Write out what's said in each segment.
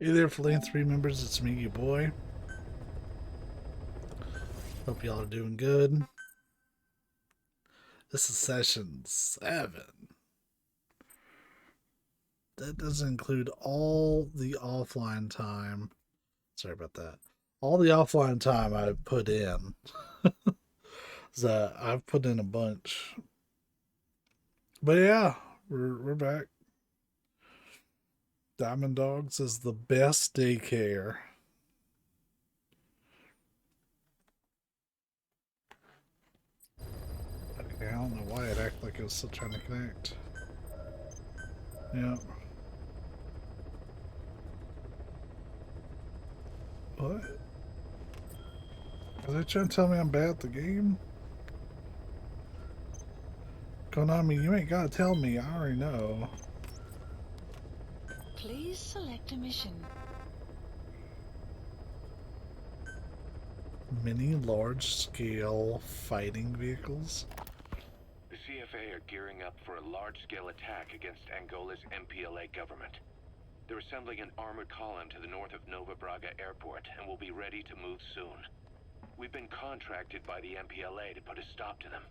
Hey there, Flame 3 members, it's me, your boy. Hope y'all are doing good. This is session 7. That doesn't include all the offline time. Sorry about that. All the offline time I put in. So I've put in a bunch. But yeah, we're back. Diamond Dogs is the best daycare. I don't know why it acted like it was still trying to connect. Yeah. What? Are they trying to tell me I'm bad at the game? Konami, you ain't gotta tell me, I already know. Please select a mission. Many large-scale fighting vehicles? The CFA are gearing up for a large-scale attack against Angola's MPLA government. They're assembling an armored column to the north of Nova Braga Airport and will be ready to move soon. We've been contracted by the MPLA to put a stop to them.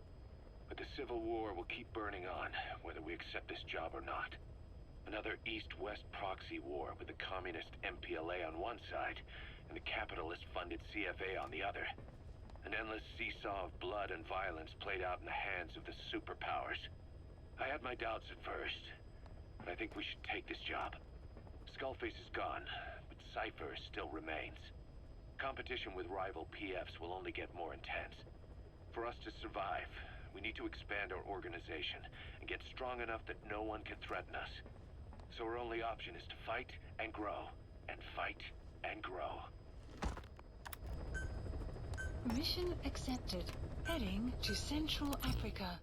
But the civil war will keep burning on, whether we accept this job or not. Another East-West proxy war with the communist MPLA on one side and the capitalist-funded CFA on the other. An endless seesaw of blood and violence played out in the hands of the superpowers. I had my doubts at first, but I think we should take this job. Skullface is gone, but Cypher still remains. Competition with rival PFs will only get more intense. For us to survive, we need to expand our organization and get strong enough that no one can threaten us. So our only option is to fight and grow, and fight and grow. Mission accepted. Heading to Central Africa.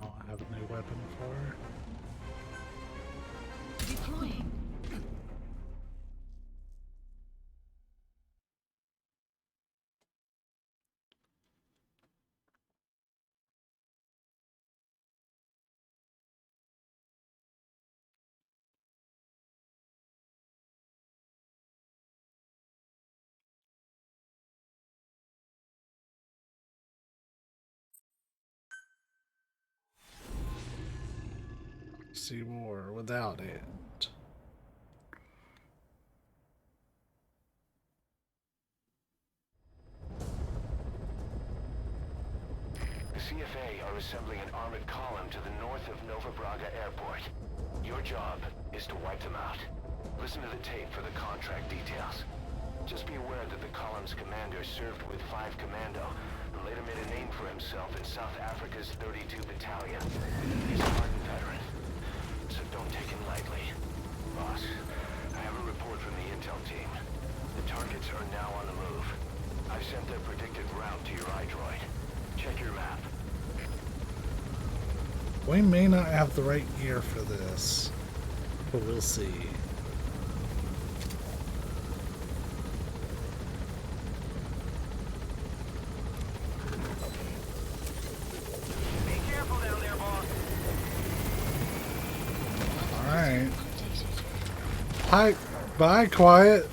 Oh, I have a new weapon for her. Deploying. See war without it. The CFA are assembling an armored column to the north of Nova Braga Airport. Your job is to wipe them out. Listen to the tape for the contract details. Just be aware that the column's commander served with 5 Commando and later made a name for himself in South Africa's 32 Battalion. He's a hardened veteran, so don't take him lightly. Boss, I have a report from the intel team. The targets are now on the move. I've sent their predicted route to your iDroid. Check your map. We may not have the right gear for this, but we'll see. Be careful down there, boss. Alright. Hi, bye, quiet.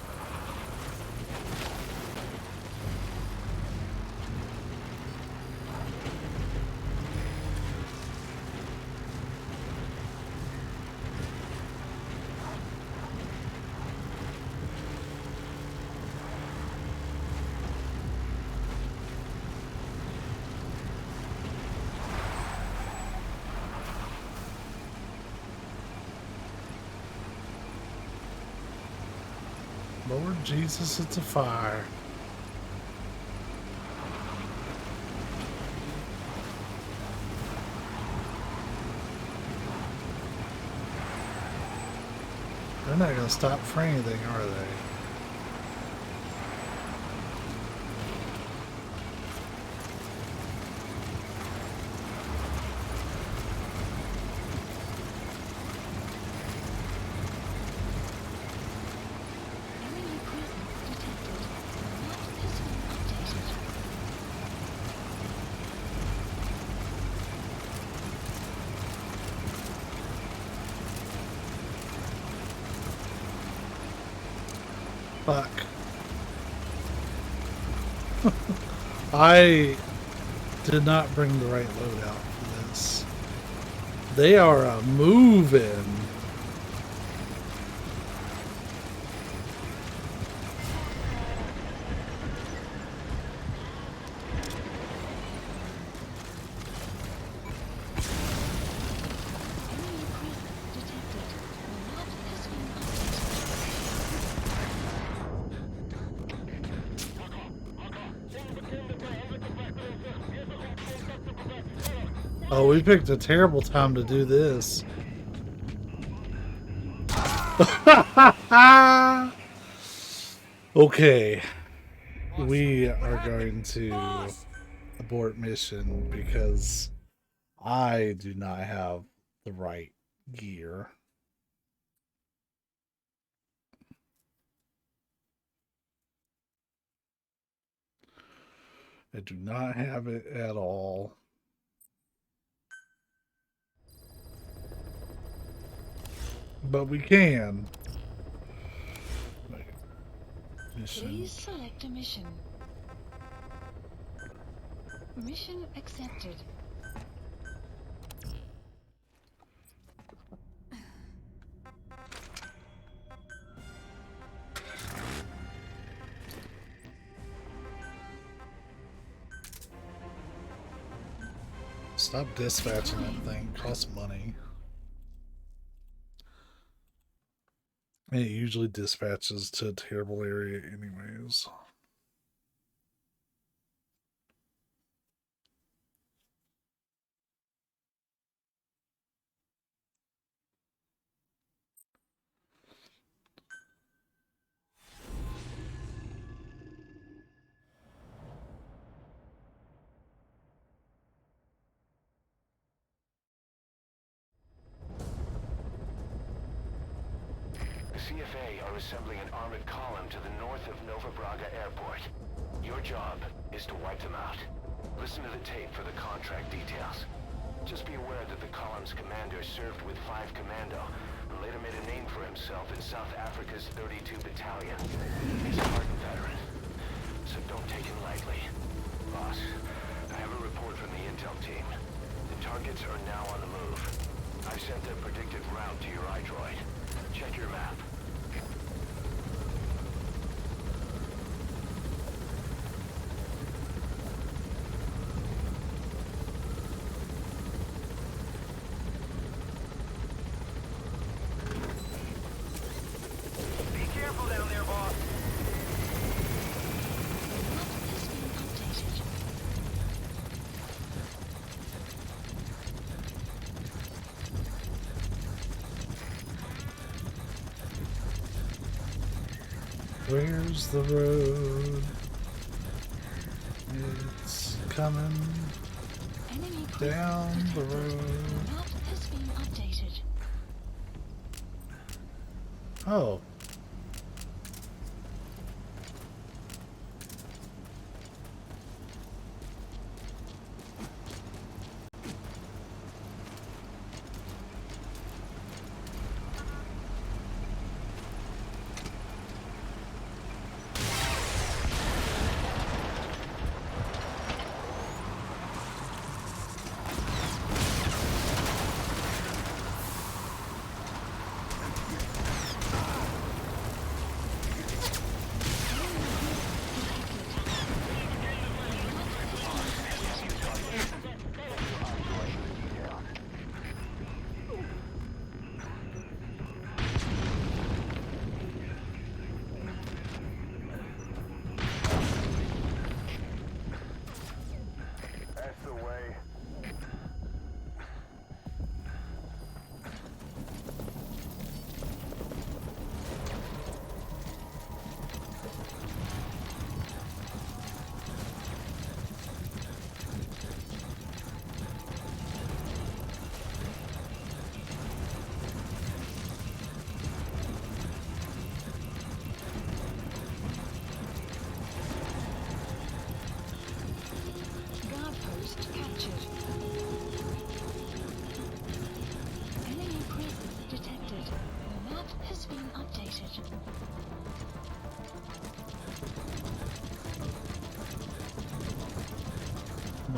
Lord Jesus, it's a fire. They're not going to stop for anything, are they? Fuck. I did not bring the right loadout for this. They are a moving. Enemy presence detected. The map has been Oh, we picked a terrible time to do this. Okay. We are going to abort mission because I do not have the right gear. I do not have it at all. But we can. Mission. Please select a mission. Mission accepted. Stop dispatching that thing. It costs money. And it usually dispatches to a terrible area anyways. The CFA are assembling an armored column to the north of Nova Braga Airport. Your job is to wipe them out. Listen to the tape for the contract details. Just be aware that the column's commander served with 5 Commando and later made a name for himself in South Africa's 32 Battalion. He's a hardened veteran, so don't take him lightly. Boss, I have a report from the intel team. The targets are now on the move. I've sent a predicted route to your iDroid. Check your map. Be careful down there, boss. The map has been updated. Where's the road? It's coming Enemy down presence the detected. road. The map has been updated. Oh.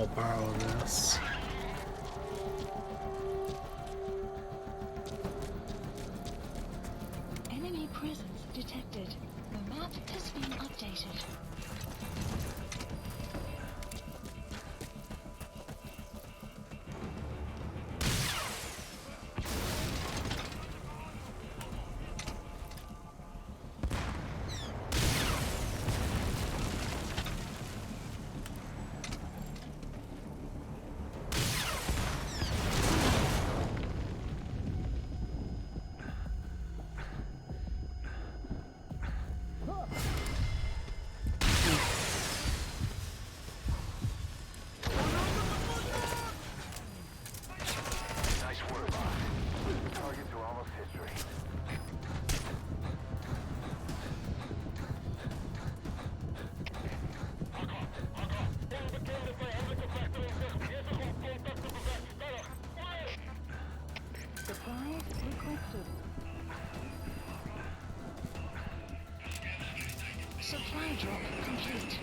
I'll borrow this. Enemy presence detected. The map has been updated. Nice work, boss. Targets are almost history. Supplies requested. Supply drop complete.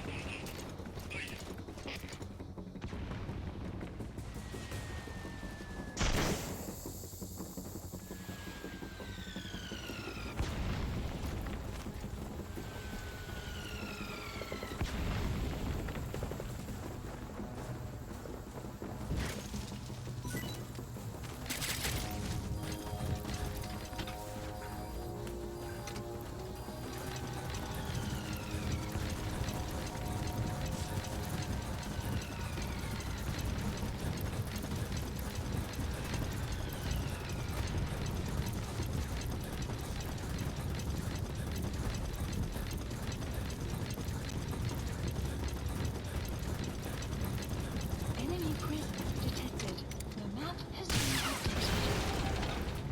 Enemy presence detected. The map has been updated.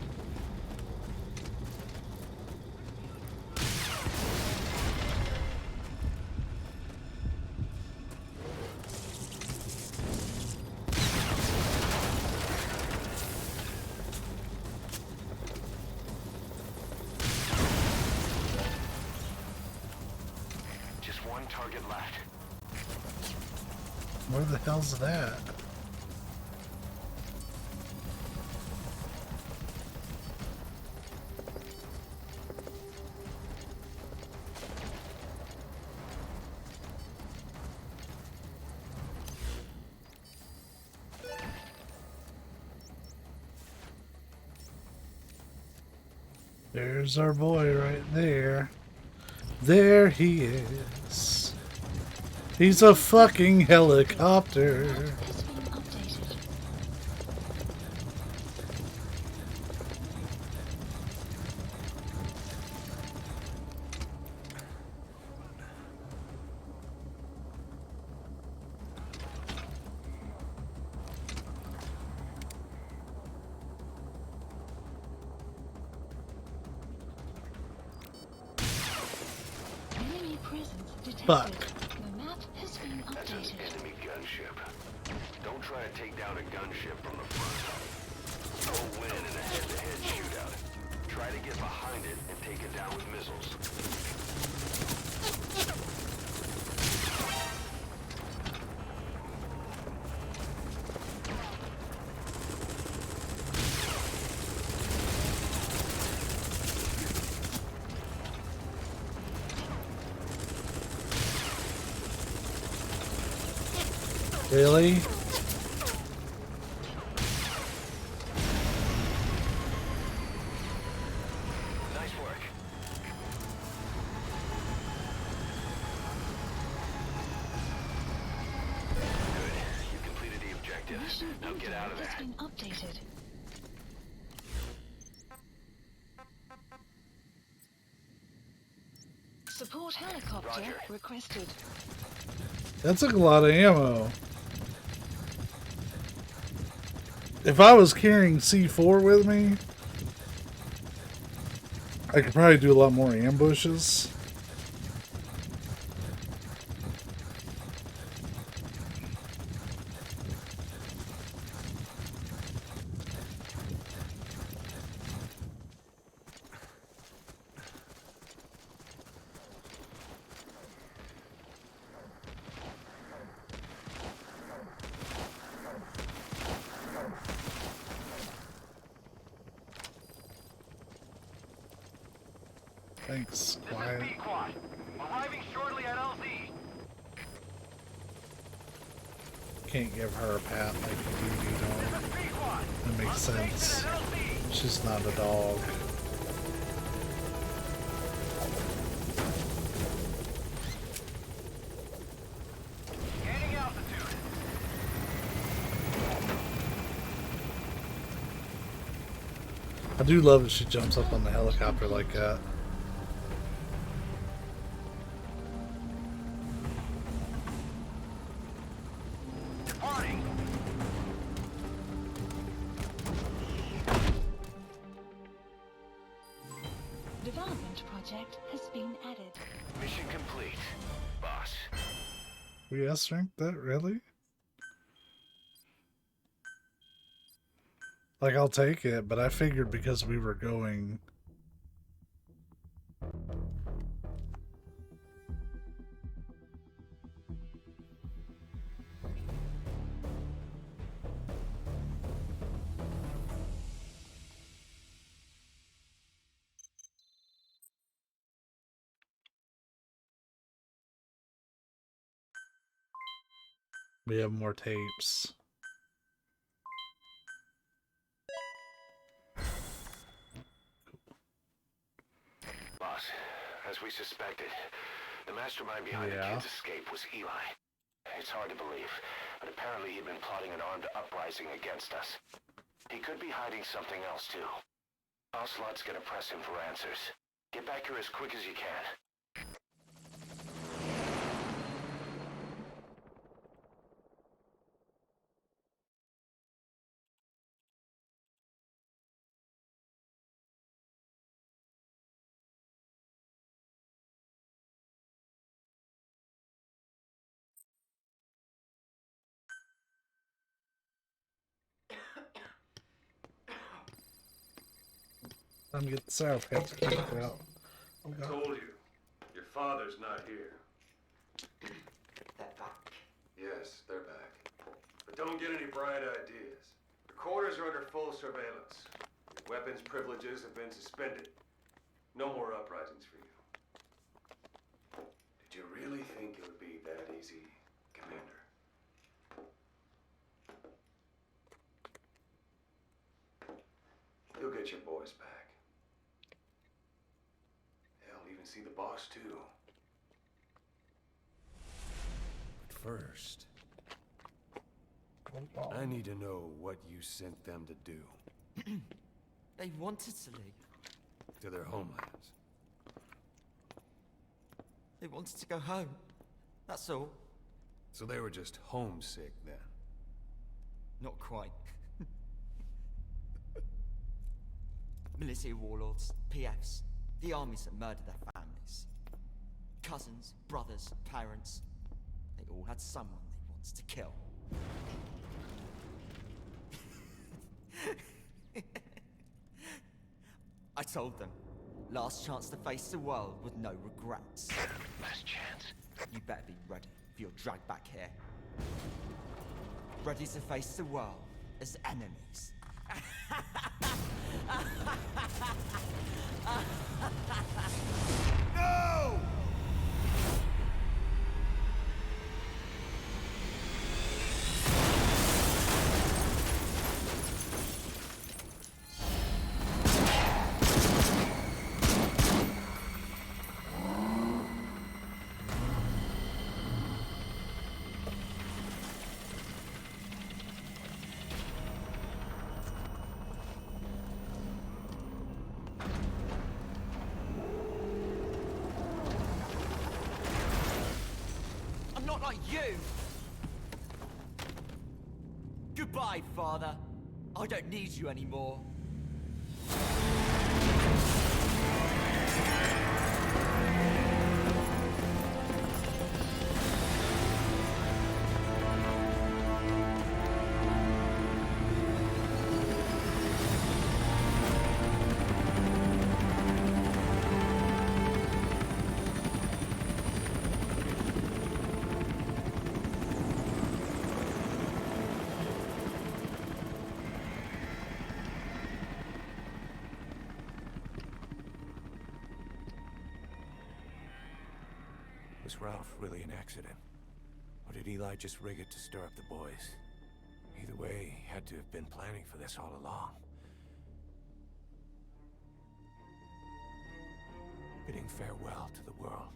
Just one target left. Where the hell's that? There's our boy right there. There he is. He's a fucking helicopter. Map has been updated. Enemy presence detected. Fuck. The map has been That's an updated. enemy gunship. Don't try to take down a gunship from the front. You'll win in a head-to-head shootout. Try to get behind it and take it down with missiles. Really? Nice work. Good. You completed the objective. Mission Now get out of info there. has been updated. Support helicopter Roger. requested. That took a lot of ammo. If I was carrying C4 with me, I could probably do a lot more ambushes. Thanks, This quiet. is B-Quad. Arriving shortly at LZ. Can't give her a pat like you do, This dog. is B-Quad. That makes sense. At LZ. She's not a dog. Gaining altitude. I do love that she jumps up on the helicopter like that. Departing. Development project has been added. Mission complete, boss. We S ranked that, really? Like, I'll take it, but I figured because we were going... We have more tapes. Boss, as we suspected, the mastermind behind the kid's escape was Eli. It's hard to believe, but apparently he'd been plotting an armed uprising against us. He could be hiding something else too. Ocelot's gonna press him for answers. Get back here as quick as you can. Time to get the Sour Patch Kids out. Oh, I God. told you, your father's not here. They're back. Yes, they're back. But don't get any bright ideas. Your quarters are under full surveillance. Your weapons privileges have been suspended. No more uprisings for you. Did you really think it would be that easy, Commander? You'll get your boys back. They'll even see the boss, too. But first, I need to know what you sent them to do They wanted to leave. to their homelands. They wanted to go home. That's all. So they were just homesick then. Not quite. Militia warlords, PFs, the armies that murdered their families. Cousins, brothers, parents. They all had someone they wanted to kill. I told them, last chance to face the world with no regrets. Last chance. You better be ready for your drag back here. Ready to face the world as enemies. No! I'm not like you! Goodbye, Father. I don't need you anymore. Was Ralph really an accident? Or did Eli just rig it to stir up the boys? Either way, he had to have been planning for this all along. Bidding farewell to the world.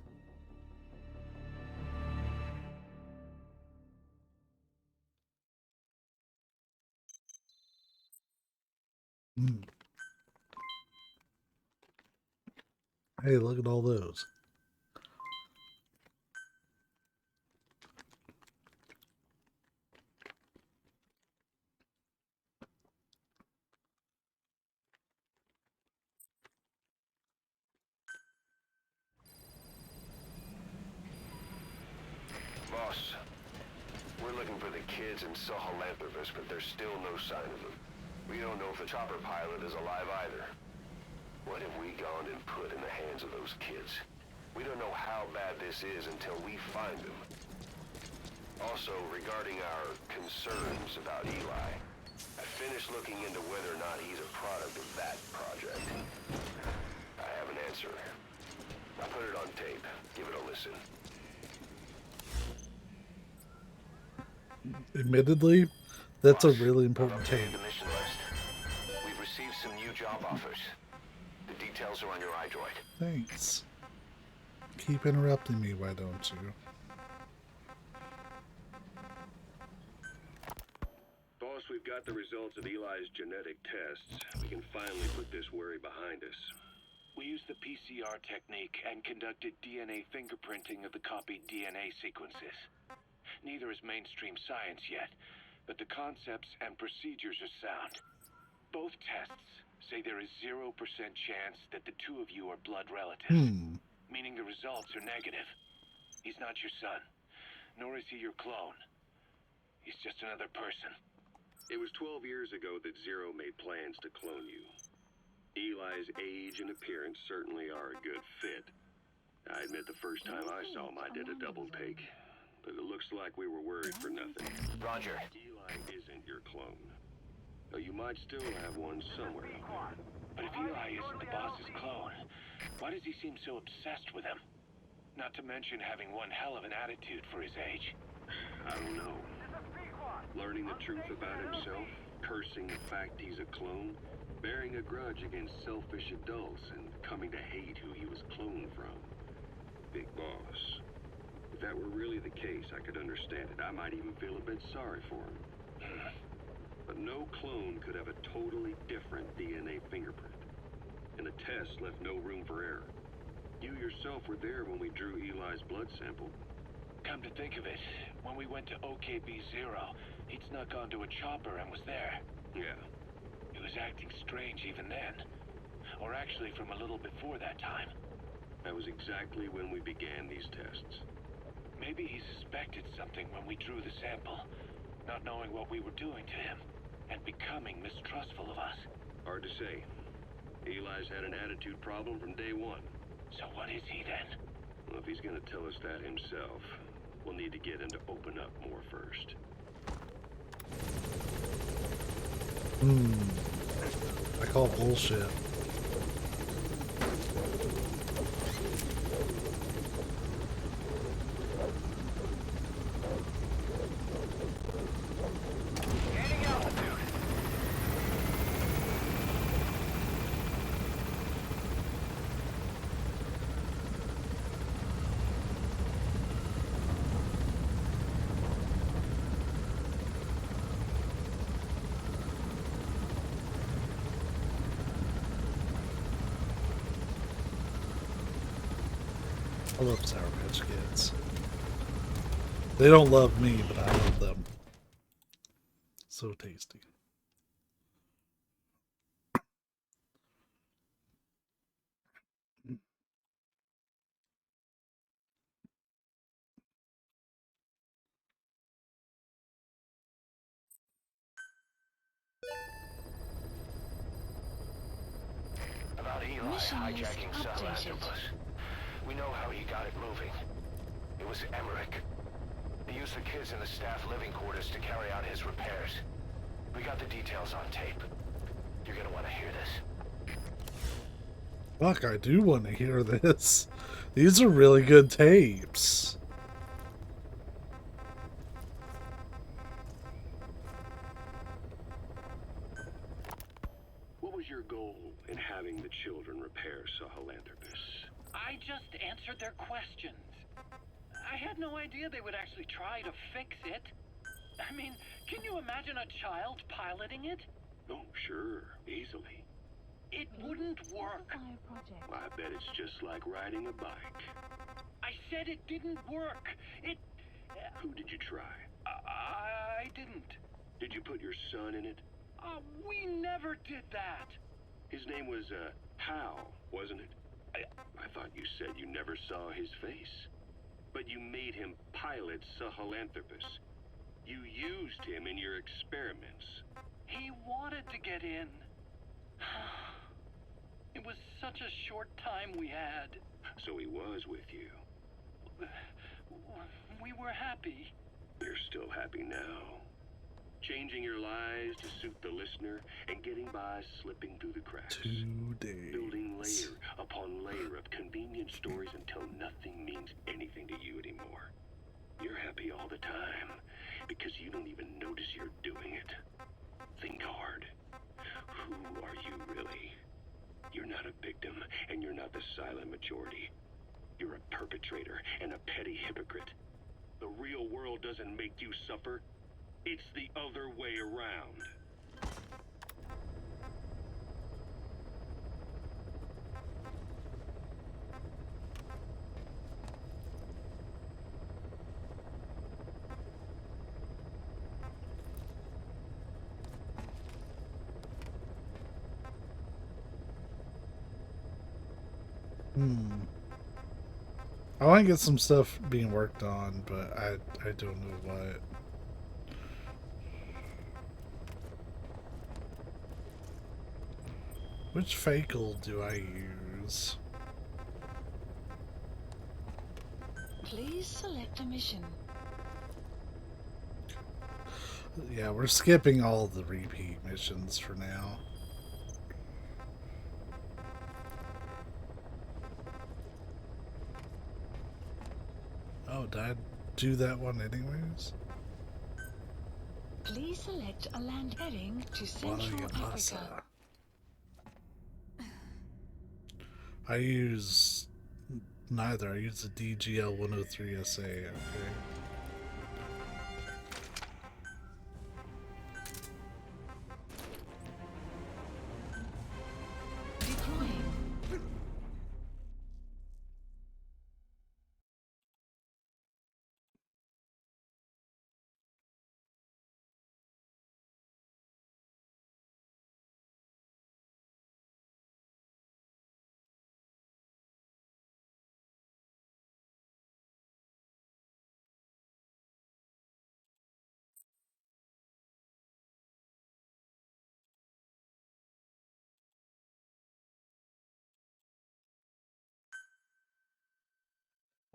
Hmm. Hey, look at all those. Boss, we're looking for the kids in Sahelanthropus, but there's still no sign of them. We don't know if the chopper pilot is alive either. What have we gone and put in the hands of those kids? We don't know how bad this is until we find them. Also, regarding our concerns about Eli, I finished looking into whether or not he's a product of that project. I have an answer. I put it on tape. Give it a listen. Admittedly, that's a really I've important updated tape. the mission list. We've received some new job offers. The details are on your iDroid. Thanks. Keep interrupting me, why don't you? Boss, we've got the results of Eli's genetic tests. We can finally put this worry behind us. We used the PCR technique and conducted DNA fingerprinting of the copied DNA sequences. Neither is mainstream science yet, but the concepts and procedures are sound. Both tests say there is 0% chance that the two of you are blood relatives, meaning the results are negative. He's not your son, nor is he your clone. He's just another person. It was 12 years ago that Zero made plans to clone you. Eli's age and appearance certainly are a good fit. I admit the first time I saw him, I did a double take. But it looks like we were worried for nothing. Roger. Eli isn't your clone. Though you might still have one somewhere out there. But if Eli isn't the boss's clone, why does he seem so obsessed with him? Not to mention having one hell of an attitude for his age. I don't know. Learning the truth about himself, cursing the fact he's a clone, bearing a grudge against selfish adults, and coming to hate who he was cloned from. Big boss. If that were really the case, I could understand it. I might even feel a bit sorry for him. But no clone could have a totally different DNA fingerprint. And the test left no room for error. You yourself were there when we drew Eli's blood sample. Come to think of it, when we went to OKB-0, he'd snuck onto a chopper and was there. Yeah. He was acting strange even then. Or actually from a little before that time. That was exactly when we began these tests. Maybe he suspected something when we drew the sample, not knowing what we were doing to him, and becoming mistrustful of us. Hard to say. Eli's had an attitude problem from day one. So what is he then? Well, if he's gonna tell us that himself, we'll need to get him to open up more first. I call bullshit. Gaining altitude. I love Sour Patch Kids. They don't love me, but I love them. So tasty. About Eli Mission list hijacking updated. Sahelanthropus. We know how he got it moving. It was Emmerich. He used the kids in the staff living quarters to carry out his repairs. We got the details on tape. You're gonna want to hear this. Fuck, I do want to hear this. These are really good tapes. What was your goal in having the children repair Sahelanthropus? I just answered their questions. I had no idea they would actually try to fix it. I mean, can you imagine a child piloting it? Oh, sure, easily. It wouldn't work. Project. I bet it's just like riding a bike. I said it didn't work. It... Who did you try? I didn't. Did you put your son in it? We never did that. His name was, Hal, wasn't it? I thought you said you never saw his face. But you made him pilot Sahelanthropus. You used him in your experiments. He wanted to get in. It was such a short time we had. So he was with you. We were happy. You're still happy now. Changing your lies to suit the listener and getting by slipping through the cracks. 2 days. Building layer upon layer of convenient stories until nothing means anything to you anymore. You're happy all the time because you don't even notice you're doing it. Think hard. Who are you really? You're not a victim and you're not the silent majority. You're a perpetrator and a petty hypocrite. The real world doesn't make you suffer. It's the other way around. I want to get some stuff being worked on, but I don't know what. Which fakel do I use? Please select a mission. Yeah, we're skipping all the repeat missions for now. Oh, did I do that one anyways? Please select a land heading to Central Africa. I use neither. I use the DGL 103SA. Okay. Deploying.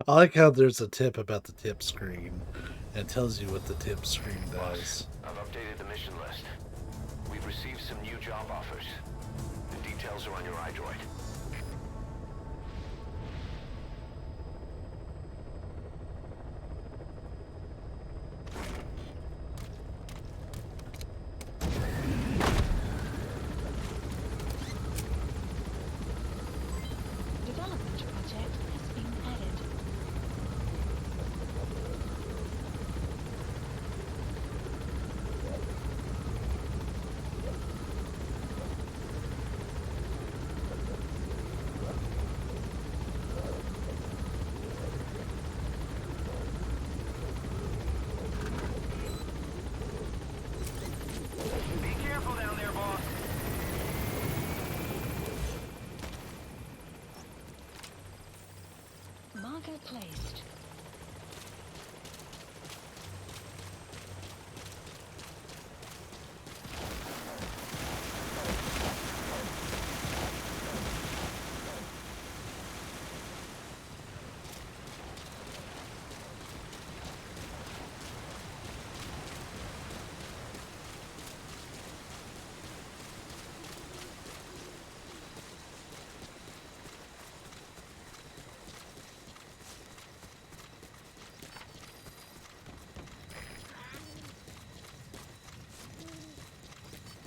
I like how there's a tip about the tip screen. And it tells you what the tip screen does. I've updated the mission list. We've received some new job offers. The details are on your iDroid. Development project has been added.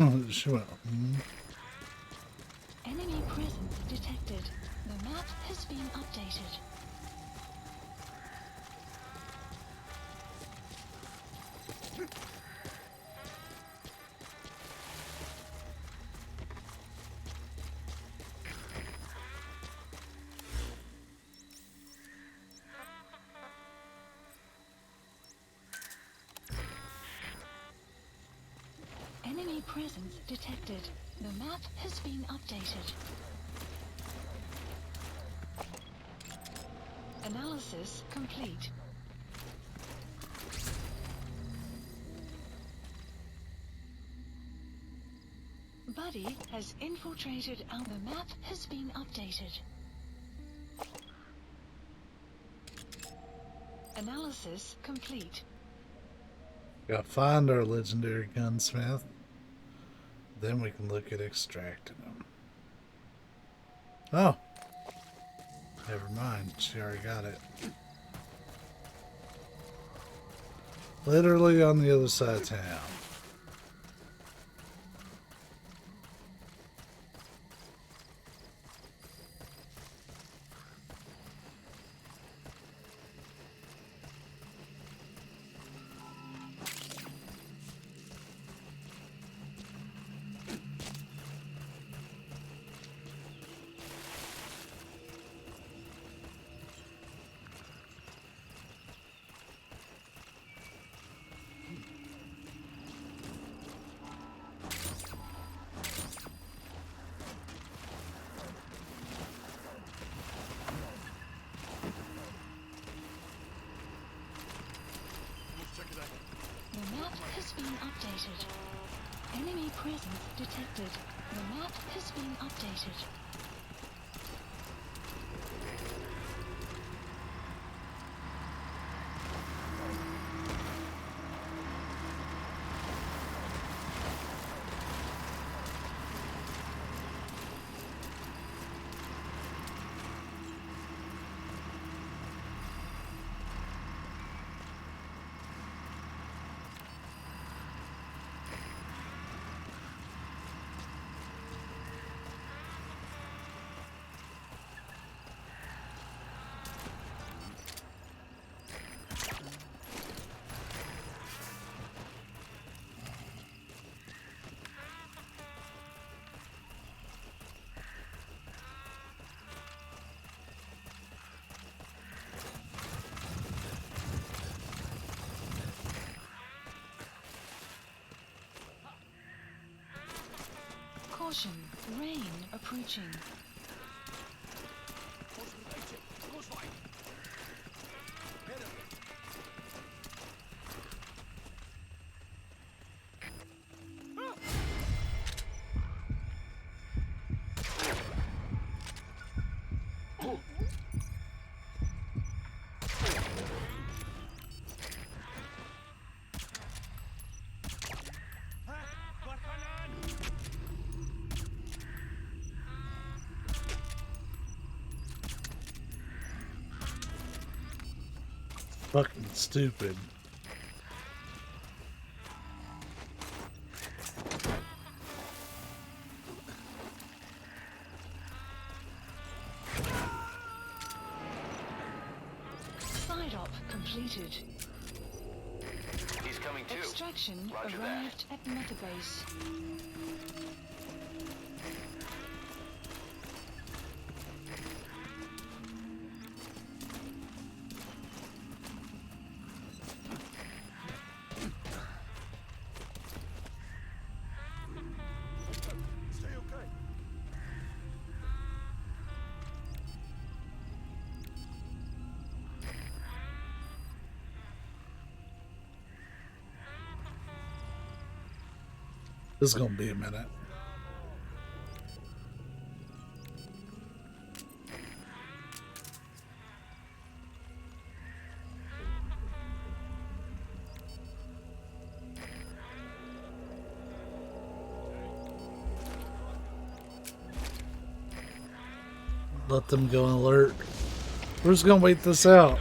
She went, Enemy presence detected. The map has been updated. Enemy presence detected. The map has been updated. Analysis complete. Buddy has infiltrated our... The map has been updated. Analysis complete. gotta find our legendary gunsmith. Then we can look at extracting them. Oh. Never mind. She already got it. Literally on the other side of town. The map has been updated. Enemy presence detected. The map has been updated. Caution, rain approaching. Fucking stupid. Side op completed. He's coming too. Extraction Roger that. arrived at Metabase. This is gonna be a minute. Let them go alert. We're just gonna wait this out.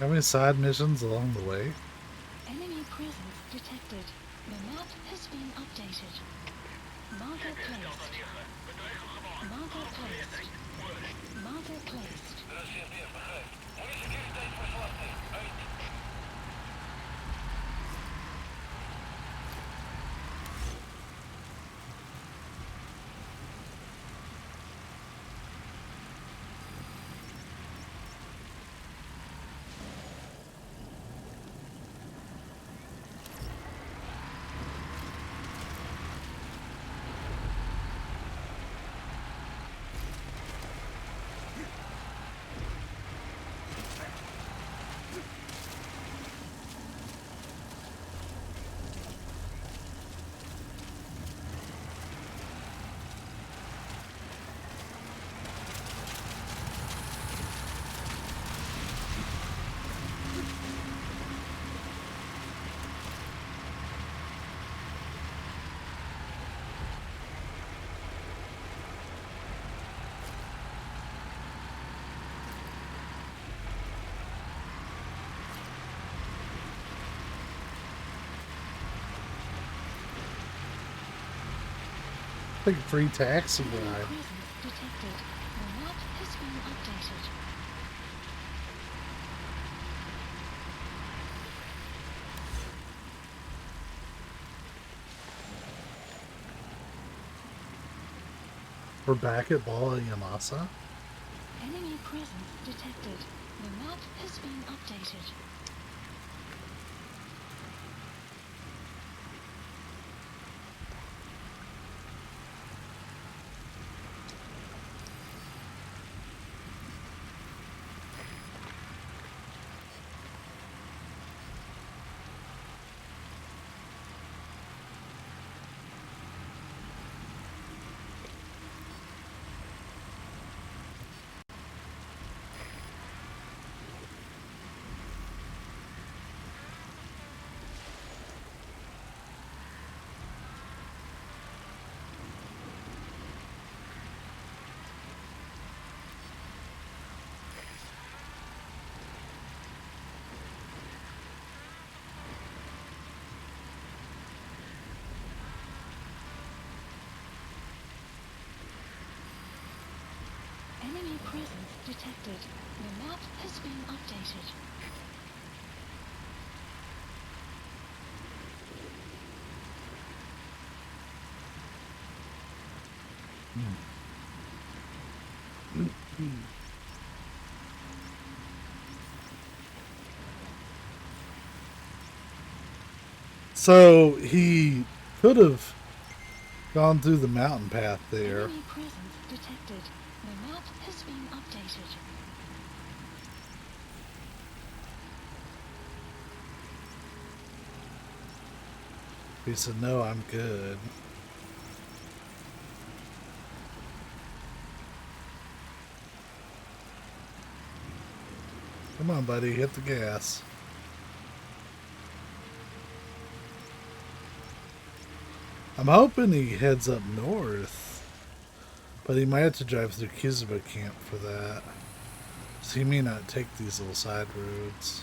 How many side missions along the way? Enemy presence detected. The map has been updated. Marker placed. Marker placed. Marker placed. Like a free taxi Enemy ride. presence detected. The map has been updated. We're back at Bala Yamasa. Enemy presence detected. The map has been updated. Enemy presence detected. The map has been updated. So he could have gone through the mountain path there. Enemy presence detected. The map has been updated. He said, no, I'm good. Come on, buddy, hit the gas. I'm hoping he heads up north, but he might have to drive through Kizba Camp for that. So he may not take these little side roads.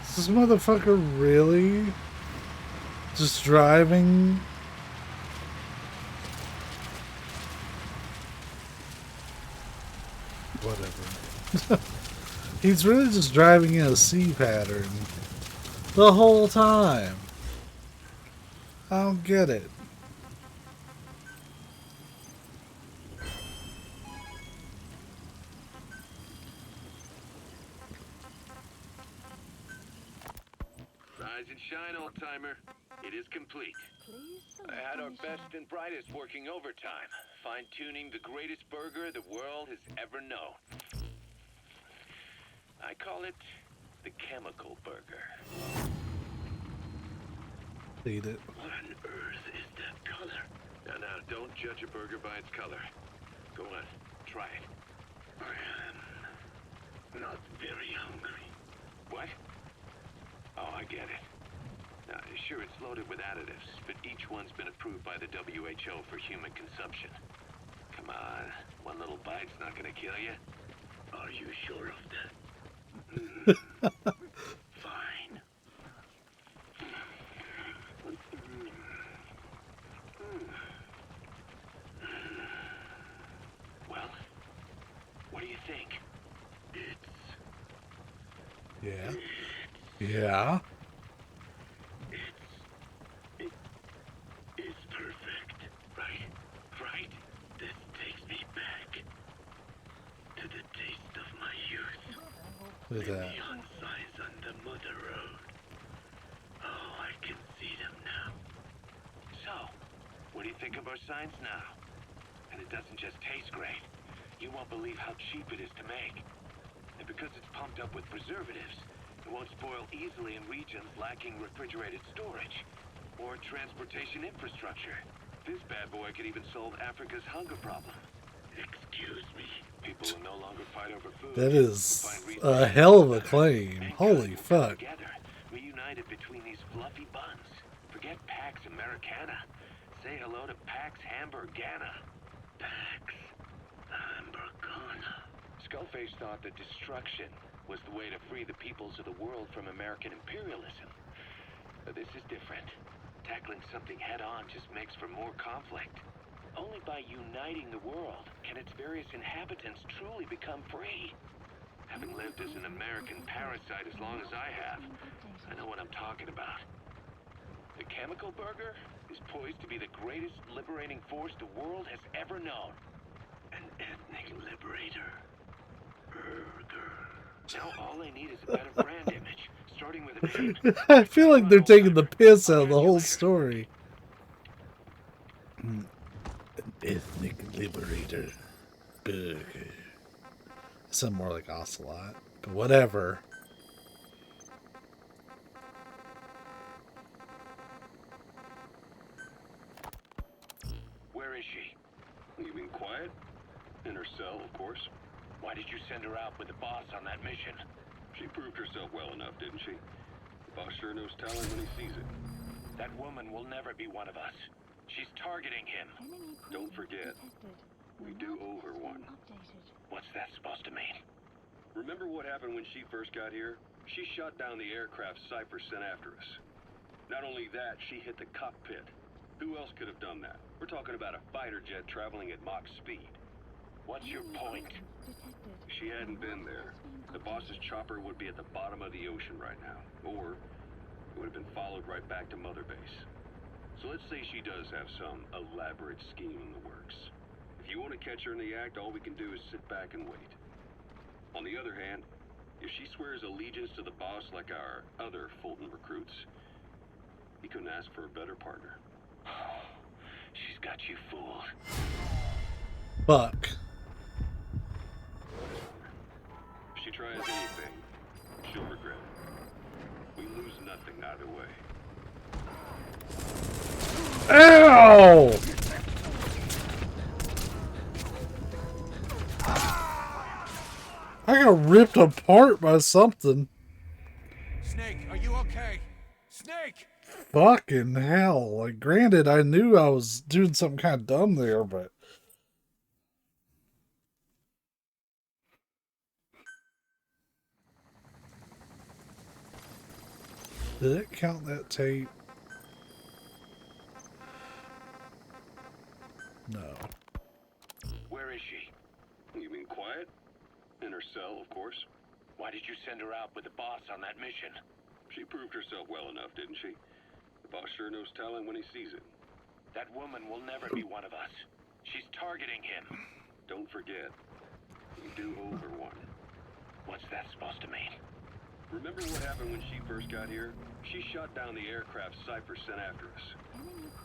Is this motherfucker really just driving? Whatever. He's really just driving in a C pattern the whole time. I don't get it. Rise and shine, old timer. It is complete. Please I select had our mission. best and brightest working overtime, fine-tuning the greatest burger the world has ever known. I call it the chemical burger. Eat it. What on earth is that color? Now, don't judge a burger by its color. Go on, try it. I am not very get it. Now, sure, it's loaded with additives, but each one's been approved by the WHO for human consumption. Come on, one little bite's not gonna kill you. Are you sure of that? Fine. Well, what do you think? Yeah. Yeah. It's perfect, right? Right? This takes me back to the taste of my youth. Look at that. Neon signs on the mother road. Oh, I can see them now. So, what do you think of our signs now? And it doesn't just taste great. You won't believe how cheap it is to make. And because it's pumped up with preservatives, it won't spoil easily in regions lacking refrigerated storage or transportation infrastructure. This bad boy could even solve Africa's hunger problem. Excuse me. People will no longer fight over food. That is a hell of a claim. Holy fuck. Together, reunited between these fluffy buns. Forget Pax Americana. Say hello to Pax Hamburgana. Pax Americana. Skullface thought that destruction was the way to free the peoples of the world from American imperialism. But this is different. Tackling something head-on just makes for more conflict. Only by uniting the world can its various inhabitants truly become free. Having lived as an American parasite as long as I have, I know what I'm talking about. The chemical burger is poised to be the greatest liberating force the world has ever known. An ethnic liberator. Burger. Now all they need is a better brand image, starting with a name. I feel like they're taking the piss out of the whole story. An ethnic liberator. Burger. Sound more like Ocelot, but whatever. Where is she? You mean quiet? In her cell, of course. Why did you send her out with the boss on that mission? She proved herself well enough, didn't she? The boss sure knows talent when he sees it. That woman will never be one of us. She's targeting him. Don't forget, we do owe her one. What's that supposed to mean? Remember what happened when she first got here? She shot down the aircraft Cypher sent after us. Not only that, she hit the cockpit. Who else could have done that? We're talking about a fighter jet traveling at Mach speed. What's your point? If she hadn't been there, the boss's chopper would be at the bottom of the ocean right now. Or it would have been followed right back to Mother Base. So let's say she does have some elaborate scheme in the works. If you want to catch her in the act, all we can do is sit back and wait. On the other hand, if she swears allegiance to the boss like our other Fulton recruits, he couldn't ask for a better partner. She's got you fooled. Fuck. If she tries anything, she'll regret it. We lose nothing either way. Ow! I got ripped apart by something. Snake, are you okay? Snake! Fucking hell. Like, granted, I knew I was doing something kind of dumb there, but... Did it count that tape? No. Where is she? You mean quiet? In her cell, of course. Why did you send her out with the boss on that mission? She proved herself well enough, didn't she? The boss sure knows talent when he sees it. That woman will never be one of us. She's targeting him. Don't forget, we do owe her one. What's that supposed to mean? Remember what happened when she first got here? She shot down the aircraft Cypher sent after us.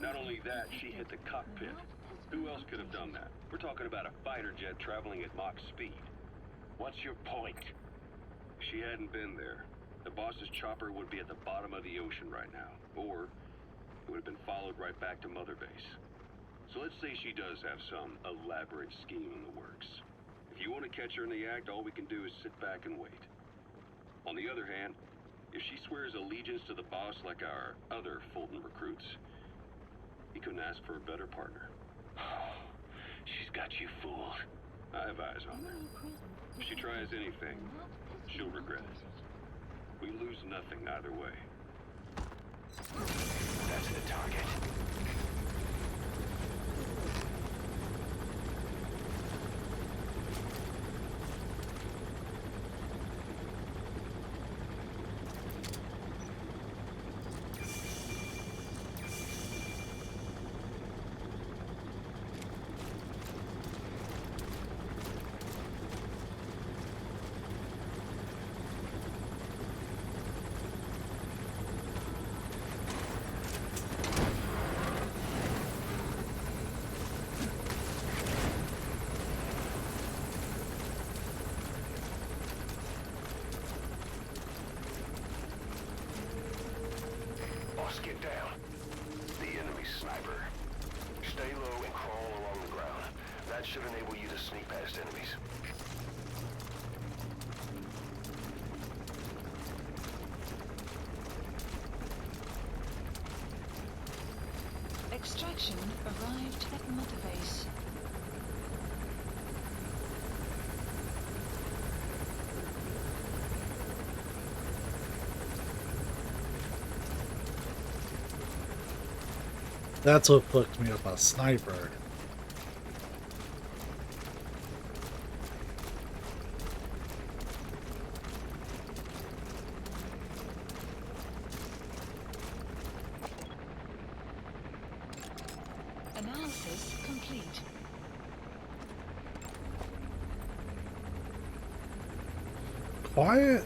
Not only that, she hit the cockpit. Who else could have done that? We're talking about a fighter jet traveling at Mach speed. What's your point? If she hadn't been there, the boss's chopper would be at the bottom of the ocean right now. Or it would have been followed right back to Mother Base. So let's say she does have some elaborate scheme in the works. If you want to catch her in the act, all we can do is sit back and wait. On the other hand, If she swears allegiance to the boss like our other Fulton recruits, he couldn't ask for a better partner. She's got you fooled. I have eyes on her. Enemy presence If she detected. tries anything, The map has she'll been regret it. updated. We lose nothing either way. That's the target. Boss, get down. The enemy sniper. Stay low and crawl along the ground. That should enable you to sneak past enemies. Extraction arrived at Mother Base. That's what fucked me up, a sniper. Analysis complete. Quiet.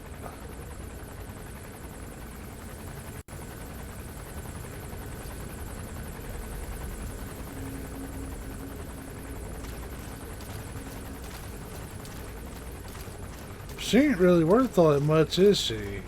She ain't really worth all that much, is she?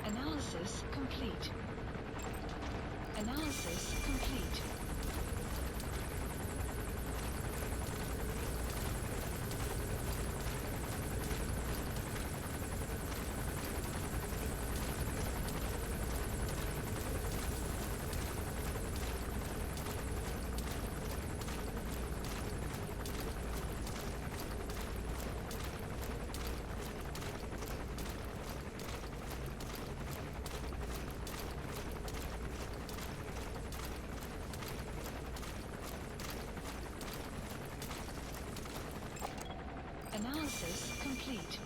Analysis complete. Analysis complete. Analysis complete.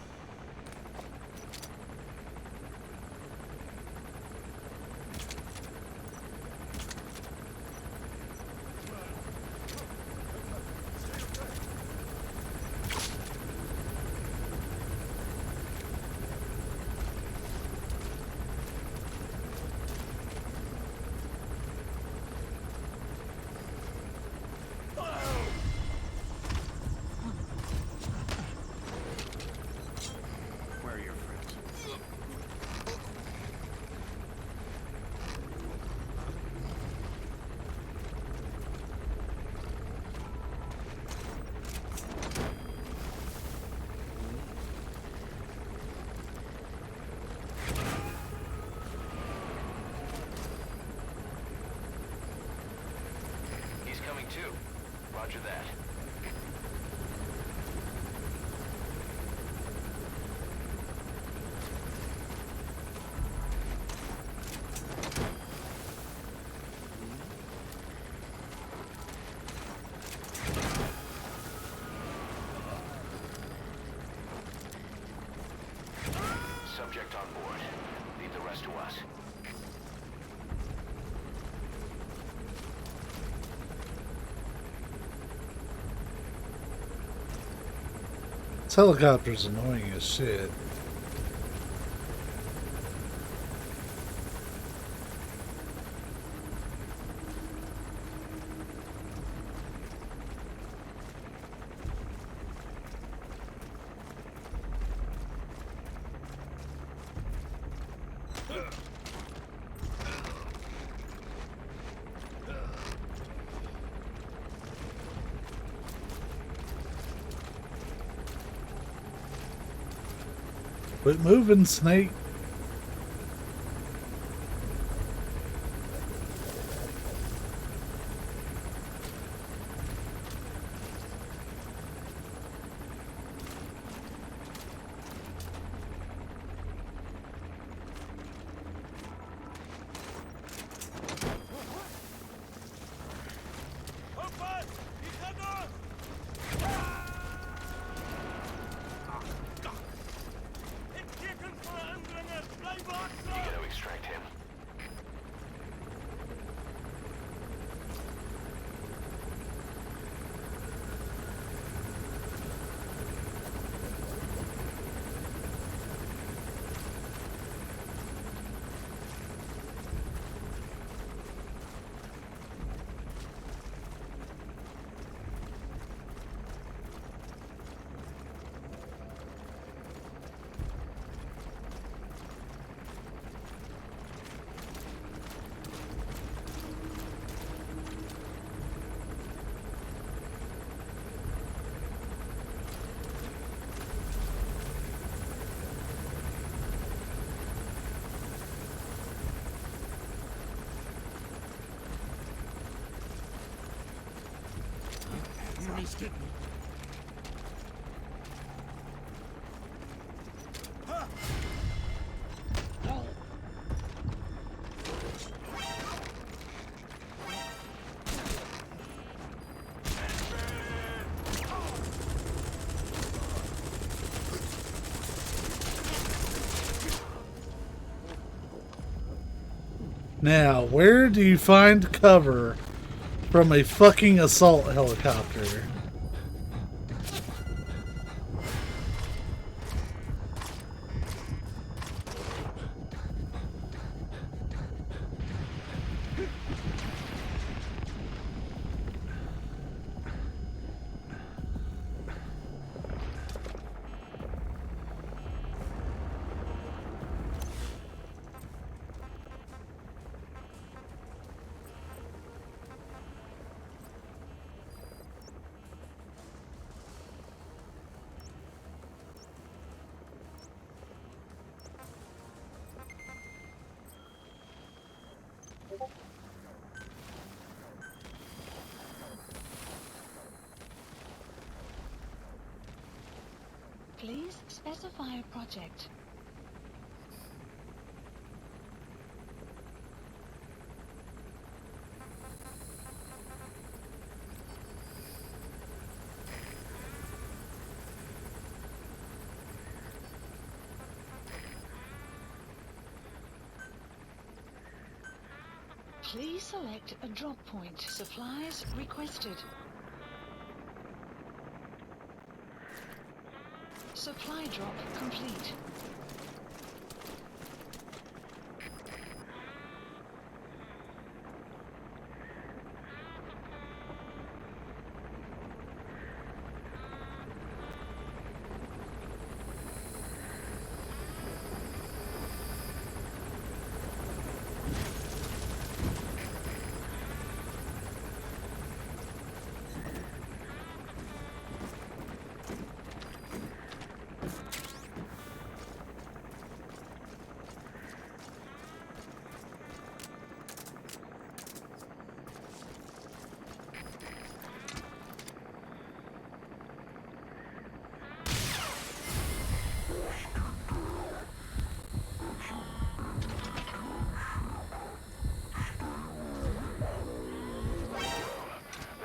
Where are your friends? He's coming too. Roger that. Subject on board. Leave the rest to us. This helicopter's annoying as shit. Quit moving, Snake. You gotta extract him. Now, where do you find cover from a fucking assault helicopter? Please specify a project. Please select a drop point. Supplies requested. Supply drop complete.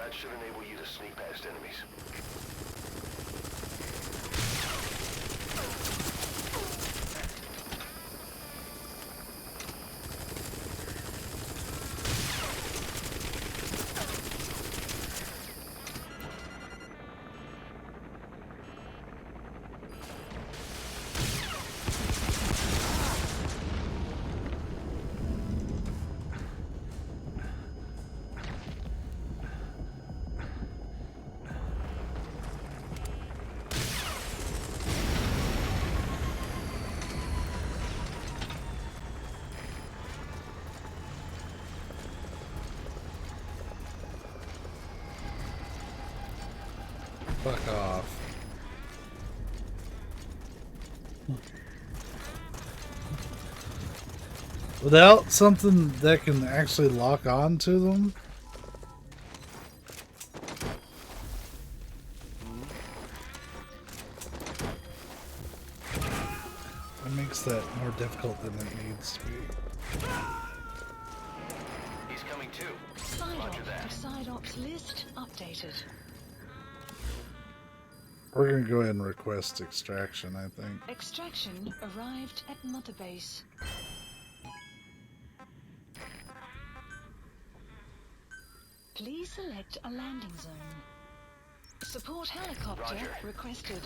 That should enable you to sneak past enemies. Fuck off. Without something that can actually lock on to them. It makes that more difficult than it needs to be. He's coming too. Side Roger op that. to side ops list updated. We're gonna go ahead and request extraction, I think. Extraction arrived at Mother Base. Please select a landing zone. Support helicopter Roger. requested.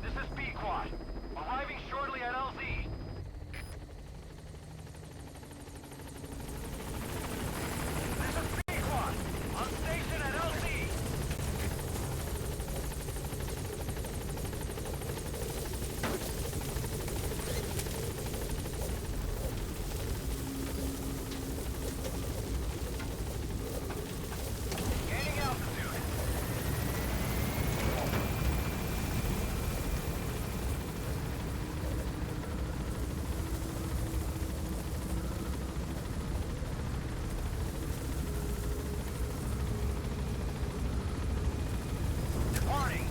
This is B-Quad. Arriving shortly at LZ. This is B-Quad. On station at LZ. Gaining altitude. Warning.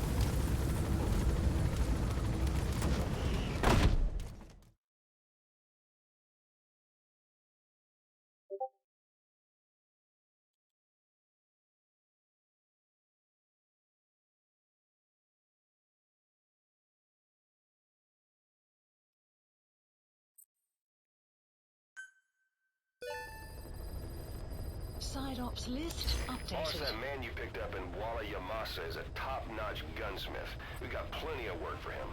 Side ops list Boss, updated. that man you picked up in Walla Yamasa is a top-notch gunsmith. We got plenty of work for him.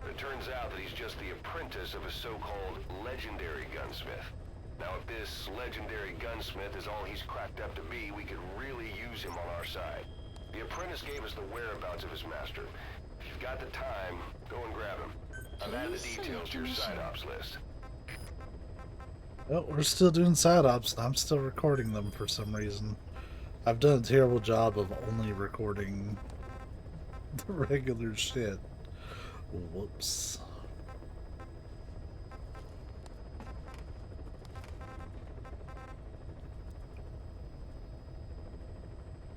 But it turns out that he's just the apprentice of a so-called legendary gunsmith. Now, if this legendary gunsmith is all he's cracked up to be, we could really use him on our side. The apprentice gave us the whereabouts of his master. If you've got the time, go and grab him. I've added the Please details to your select side mission. ops list. Well, we're still doing side ops, and I'm still recording them for some reason. I've done a terrible job of only recording the regular shit. Whoops.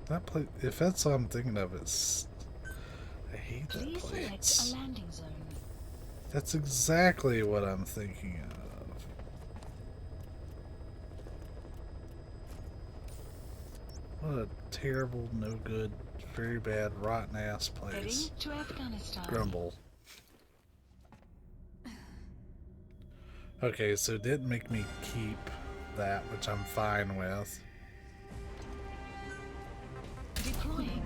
That place, if that's what I'm thinking of, it's... I hate that Please select place. a landing zone. That's exactly what I'm thinking of. What a terrible, no good, very bad, rotten ass Heading place. to Afghanistan. Grumble. Okay, so it didn't make me keep that, which I'm fine with. Deploying.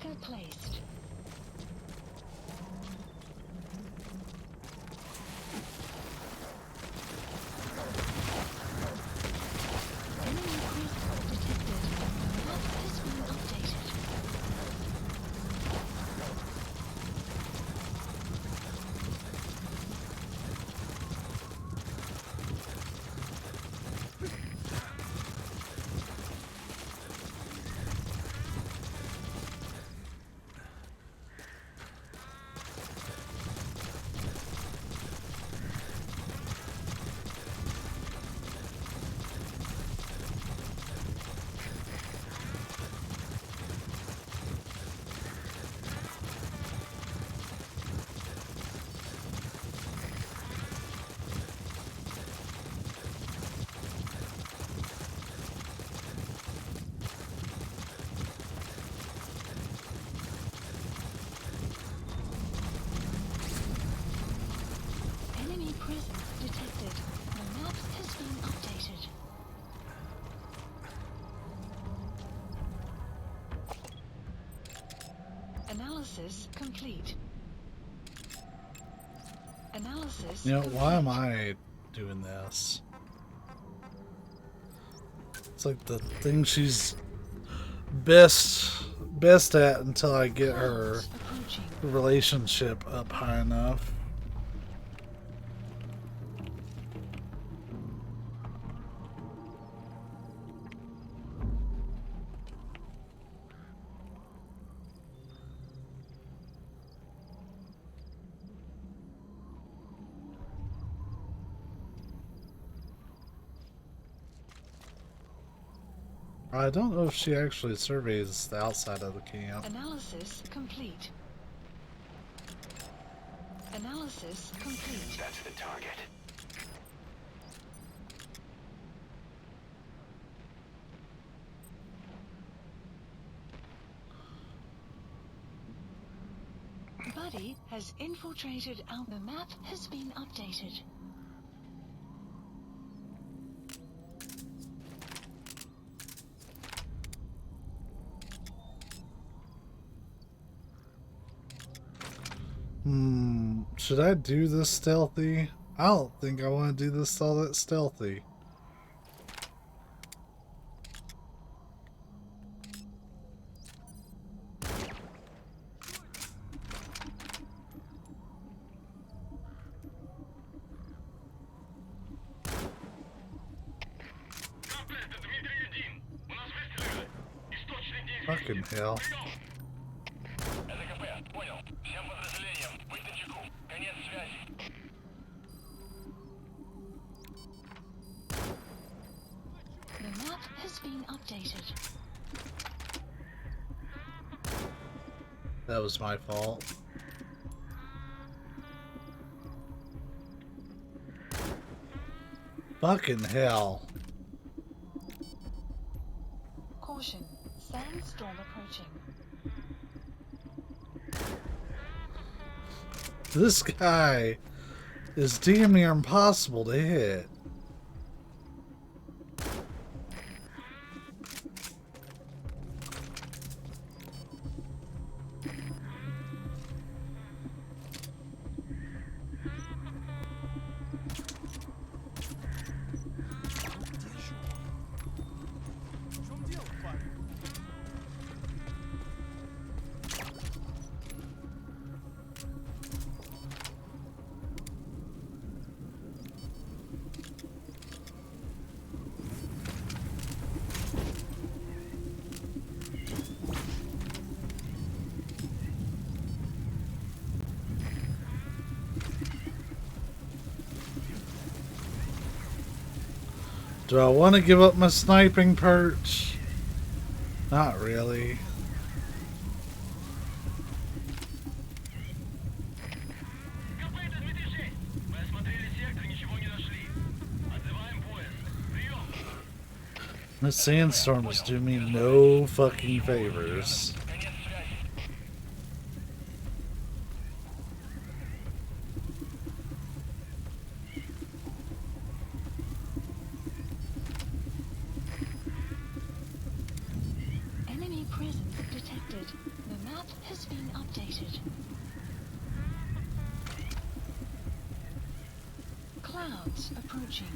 Marker placed. Enemy presence detected. Map has been updated. Enemy presence detected. The map has been updated. Analysis complete. Analysis You know, why am complete. I doing this? It's like the thing she's best at until I get her Clouds approaching. relationship up high enough. I don't know if she actually surveys the outside of the camp. Analysis complete. Analysis complete. That's the target. Buddy has infiltrated out. The map has been updated. Should I do this stealthy? I don't think I want to do this all that stealthy. Fucking hell. The map has been updated. That was my fault. Fucking hell. Caution. Sandstorm approaching. This guy is damn near impossible to hit. Do I want to give up my sniping perch? Not really. This sandstorm is doing me no fucking favors. Enemy presence detected. detected. The map has been updated. Clouds approaching.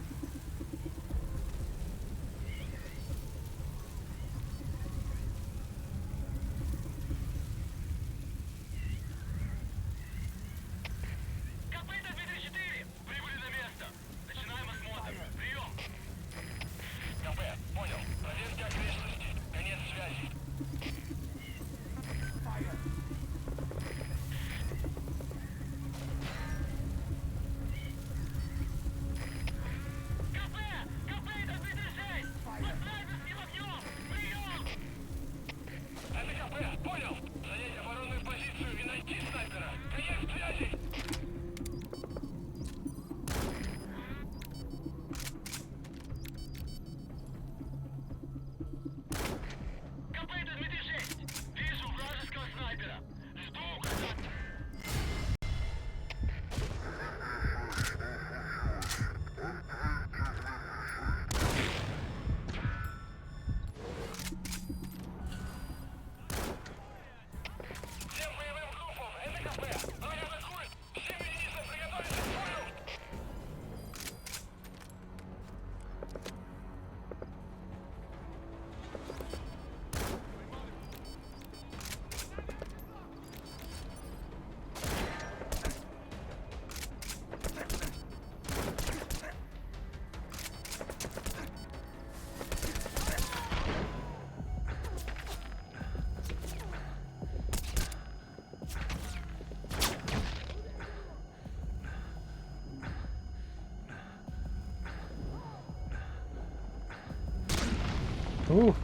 Ooh.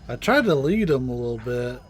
I tried to lead him a little bit.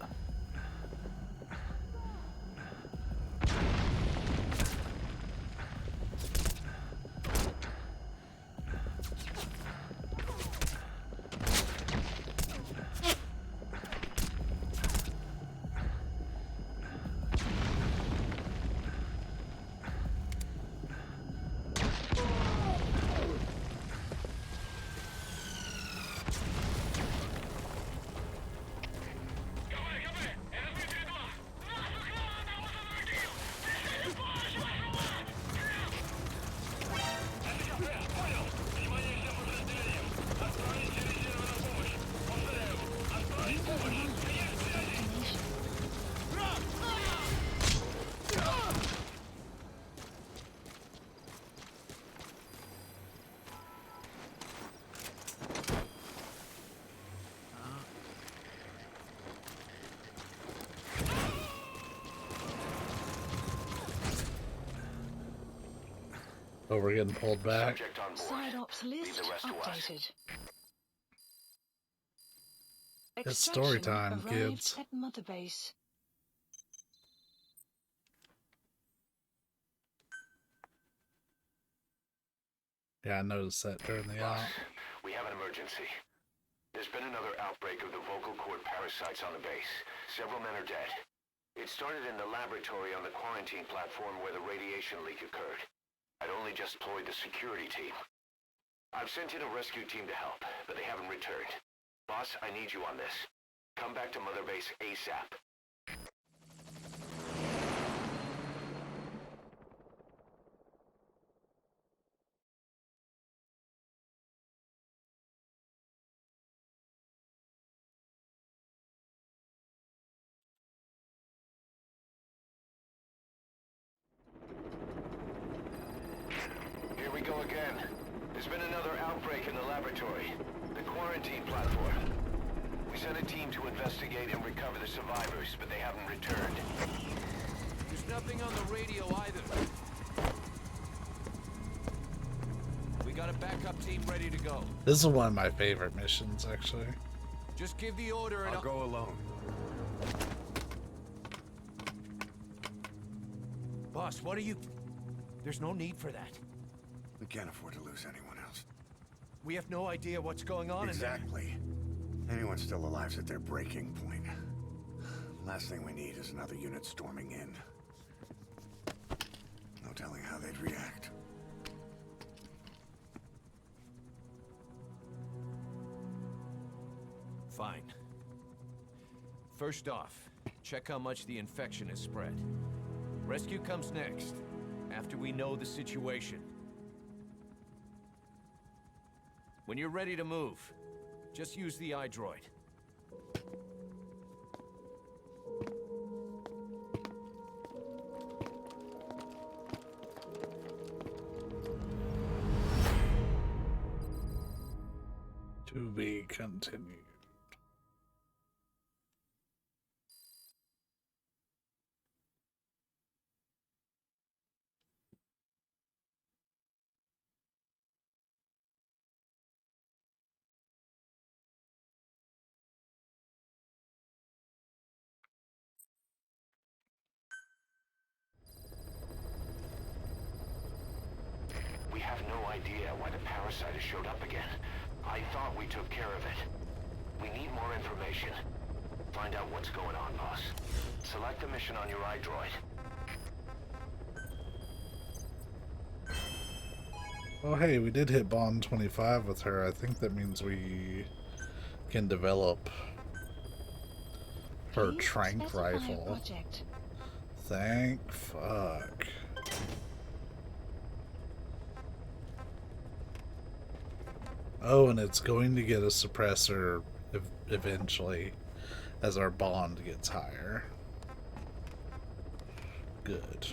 Oh, we're getting pulled back. Subject on board. Side ops list Leave the rest to us. updated. It's story time, Extraction arrived kids. at Mother Base. Yeah, I noticed that during the Boss, out. we have an emergency. There's been another outbreak of the vocal cord parasites on the base. Several men are dead. It started in the laboratory on the quarantine platform where the radiation leak occurred. I'd only just deployed the security team. I've sent in a rescue team to help, but they haven't returned. Boss, I need you on this. Come back to Mother Base ASAP. Here we go again. There's been another outbreak in the laboratory. The quarantine platform. We sent a team to investigate and recover the survivors, but they haven't returned. There's nothing on the radio either. We got a backup team ready to go. This is one of my favorite missions, actually. Just give the order and I'll go alone. Boss, what are you... There's no need for that. We can't afford to lose anyone else. We have no idea what's going on Exactly. Anyone still alive's at their breaking point. Last thing we need is another unit storming in. react. Fine. First off, check how much the infection has spread. Rescue comes next, after we know the situation. When you're ready to move, just use the iDroid. To be continued. We have no idea why the parasite has showed up again. I thought we took care of it. We need more information. Find out what's going on, boss. Select the mission on your iDroid. Oh hey, we did hit Bond 25 with her. I think that means we can develop her Please trank specify rifle. project. Thank fuck. Oh, and it's going to get a suppressor eventually as our bond gets higher. Good.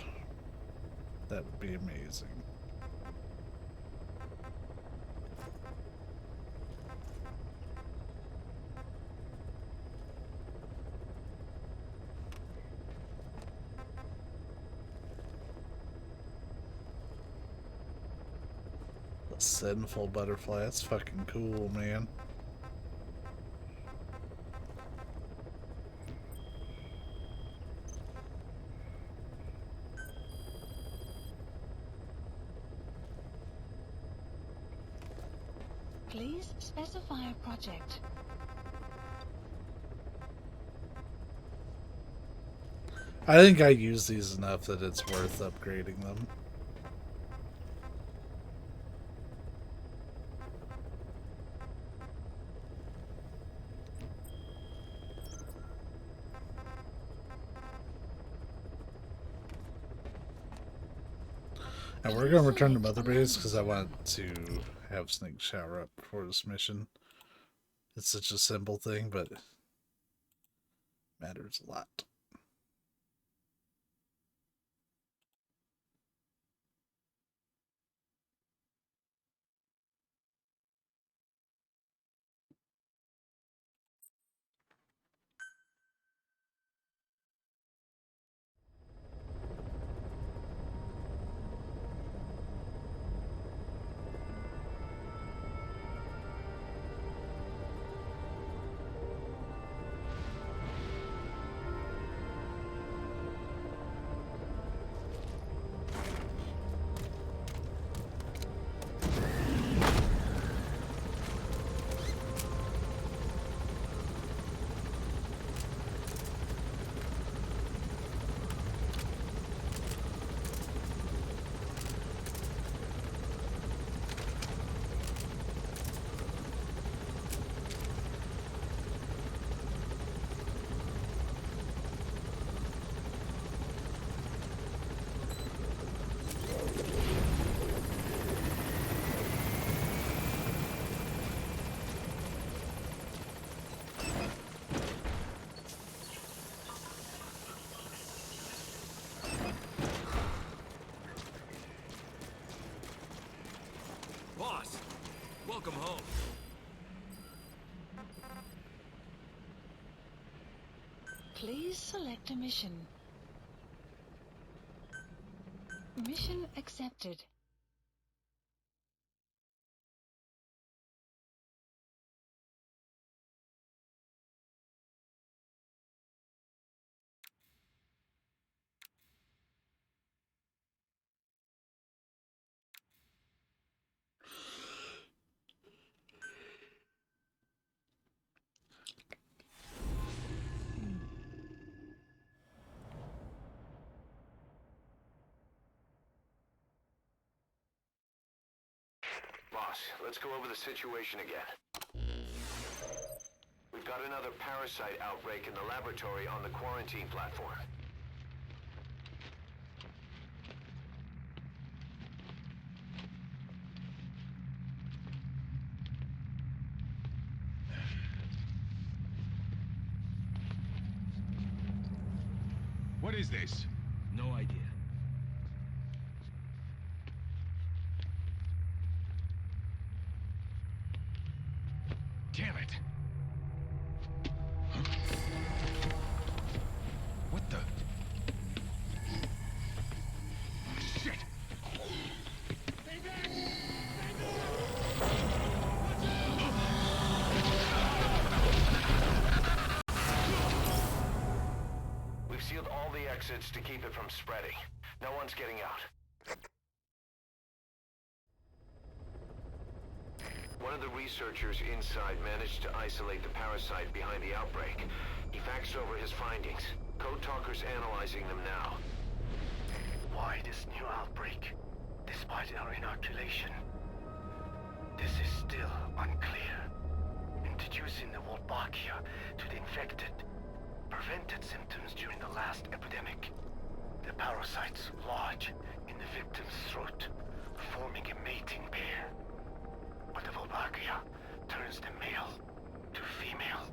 That would be amazing. The sinful butterfly, that's fucking cool, man. Please specify a project. I think I use these enough that it's worth upgrading them. And we're going to return to Mother Base because I want to have Snake shower up before this mission. It's such a simple thing, but it matters a lot. Boss, welcome home. Please select a mission. Mission accepted. Boss, let's go over the situation again. We've got another parasite outbreak in the laboratory on the quarantine platform. What is this? No idea. Damn it! Huh? What the? Shit! We've sealed all the exits to keep it from spreading. No one's getting out. One of the researchers inside managed to isolate the parasite behind the outbreak. He faxed over his findings. Code Talker's analyzing them now. Why this new outbreak, despite our inoculation? This is still unclear. Introducing the Wolbachia to the infected prevented symptoms during the last epidemic. The parasites lodge in the victim's throat, forming a mating pair. But the Wolbachia turns the male to female.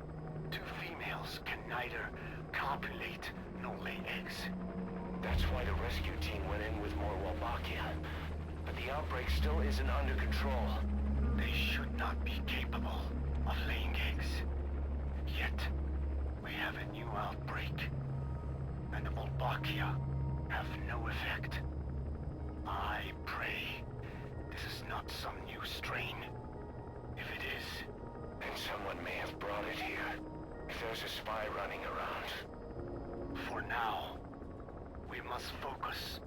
Two females can neither copulate nor lay eggs. That's why the rescue team went in with more Wolbachia. But the outbreak still isn't under control. They should not be capable of laying eggs. Yet, we have a new outbreak. And the Wolbachia have no effect. I pray this is not some new strain. If it is, then someone may have brought it here. If there's a spy running around. For now, we must focus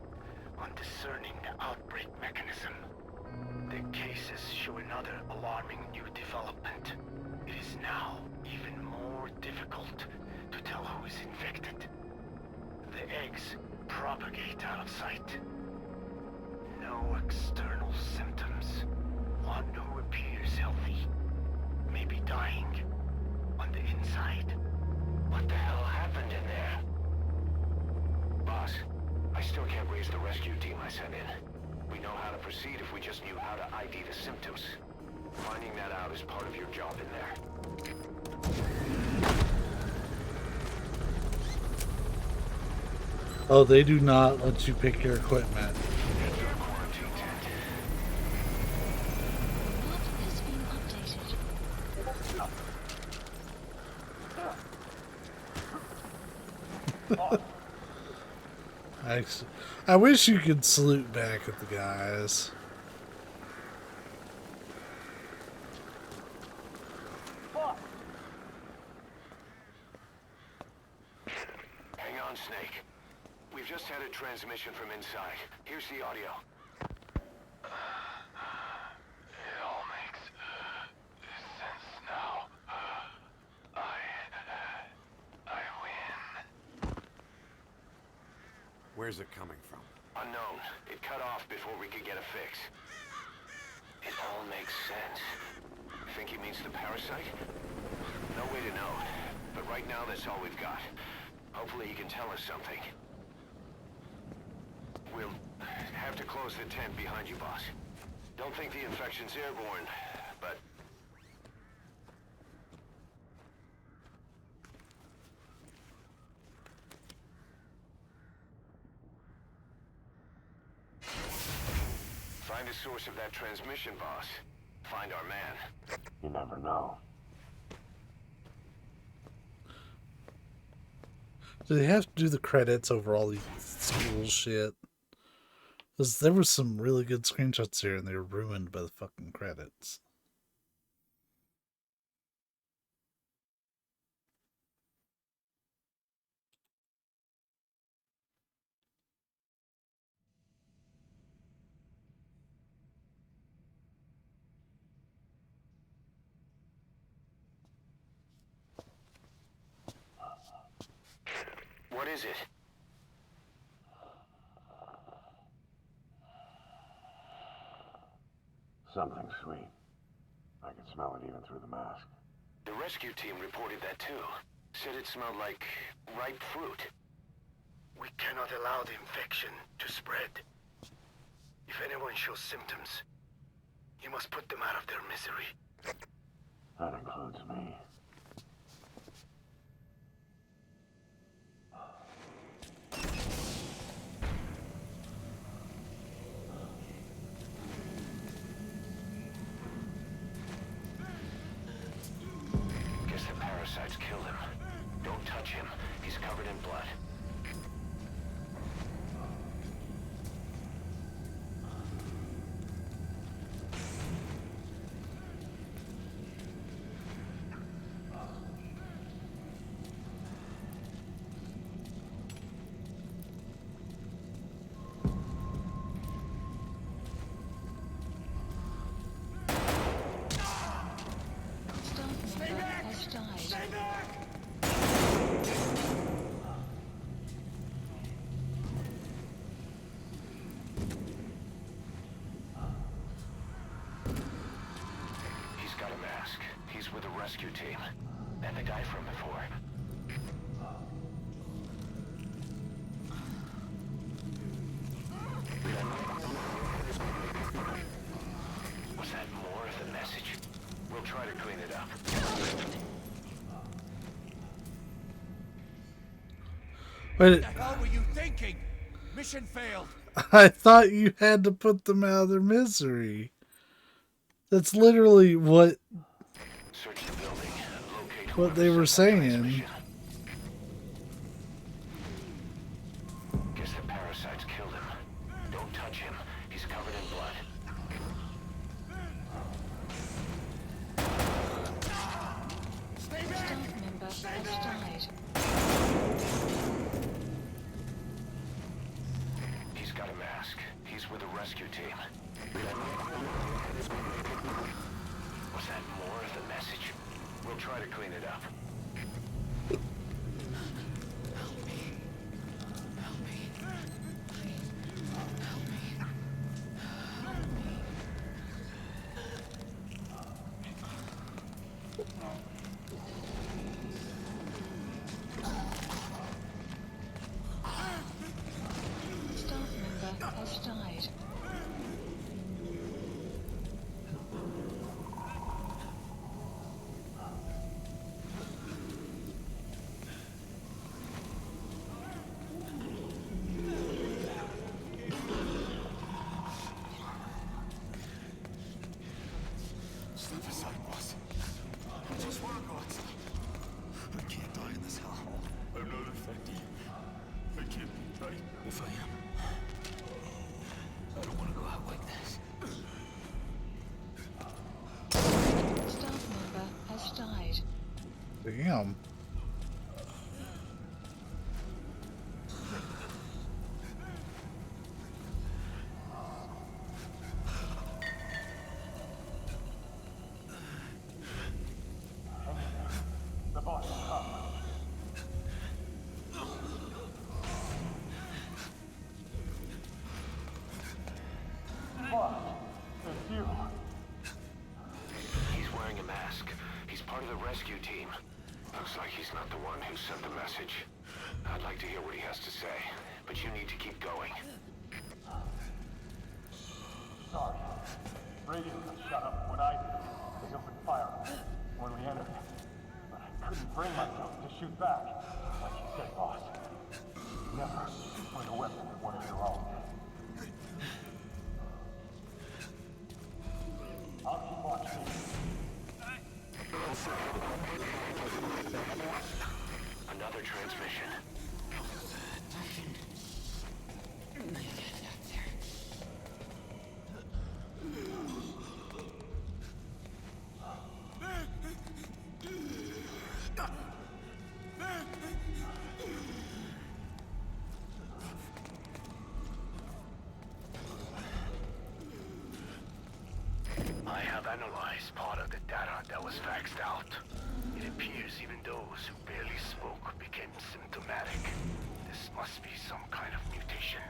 on discerning the outbreak mechanism. The cases show another alarming new development. It is now even more difficult to tell who is infected. The eggs propagate out of sight. No external symptoms. One who appears healthy may be dying on the inside. What the hell happened in there? Boss, I still can't raise the rescue team I sent in. We know how to proceed if we just knew how to ID the symptoms. Finding that out is part of your job in there. Oh, they do not let you pick your equipment. Map has been updated. I wish you could salute back at the guys. Hang on, Snake. We've just had a transmission from inside. Here's the audio. It all makes sense now. I win. Where's it coming from? Unknown. It cut off before we could get a fix. It all makes sense. Think he means the parasite? No way to know. But right now, that's all we've got. Hopefully he can tell us something. We'll have to close the tent behind you, boss. Don't think the infection's airborne, but... Find the source of that transmission, boss. Find our man. You never know. Do they have to do the credits over all these school shit? Because there were some really good screenshots here and they were ruined by the fucking credits. What is it? Something sweet. I can smell it even through the mask. The rescue team reported that too. Said it smelled like ripe fruit. We cannot allow the infection to spread. If anyone shows symptoms, you must put them out of their misery. That includes me. Guess the parasites killed him. Don't touch him. He's covered in blood. Staff member has died. He's got a mask. He's with the rescue team. And the guy from before. Was that more of the message? We'll try to clean it up. Wait, What the hell were you thinking? Mission failed. I thought you had to put them out of their misery. That's literally what Search the building. Locate what they whoever were sent that saying. transmission. Guess the parasites killed him. Don't touch him. He's covered in blood. Staff member has died. He's got a mask. He's with the rescue team. Was that more of the message? We'll try to clean it up. Staff member has died. Step aside, boss. I just want to go outside. I can't die in this hellhole. I'm not infected. I can't be right. If I am, I don't want to go out like this. Staff member has died. Damn. The boss is up. Boss, it's you. He's wearing a mask. He's part of the rescue team. Looks like he's not the one who sent the message. I'd like to hear what he has to say, but you need to keep going. Sorry. Radio got shut up when they opened fire when we entered. But I couldn't bring myself to shoot back. Like you said, boss. Never point a weapon at one of your own. I'll keep watching. Another transmission. I have analyzed part of the data that was faxed out. It appears even those who barely spoke became symptomatic. This must be some kind of mutation.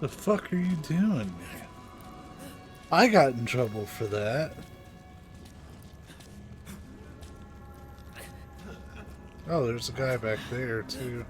The fuck are you doing? I got in trouble for that. Oh, there's a guy back there too.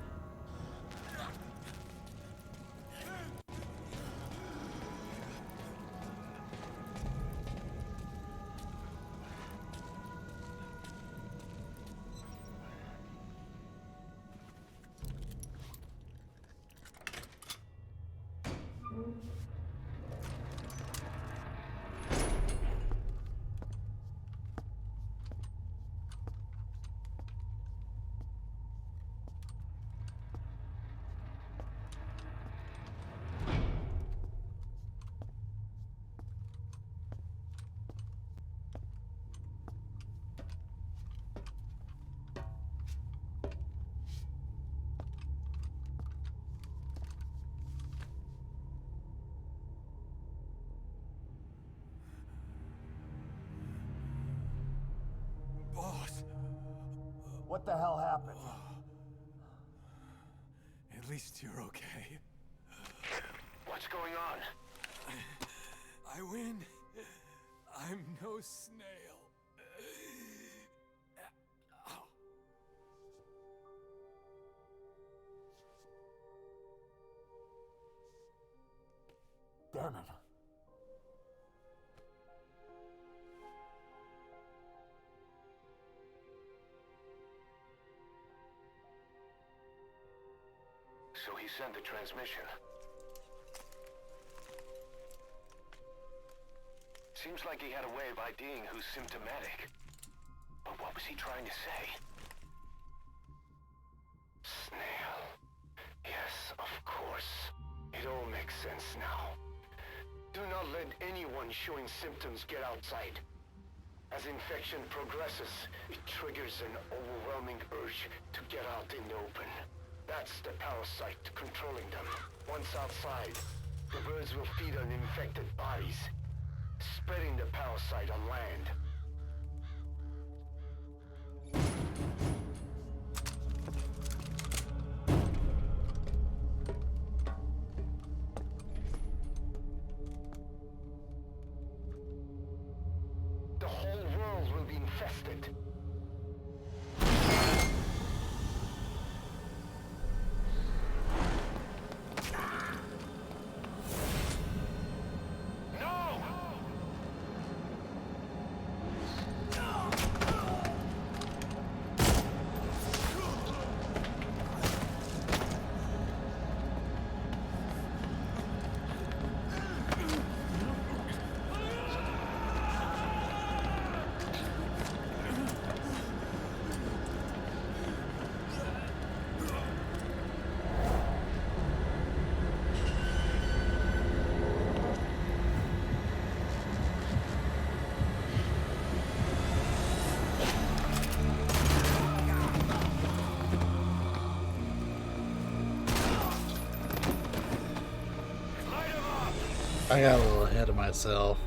Boss, what the hell happened? At least you're okay. What's going on? I win. I'm no snail. Damn it. So he sent the transmission. Seems like he had a way of IDing who's symptomatic. But what was he trying to say? Snail. Yes, of course. It all makes sense now. Do not let anyone showing symptoms get outside. As infection progresses, it triggers an overwhelming urge to get out in the open. That's the parasite controlling them. Once outside, the birds will feed on infected bodies, spreading the parasite on land. The whole world will be infested. I got a little ahead of myself.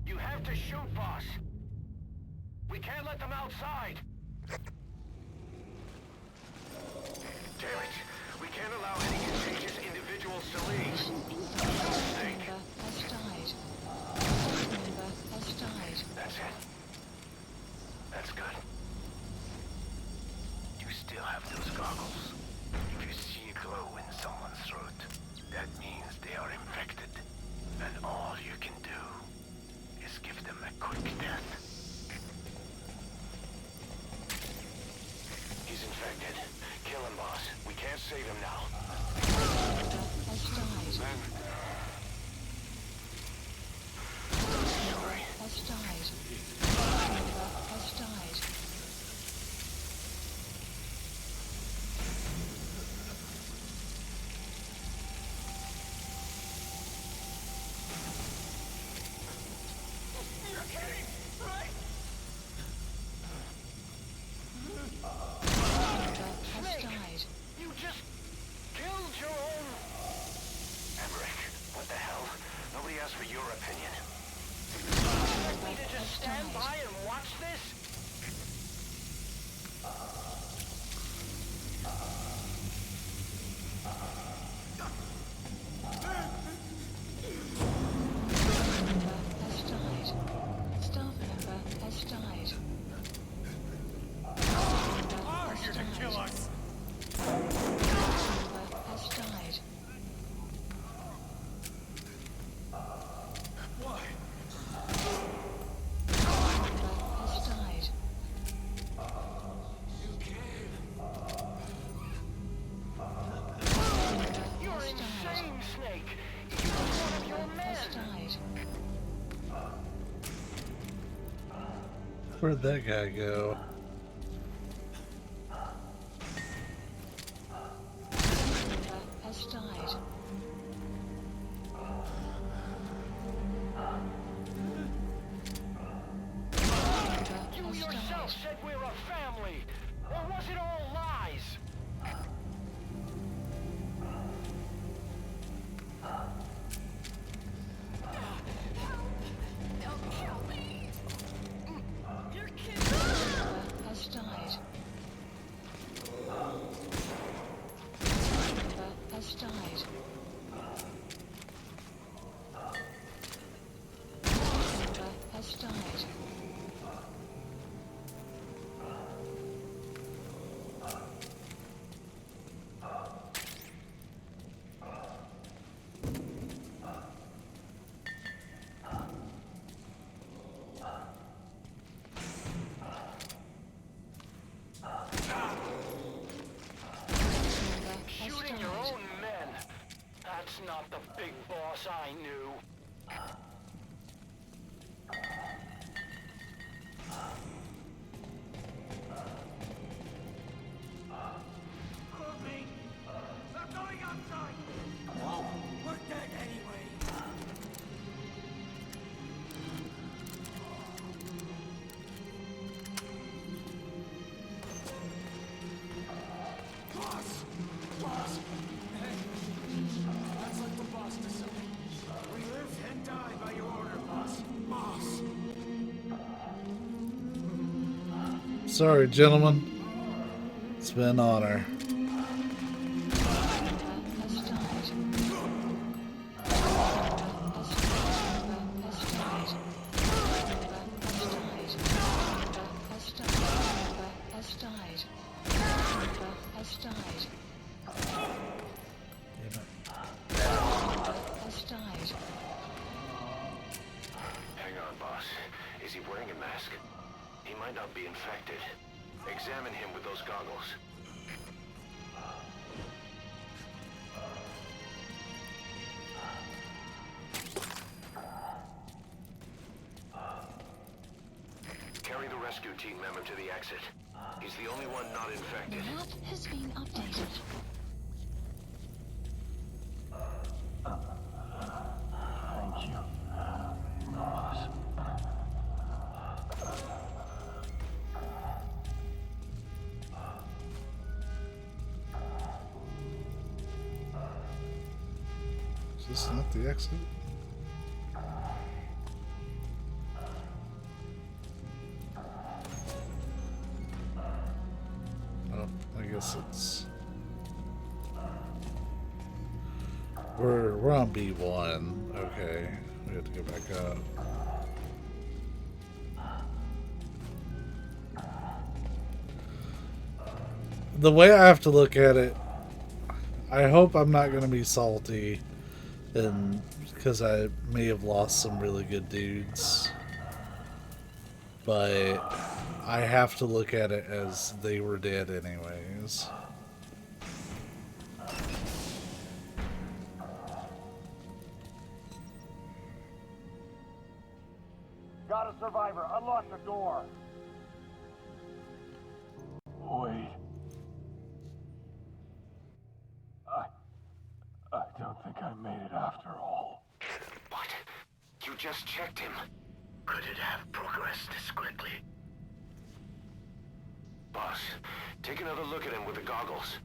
You have to shoot, boss. We can't let them outside. Damn it. We can't allow any contagious individuals to leave. Member has died. Member has died. That's it. That's good. You still have those goggles. If you see a glow in someone's throat, that means they are infected. And all you can do is give them a quick death. He's infected. Kill him, boss. We can't save him now. Member has died. Man, for your opinion. Expect me to just stand by and watch this? Staff member has died. Are here to kill us! Member has died. Why? Member has died. You came. Member You're has died. insane, Snake! He was one of your Member has men! died. Where'd that guy go? Member has died. Member You has yourself died. said we're a family! Or was it all lies? Member has died. Member has died. Member has died. Member has Shooting your died. own men! That's not the big boss I knew. Stop going outside! No, we're dead anyway. Boss! Boss! Hey! That's like the boss decided. We live and die by your order, boss. Boss! Sorry, gentlemen. It's been an honor. Member has died. Member has died. Member has died. Member has died. Member has died. Member has died. Hang on, boss. Is he wearing a mask? He might not be infected. Examine him with those goggles. Carry the rescue team member to the exit. He's the only one not The infected. map has been updated. Thank you, boss. Is this not the exit? Oh, I guess it's... We're on B1. Okay, we have to go back up. The way I have to look at it, I hope I'm not going to be salty, and because I may have lost some really good dudes, but I have to look at it as they were dead anyways. Got a survivor. Unlock the door. Wait. I don't think I made it after all. What? You just checked him. Could it have progressed this quickly? Boss, take another look at him with the goggles.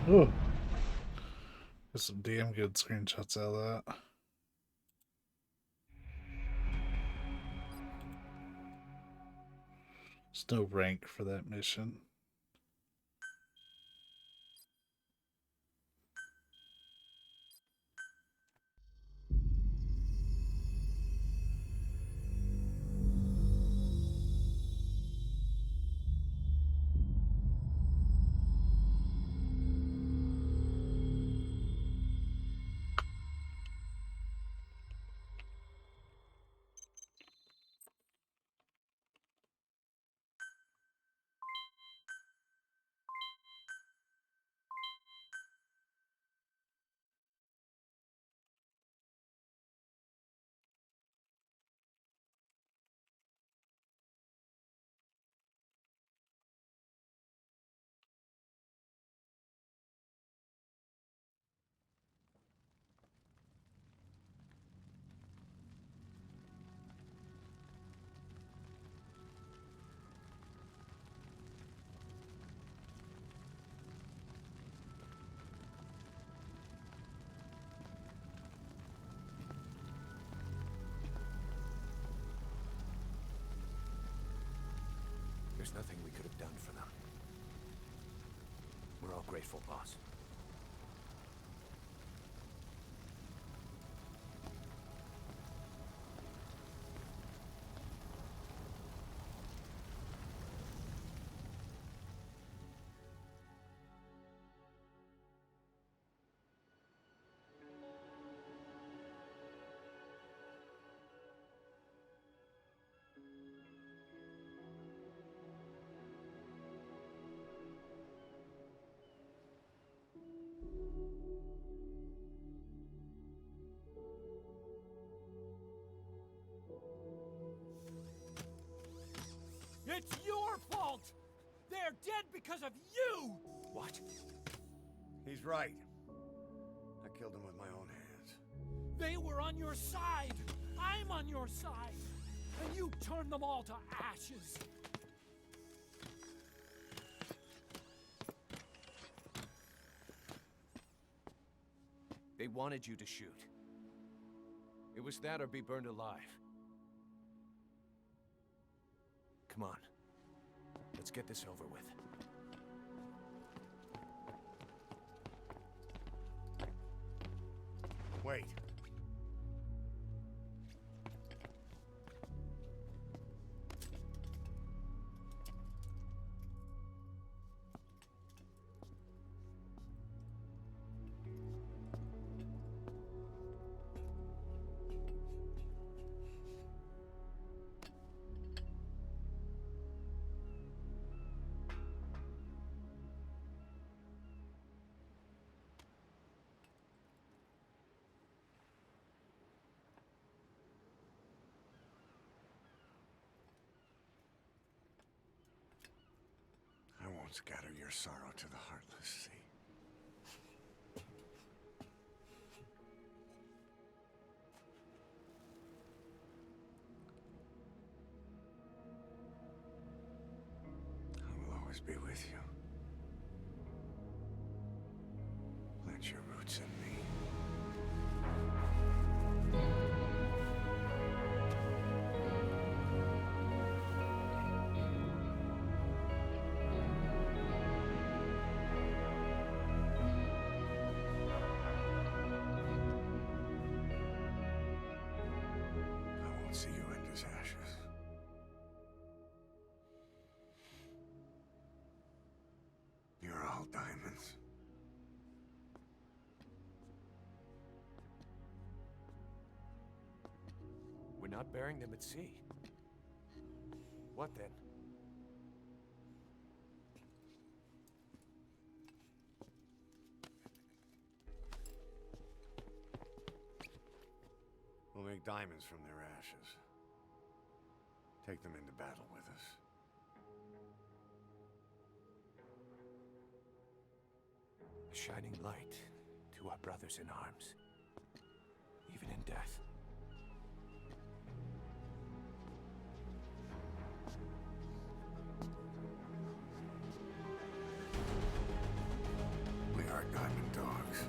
Ooh. There's some damn good screenshots out of that. There's no rank for that mission. There's nothing we could have done for them. We're all grateful, boss. It's your fault! They're dead because of you! What? He's right. I killed him with my own hands. They were on your side! I'm on your side! And you turned them all to ashes! They wanted you to shoot. It was that or be burned alive. Come on. Let's get this over with. Wait. I won't scatter your sorrow to the heartless sea. I will always be with you. Plant your roots in me. I won't see you end as ashes. You're all diamonds. We're not burying them at sea. What then? make diamonds from their ashes. Take them into battle with us. A shining light to our brothers in arms, even in death. We are diamond dogs.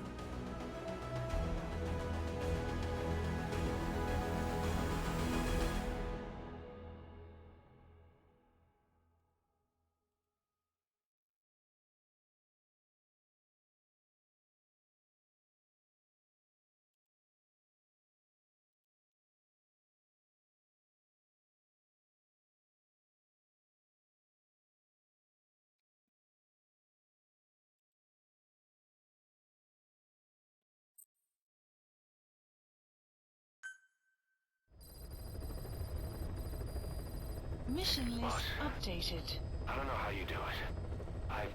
Mission list updated. I don't know how you do it.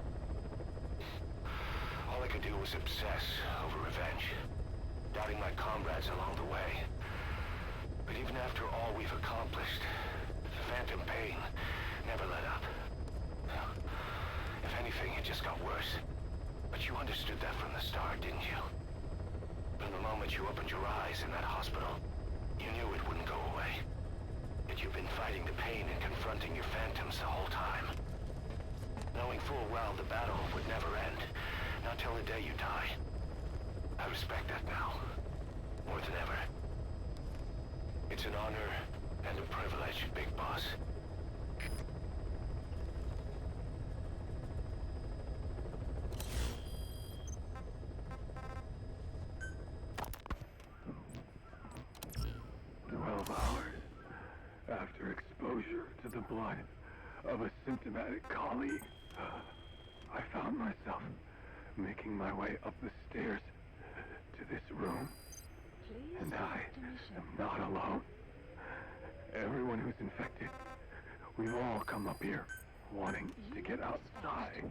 All I could do was obsess over revenge, doubting my comrades along the way. But even after all we've accomplished, the phantom pain never let up. If anything, it just got worse. But you understood that from the start, didn't you? From the moment you opened your eyes in that hospital, you knew it wouldn't go away. Yet you've been fighting the pain and confronting your phantoms the whole time. Knowing full well the battle would never end, not till the day you die. I respect that now, more than ever. It's an honor and a privilege, Big Boss. After exposure to the blood of a symptomatic colleague, I found myself making my way up the stairs to this room. And I am not alone. Everyone who's infected, we've all come up here wanting to get outside.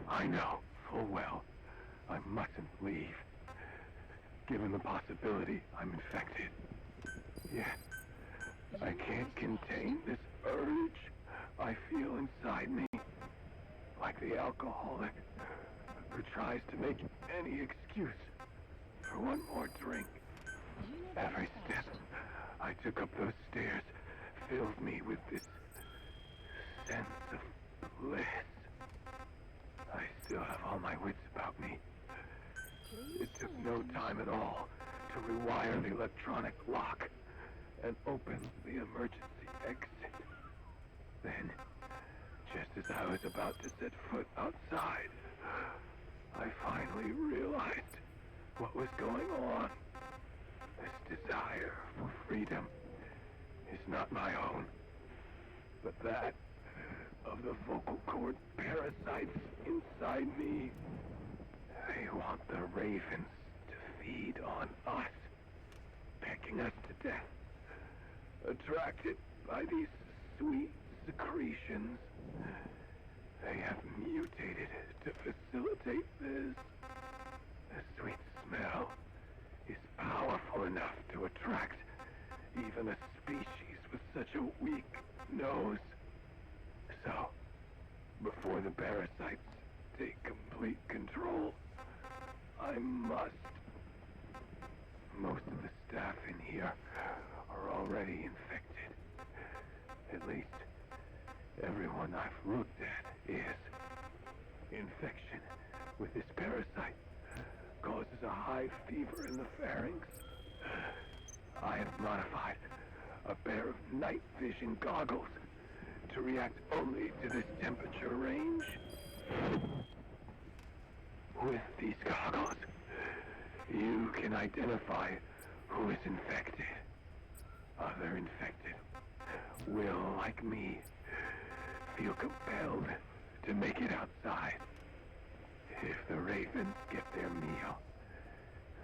I know full well I mustn't leave, given the possibility I'm infected. Yet, I can't contain this urge I feel inside me, like the alcoholic who tries to make any excuse for one more drink. Every step I took up those stairs filled me with this sense of bliss. I still have all my wits about me. It took no time at all to rewire the electronic lock and open the emergency exit. Then, just as I was about to set foot outside, I finally realized what was going on. This desire for freedom is not my own, but that of the vocal cord parasites inside me. They want the ravens to feed on us, pecking us to death. Attracted by these sweet secretions, they have mutated to facilitate this. The sweet smell is powerful enough to attract even a species with such a weak nose. So, before the parasites take complete control, I must. Most of the staff in here are already infected. At least, everyone I've looked at is. Infection with this parasite causes a high fever in the pharynx. I have modified a pair of night vision goggles to react only to this temperature range. With these goggles, you can identify who is infected. Other infected will, like me, feel compelled to make it outside. If the ravens get their meal,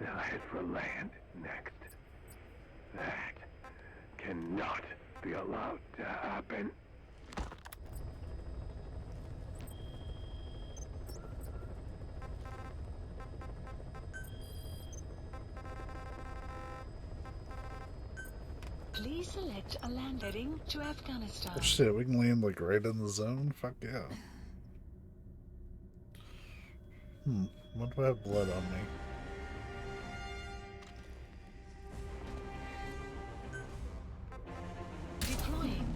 they'll head for land next. That cannot be allowed to happen. Please select a land heading to Afghanistan. Oh shit, we can land like right in the zone? Fuck yeah. What do I have blood on me? Deploying.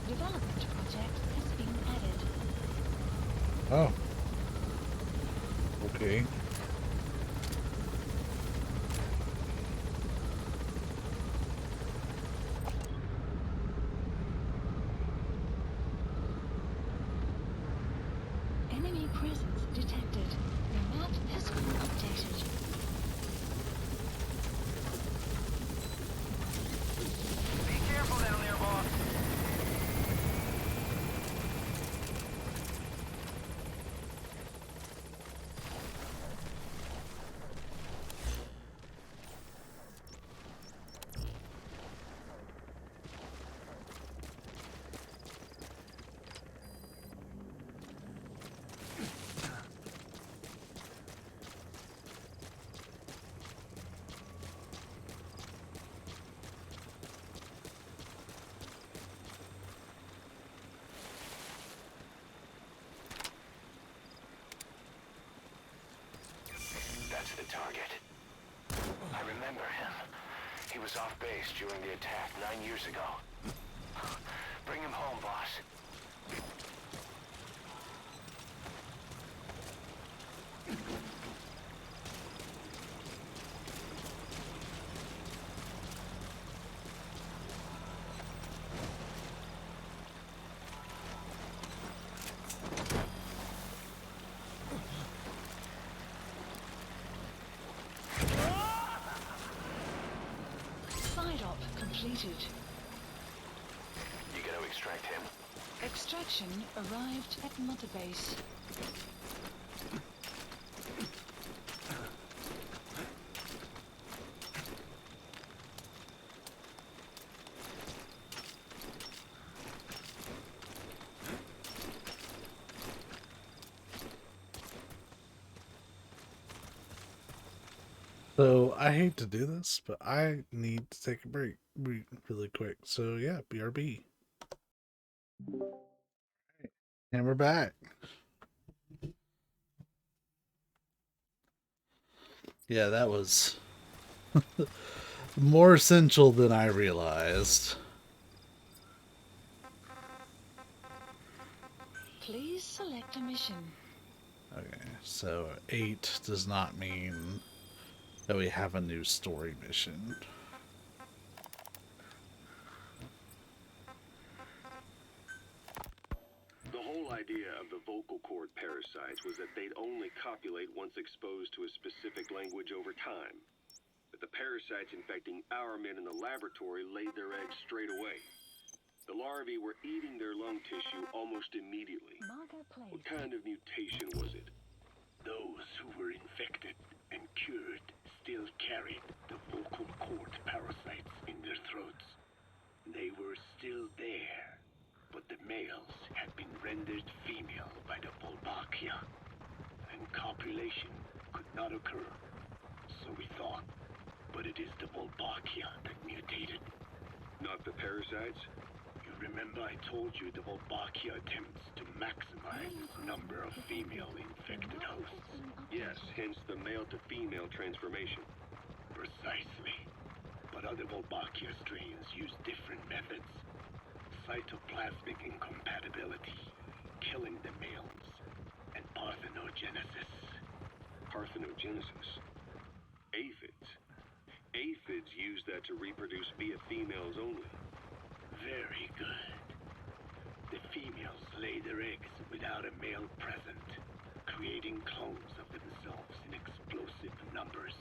Development project has been added. Oh. Okay. Enemy presence detected. The map has been updated. Be careful down there, boss. That's the target. I remember him. He was off base during the attack 9 years ago. Bring him home, boss. Side op completed. You gonna extract him? Extraction arrived at Mother Base. So I hate to do this, but I need to take a break really quick. So yeah, BRB. And we're back. Yeah, that was more essential than I realized. Please select a mission. Okay, so 8 does not mean that we have a new story mission. The whole idea of the vocal cord parasites was that they'd only copulate once exposed to a specific language over time. But the parasites infecting our men in the laboratory laid their eggs straight away. The larvae were eating their lung tissue almost immediately. What kind of mutation was it? Those who were infected and cured still carried the vocal cord parasites in their throats. They were still there, but the males had been rendered female by the Volbachia, and copulation could not occur. So we thought, but it is the Volbachia that mutated. Not the parasites? You remember I told you the Volbachia attempts to maximize its number of female infected hosts? Yes, hence the male-to-female transformation. Precisely. But other Volbachia strains use different methods. Cytoplasmic incompatibility, killing the males, and parthenogenesis. Parthenogenesis? Aphids? Aphids use that to reproduce via females only. Very good. The females lay their eggs without a male present, creating clones of themselves in explosive numbers.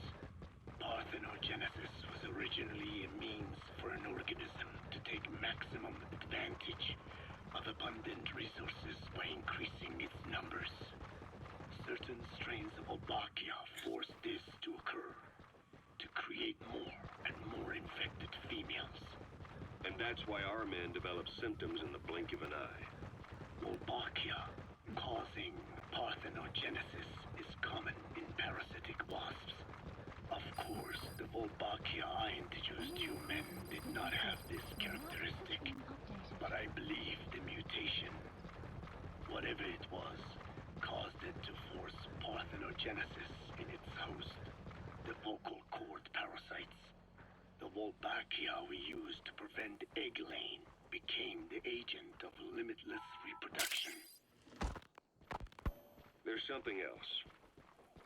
Parthenogenesis was originally a means for an organism to take maximum advantage of abundant resources by increasing its numbers. Certain strains of Wolbachia forced this to occur, to create more and more infected females. And that's why our men develop symptoms in the blink of an eye. Wolbachia causing parthenogenesis is common in parasitic wasps. Of course, the Wolbachia I introduced you men did not have this characteristic, but I believe the mutation, whatever it was, caused it to force parthenogenesis in its host, the vocal cord parasites. The Wolbachia we used to prevent egg laying became the agent of limitless reproduction. There's something else.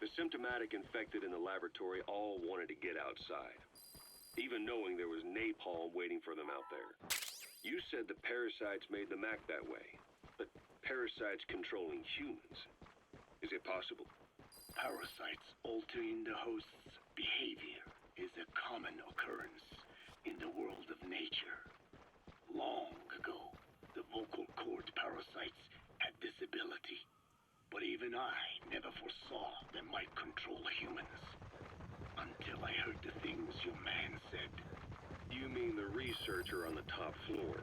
The symptomatic infected in the laboratory all wanted to get outside, even knowing there was napalm waiting for them out there. You said the parasites made them act that way, but parasites controlling humans. Is it possible? Parasites altering the host's behavior is a common occurrence in the world of nature. Long ago, the vocal cord parasites had this ability, but even I never foresaw they might control humans. Until I heard the things your man said. You mean the researcher on the top floor?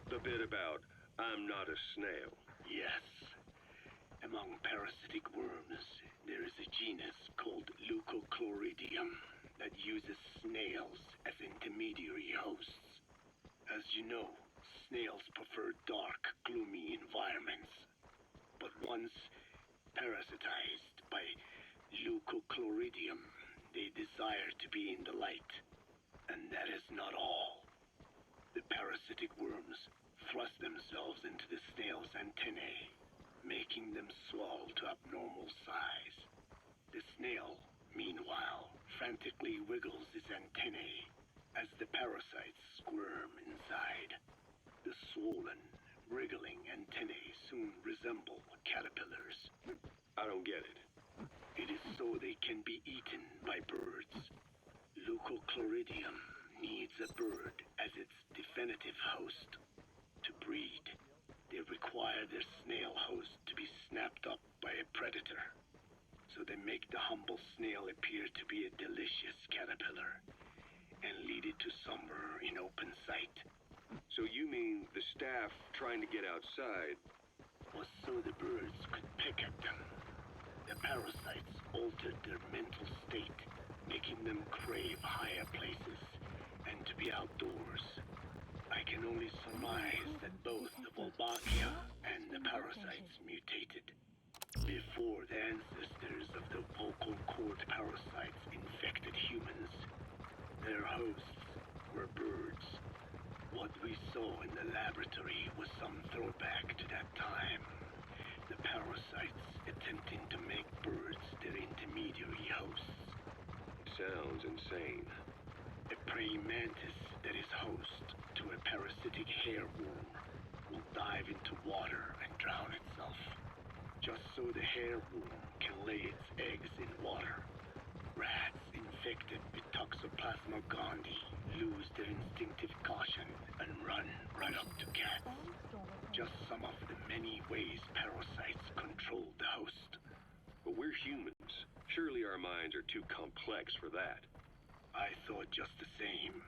The bit about, I'm not a snail. Yes. Among parasitic worms, there is a genus called Leucochloridium that uses snails as intermediary hosts. As you know, snails prefer dark, gloomy environments. But once parasitized by Leucochloridium, they desire to be in the light. And that is not all. The parasitic worms thrust themselves into the snail's antennae, making them swell to abnormal size. The snail, meanwhile, frantically wiggles its antennae as the parasites squirm inside. The swollen, wriggling antennae soon resemble caterpillars. I don't get it. It is so they can be eaten by birds. Leucochloridium needs a bird as its definitive host. To breed, they require their snail host to be snapped up by a predator. So they make the humble snail appear to be a delicious caterpillar and lead it to somewhere in open sight. So you mean the staff trying to get outside was so the birds could pick at them. The parasites altered their mental state, making them crave higher places and to be outdoors. I can only surmise that both the Wolbachia and the parasites mutated. Before the ancestors of the vocal cord parasites infected humans, their hosts were birds. What we saw in the laboratory was some throwback to that time. The parasites attempting to make birds their intermediary hosts. Sounds insane. A praying mantis that is host to a parasitic hairworm will dive into water and drown itself, just so the hairworm can lay its eggs in water. Rats infected with Toxoplasma gondii lose their instinctive caution and run right up to cats. Just some of the many ways parasites control the host. But we're humans. Surely our minds are too complex for that. I thought just the same.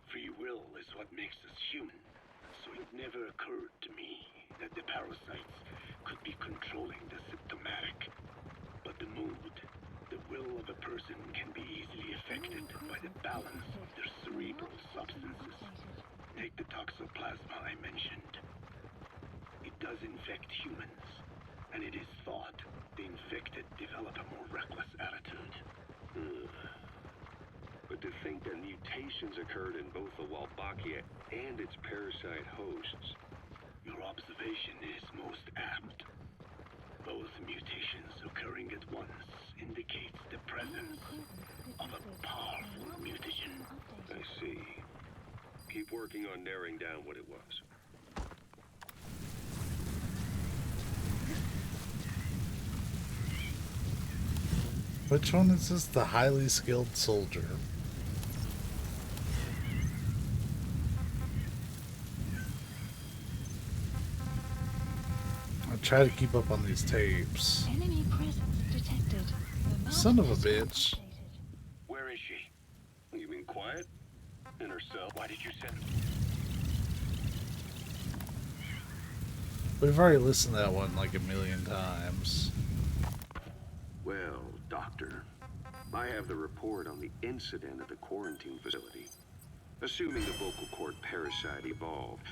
Free will is what makes us human, so it never occurred to me that the parasites could be controlling the symptomatic. But the mood, the will of a person can be easily affected by the balance of their cerebral substances. Take the toxoplasma I mentioned. It does infect humans, and it is thought the infected develop a more reckless attitude. But to think that mutations occurred in both the Wolbachia and its parasite hosts. Your observation is most apt. Both mutations occurring at once indicates the presence of a powerful mutagen. I see. Keep working on narrowing down what it was. Which one is this? The highly skilled soldier. I try to keep up on these tapes. Enemy presence detected. The map Son of a has been bitch. updated. Where is she? You mean quiet? In her cell? Why did you send her? We've already listened to that one like a million times. Well, Doctor, I have the report on the incident at the quarantine facility. Assuming the vocal cord parasite evolved,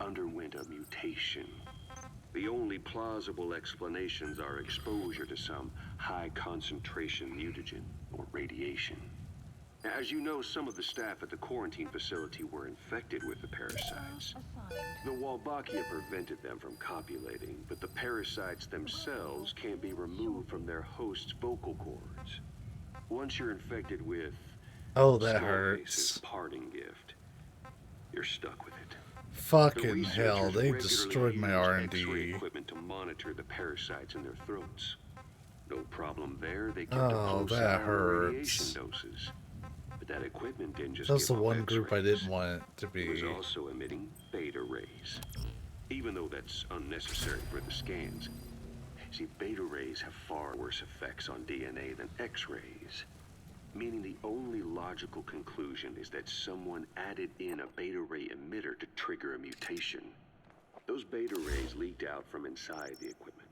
underwent a mutation. The only plausible explanations are exposure to some high concentration mutagen or radiation. As you know, some of the staff at the quarantine facility were infected with the parasites. The Wolbachia prevented them from copulating, but the parasites themselves can't be removed from their host's vocal cords. Once you're infected with Oh, that Skullface's hurts. parting gift, you're stuck with it. The Fucking hell, researchers they regularly destroyed my use R&D. X-ray equipment to monitor the parasites in their throats. No problem there. They kept a Oh, close that eye on radiation hurts. doses. But that equipment didn't just That's the give off one group I X-rays. didn't want it to It was be. also emitting beta rays. Even though that's unnecessary for the scans. See, beta rays have far worse effects on DNA than X-rays. Meaning the only logical conclusion is that someone added in a beta ray emitter to trigger a mutation. Those beta rays leaked out from inside the equipment.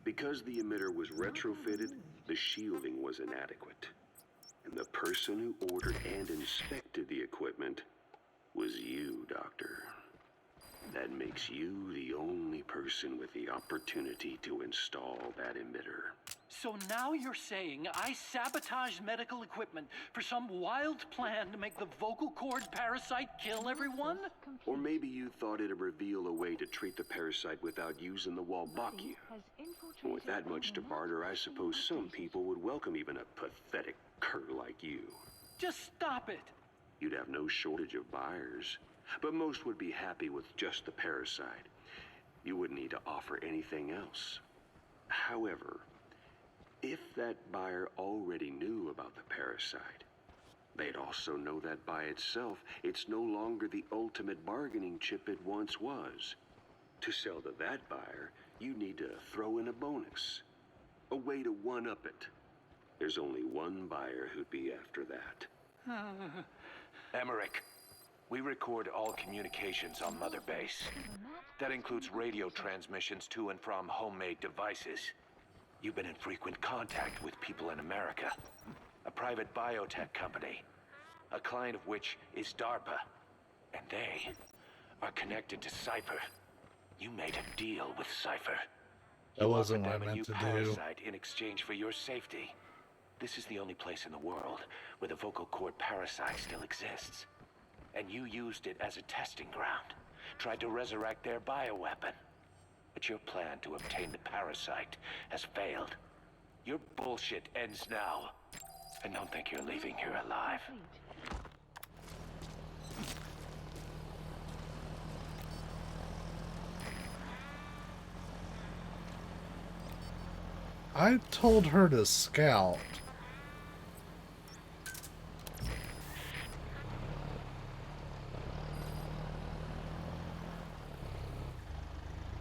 Because the emitter was retrofitted, the shielding was inadequate. And the person who ordered and inspected the equipment was you, Doctor. That makes you the only person with the opportunity to install that emitter. So now you're saying I sabotaged medical equipment for some wild plan to make the vocal cord parasite kill everyone? Or maybe you thought it'd reveal a way to treat the parasite without using the Wolbachia. With that much to barter, I suppose some people would welcome even a pathetic cur like you. Just stop it. You'd have no shortage of buyers, but most would be happy with just the parasite. You wouldn't need to offer anything else. However, if that buyer already knew about the parasite, they'd also know that by itself, it's no longer the ultimate bargaining chip it once was. To sell to that buyer, you need to throw in a bonus. A way to one-up it. There's only one buyer who'd be after that. Emmerich, we record all communications on Mother Base. That includes radio transmissions to and from homemade devices. You've been in frequent contact with people in America. A private biotech company. A client of which is DARPA. And they are connected to Cypher. You made a deal with Cypher. That wasn't You what I offered them a meant new to do. parasite in exchange for your safety. This is the only place in the world where the vocal cord parasite still exists. And you used it as a testing ground. Tried to resurrect their bioweapon. But your plan to obtain the parasite has failed. Your bullshit ends now. And don't think you're leaving here alive. I told her to scout.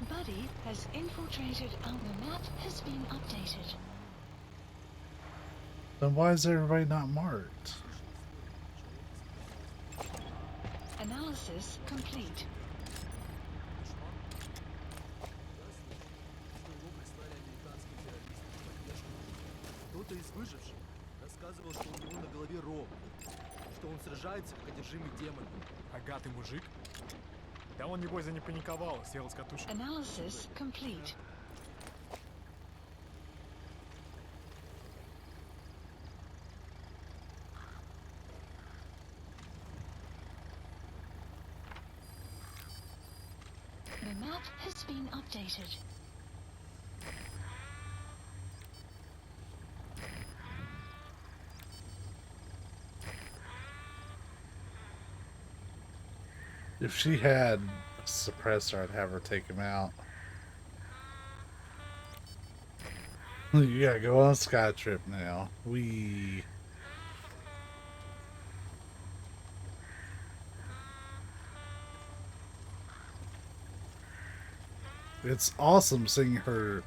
Buddy has infiltrated and the map has been updated. Then why is everybody not marked? Analysis complete. Кто-то из выживших рассказывал, что у него на голове рог, что он сражается как одержимый демон. Богатый мужик? Да он, небось, запаниковал, сел с катушек. Analysis complete. The map has been updated. If she had a suppressor, I'd have her take him out. You gotta go on a sky trip now. It's awesome seeing her.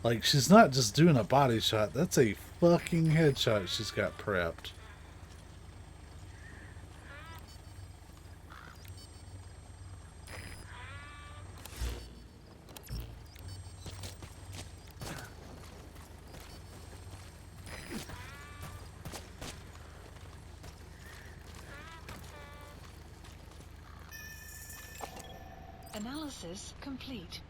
Like, she's not just doing a body shot. That's a fucking headshot she's got prepped. Analysis complete.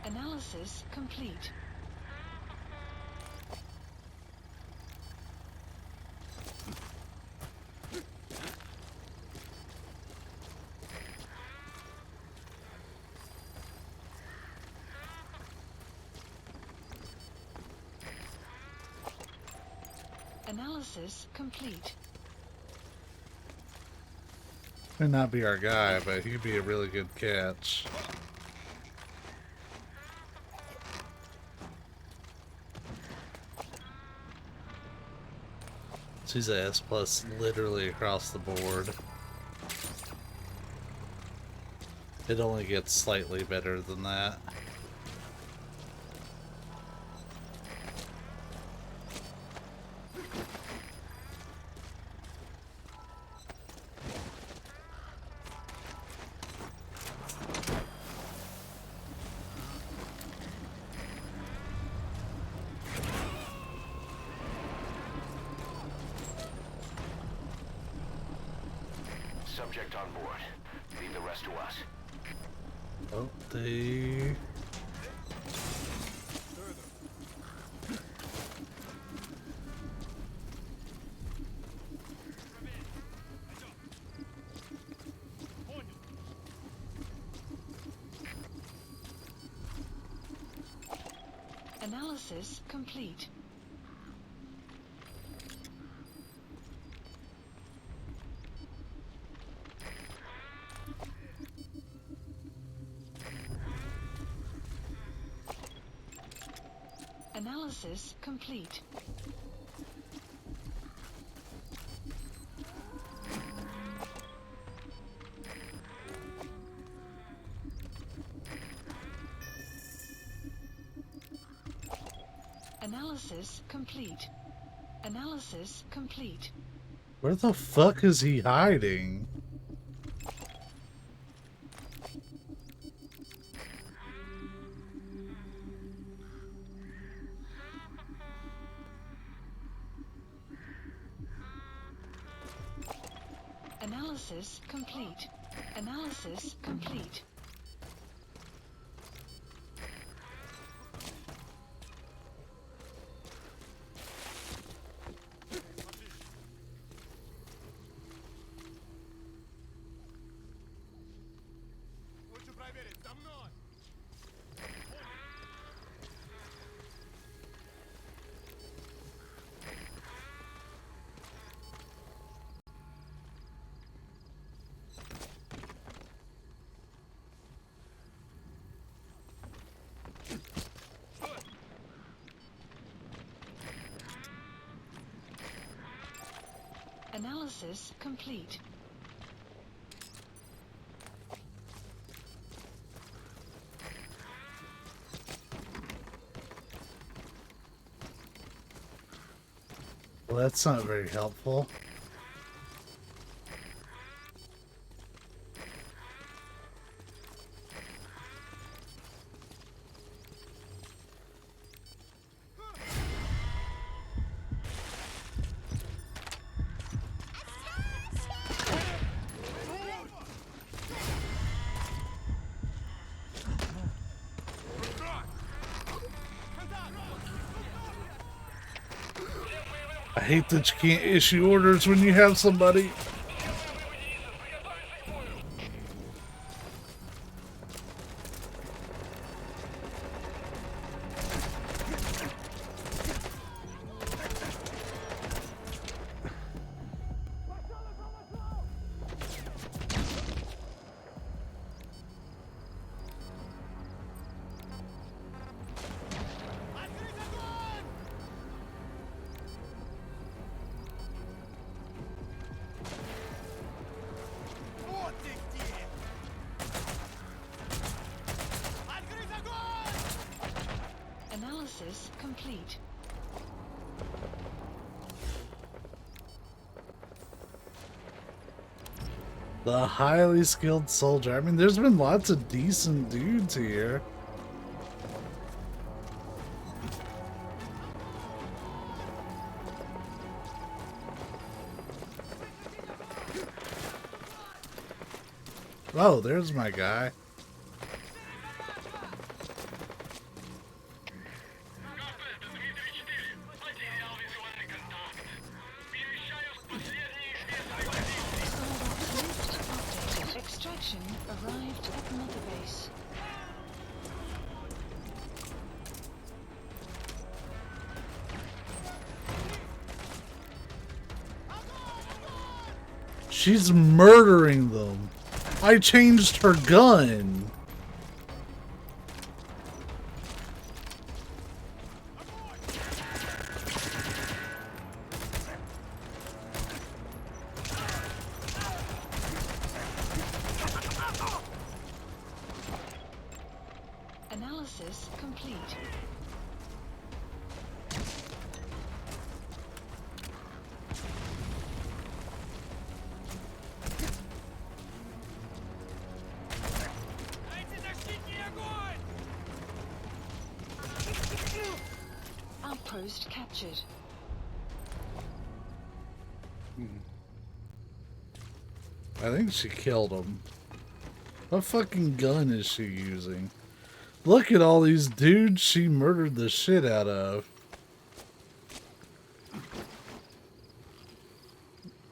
Analysis complete. Analysis complete. May not be our guy, but he'd be a really good catch. She's a S+ literally across the board. It only gets slightly better than that. Subject on board. Leave the rest to us. Oh, they... Analysis complete. Analysis complete. Analysis complete. Analysis complete. Where the fuck is he hiding? Analysis complete. Analysis complete. Analysis complete. Well, that's not very helpful. I hate that you can't issue orders when you have somebody complete. The highly skilled soldier. I mean, there's been lots of decent dudes here. Oh, there's my guy. Extraction arrived at Mother Base. She's murdering them. I changed her gun. Analysis complete. Outpost captured. I think she killed him. What fucking gun is she using? Look at all these dudes she murdered the shit out of.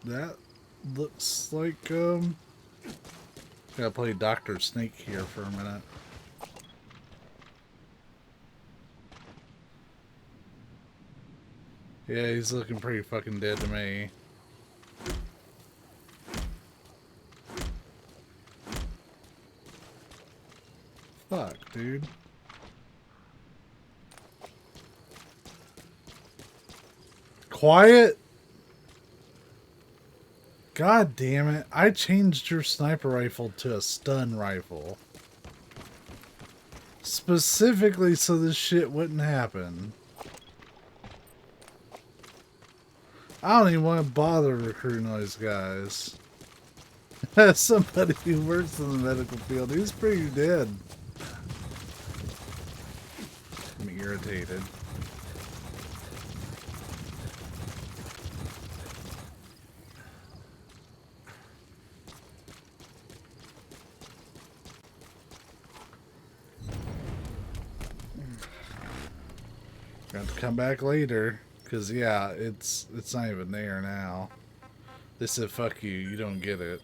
That looks like, gotta play Dr. Snake here for a minute. Yeah, he's looking pretty fucking dead to me. Fuck, dude. Quiet? God damn it. I changed your sniper rifle to a stun rifle. Specifically so this shit wouldn't happen. I don't even want to bother recruiting those guys. As somebody who works in the medical field, he's pretty dead. I'm irritated. Got to come back later, because yeah, it's not even there now. They said, fuck you, you don't get it.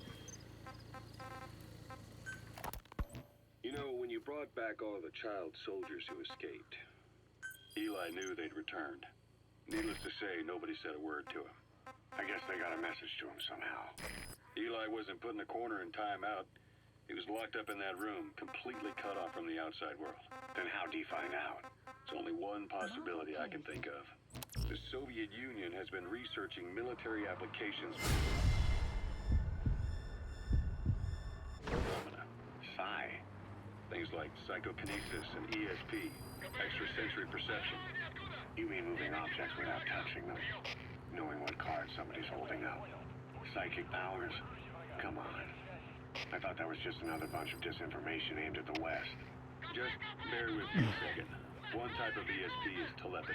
You know, when you brought back all the child soldiers who escaped, Eli knew they'd returned. Needless to say, nobody said a word to him. I guess they got a message to him somehow. Eli wasn't put in a corner in timeout. He was locked up in that room, completely cut off from the outside world. Then how'd he find out? There's only one possibility I can think of. The Soviet Union has been researching military applications for phenomena. Psi. Things like psychokinesis and ESP, extrasensory perception. You mean moving objects without touching them? Knowing what cards somebody's holding up? Psychic powers? Come on. I thought that was just another bunch of disinformation aimed at the West. Just bear with me a second. One type of ESP is telepathy.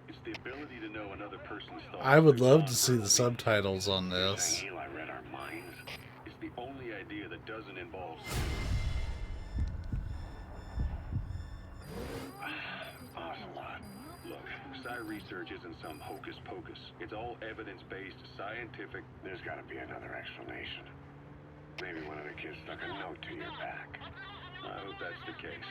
It's the ability to know another person's thoughts. I would love to see the subtitles on this. Eli read our minds. It's the only idea that doesn't involve Ocelot. Look, Psi research isn't some hocus pocus. It's all evidence-based, scientific. There's got to be another explanation. Maybe one of the kids stuck a note to your back. I hope that's the case.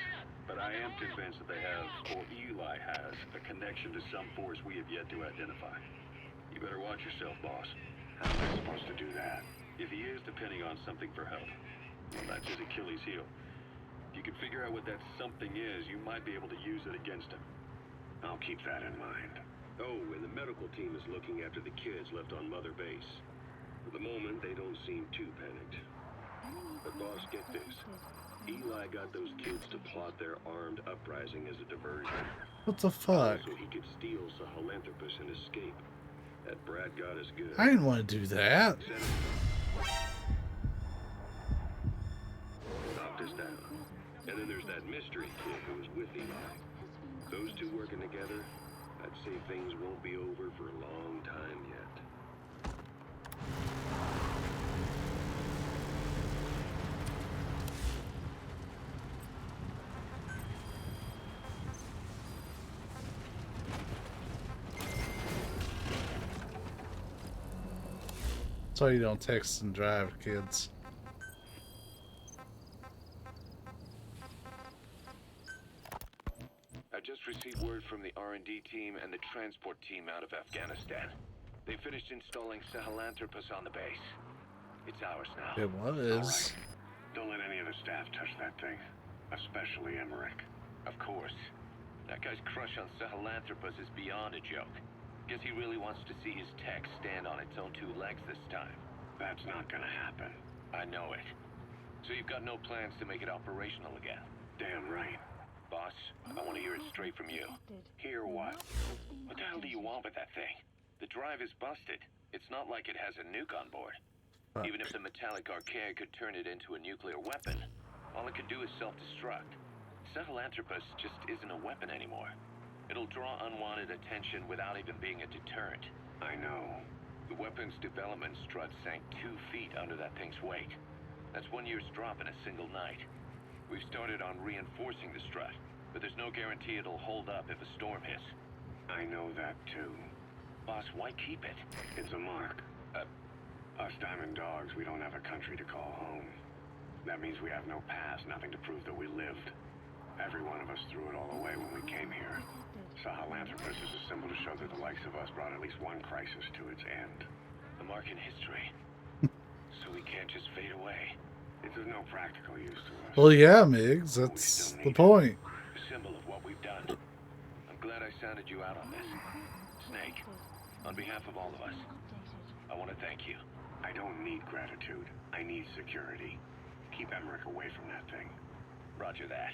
But I am convinced that they have, or Eli has, a connection to some force we have yet to identify. You better watch yourself, boss. How am I supposed to do that? If he is depending on something for help, well, that's his Achilles heel. If you can figure out what that something is, you might be able to use it against him. I'll keep that in mind. Oh, and the medical team is looking after the kids left on Mother Base. For the moment, they don't seem too panicked. But boss, get this. Eli got those kids to plot their armed uprising as a diversion. What the fuck? So he could steal Sahelanthropus and escape. That Brad got us good. I didn't want to do that. Knocked us down. And then there's that mystery kid who was with Eli. Those two working together, I'd say things won't be over for a long time yet. That's why you don't text and drive, kids. I just received word from the R&D team and the transport team out of Afghanistan. They finished installing Sahelanthropus on the base. It's ours now. It was. Don't let any of the staff touch that thing, especially Emmerich. Of course. That guy's crush on Sahelanthropus is beyond a joke. Guess he really wants to see his tech stand on its own two legs this time. That's not gonna happen. I know it. So you've got no plans to make it operational again? Damn right. Boss, I want to hear it straight from you. Hear what? What the hell do you want with that thing? The drive is busted. It's not like it has a nuke on board. Even if the metallic archaea could turn it into a nuclear weapon, all it could do is self-destruct. Sahelanthropus just isn't a weapon anymore. It'll draw unwanted attention without even being a deterrent. I know. The weapons development strut sank 2 feet under that thing's weight. That's 1 year's drop in a single night. We've started on reinforcing the strut, but there's no guarantee it'll hold up if a storm hits. I know that too. Boss, why keep it? It's a mark. Us diamond dogs, we don't have a country to call home. That means we have no past, nothing to prove that we lived. Every one of us threw it all away when we came here. Sahelanthropus is a symbol to show that the likes of us brought at least one crisis to its end. A mark in history. So we can't just fade away. It's of no practical use to us. Well, yeah, Migs, that's the point. A symbol of what we've done. I'm glad I sounded you out on this. Snake, on behalf of all of us, I want to thank you. I don't need gratitude. I need security. Keep Emmerich away from that thing. Roger that.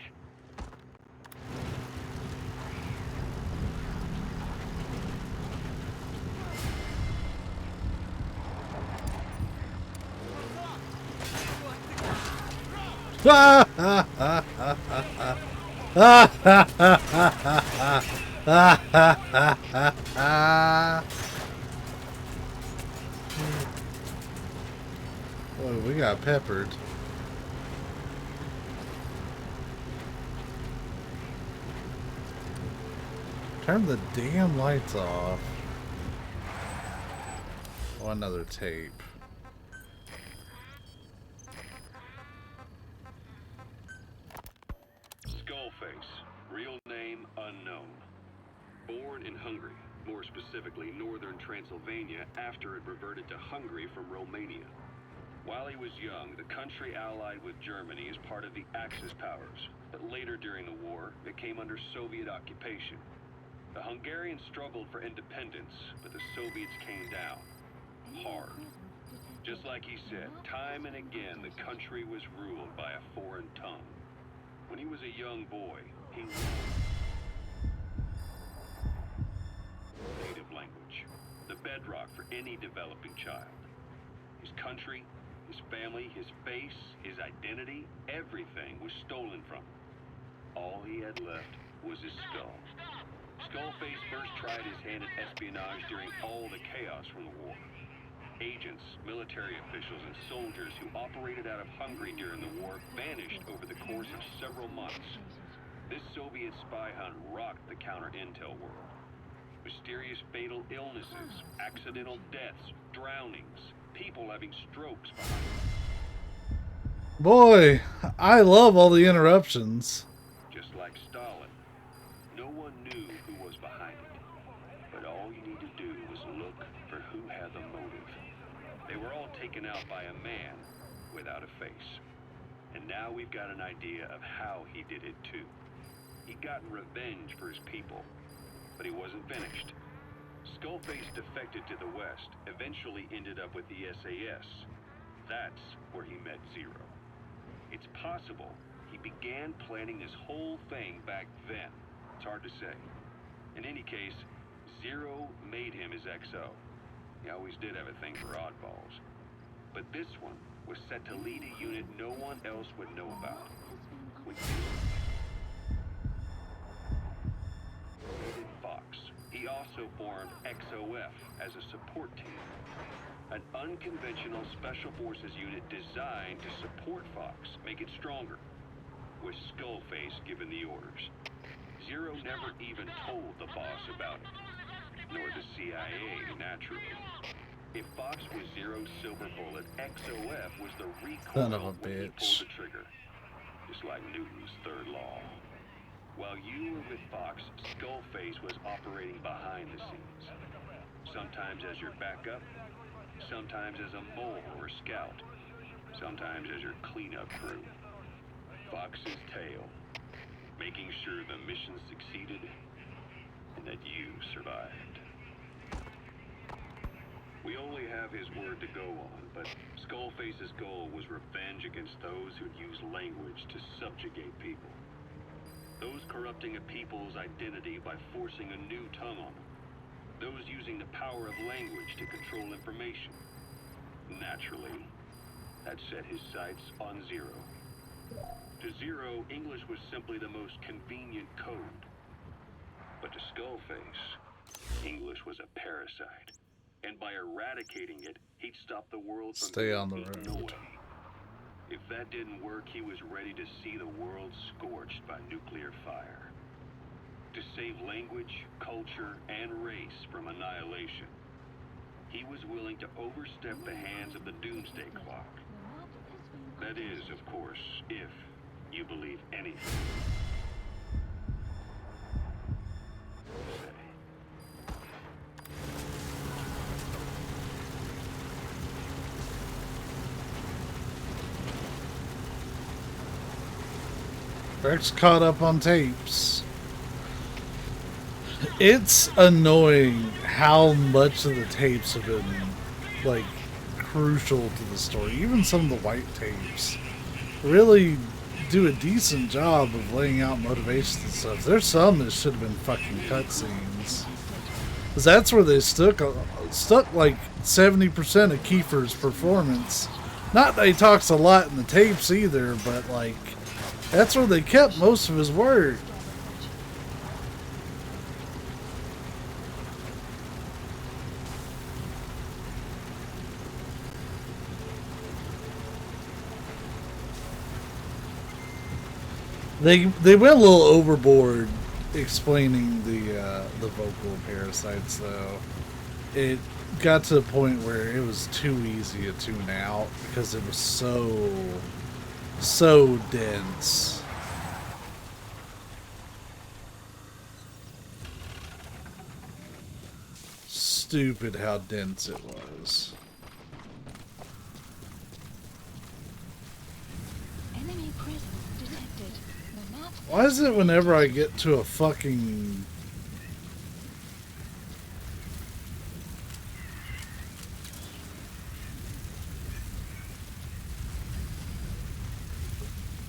Boy, we got peppered. Turn the damn lights off. Oh, another tape. Skullface, real name unknown. Born in Hungary, more specifically northern Transylvania, after it reverted to Hungary from Romania. While he was young, the country allied with Germany as part of the Axis powers, but later during the war, it came under Soviet occupation. The Hungarians struggled for independence, but the Soviets came down hard. Just like he said, time and again, the country was ruled by a foreign tongue. When he was a young boy, he learned native language, the bedrock for any developing child. His country, his family, his face, his identity, everything was stolen from him. All he had left was his skull. Skullface first tried his hand at espionage during all the chaos from the war. Agents, military officials, and soldiers who operated out of Hungary during the war vanished over the course of several months. This Soviet spy hunt rocked the counter-intel world. Mysterious fatal illnesses, accidental deaths, drownings, people having strokes behind them. Boy, I love all the interruptions. Just like Stalin, no one knew who was behind it. But all you need to do was look for who had the motive. They were all taken out by a man without a face. And now we've got an idea of how he did it too. He'd gotten revenge for his people, but he wasn't finished. Skullface defected to the West, eventually ended up with the SAS. That's where he met Zero. It's possible he began planning this whole thing back then. It's hard to say. In any case, Zero made him his XO. He always did have a thing for oddballs. But this one was set to lead a unit no one else would know about. When he did Fox, he also formed XOF as a support team. An unconventional special forces unit designed to support Fox, make it stronger, with Skullface giving the orders. Zero never even told the boss about it, nor the CIA, naturally. If Fox was Zero's silver bullet, XOF was the recoil Son of a when he bitch. pulled the trigger. Just like Newton's third law. While you were with Fox, Skullface was operating behind the scenes. Sometimes as your backup, sometimes as a mole or scout, sometimes as your cleanup crew. Fox's tail, making sure the mission succeeded and that you survived. We only have his word to go on, but Skullface's goal was revenge against those who'd use language to subjugate people. Those corrupting a people's identity by forcing a new tongue on them. Those using the power of language to control information. Naturally, that set his sights on Zero. To Zero, English was simply the most convenient code. But to Skullface, English was a parasite. And by eradicating it, he'd stop the world from Stay on the being eaten road. away. If that didn't work, he was ready to see the world scorched by nuclear fire. To save language, culture, and race from annihilation, he was willing to overstep the hands of the doomsday clock. That is, of course, if you believe anything. Rex caught up on tapes. It's annoying how much of the tapes have been, like, crucial to the story. Even some of the white tapes really do a decent job of laying out motivations and stuff. There's some that should have been fucking cutscenes. Because that's where they stuck like 70% of Kiefer's performance. Not that he talks a lot in the tapes either, but, like, that's where they kept most of his word. They went a little overboard explaining the vocal parasites, though. It got to the point where it was too easy to tune out because it was so dense. Stupid how dense it was. Enemy presence detected. The map Why is it whenever I get to a fucking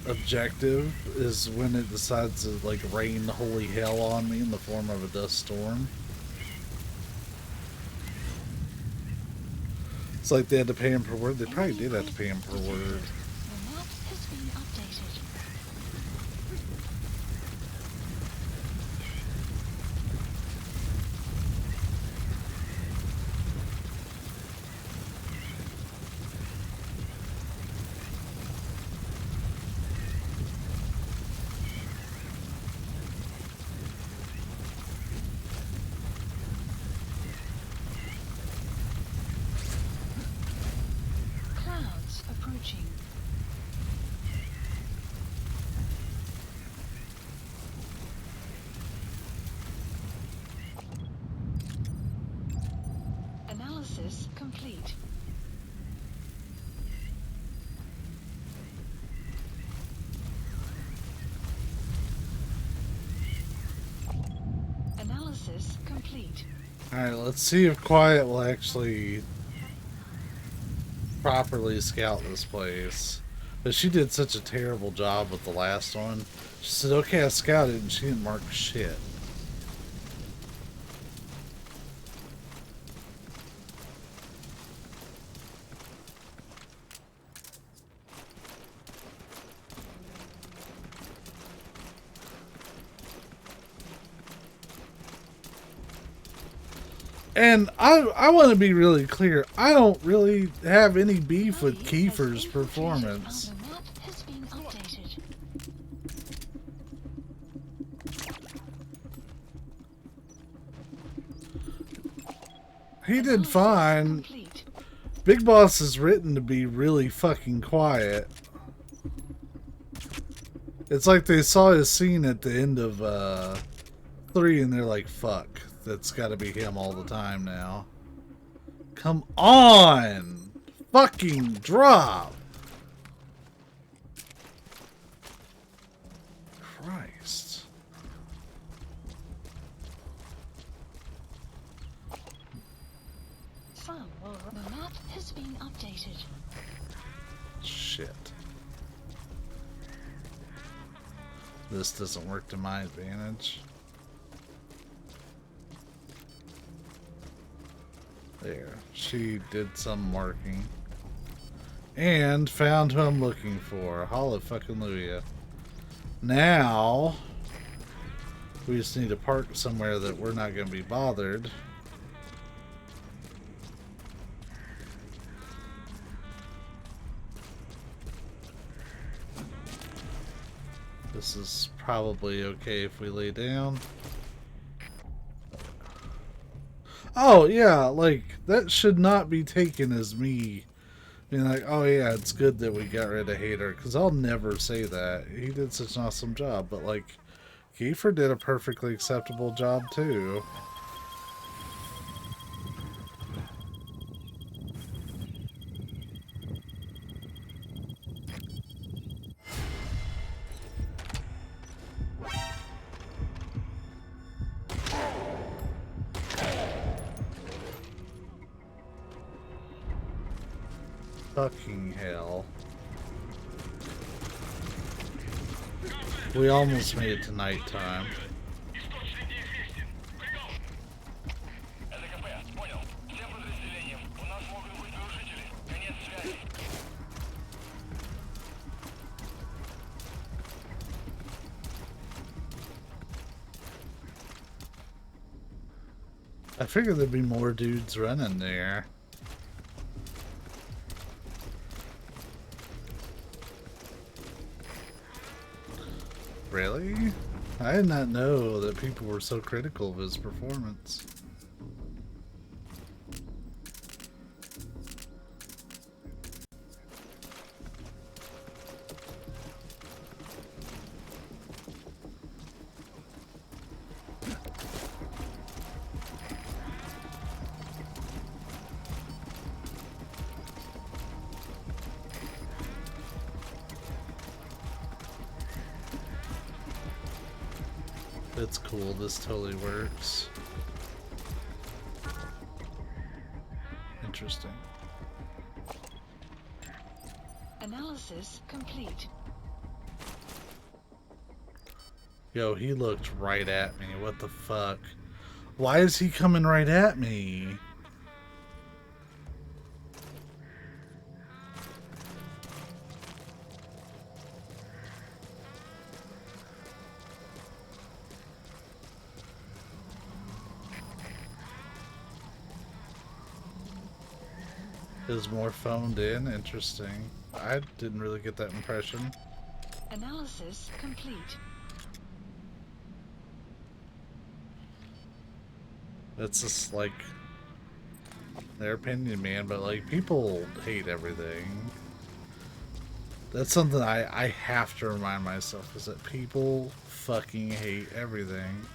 objective is when it decides to, like, rain holy hell on me in the form of a dust storm? It's like they had to pay him per word. They probably did have to pay him per word. The map has been updated. Clouds approaching. Analysis complete. Analysis complete. Alright, let's see if Quiet will actually properly scout this place. But she did such a terrible job with the last one. She said, okay, I scouted, and she didn't mark shit. And I want to be really clear. I don't really have any beef with Kiefer's performance. The map has been updated. He did fine. Big Boss is written to be really fucking quiet. It's like they saw his scene at the end of 3 and they're like, fuck, that's gotta be him all the time now. Come on! Fucking drop! Christ. The map has been updated. Shit. This doesn't work to my advantage. There. She did some marking. And found who I'm looking for. Hallelujah. Now, we just need to park somewhere that we're not going to be bothered. This is probably okay if we lay down. Oh, yeah, like, that should not be taken as me being like, oh yeah, it's good that we got rid of Hater, because I'll never say that. He did such an awesome job, but, like, Kiefer did a perfectly acceptable job, too. Fucking hell. We almost made it to nighttime. I figured there'd be more dudes running there. Really? I did not know that people were so critical of his performance. It's cool, this totally works. Interesting. Analysis complete. Yo, he looked right at me. What the fuck? Why is he coming right at me? Is more phoned in? Interesting. I didn't really get that impression. Analysis complete. That's just like their opinion, man, but like people hate everything. That's something I have to remind myself, is that people fucking hate everything.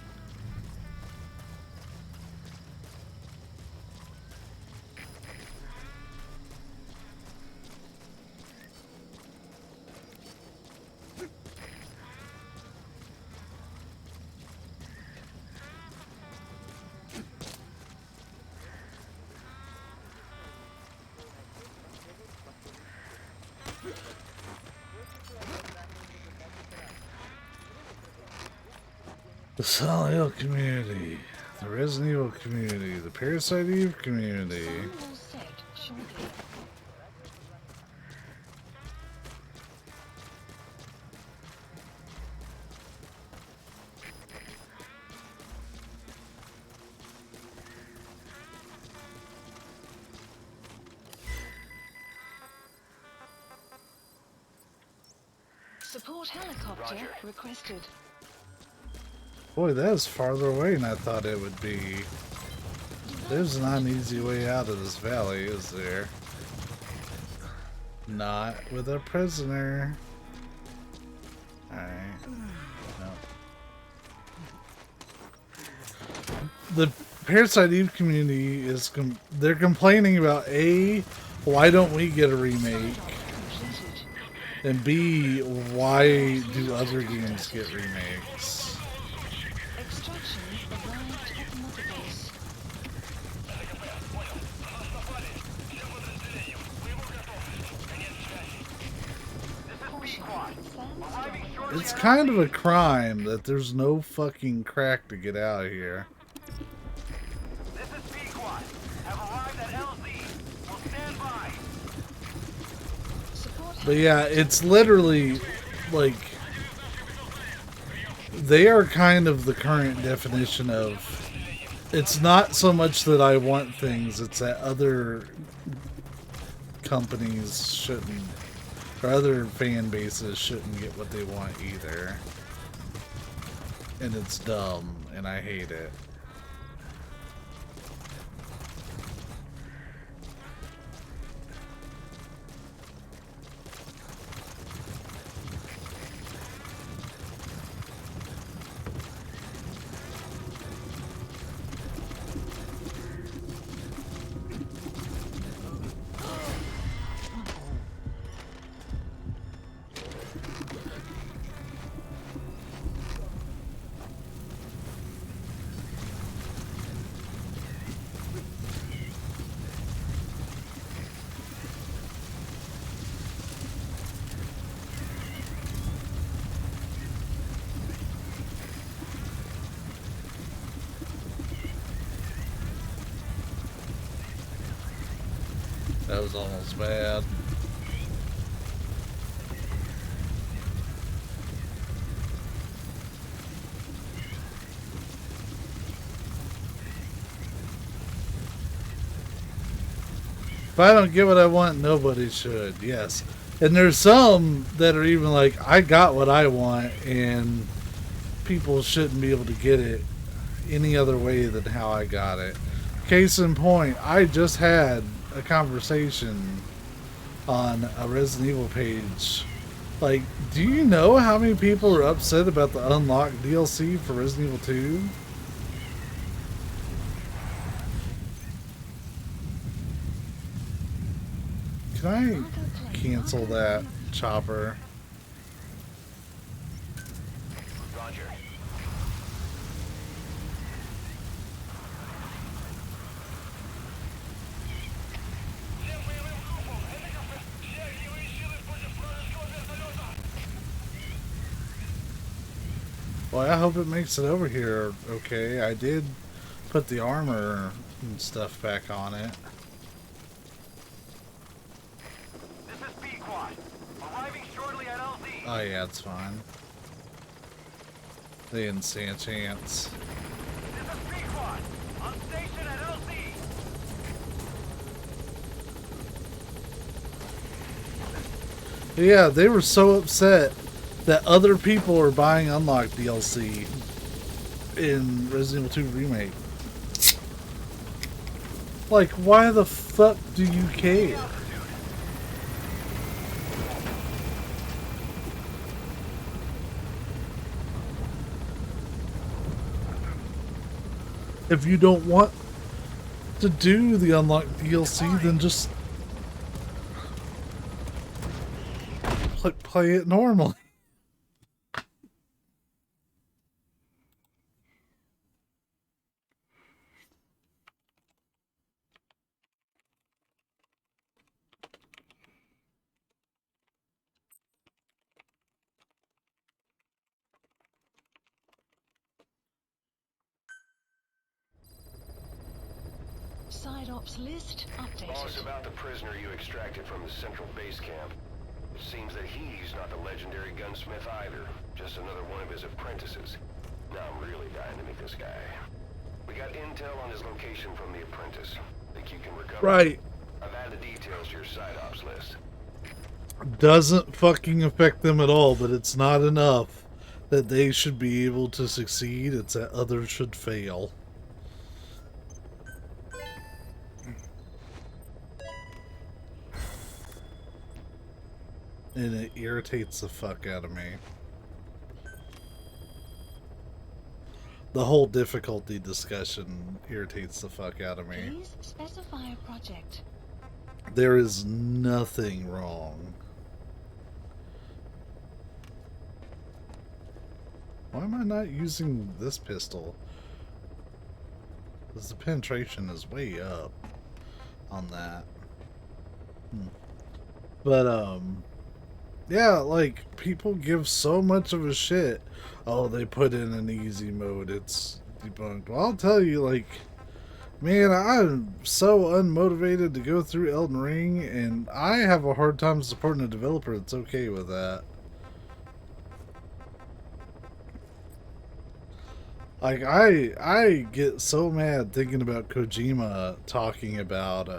The Silent Hill community, the Resident Evil community, the Parasite Eve community. Support helicopter requested. Boy, that is farther away than I thought it would be. There's not an easy way out of this valley, is there? Not with a prisoner. Alright. No. The Parasite Eve community is they're complaining about A, why don't we get a remake? And B, why do other games get remakes? Extraction arrived at the mother base. It's kind of a crime that there's no fucking crack to get out of here. This is P-Quad. Have arrived at LZ. Will stand by. But yeah, it's literally like they are kind of the current definition of it's not so much that I want things, it's that other companies shouldn't, or other fan bases shouldn't get what they want either. And it's dumb, and I hate it. That was almost bad. If I don't get what I want, nobody should. Yes. And there's some that are even like, I got what I want, and people shouldn't be able to get it any other way than how I got it. Case in point, I just had a conversation on a Resident Evil page. Like, do you know how many people are upset about the unlocked DLC for Resident Evil 2? Can I cancel that, Chopper? Roger. Well, I hope it makes it over here okay. I did put the armor and stuff back on it. This is P-Quad. Arriving shortly at LZ. Oh yeah, it's fine. They didn't stand a chance. This is P-Quad. On station at LZ. Yeah, they were so upset that other people are buying unlocked DLC in Resident Evil 2 Remake. Like, why the fuck do you care? If you don't want to do the unlocked DLC, then just play it normally. Side ops list updated. Boss, about the prisoner you extracted from the central base camp. It seems that he's not the legendary gunsmith either. Just another one of his apprentices. Now I'm really dying to meet this guy. We got intel on his location from the apprentice. Think you can recover? Right. I've added the details to your side ops list. doesn't fucking affect them at all, but it's not enough that they should be able to succeed. It's that others should fail. And it irritates the fuck out of me. The whole difficulty discussion irritates the fuck out of me. Please specify a project. There is nothing wrong. Why am I not using this pistol? Because the penetration is way up on that. But, yeah, like, people give so much of a shit. Oh, they put in an easy mode. It's debunked. Well, I'll tell you, like, man, I'm so unmotivated to go through Elden Ring, and I have a hard time supporting a developer that's okay with that. Like, I get so mad thinking about Kojima talking about,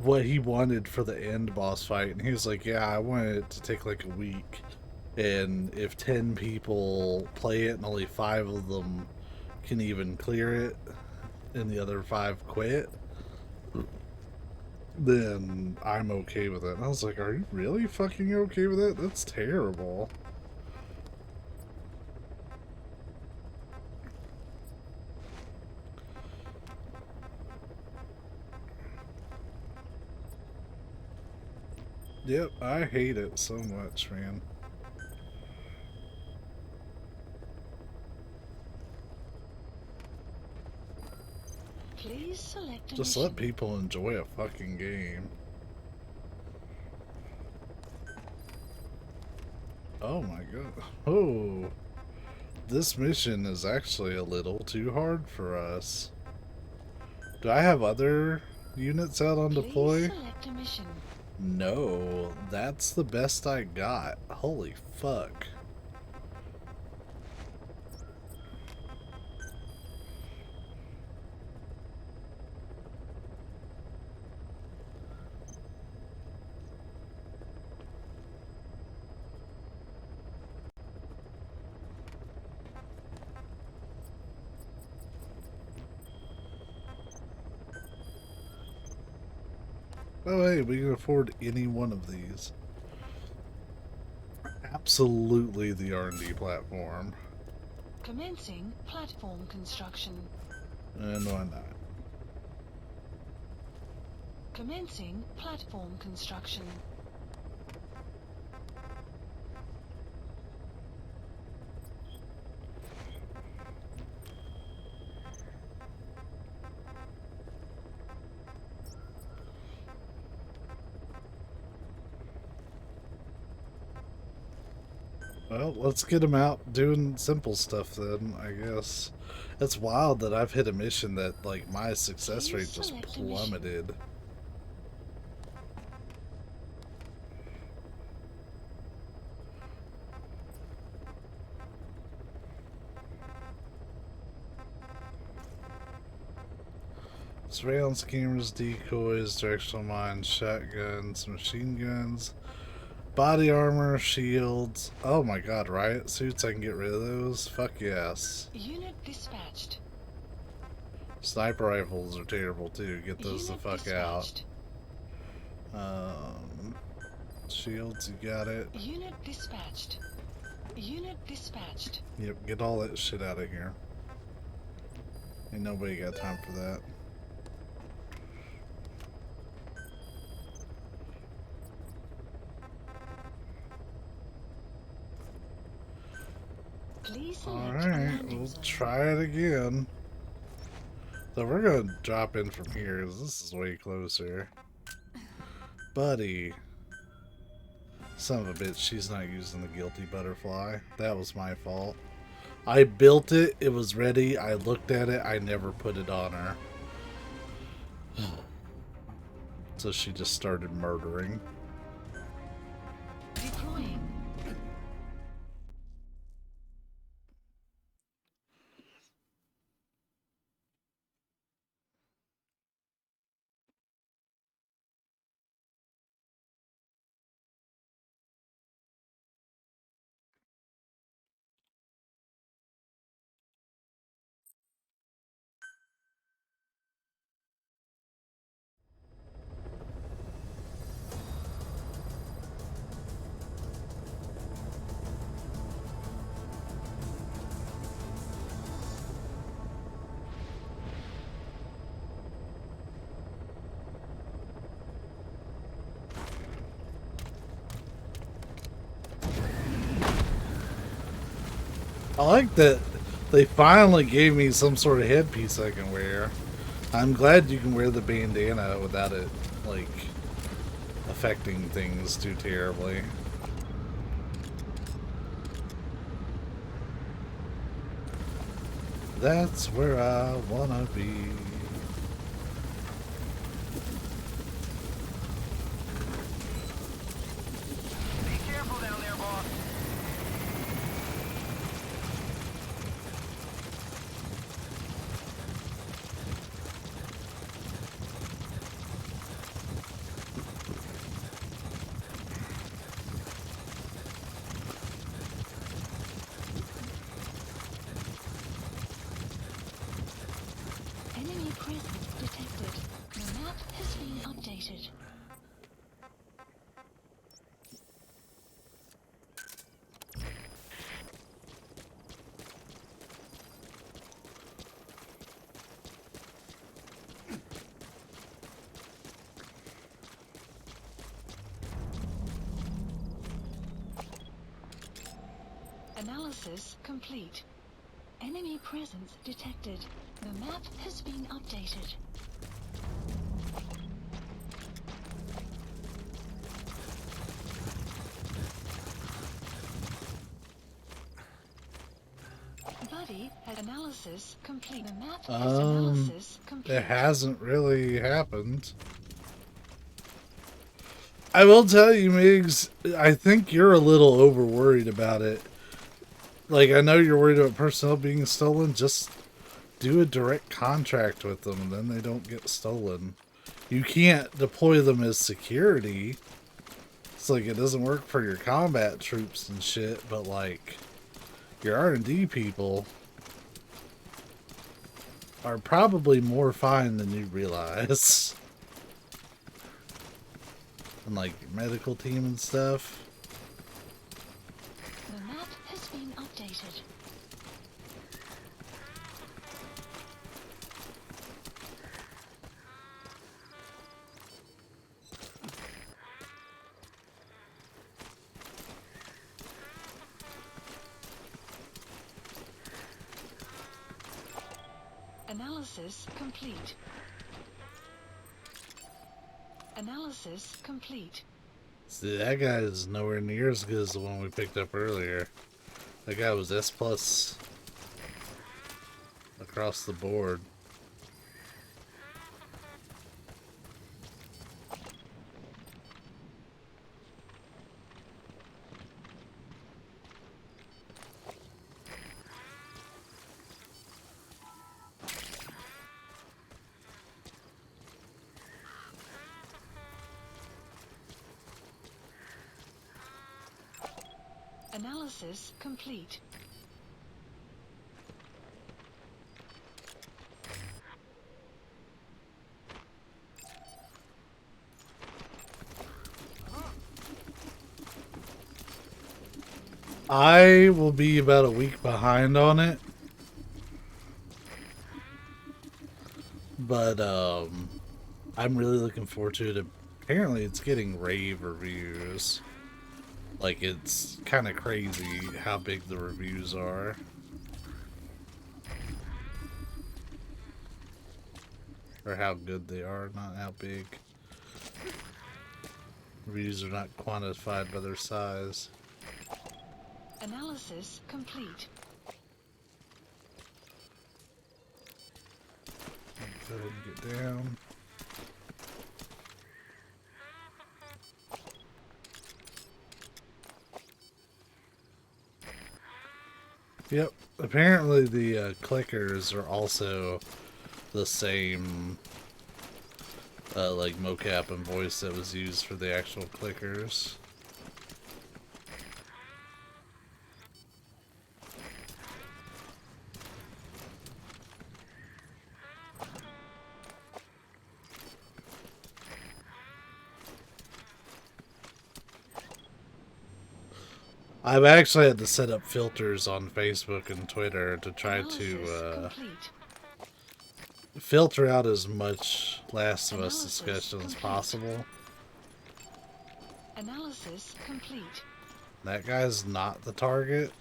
what he wanted for the end boss fight, and he was like, yeah, I wanted it to take like a week, and if 10 people play it and only 5 of them can even clear it and the other 5 quit, then I'm okay with it. And I was like, are you really fucking okay with that? That's terrible. Yep, I hate it so much, man. Please select a Just mission. let people enjoy a fucking game. Oh my god. Oh. This mission is actually a little too hard for us. Do I have other units out on deploy? Please select a mission. No, that's the best I got. Holy fuck. Oh hey, we can afford any one of these. Absolutely the R&D platform. Commencing platform construction. And why not? Commencing platform construction. Well, let's get them out doing simple stuff then, I guess. It's wild that I've hit a mission that, like, my success rate just plummeted. Surveillance cameras, decoys, directional mines, shotguns, machine guns, body armor, shields. Oh my god, riot suits, I can get rid of those? Fuck yes. Unit dispatched. Sniper rifles are terrible too. Get those Unit the fuck dispatched. out. Shields, you got it. Unit dispatched. Unit dispatched. Yep, get all that shit out of here. Ain't nobody got time for that. Please select a Alright, landing we'll zone. try it again. So we're gonna drop in from here, because this is way closer. Buddy. Son of a bitch, she's not using the guilty butterfly. That was my fault. I built it, it was ready, I looked at it, I never put it on her. So she just started murdering. Deploying. I like that they finally gave me some sort of headpiece I can wear. I'm glad you can wear the bandana without it, like, affecting things too terribly. That's where I wanna be. Enemy presence detected. The map has been updated. Analysis complete. Enemy presence detected. The map has been updated. Buddy, analysis complete. The map has analysis complete. It hasn't really happened. I will tell you, Migs, I think you're a little over worried about it. Like, I know you're worried about personnel being stolen. Just do a direct contract with them, and then they don't get stolen. You can't deploy them as security. It's like, it doesn't work for your combat troops and shit, but like, your R&D people are probably more fine than you realize. And like, medical team and stuff. The map has been updated. Analysis complete. Analysis complete. See, that guy is nowhere near as good as the one we picked up earlier. That guy was S+ across the board. Analysis complete. I will be about a week behind on it. But I'm really looking forward to it. Apparently it's getting rave reviews. Like, it's kind of crazy how big the reviews are. Or how good they are, not how big. Reviews are not quantified by their size. Analysis complete. Go ahead and get down. Yep, apparently the clickers are also the same like mocap and voice that was used for the actual clickers. I've actually had to set up filters on Facebook and Twitter to try to filter out as much Last of Us discussion as possible. Analysis complete. That guy's not the target.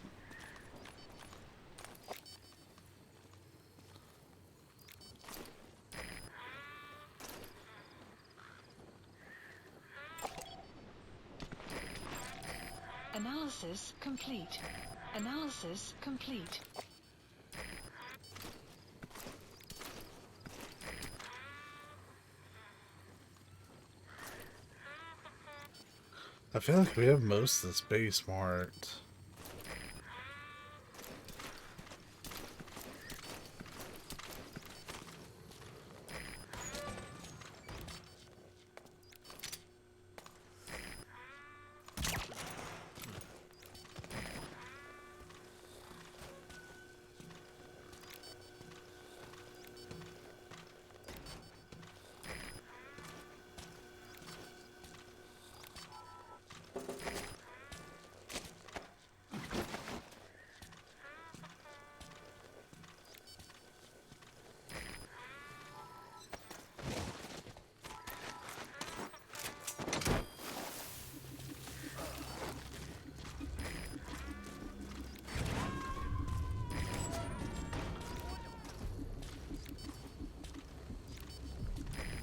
Analysis complete. Analysis complete. I feel like we have most of this base marked.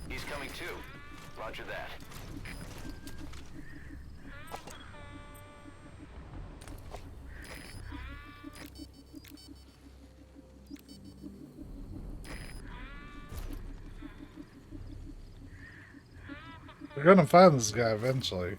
He's coming too. Roger that. We're gonna find this guy eventually.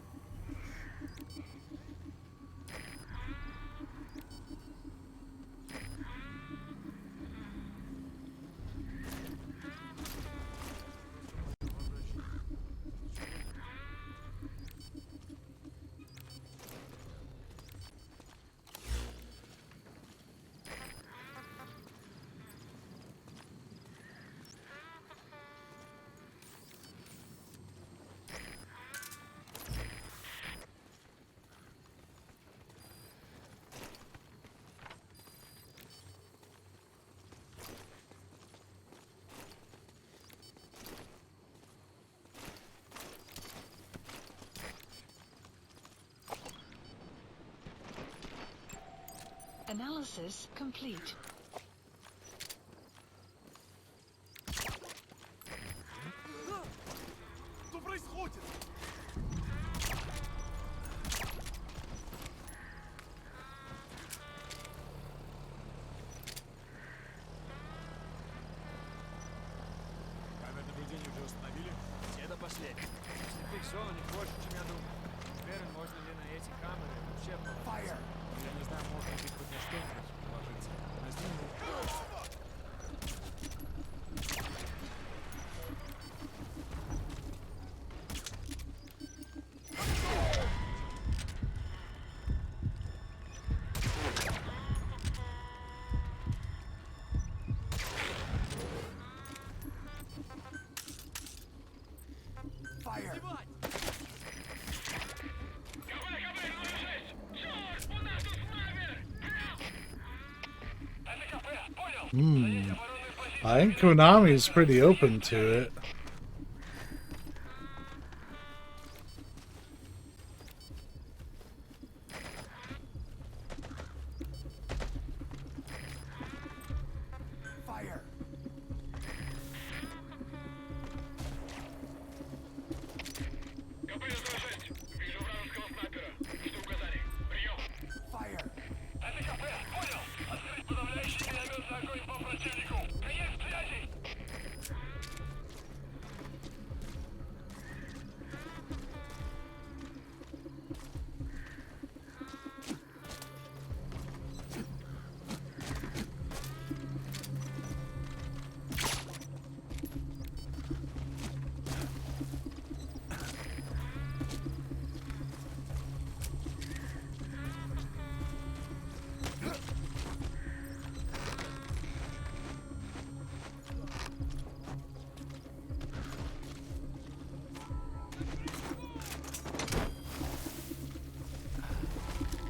Analysis complete. Что происходит? Камеры наблюдения уже установили? Все до последнего. Зафиксовано не больше, чем я думал. Уверен, можно ли на эти камеры вообще положиться. Я не знаю, можно ли хоть на что-нибудь положиться. На сниму. I think Konami is pretty open to it.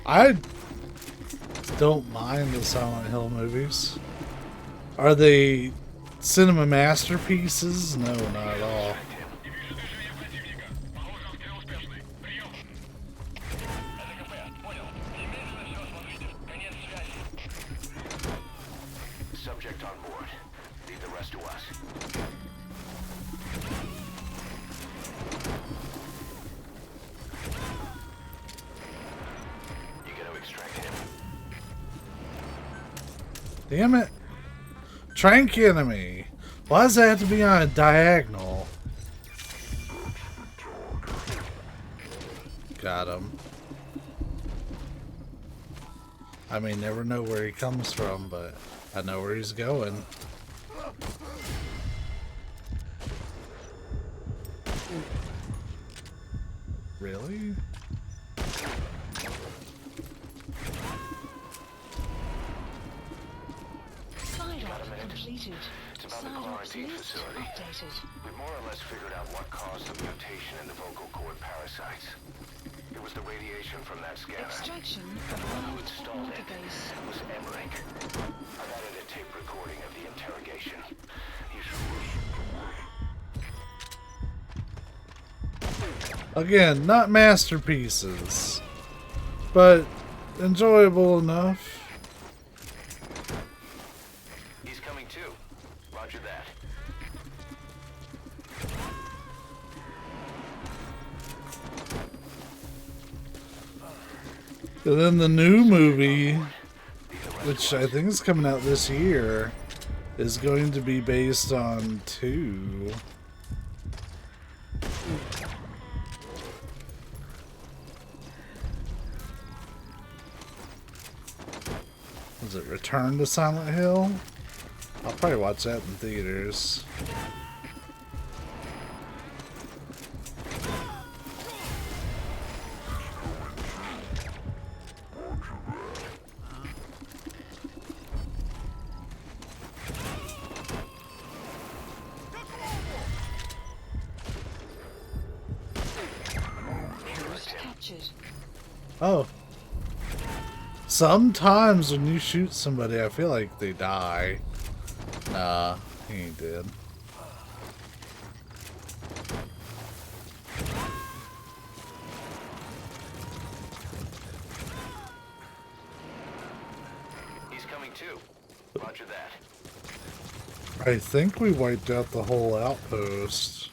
I don't mind the Silent Hill movies. Are they cinema masterpieces? No, not at all. Subject on board. Leave the rest to us. You Damn it. Trank enemy. Why does that have to be on a diagonal? Got him. I may never know where he comes from, but I know where he's going. Really? Completed. It's about the quarantine facility. We've more or less figured out what caused the mutation in the vocal cord parasites. It was the radiation from that scanner. Extraction And the one who of installed it database. was Emmerich. I've added a tape recording of the interrogation. Again, not masterpieces, but enjoyable enough. He's coming too. Roger that. And then the new movie, which I think is coming out this year, is going to be based on 2. Was it Return to Silent Hill? I'll probably watch that in theaters. Oh. Sometimes when you shoot somebody, I feel like they die. Nah, he ain't dead. He's coming too. Roger that. I think we wiped out the whole outpost.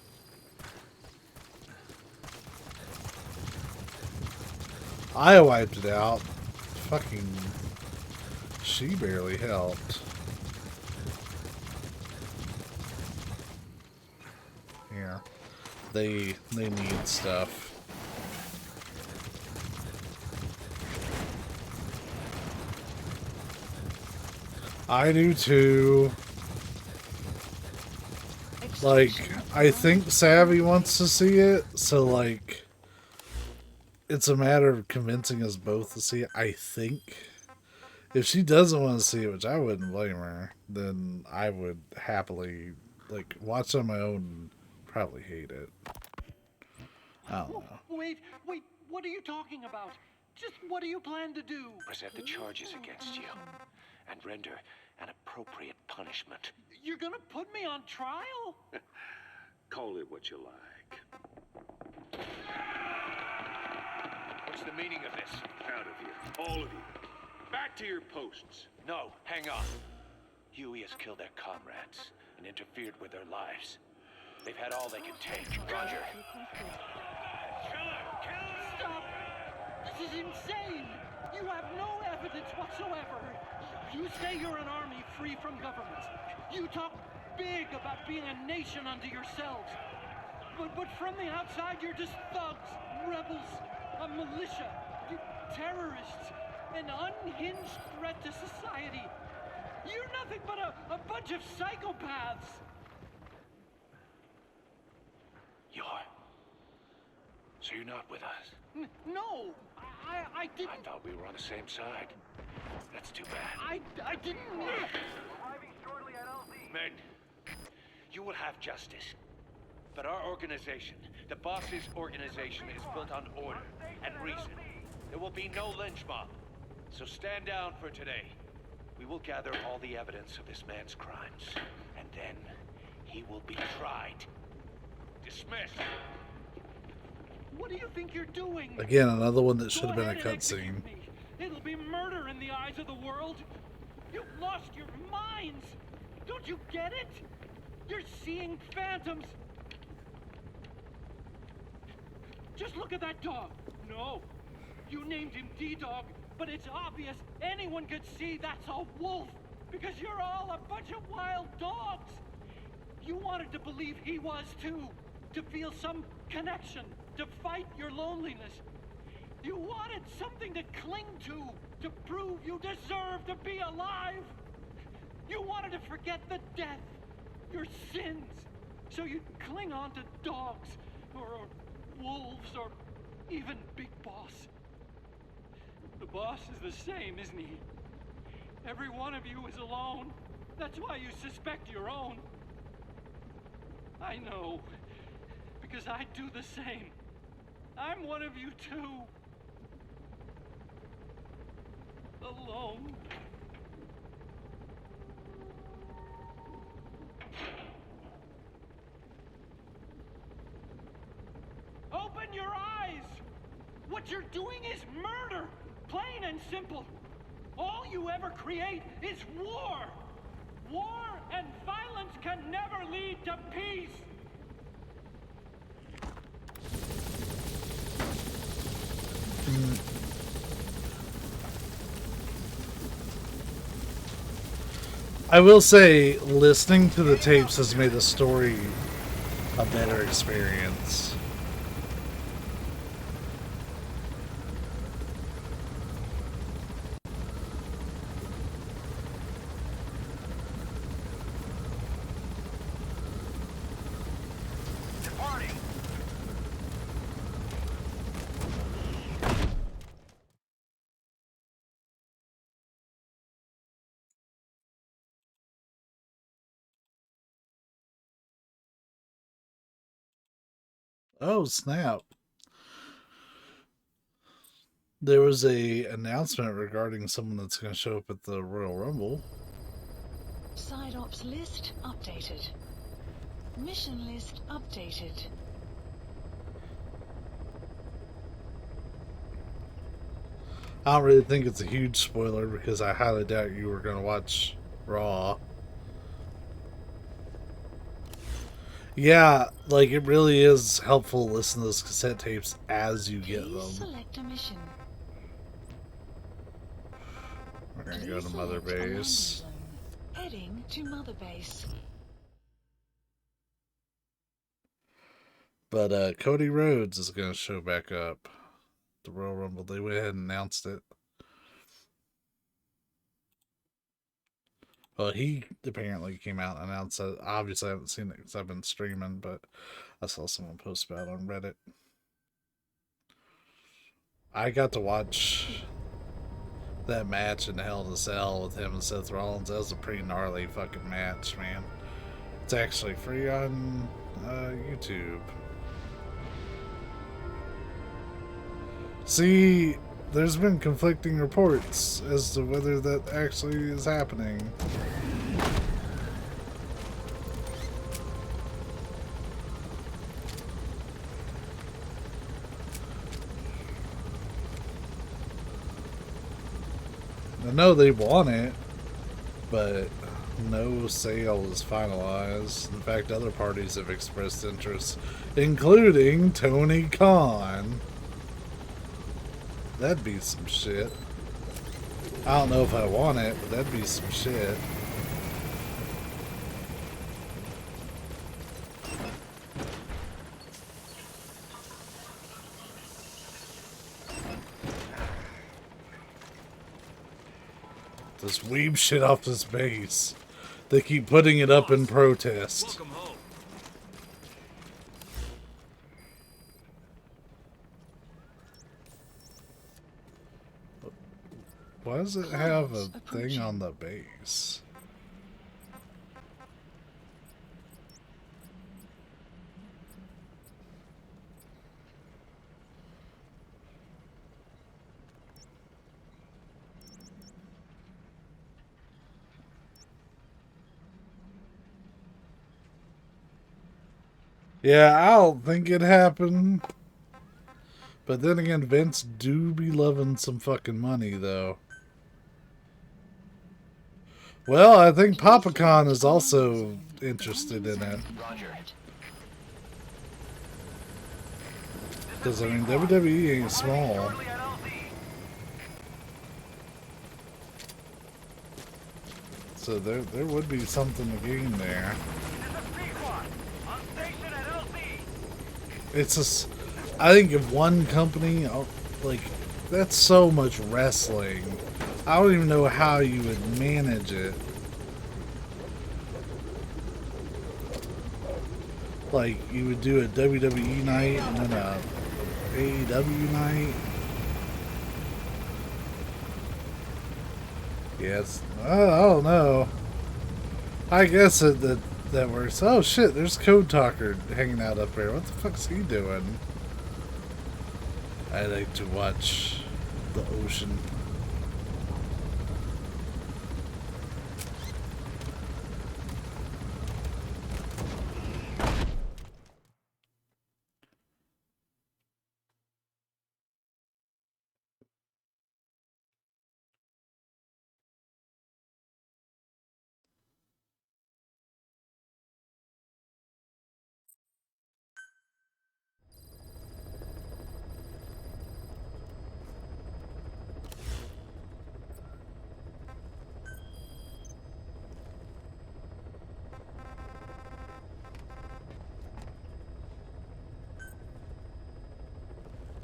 I wiped it out. Fucking... she barely helped. Yeah. They need stuff. I do too. Like, I think Savvy wants to see it, so like, it's a matter of convincing us both to see it, I think. If she doesn't want to see it, which I wouldn't blame her, then I would happily, like, watch on my own and probably hate it. I don't know. Wait, what are you talking about? Just what do you plan to do? Present the charges against you and render an appropriate punishment. You're gonna put me on trial? Call it what you like. What's the meaning of this? Out of here. All of you. Back to your posts. No, hang on. Huey has killed their comrades and interfered with their lives. They've had all they can take. Roger. Stop! This is insane! You have no evidence whatsoever. You say you're an army free from government. You talk big about being a nation unto yourselves. But from the outside, you're just thugs, rebels, a militia, terrorists, an unhinged threat to society. You're nothing but a bunch of psychopaths. So you're not with us? No, I didn't. I thought we were on the same side. That's too bad. I didn't. Men, you will have justice. But our organization, the boss's organization, is built on order and reason. There will be no lynch mob. So stand down for today. We will gather all the evidence of this man's crimes. And then he will be tried. Dismissed. What do you think you're doing? Again, another one that should have been a cutscene. It'll be murder in the eyes of the world. You've lost your minds. Don't you get it? You're seeing phantoms. Just look at that dog. No, you named him D-Dog, but it's obvious anyone could see that's a wolf. Because you're all a bunch of wild dogs. You wanted to believe he was too, to feel some connection, to fight your loneliness. You wanted something to cling to prove you deserve to be alive. You wanted to forget the death, your sins, so you'd cling on to dogs, or wolves, or even Big Boss. The boss is the same, isn't he? Every one of you is alone. That's why you suspect your own. I know, because I do the same. I'm one of you too. Alone. Open your eyes! What you're doing is murder! Plain and simple. All you ever create is war. War and violence can never lead to peace. I will say, listening to the tapes has made the story a better experience. Oh, snap. There was a announcement regarding someone that's going to show up at the Royal Rumble. Side ops list updated. Mission list updated. I don't really think it's a huge spoiler because I highly doubt you were going to watch Raw. Yeah, like it really is helpful to listen to those cassette tapes as you get them. Select a mission. We're going to go to Mother Base. Heading to Mother Base. But Cody Rhodes is going to show back up. The Royal Rumble. They went ahead and announced it. Well, he apparently came out and announced it. Obviously, I haven't seen it because I've been streaming, but I saw someone post about it on Reddit. I got to watch that match in Hell in a Cell with him and Seth Rollins. That was a pretty gnarly fucking match, man. It's actually free on YouTube. See, there's been conflicting reports as to whether that actually is happening. I know they want it, but no sale is finalized. In fact, other parties have expressed interest, including Tony Khan. That'd be some shit. I don't know if I want it, but that'd be some shit. This weeb shit off this base. They keep putting it up in protest. Why does it have a thing on the base? Yeah, I don't think it happened. But then again, Vince do be loving some fucking money, though. Well, I think PapaCon is also interested in it. Because, I mean, WWE ain't small. So there would be something to gain there. It's just, I think if one company, like, that's so much wrestling. I don't even know how you would manage it. Like, you would do a WWE night and then a AEW night. Yes, I don't know. I guess that works. Oh shit, there's Code Talker hanging out up there. What the fuck's he doing? I like to watch the ocean.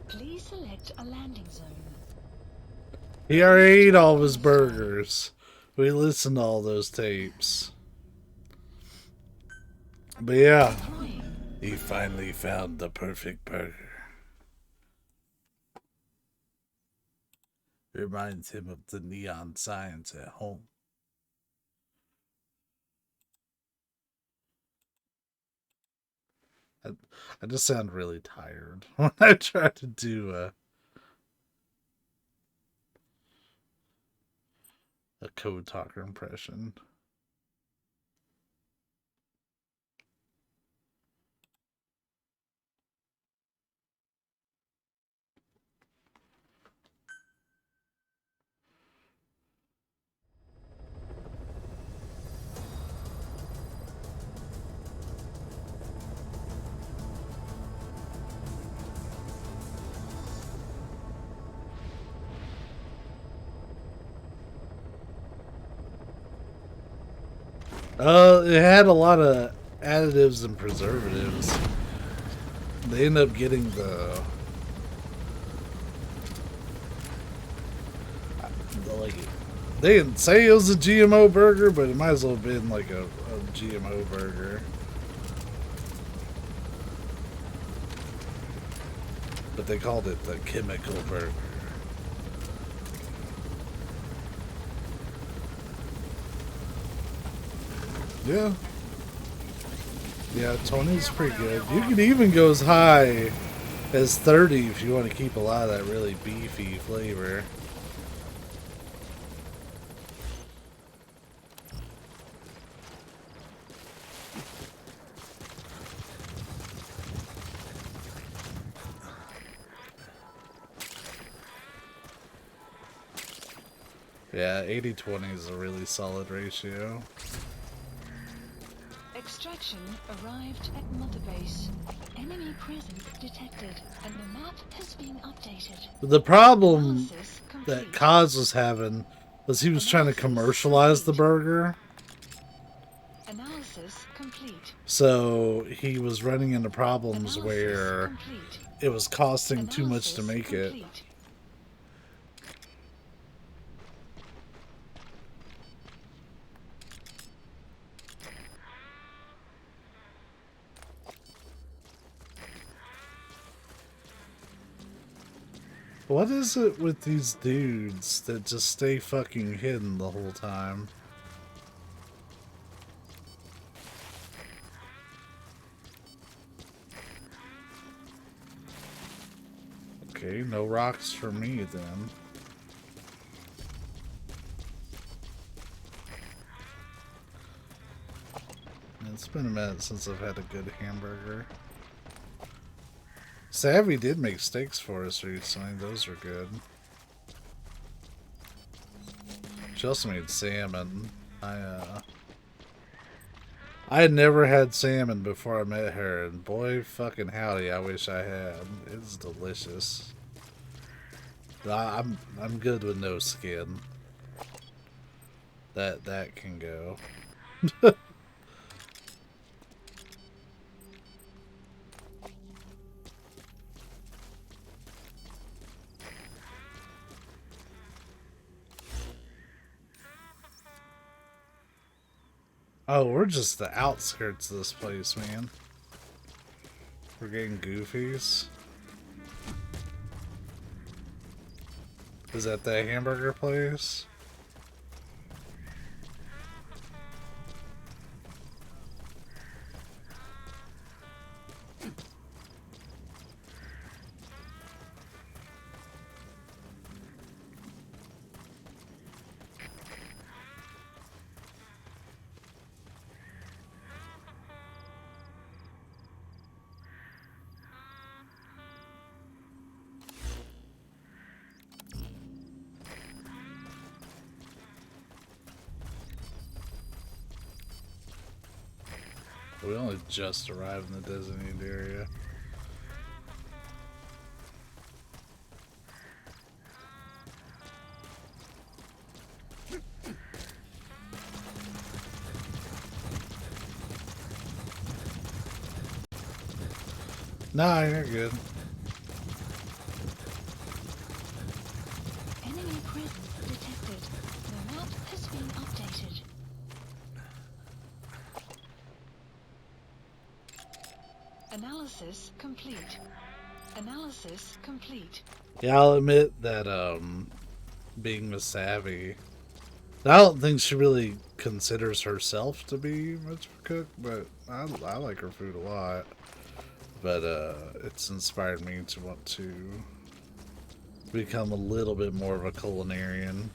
Please select a landing zone. He already ate all of his burgers. We listened to all those tapes. But yeah, he finally found the perfect burger. Reminds him of the neon signs at home. I just sound really tired when I try to do a Code Talker impression. It had a lot of additives and preservatives. They end up getting the like, they didn't say it was a GMO burger, but it might as well have been like a GMO burger. But they called it the chemical burger. Yeah. Yeah, 20 is pretty good. You can even go as high as 30 if you want to keep a lot of that really beefy flavor. Yeah, 80-20 is a really solid ratio. Extraction arrived at Mother Base. Enemy presence detected, and the map has been updated. The problem that Kaz was having was he was trying to commercialize the burger. Analysis complete. So he was running into problems where it was costing too much to make it. What is it with these dudes that just stay fucking hidden the whole time? Okay, no rocks for me then. It's been a minute since I've had a good hamburger. Savvy did make steaks for us recently. Those were good. She also made salmon. I had never had salmon before I met her, and boy fucking howdy, I wish I had. It's delicious. I'm good with no skin. That can go. Oh, we're just the outskirts of this place, man. We're getting goofies. Is that the hamburger place? We only just arrived in the designated area. Nah, you're good. Enemy presence detected. The map has been updated. Analysis complete. Analysis complete. Yeah, I'll admit that being Miss Savvy, I don't think she really considers herself to be much of a cook, but I like her food a lot. But it's inspired me to want to become a little bit more of a culinarian.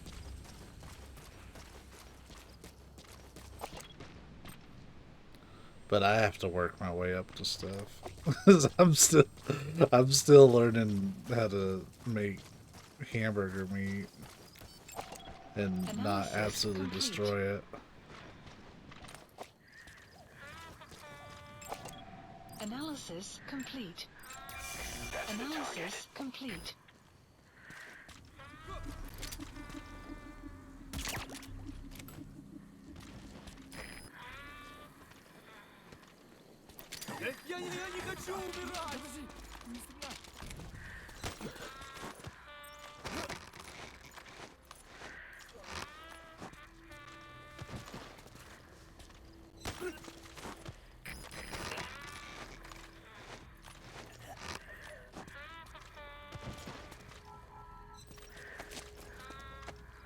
But I have to work my way up to stuff. I'm still learning how to make hamburger meat and not absolutely destroy it. Analysis complete. Analysis complete. Я не хочу умирать!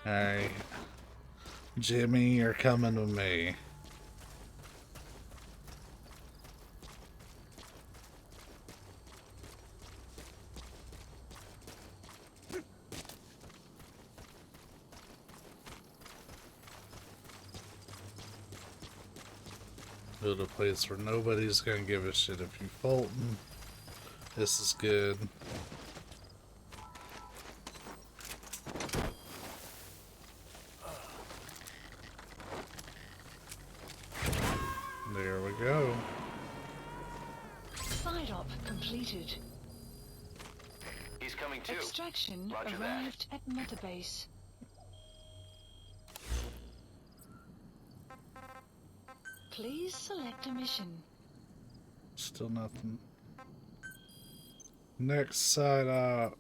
Alright. Jimmy, you're coming with me. Go to a place where nobody's gonna give a shit if you Fulton. This is good. There we go. Side op completed. He's coming too. Extraction Roger arrived at Metabase. Please select a mission. Still nothing. Next side up.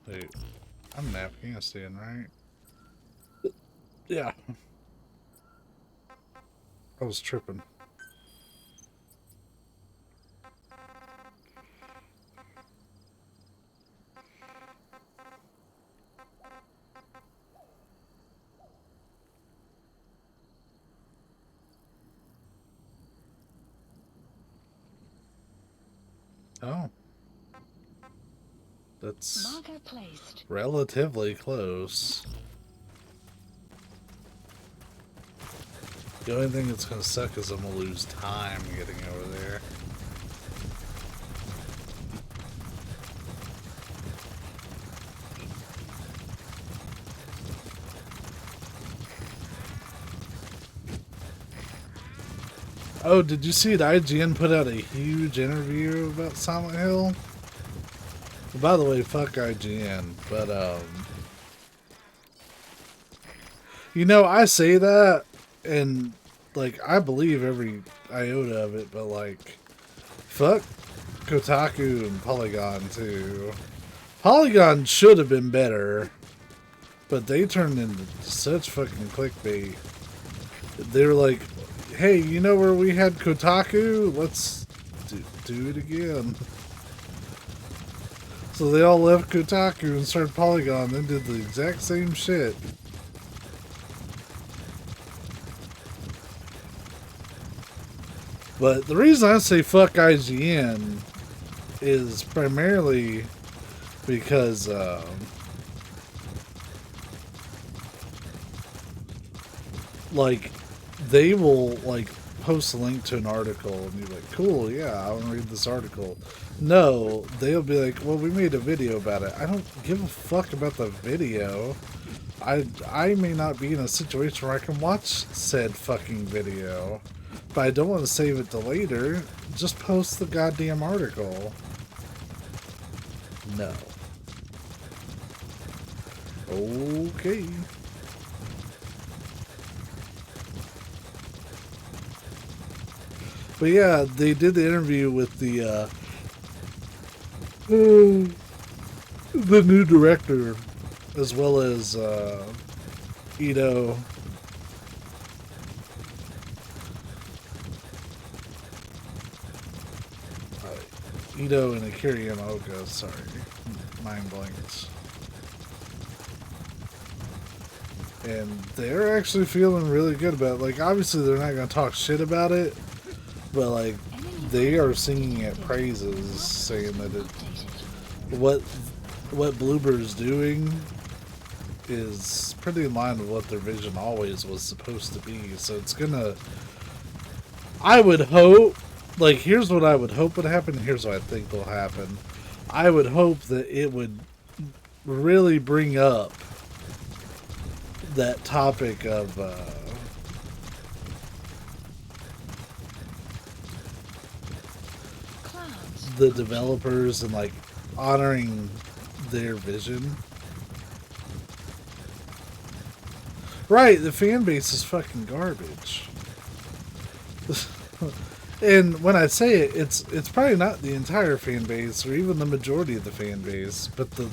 Wait, I'm in Afghanistan, right? Yeah. I was tripping. Oh. That's Marker placed. relatively close. The only thing that's gonna suck is I'm gonna lose time getting over there. Oh, did you see that IGN put out a huge interview about Silent Hill? Well, by the way, fuck IGN, but you know, I say that, and like I believe every iota of it, but like, fuck Kotaku and Polygon too. Polygon should have been better, but they turned into such fucking clickbait. They were like, hey, you know where we had Kotaku? Let's do it again. So they all left Kotaku and started Polygon, then did the exact same shit. But the reason I say fuck IGN is primarily because like they will like post a link to an article and you're like, cool, yeah, I want to read this article. No, they'll be like, well, we made a video about it. I don't give a fuck about the video. I may not be in a situation where I can watch said fucking video, but I don't want to save it to later. Just post the goddamn article. No. Okay. But yeah, they did the interview with the new director, as well as Ito. Ito and Akira Yamaoka, sorry. Mind blanks. And they're actually feeling really good about it. Like, obviously they're not going to talk shit about it, but like, they are singing it praises, saying that what Bloober's doing is pretty in line with what their vision always was supposed to be. So it's gonna, I would hope, like, here's what I would hope would happen, here's what I think will happen. I would hope that it would really bring up that topic of the developers and like honoring their vision. Right, the fan base is fucking garbage. And when I say it, it's probably not the entire fan base or even the majority of the fan base, but the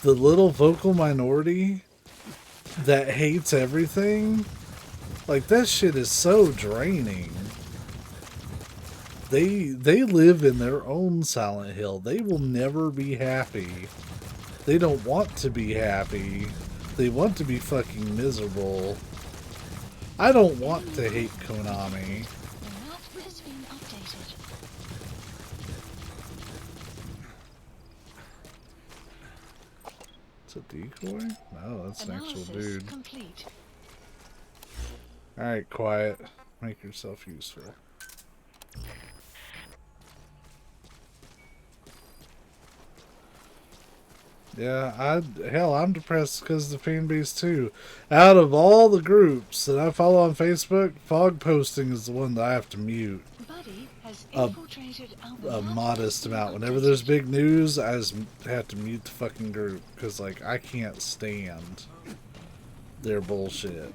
little vocal minority that hates everything, like, that shit is so draining. They live in their own Silent Hill. They will never be happy. They don't want to be happy. They want to be fucking miserable. I don't want to hate Konami. It's a decoy? No, that's an actual dude. Alright, quiet. Make yourself useful. Yeah, hell, I'm depressed because of the fan base too. Out of all the groups that I follow on Facebook, fog posting is the one that I have to mute. A modest amount. Whenever there's big news, I just have to mute the fucking group because, like, I can't stand their bullshit.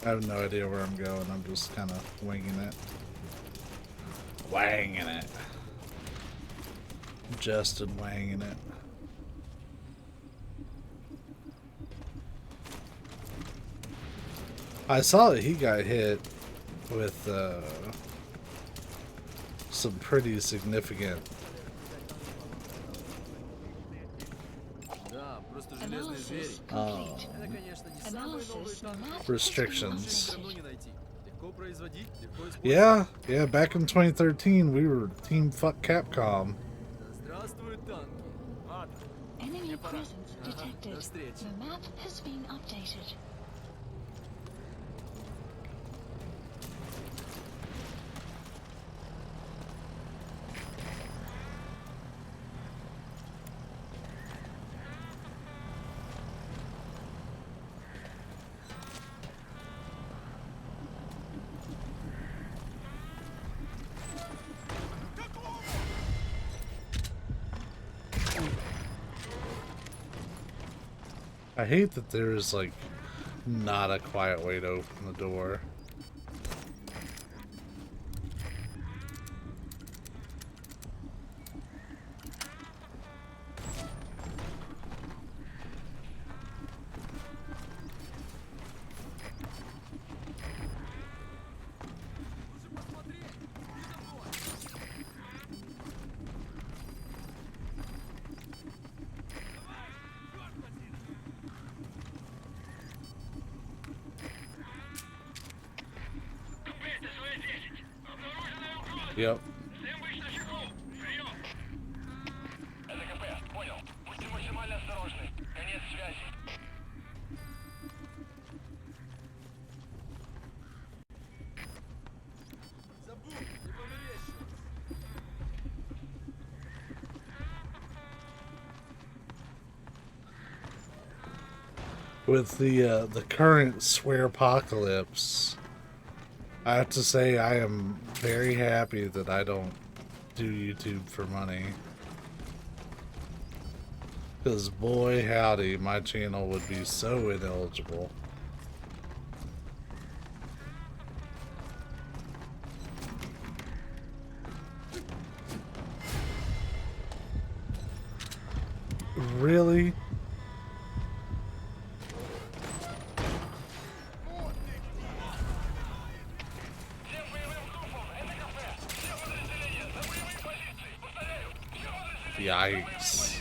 I have no idea where I'm going. I'm just kind of winging it. Wanging it. Justin wanging it. I saw that he got hit with some pretty significant restrictions. Yeah, back in 2013 we were Team Fuck Capcom. Enemy presence detected. The map has been updated. I hate that there's like not a quiet way to open the door. Yep. With the current swear apocalypse, I have to say I am very happy that I don't do YouTube for money. Because boy howdy, my channel would be so ineligible. Really? Yikes.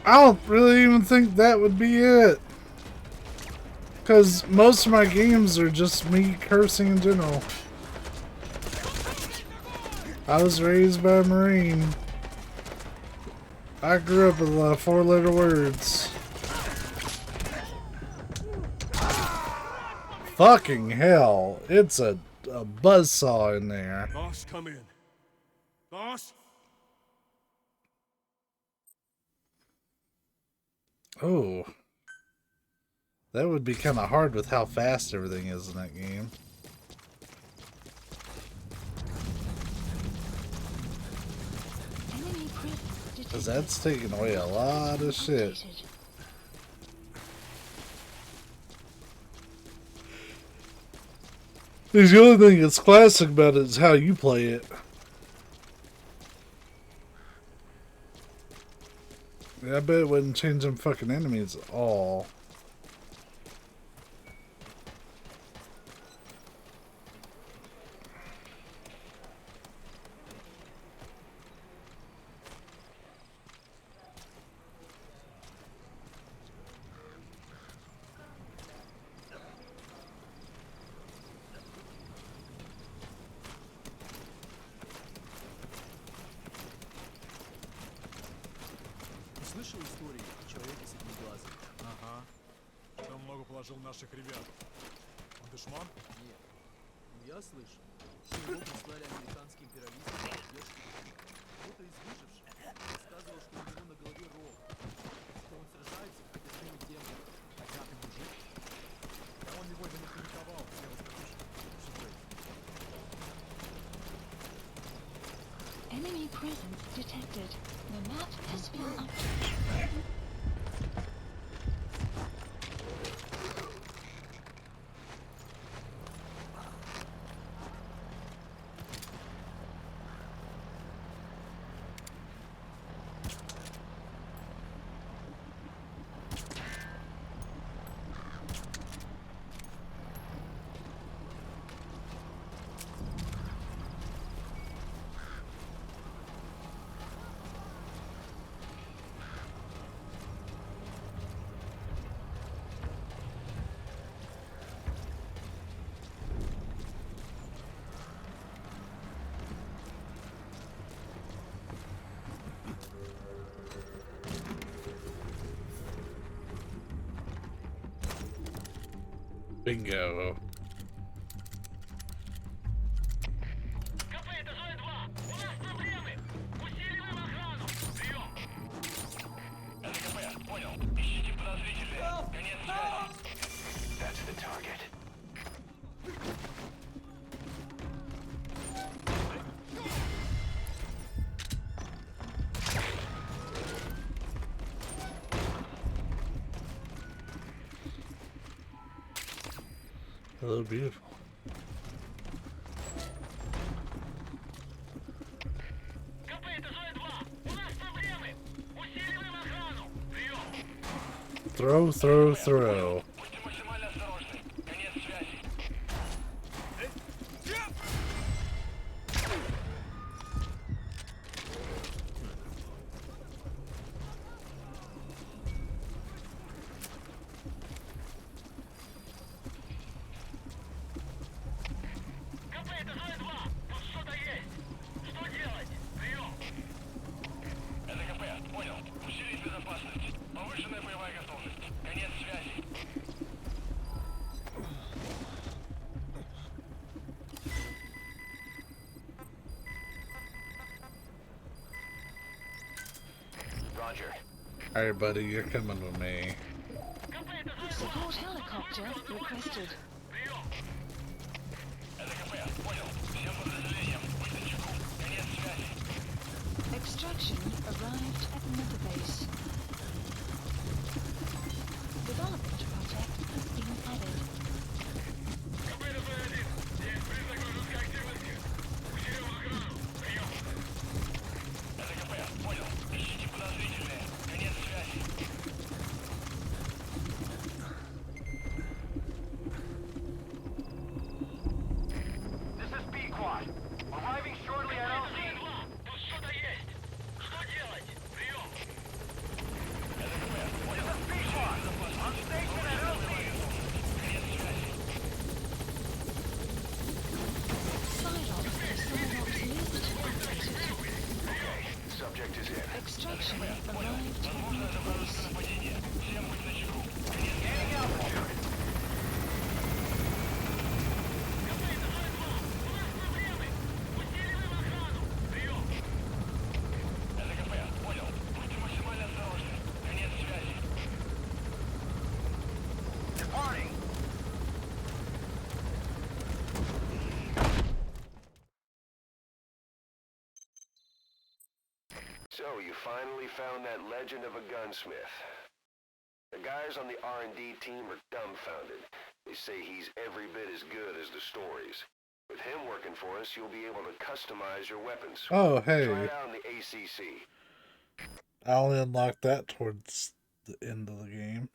I don't really even think that would be it. Because most of my games are just me cursing in general. I was raised by a Marine. I grew up with a lot of 4-letter words. Fucking hell. It's a buzzsaw in there. Boss, come in. Boss? Oh. That would be kind of hard with how fast everything is in that game. Because that's taking away a lot of shit. The only thing that's classic about it is how you play it. I bet it wouldn't change them fucking enemies at all. Слышал истории о человеке с одним глазом? Ага. Там много положил наших ребят. Он душман? Нет. Но я слышал, что его прислали американские империалисты для поддержки. Кто-то из выживших рассказывал, что у него на голове рог, что он сражается, как одержимый демон. Хотя ты мужик. Да он его замахнул. presence detected. The map has been updated. Bingo. That's the target. Hello, beautiful. Throw. Roger. Alright, buddy, you're coming with me. Support helicopter requested. Extraction arrived at Mother Base. Development project has been added. Extraction arrived at Mother Base. So, you finally found that legend of a gunsmith. The guys on the R&D team are dumbfounded. They say he's every bit as good as the stories. With him working for us, you'll be able to customize your weapons. Oh, hey. Try it out in the ACC. I only unlocked that towards the end of the game.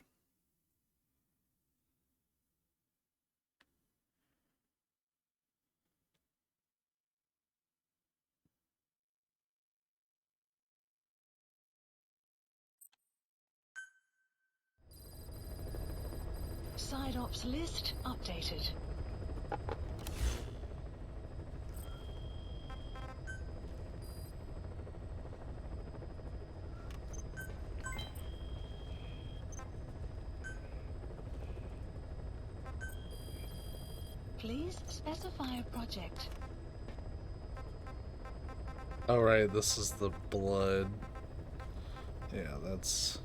Side ops list updated. Please specify a project. All right, this is the blood. Yeah, that's...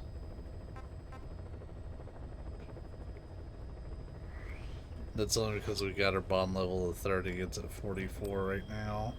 That's only because we got our bond level of 30. It's at 44 right now.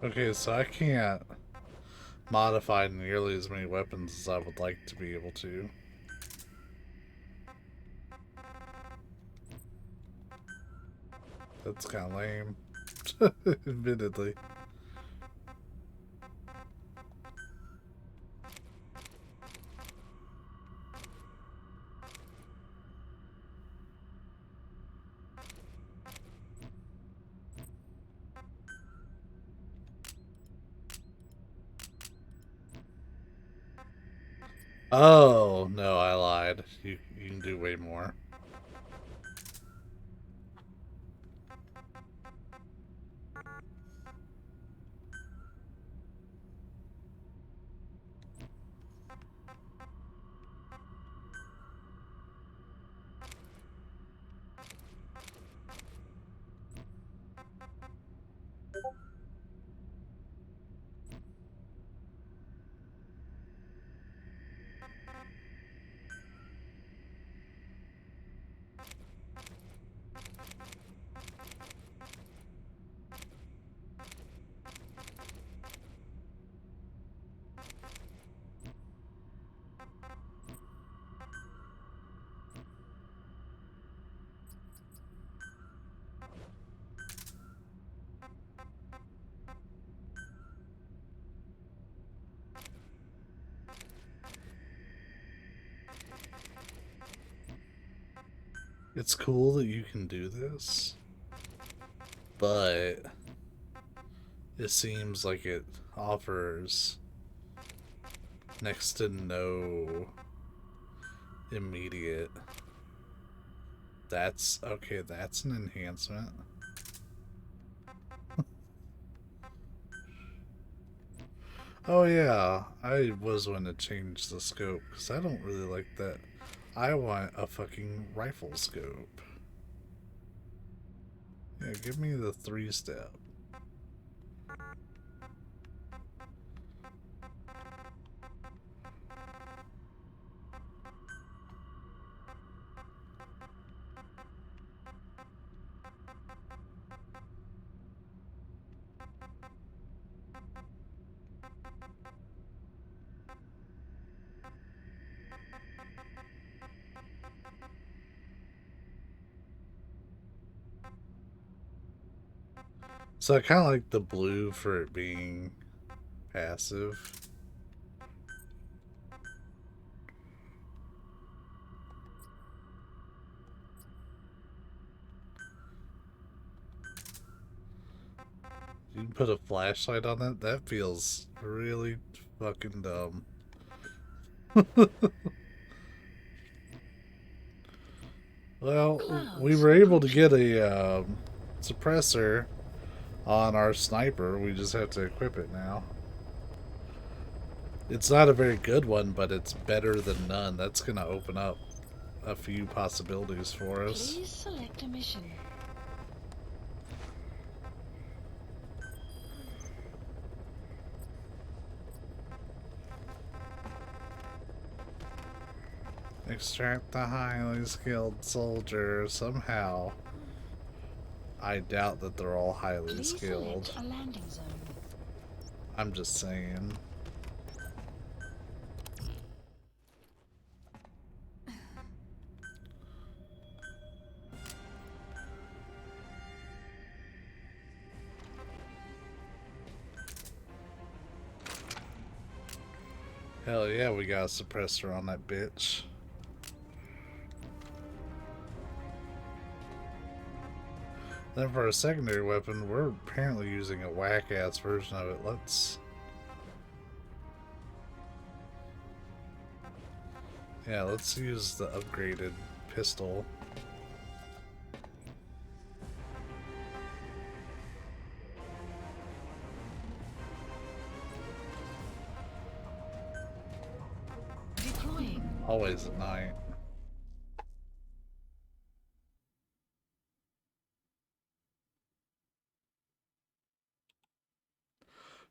Okay, so I can't modify nearly as many weapons as I would like to be able to. That's kind of lame, admittedly. Oh, no, I lied. You can do way more. It's cool that you can do this, but it seems like it offers next to no immediate. That's okay, that's an enhancement. Oh yeah, I was going to change the scope because I don't really like that. I want a fucking rifle scope. Yeah, give me the 3-step. So I kind of like the blue for it being passive. You can put a flashlight on that? That feels really fucking dumb. Well, we were able to get a suppressor on our sniper. We just have to equip it now. It's not a very good one, but it's better than none. That's going to open up a few possibilities for us. Please select a mission. Extract the highly skilled soldier somehow. I doubt that they're all highly Please skilled. select a landing zone. I'm just saying. Hell yeah, we got a suppressor on that bitch. Then for a secondary weapon, we're apparently using a whack-ass version of it. Let's use the upgraded pistol. Deploying. Always at night.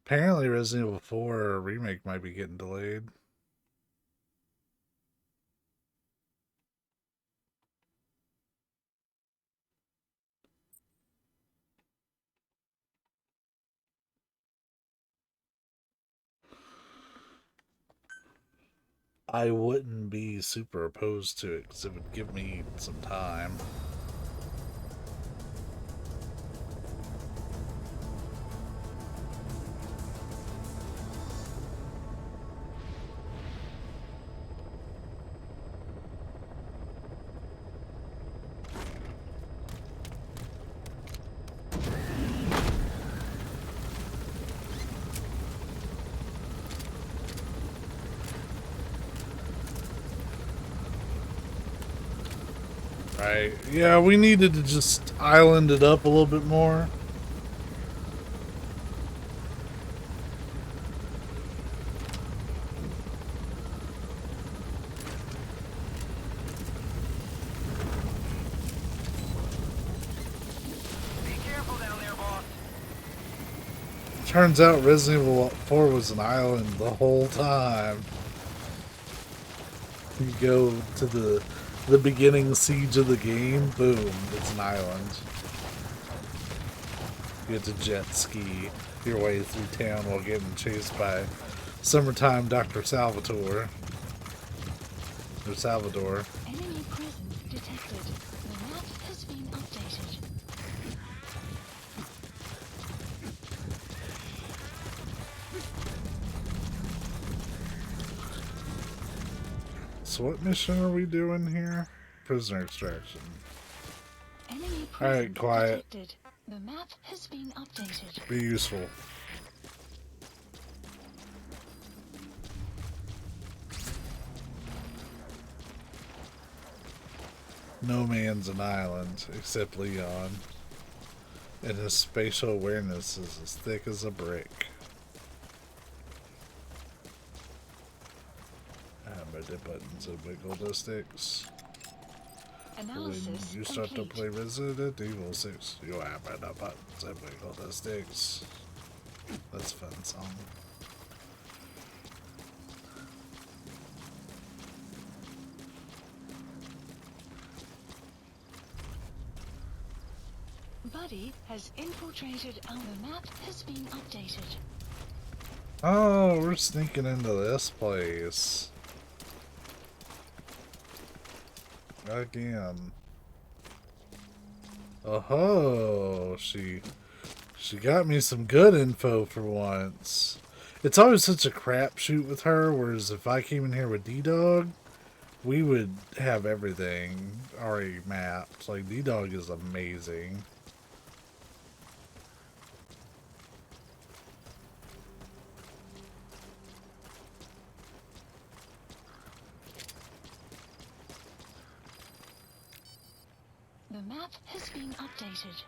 Apparently Resident Evil 4 remake might be getting delayed. I wouldn't be super opposed to it because it would give me some time. Right. Yeah, we needed to just island it up a little bit more. Be careful down there, boss. Turns out Resident Evil 4 was an island the whole time. You go to the beginning siege of the game, boom, it's an island. You have to jet ski your way through town while getting chased by summertime Dr. Salvatore. Or Salvador. Enemy presence detected. The map has been updated. So what mission are we doing here? Prisoner extraction. Enemy Alright, presence quiet. detected. The map has been updated. Be useful. No man's an island, except Leon. And his spatial awareness is as thick as a brick. Hammer the buttons and wiggle the sticks. When you start to play Resident Evil 6, you hammer the buttons and wiggle the sticks. That's a fun song. Buddy has infiltrated our map has been updated. Oh, we're sneaking into this place. Again. Oh, she got me some good info for once. It's always such a crapshoot with her, whereas if I came in here with D-Dog, we would have everything already mapped. Like, D-Dog is amazing. The map has been updated.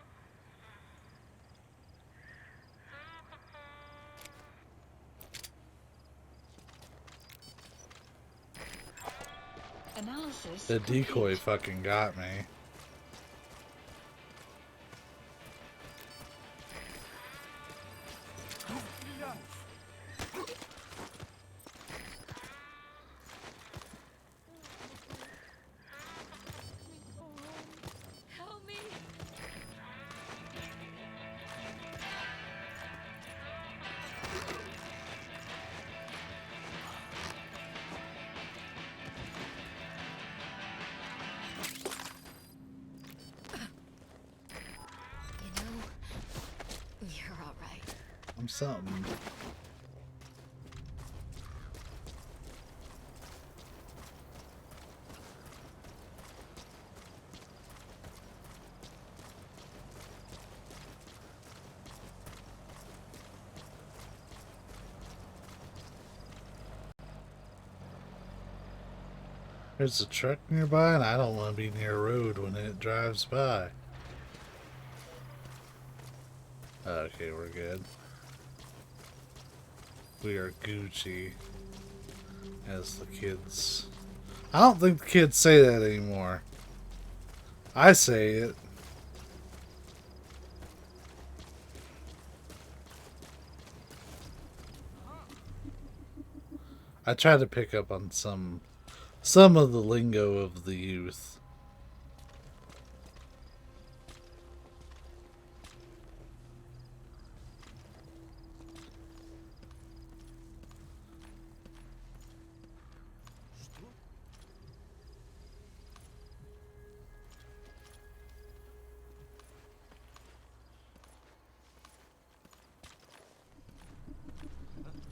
Analysis The decoy complete. fucking got me. Help me! You know, you're all right. I'm something. There's a truck nearby, and I don't want to be near a road when it drives by. Okay, we're good. We are Gucci, as the kids. I don't think the kids say that anymore. I say it. I try to pick up on some of the lingo of the youth.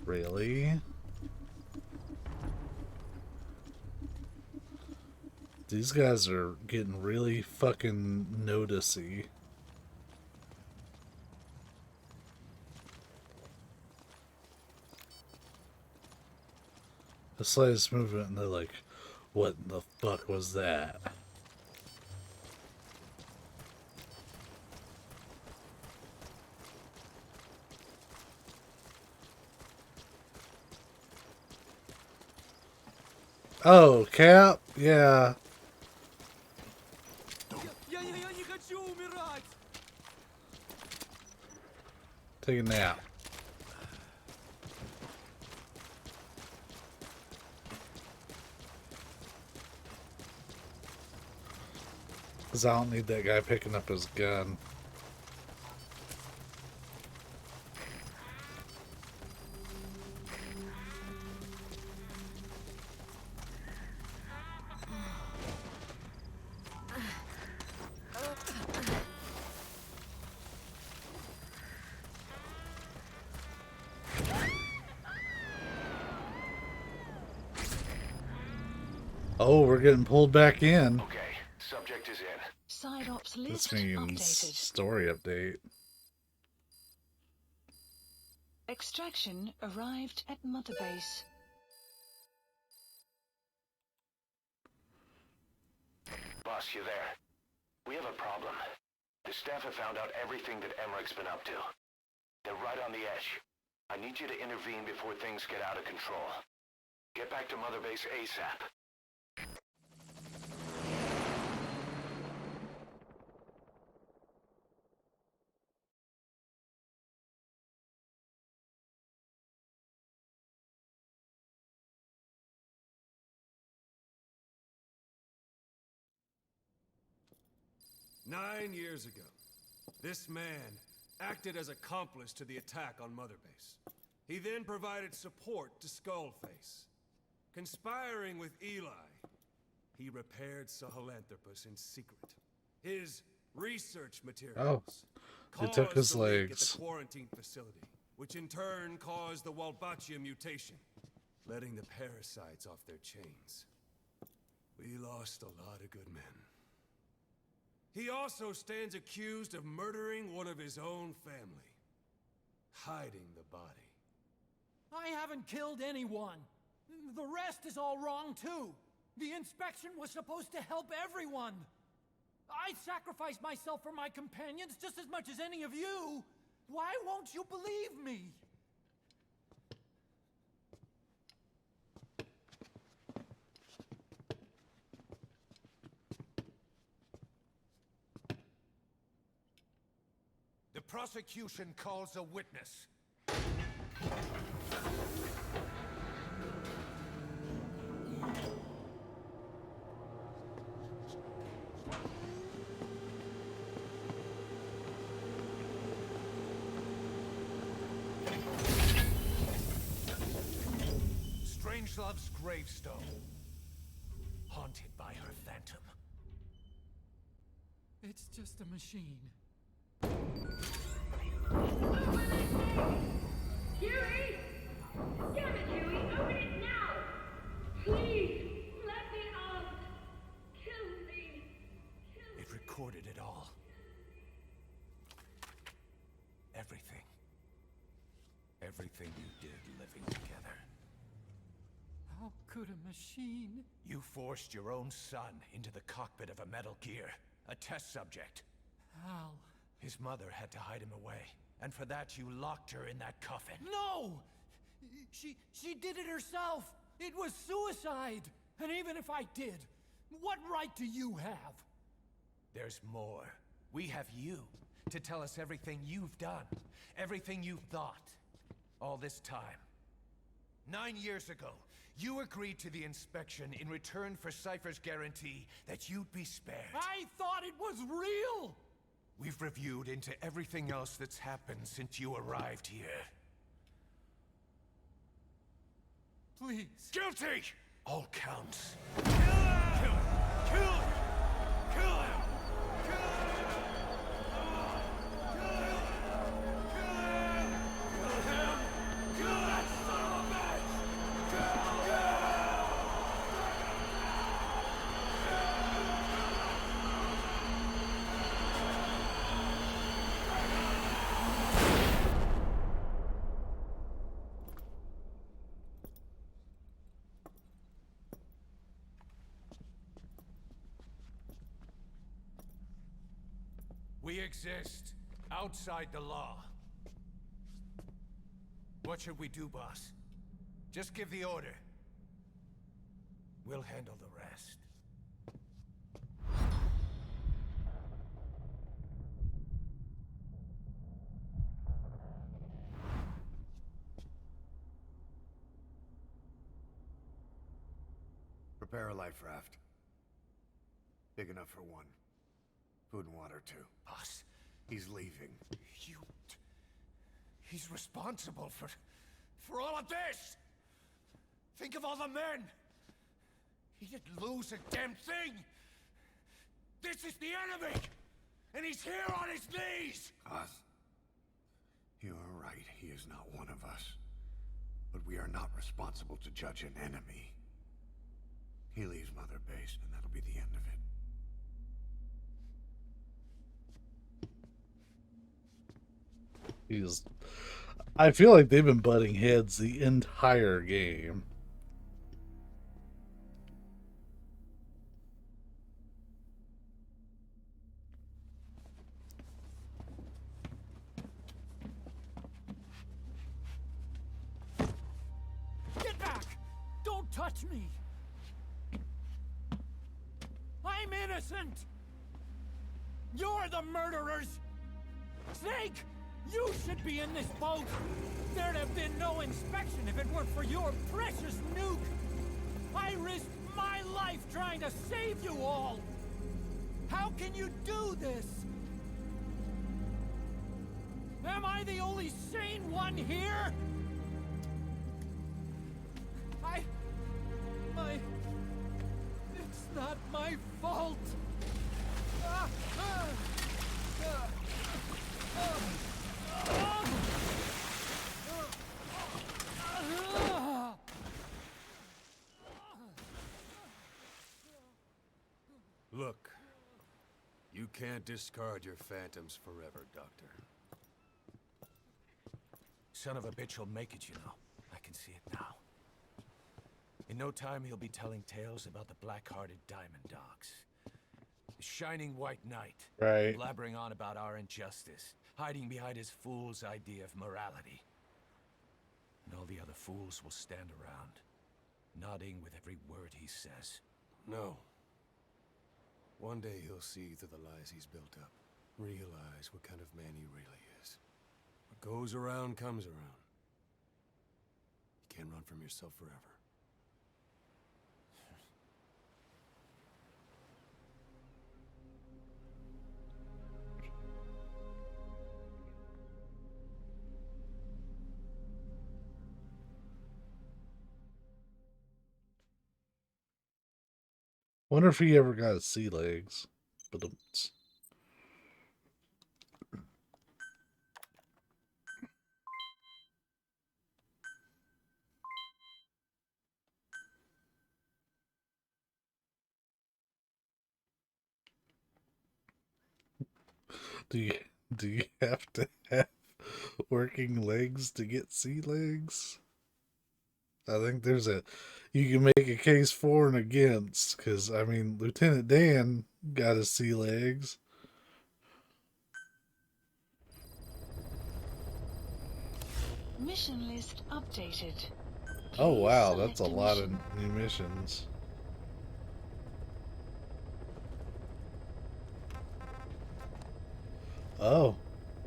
Really? These guys are getting really fucking noticey. The slightest movement and they're like, what the fuck was that? Oh, Cap? Yeah. Я не хочу умирать! Take a nap. Because I don't need that guy picking up his gun. Oh, we're getting pulled back in. Okay, subject is in. Side ops list This means updated. story update. Extraction arrived at Mother Base. Boss, you there? We have a problem. The staff have found out everything that Emmerich's been up to. They're right on the edge. I need you to intervene before things get out of control. Get back to Mother Base ASAP. "9 years ago, this man acted as accomplice to the attack on Mother Base. He then provided support to Skullface. Conspiring with Eli, he repaired Sahelanthropus in secret. His research materials they took his caused the leak at legs. the quarantine facility, which in turn caused the Walbachia mutation, letting the parasites off their chains. We lost a lot of good men. He also stands accused of murdering one of his own family, hiding the body. I haven't killed anyone. The rest is all wrong, too. The inspection was supposed to help everyone. I sacrificed myself for my companions just as much as any of you. Why won't you believe me? The prosecution calls a witness. Strangelove's gravestone, haunted by her phantom. It's just a machine. Huey! Damn it, Huey! Open it now! Please! Let me out! Kill me! It recorded it all. Everything. Everything you did living together. How could a machine? You forced your own son into the cockpit of a Metal Gear, a test subject. How? His mother had to hide him away, and for that you locked her in that coffin. No! She did it herself! It was suicide! And even if I did, what right do you have? There's more. We have you to tell us everything you've done, everything you've thought, all this time. 9 years ago, you agreed to the inspection in return for Cypher's guarantee that you'd be spared. I thought it was real! We've reviewed into everything else that's happened since you arrived here. Please. Guilty! All counts. Kill him! Kill him! Kill him! Kill him! Kill him! Kill him! Kill that son We exist outside the law. What should we do, boss? Just give the order. We'll handle the rest. Prepare a life raft. Big enough for one. Food and water, too. Boss, He's leaving. he's responsible for all of this! Think of all the men! He didn't lose a damn thing! This is the enemy! And he's here on his knees! Oz, you are right. He is not one of us. But we are not responsible to judge an enemy. He leaves Mother Base, and that'll be the end of it. I feel like they've been butting heads the entire game. Get back! Don't touch me! I'm innocent! You're the murderers! Snake! You should be in this boat! There'd have been no inspection if it weren't for your precious nuke! I risked my life trying to save you all! How can you do this? Am I the only sane one here? It's not my fault! Look, you can't discard your phantoms forever, Doctor. Son of a bitch will make it, you know. I can see it now. In no time, he'll be telling tales about the black-hearted Diamond Dogs. The Shining White Knight. Right. Blabbering on about our injustice. Hiding behind his fool's idea of morality. And all the other fools will stand around, nodding with every word he says. No. One day he'll see through the lies he's built up. Realize what kind of man he really is. What goes around comes around. You can't run from yourself forever. Wonder if he ever got sea legs. But do you have to have working legs to get sea legs? I think you can make a case for and against, because, I mean, Lieutenant Dan got his sea legs. Mission list updated. Oh, Please wow, select that's a a lot of mission. new missions. Oh,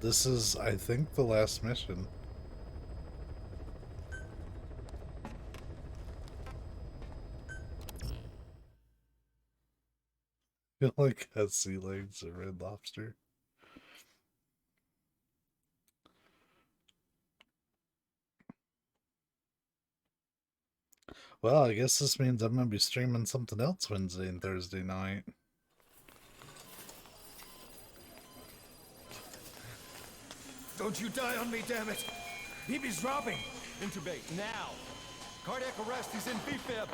this is, I think, the last mission. I feel like has sea legs and Red Lobster. Well, I guess this means I'm gonna be streaming something else Wednesday and Thursday night. Don't you die on me, damn it! BB's dropping! Intubate, now! Cardiac arrest, he's in B-fib!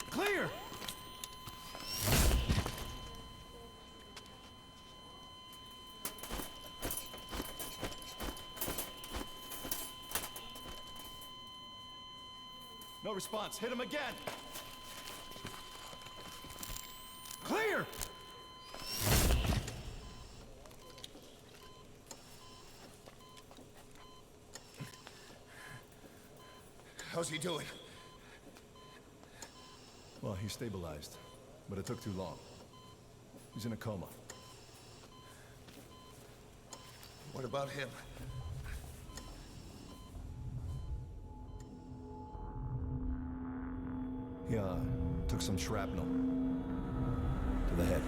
Clear! No response, hit him again! Fire! How's he doing? Well, he stabilized, but it took too long. He's in a coma. What about him? He, took some shrapnel to the head.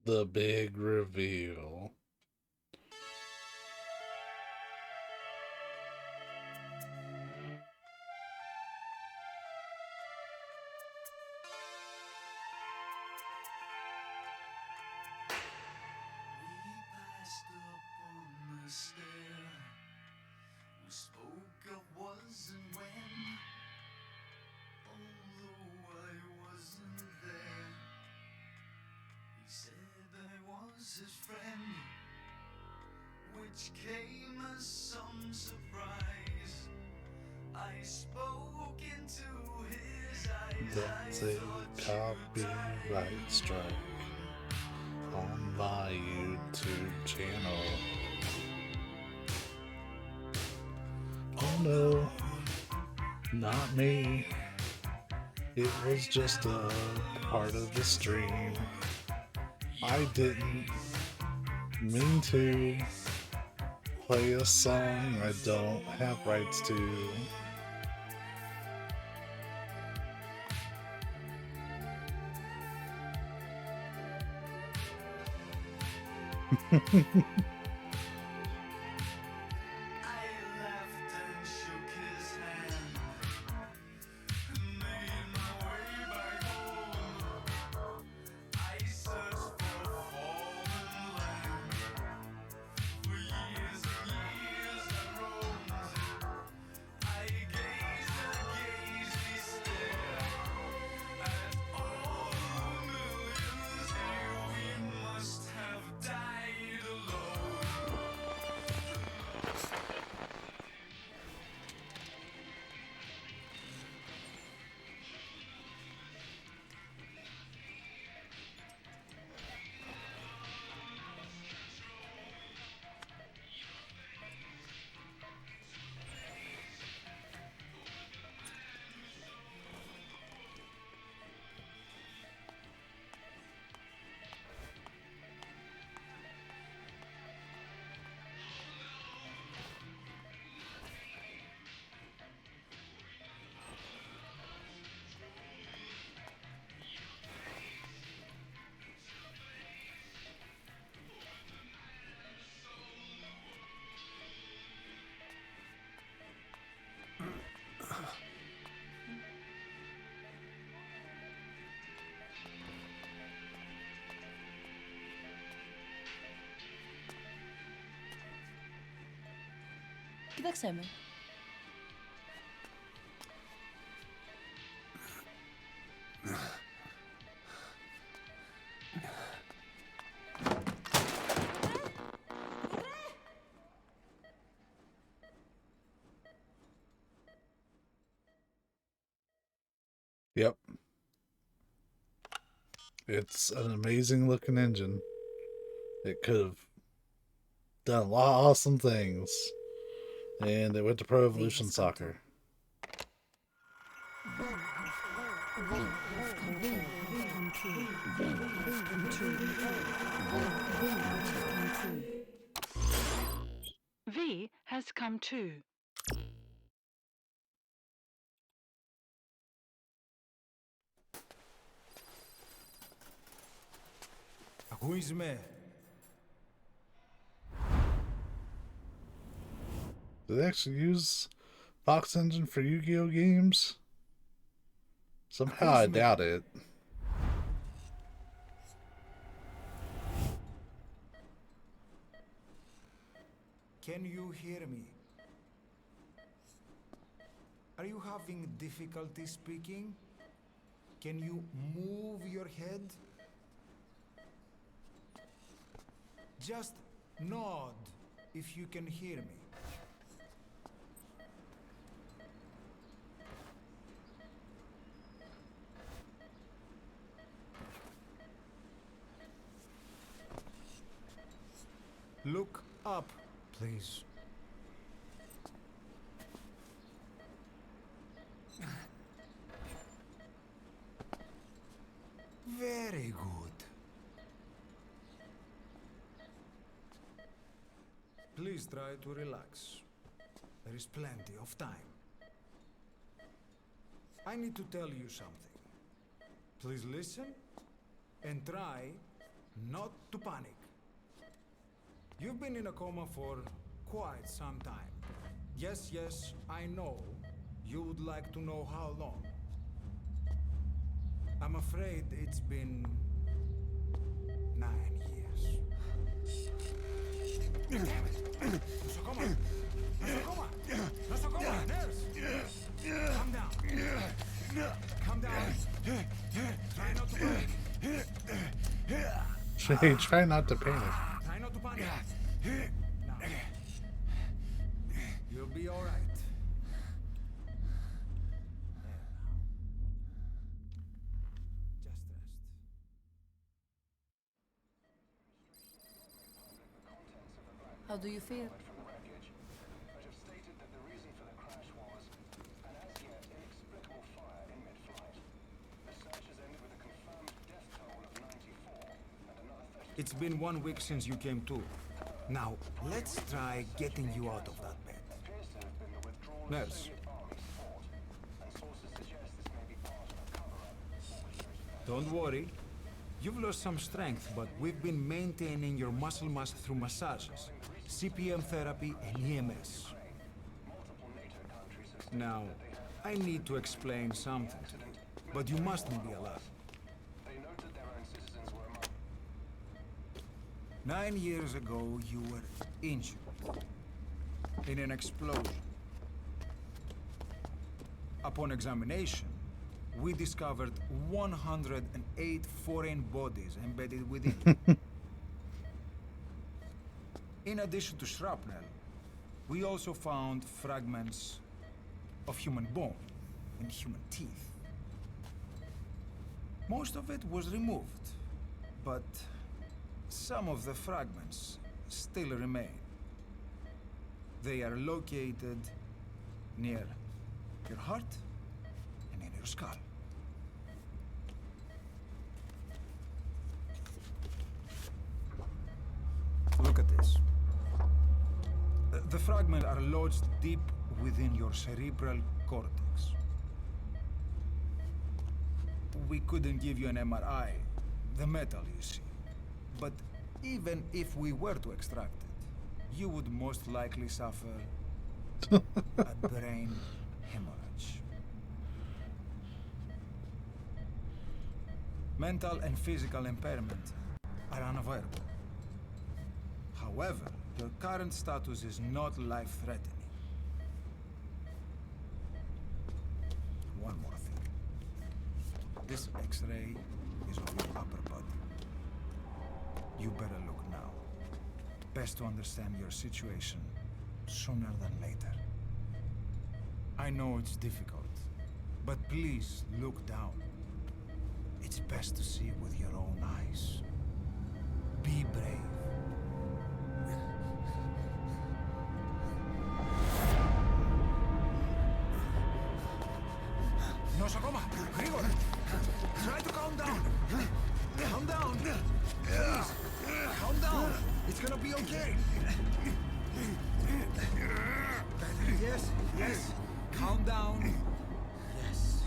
The big reveal. We spoke of was and when, although I wasn't there. He said I was his friend, which came as some surprise. I spoke into his eyes. That's a copyright strike on my YouTube channel. Oh no, not me. It was just a part of the stream. I didn't mean to play a song I don't have rights to. Kde chcemy? Yep. It's an amazing looking engine. It could have done a lot of awesome things. And it went to Pro Evolution Soccer. V has come too. Who is me? Do they actually use Fox Engine for Yu-Gi-Oh games? Somehow I doubt it. Can you hear me? Are you having difficulty speaking? Can you move your head? Just nod if you can hear me. Please. Very good. Please try to relax. There is plenty of time. I need to tell you something. Please listen and try not to panic. You've been in a coma for quite some time. Yes, yes, I know. You would like to know how long. I'm afraid it's been 9 years. Damn it! Nosocoma! Nosocoma! Nosocoma! Nurse! Calm down. Calm down. Try not to panic. Try not to panic. Try not to panic. Now. You'll be all right. Just rest. How do you feel? It's been 1 week since you came to. Now, let's try getting you out of that bed. Nurse. Don't worry. You've lost some strength, but we've been maintaining your muscle mass through massages, CPM therapy, and EMS. Now, I need to explain something to you, but you mustn't be alarmed. 9 years ago, you were injured in an explosion. Upon examination, we discovered 108 foreign bodies embedded within you. In addition to shrapnel, we also found fragments of human bone and human teeth. Most of it was removed, but some of the fragments still remain. They are located near your heart and in your skull. Look at this. The fragments are lodged deep within your cerebral cortex. We couldn't give you an MRI, the metal, you see. But even if we were to extract it, you would most likely suffer a brain hemorrhage. Mental and physical impairment are unavoidable. However, your current status is not life-threatening. One more thing. This X-ray is of your upper body. You better look now. Best to understand your situation sooner than later. I know it's difficult, but please look down. It's best to see it with your own eyes. Be brave. Nosocoma, Grigor! Try to calm down! Calm down! Please! Calm down! It's gonna be okay! Yes, yes! Calm down! Yes.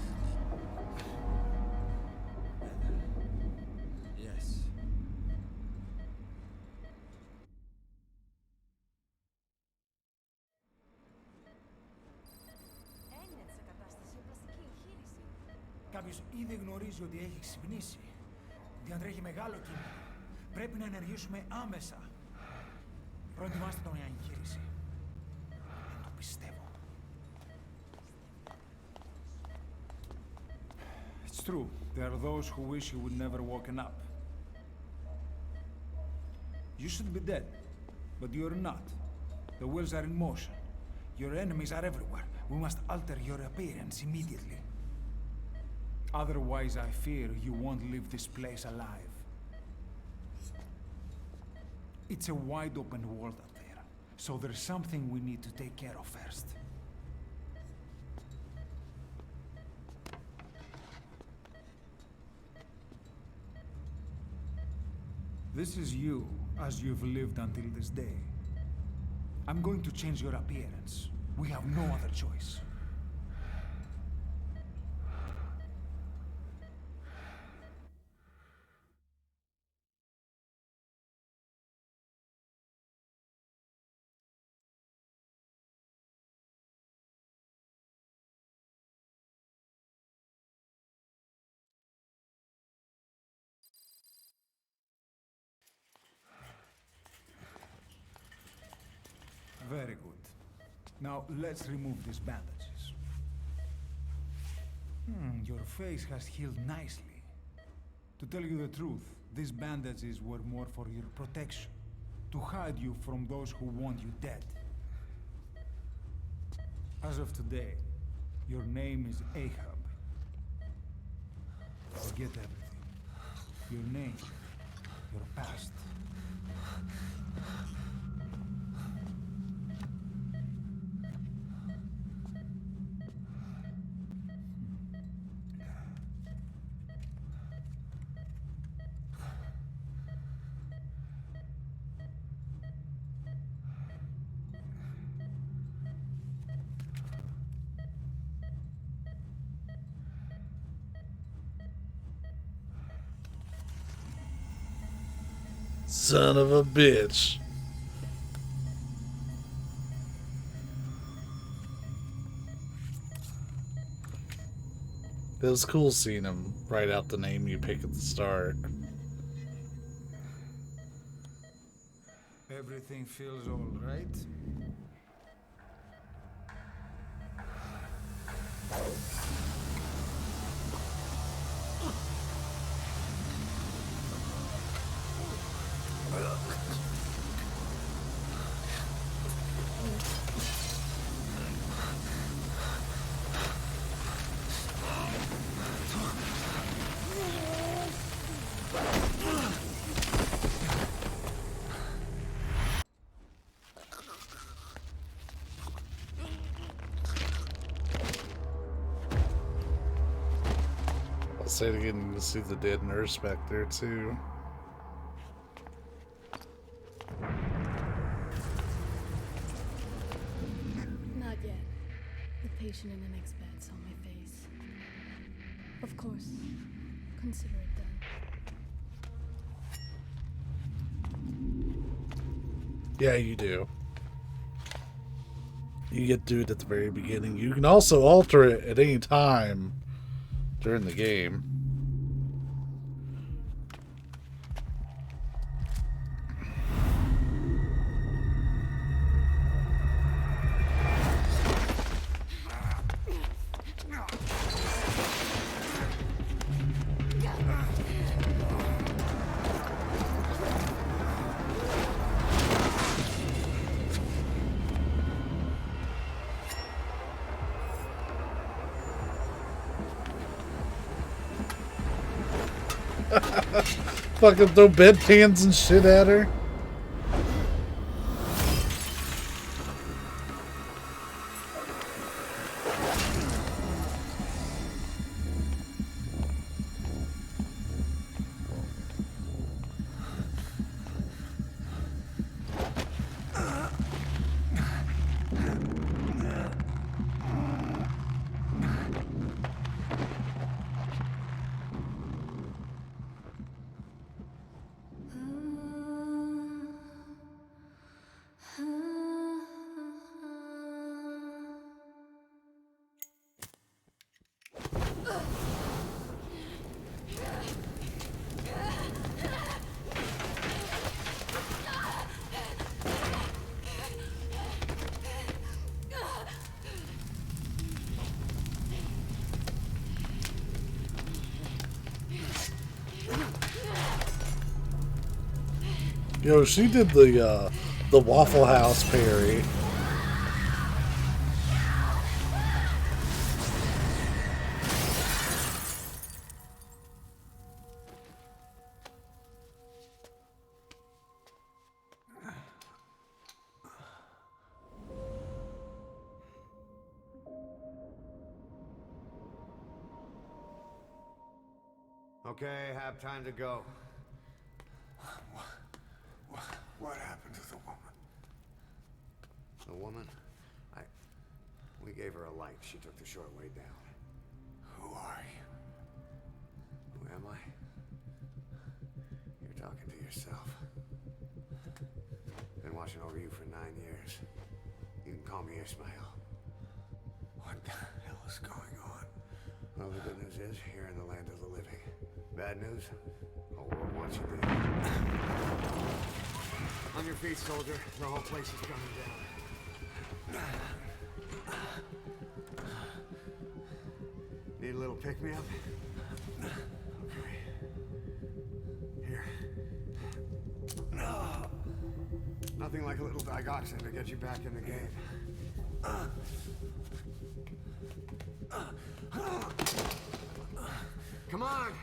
Yes. Κάποιος ήδη γνωρίζει ότι έχει ξυπνήσει. Διατρέχει μεγάλο κίνδυνο. Πρέπει να ενεργήσουμε άμεσα. Προετοιμάστε τον για εγχείρηση. Δεν το πιστεύω. It's true. There are those who wish you would never woken up. You should be dead, but you're not. The wheels are in motion. Your enemies are everywhere. We must alter your appearance immediately. Otherwise, I fear you won't leave this place alive. It's a wide open world out there. So there's something we need to take care of first. This is you, as you've lived until this day. I'm going to change your appearance. We have no other choice. Very good. Now, let's remove these bandages. Your face has healed nicely. To tell you the truth, these bandages were more for your protection. To hide you from those who want you dead. As of today, your name is Ahab. Forget everything. Your name, your past. Son of a bitch. It was cool seeing him write out the name you pick at the start. Everything feels all right? I'll say it again, you'll see the dead nurse back there too. Not yet. The patient in the next bed saw my face. Of course. Consider it done. Yeah, you do. You get to do it at the very beginning. You can also alter it at any time during the game. Fucking throw bedpans and shit at her. Yo, she did the Waffle House parry. Okay, have time to go. What happened to the woman? The woman? We gave her a light. She took the short way down. Who are you? Who am I? You're talking to yourself. Been watching over you for 9 years. You can call me Ismail. What the hell is going on? Well, the good news is, you're in the land of the living. Bad news? The whole world wants you dead. On your feet, soldier. The whole place is coming down. Need a little pick-me-up? Okay. Here. Nothing like a little digoxin to get you back in the game. Come on!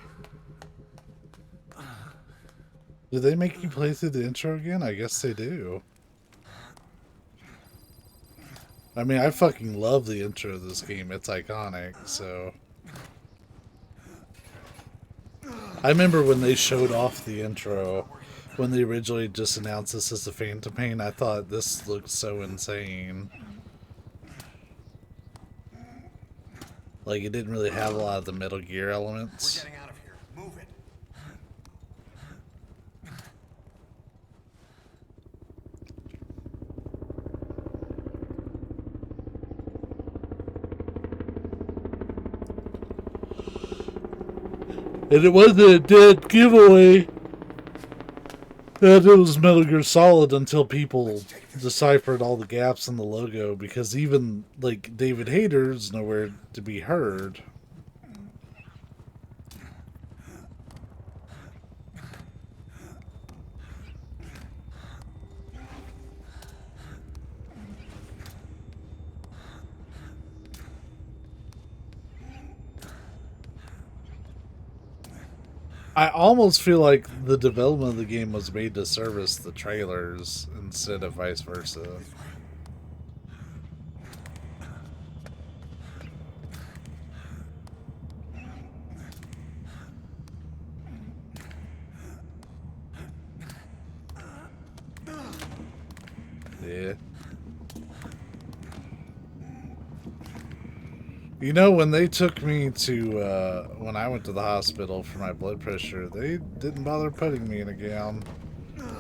Do they make you play through the intro again? I guess they do. I mean, I fucking love the intro of this game. It's iconic, so... I remember when they showed off the intro, when they originally just announced this as the Phantom Pain, I thought this looked so insane. Like, it didn't really have a lot of the Metal Gear elements. We're getting out of here. Move it. And it wasn't a dead giveaway that it was Metal Gear Solid until people deciphered all the gaps in the logo, because even, like, David Hayter's nowhere to be heard. I almost feel like the development of the game was made to service the trailers instead of vice versa. Yeah. You know, when they took me to, when I went to the hospital for my blood pressure, they didn't bother putting me in a gown.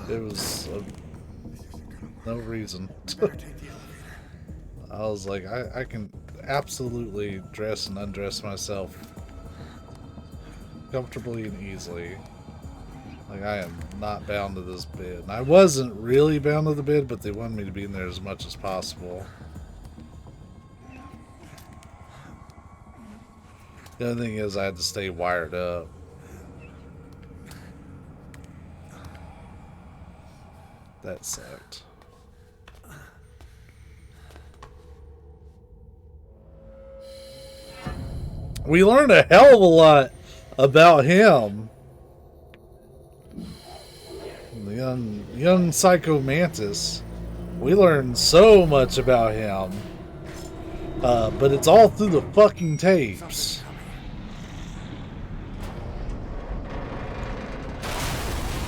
It was no reason. I was like, I can absolutely dress and undress myself comfortably and easily. Like, I am not bound to this bed. And I wasn't really bound to the bed, but they wanted me to be in there as much as possible. The other thing is I had to stay wired up. That sucked. We learned a hell of a lot about him. The young Psycho Mantis. We learned so much about him. But it's all through the fucking tapes.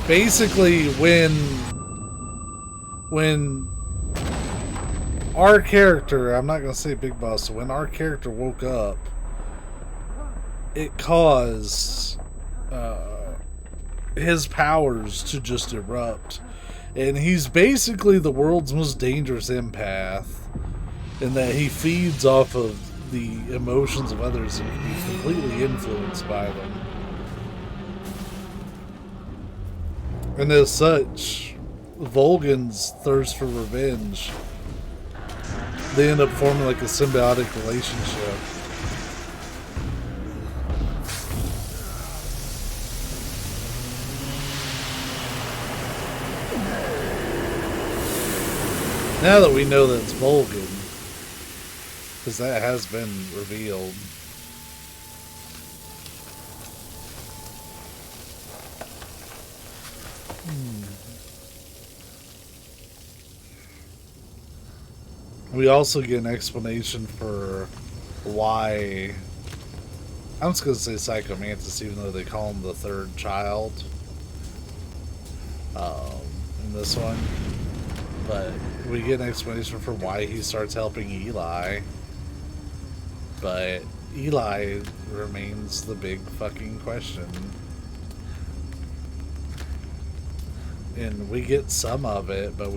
Basically, when our character, I'm not going to say Big Boss, when our character woke up, it caused his powers to just erupt. And he's basically the world's most dangerous empath, in that he feeds off of the emotions of others and can be completely influenced by them. And as such, Volgan's thirst for revenge, they end up forming like a symbiotic relationship. Now that we know that it's Volgan, because that has been revealed. We also get an explanation for why I'm just gonna say Psycho Mantis, even though they call him the third child in this one. But we get an explanation for why he starts helping Eli. But Eli remains the big fucking question. And we get some of it, but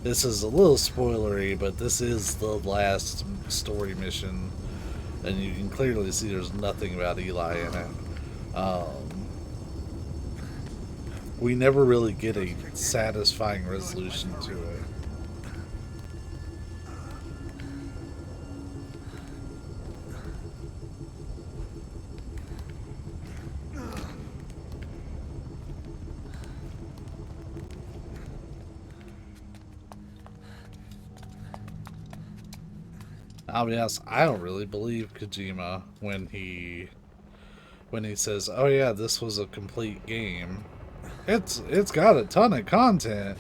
this is a little spoilery, but this is the last story mission. And you can clearly see there's nothing about Eli in it. We never really get a satisfying resolution to it. I'll be honest, I don't really believe Kojima when he says, "Oh yeah, this was a complete game." It's got a ton of content,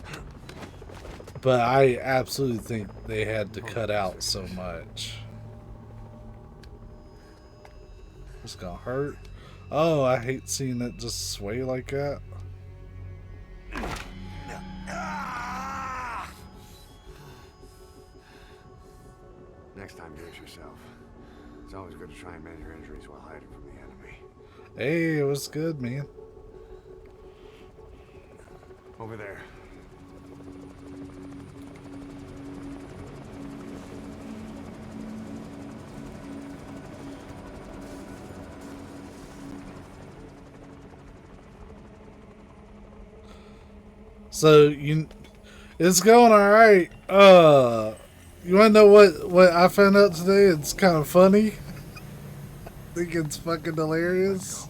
but I absolutely think they had to cut out so much. It's gonna hurt. Oh, I hate seeing it just sway like that. Next time, do it yourself. It's always good to try and mend your injuries while hiding from the enemy. Hey, it was good, man. Over there. So it's going all right. You want to know what I found out today? It's kind of funny. I think it's fucking hilarious.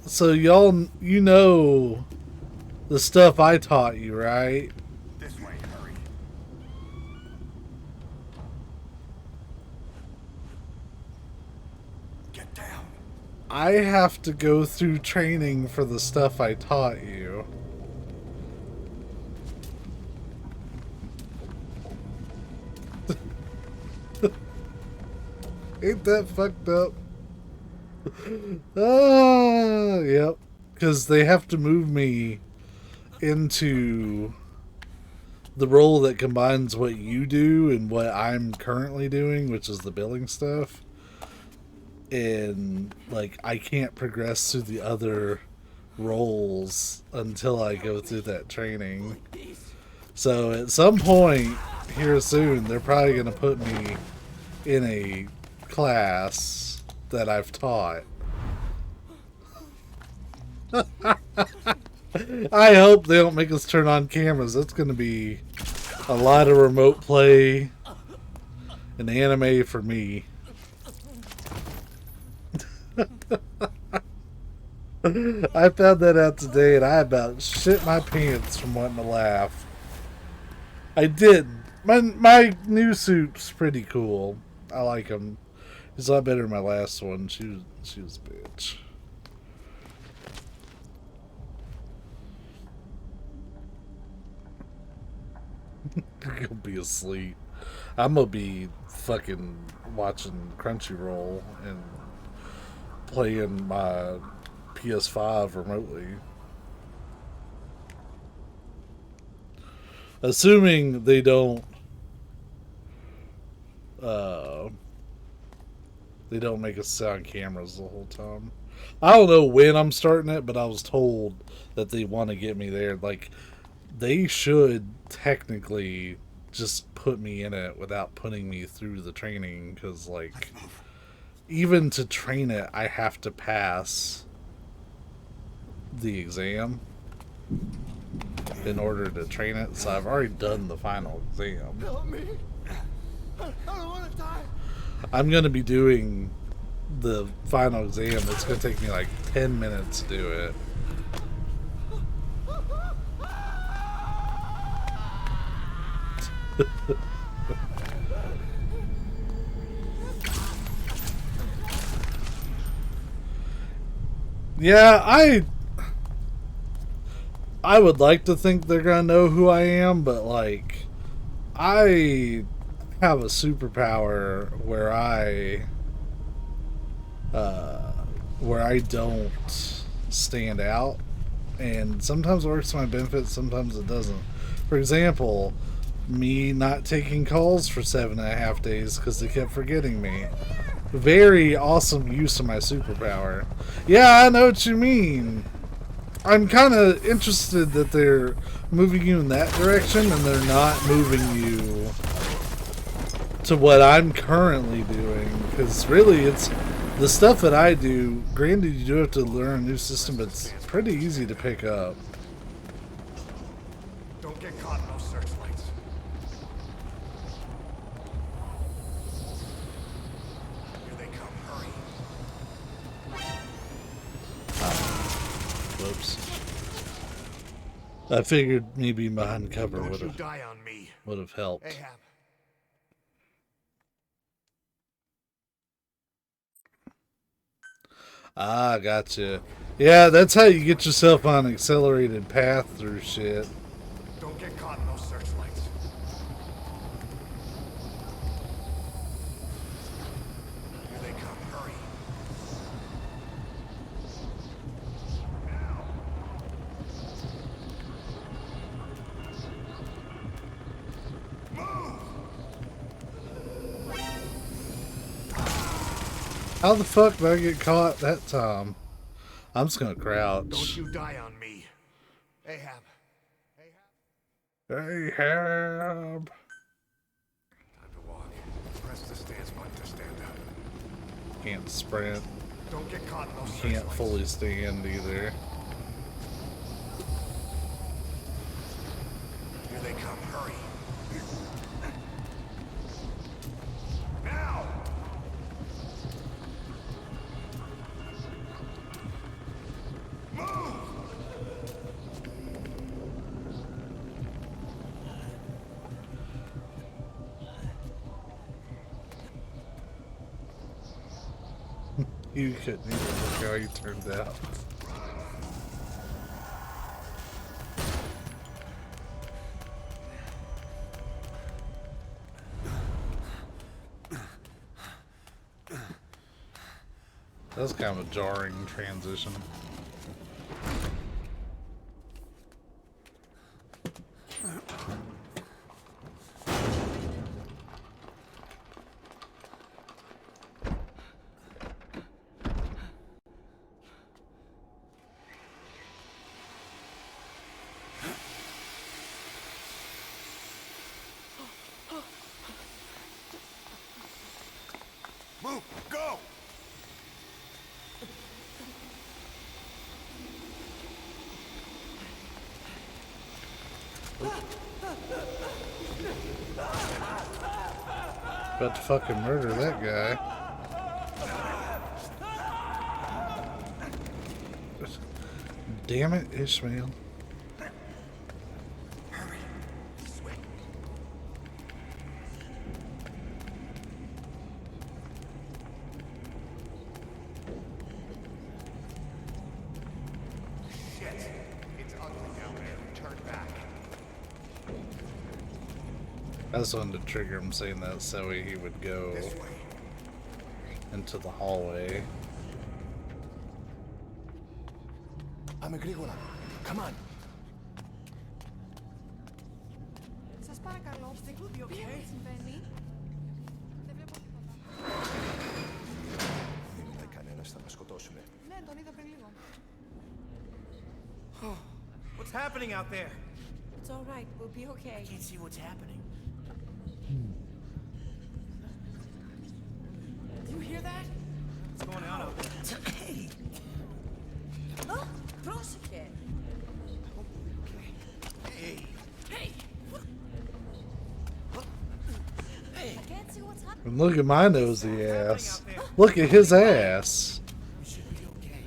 So y'all, you know the stuff I taught you, right? This way, hurry. Get down. I have to go through training for the stuff I taught you. Ain't that fucked up? Yep. Because they have to move me into the role that combines what you do and what I'm currently doing, which is the billing stuff. And, like, I can't progress through the other roles until I go through that training. So at some point here soon, they're probably going to put me in a class that I've taught. I hope they don't make us turn on cameras. That's going to be a lot of remote play and anime for me. I found that out today and I about shit my pants from wanting to laugh. I did. My new suit's pretty cool. I like him. He's a lot better than my last one. She was a bitch. You'll be asleep. I'm gonna be fucking watching Crunchyroll and playing my PS5 remotely. Assuming they don't make us sit on cameras the whole time. I don't know when I'm starting it, but I was told that they want to get me there. Like, they should technically just put me in it without putting me through the training, because, like, even to train it, I have to pass the exam in order to train it. So I've already done the final exam. Help me! I don't want to die! I'm going to be doing the final exam. It's going to take me like 10 minutes to do it. Yeah, I would like to think they're gonna know who I am, but like, I have a superpower where I don't stand out, and sometimes it works to my benefit, sometimes it doesn't. For example, me not taking calls for 7.5 days because they kept forgetting me. Very awesome use of my superpower. Yeah, I know what you mean. I'm kind of interested that they're moving you in that direction and they're not moving you to what I'm currently doing. Because really, it's the stuff that I do. Granted, you do have to learn a new system, but it's pretty easy to pick up. Don't get caught in those searchlights. Here they come. Hurry. Whoops. I figured maybe behind cover would have helped. Ahab. Ah, gotcha. Yeah, that's how you get yourself on an accelerated path through shit. Don't get caught in those searchlights. Here they come. Hurry. How the fuck did I get caught that time? I'm just gonna crouch. Don't you die on me. Ahab. Ahab. Time to walk. Press the stance button to stand up. Can't sprint. Don't get caught in those Can't searchlights. fully stand either. Here they come. Hurry. Now! Move! You couldn't even look how you turned out. That was kind of a jarring transition. Move! Go! About to fucking murder that guy. Damn it, Ishmael. Shit! It's ugly down there. Turn back. I just wanted to trigger him saying that so he would go into the hallway. I'm a Grigola. Come on. Σας παρακαλώ, τι συμβαίνει? Δεν βλέπω τίποτα. Δεν είδε κανένας, θα μας σκοτώσουνε. Ναι, τον είδα πριν λίγο. What's happening out there? It's all right, we'll be okay. I can't see what's happening. Do you hear that? What's going on out there? Hey! Oh, πρόσεχε! Hey! Hey! Hey! I can't see what's happening. And look at my nosy ass. Look at his ass. We should be okay.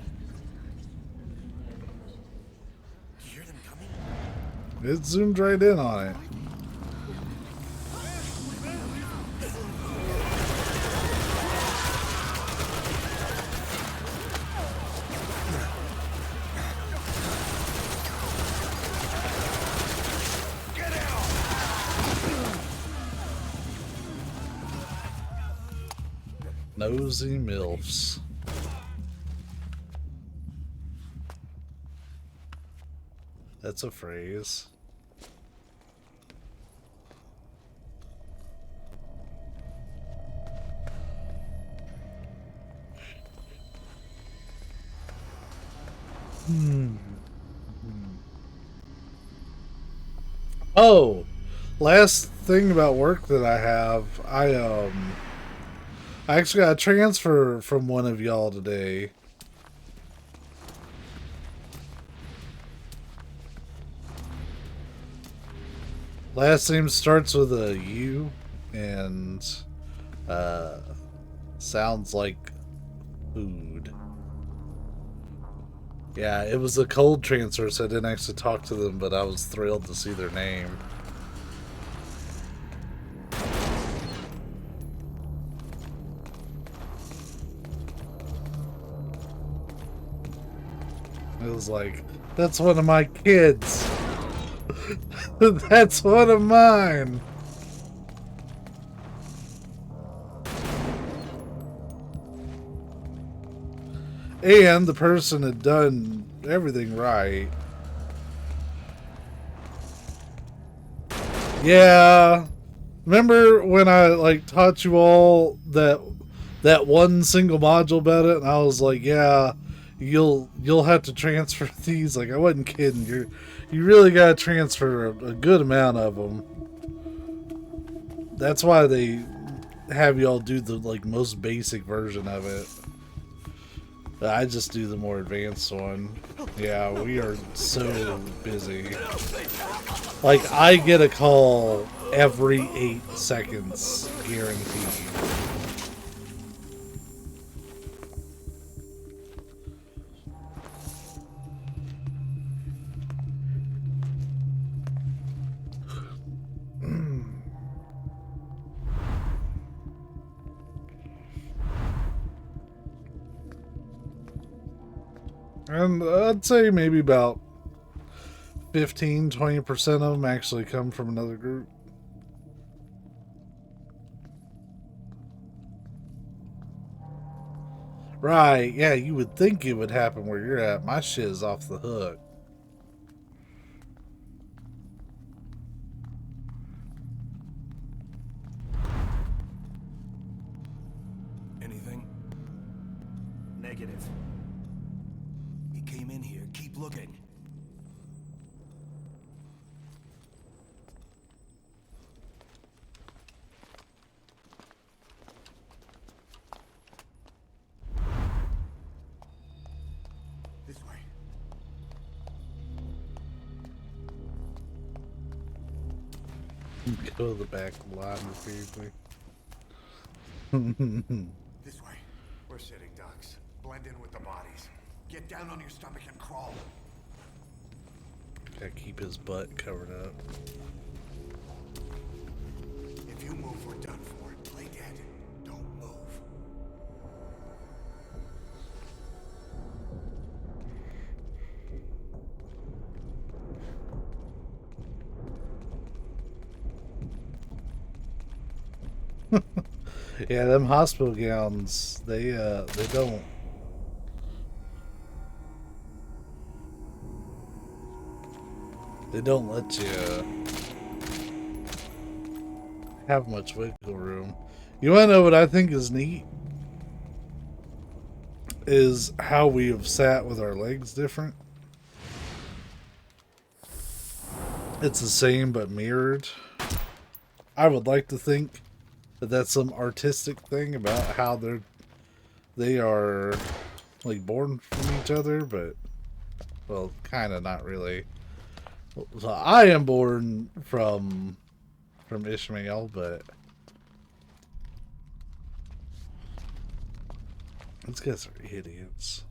Do you hear them coming? It zoomed right in on it. Nosy MILFs. That's a phrase. Oh, last thing about work that I have, I actually got a transfer from one of y'all today. Last name starts with a U and sounds like food. Yeah, it was a cold transfer, so I didn't actually talk to them, but I was thrilled to see their name. It was like, that's one of my kids. That's one of mine. And the person had done everything right. Yeah. Remember when I like taught you all that one single module about it, and I was like, yeah, you'll have to transfer these. Like, I wasn't kidding. You really got to transfer a good amount of them. That's why they have y'all do the like most basic version of it. I just do the more advanced one. Yeah, we are so busy. Like, I get a call every 8 seconds, guaranteed. And I'd say maybe about 15-20% of them actually come from another group. Right, yeah, you would think it would happen where you're at. My shit is off the hook. Anything? Negative. He came in here. Keep looking. This way. Go to the back line repeatedly. This way. We're sitting ducks. Blend in with the bodies. Get down on your stomach and crawl. Gotta keep his butt covered up. If you move, we're done for. Play dead. Don't move. Yeah, them hospital gowns, they don't. They don't let you have much wiggle room. You wanna know what I think is neat? Is how we have sat with our legs different. It's the same but mirrored. I would like to think that that's some artistic thing about how they are like born from each other, but well, kind of not really. So I am born from Ishmael, but these guys are idiots.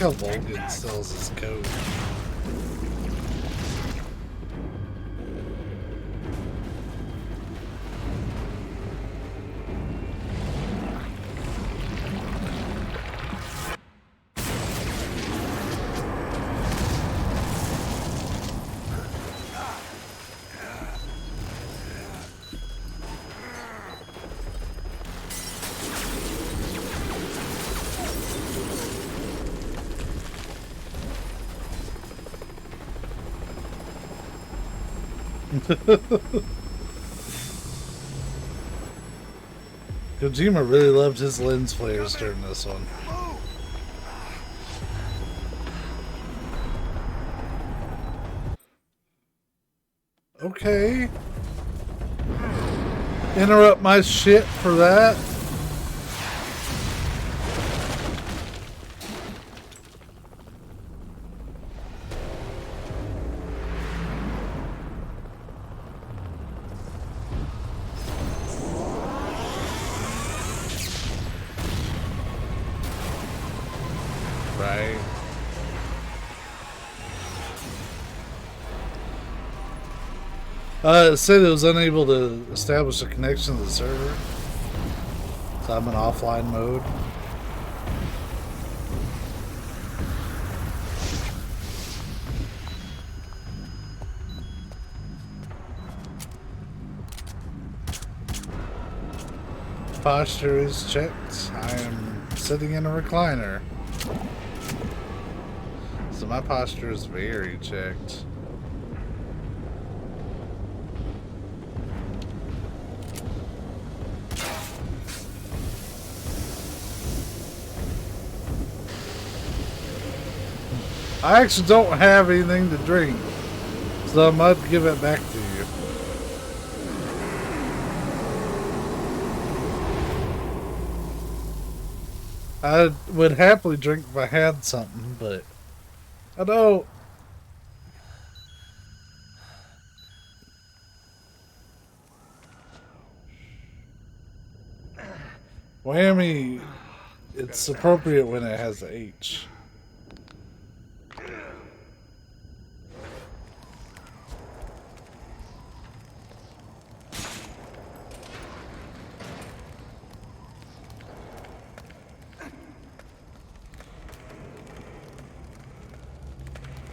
how Vulcan sells his code. Kojima really loved his lens flares during this one. Okay. Interrupt my shit for that? Right. It said it was unable to establish a connection to the server. So I'm in offline mode. Posture is checked. I am sitting in a recliner. So my posture is very checked. I actually don't have anything to drink, so I might give it back to you. I would happily drink if I had something, but I don't. Whammy, it's appropriate when it has the H.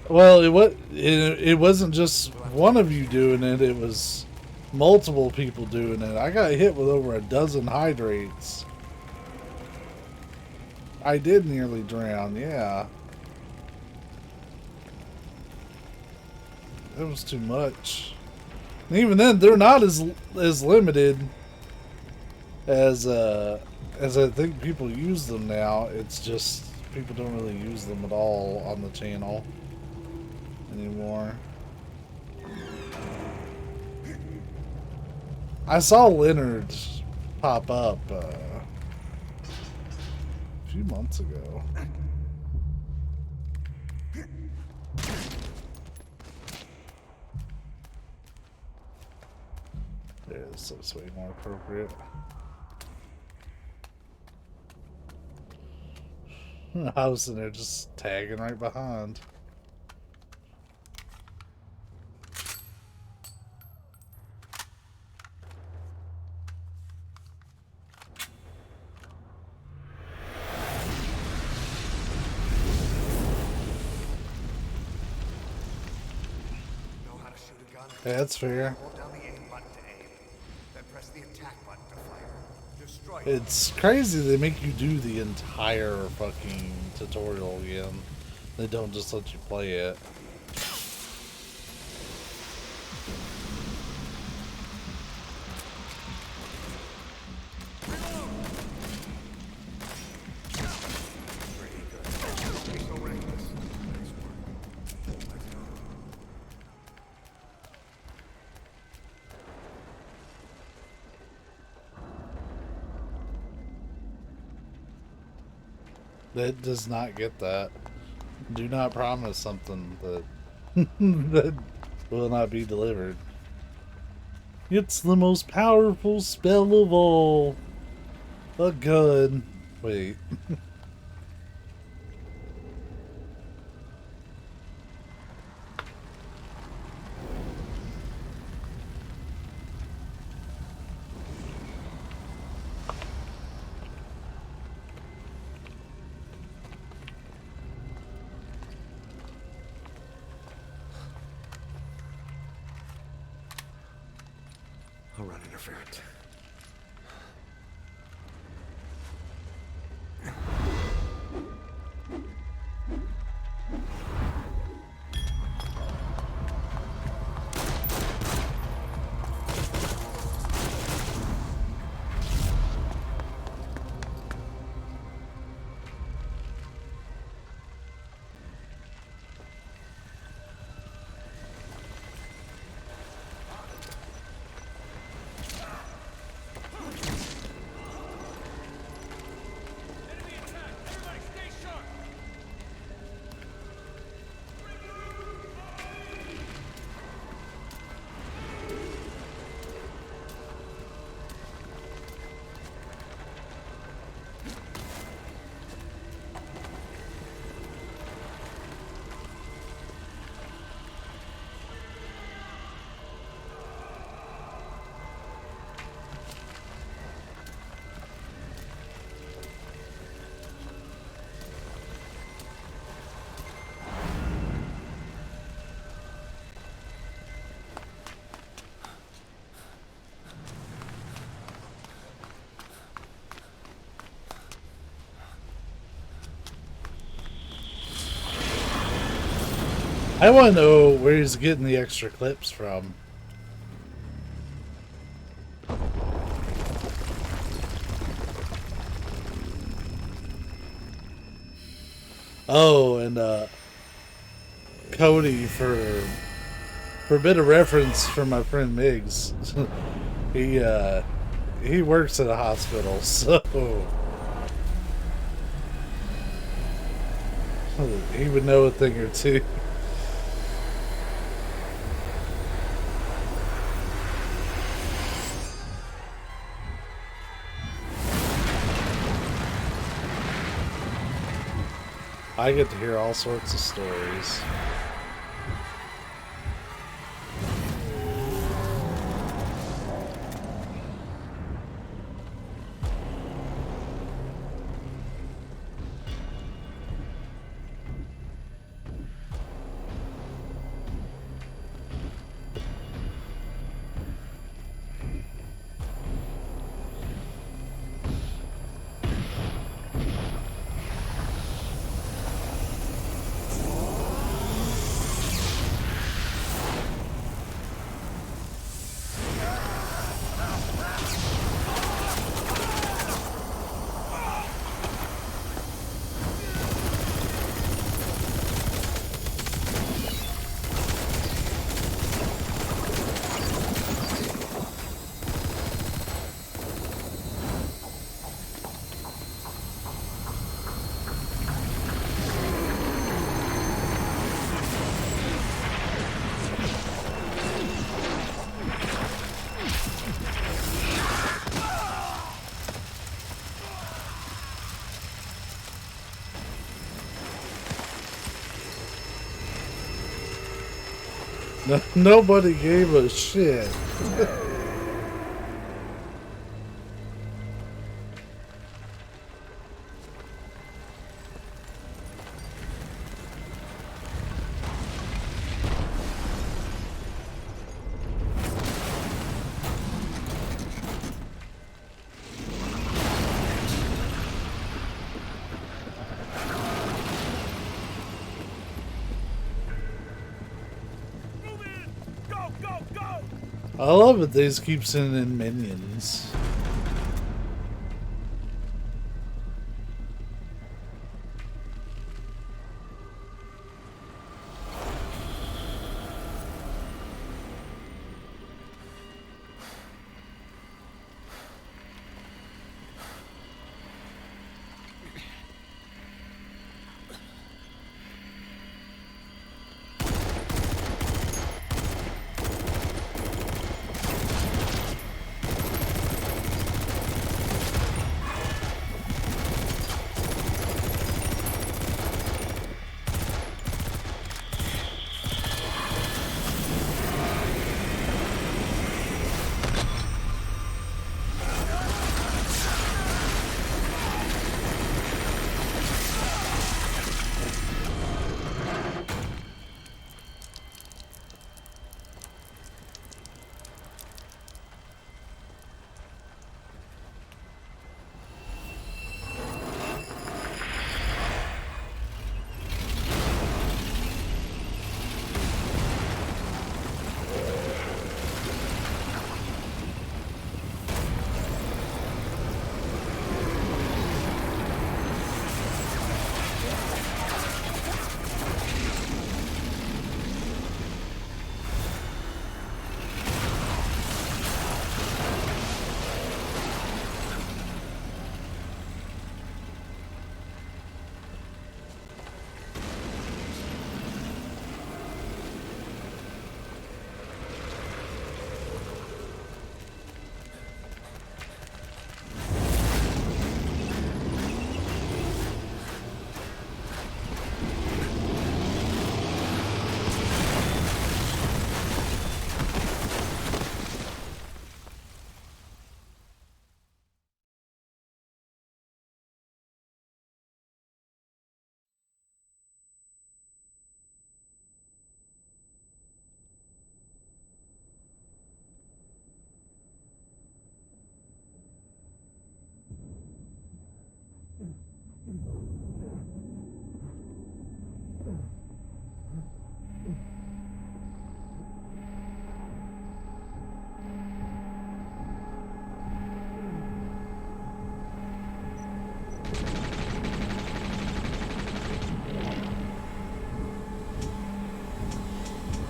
Well, it wasn't just one of you doing it, it was multiple people doing it. I got hit with over a dozen hydrates. I did nearly drown, yeah. It was too much. And even then, they're not as limited as I think people use them now. It's just people don't really use them at all on the channel anymore. I saw Leonard pop up a few months ago. Yeah, so it's way more appropriate. I was in there just tagging right behind. Yeah, that's fair. It's crazy they make you do the entire fucking tutorial again. They don't just let you play it. That does not get that. Do not promise something that that will not be delivered. It's the most powerful spell of all. A gun. Wait. run interference. I want to know where he's getting the extra clips from. Oh, and Cody for a bit of reference for my friend Miggs. he works at a hospital, so he would know a thing or two. I get to hear all sorts of stories. No, nobody gave a shit. I love it. They just keep sending in minions.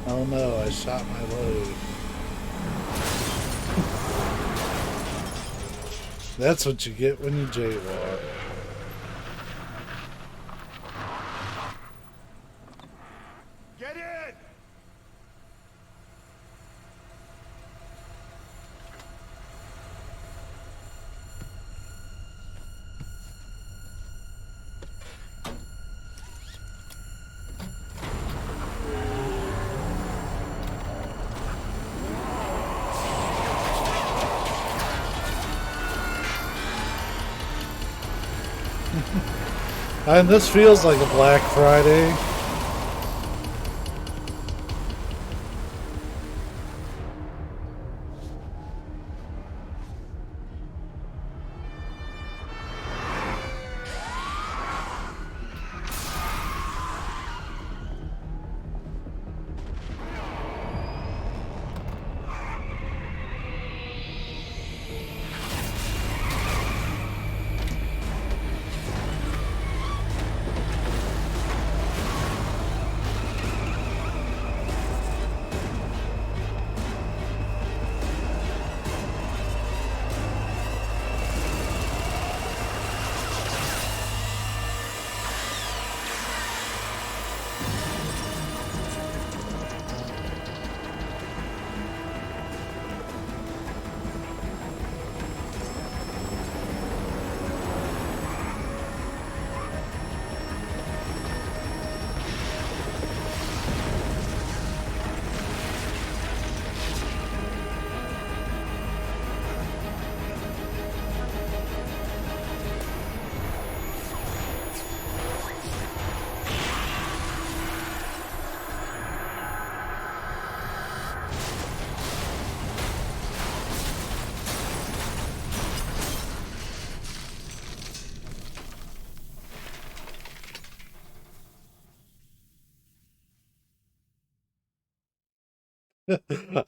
Oh no, I shot my load. That's what you get when you jaywalk. Get in! And this feels like a Black Friday.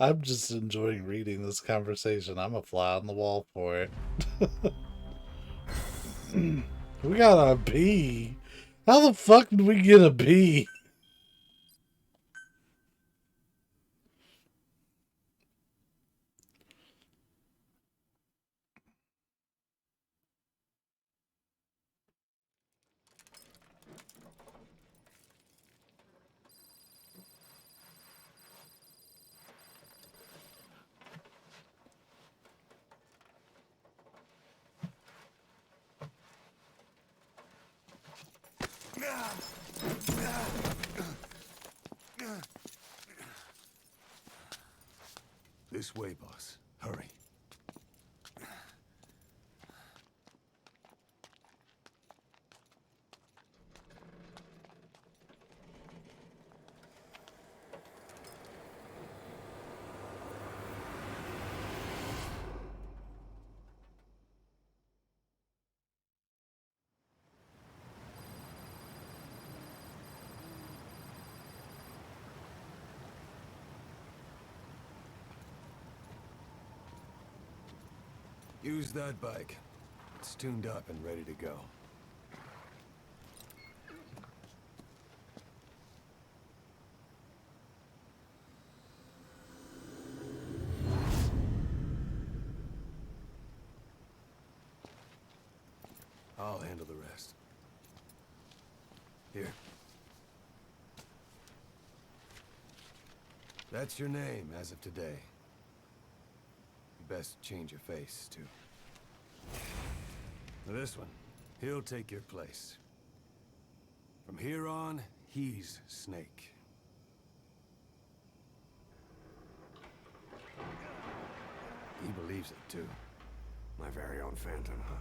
I'm just enjoying reading this conversation. I'm a fly on the wall for it. We got a B. How the fuck did we get a B? This way, boss. Hurry. Use that bike. It's tuned up and ready to go. I'll handle the rest. Here. That's your name as of today. You best change your face, too. This one, he'll take your place. From here on, he's Snake. He believes it, too. My very own Phantom, huh?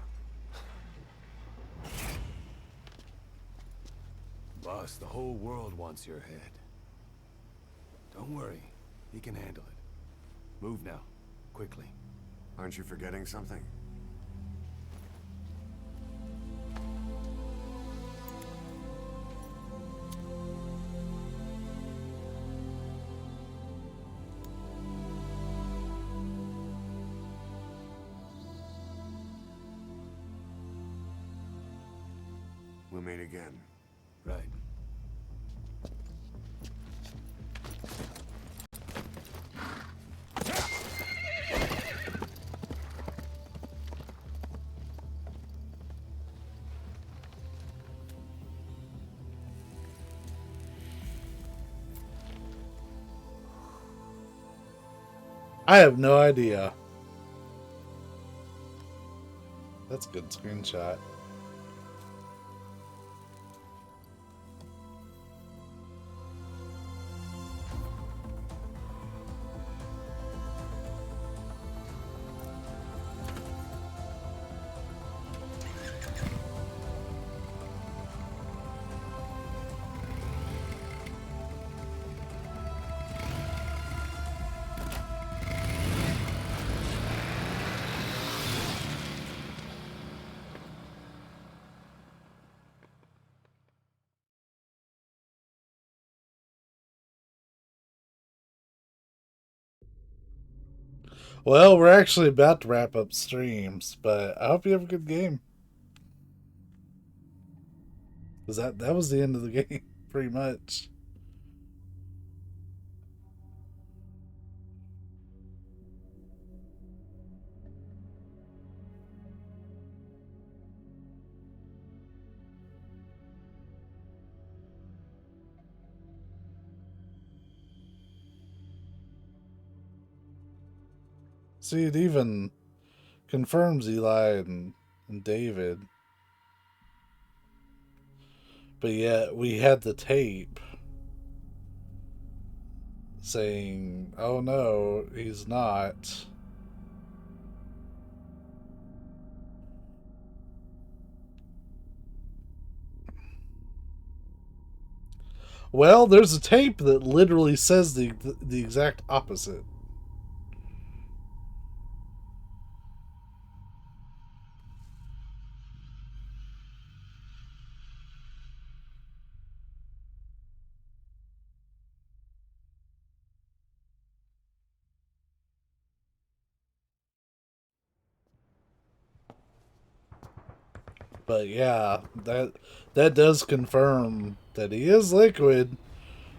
Boss, the whole world wants your head. Don't worry, he can handle it. Move now, quickly. Aren't you forgetting something? We'll meet again. Right. I have no idea. That's a good screenshot. Well, we're actually about to wrap up streams, but I hope you have a good game. Cause that was the end of the game, pretty much. See, it even confirms Eli and David. But yet, we had the tape saying, oh no, he's not. Well, there's a tape that literally says the exact opposite. But yeah, that does confirm that he is liquid.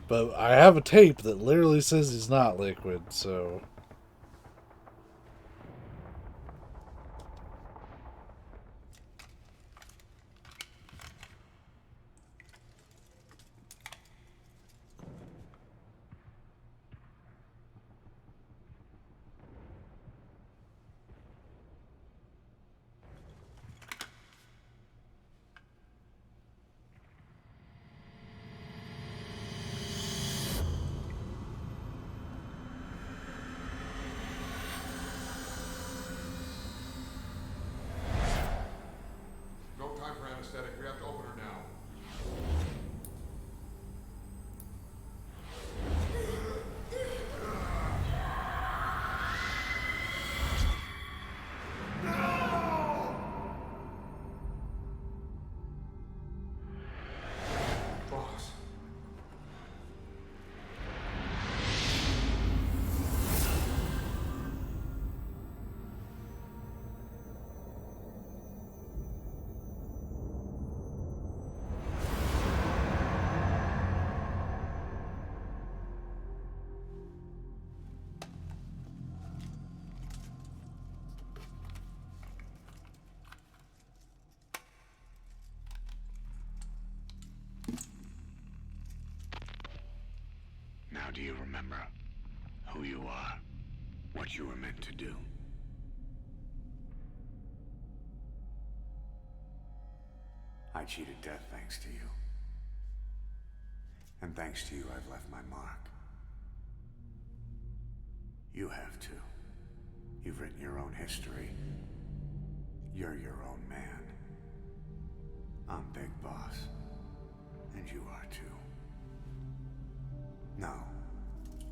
But I have a tape that literally says he's not liquid, so. No time for anesthetic. We have to open her now. Boss. Now do you remember who you are? What you were meant to do? I cheated death thanks to you. And thanks to you, I've left my mark. You have too. You've written your own history. You're your own man. I'm Big Boss. And you are too. No.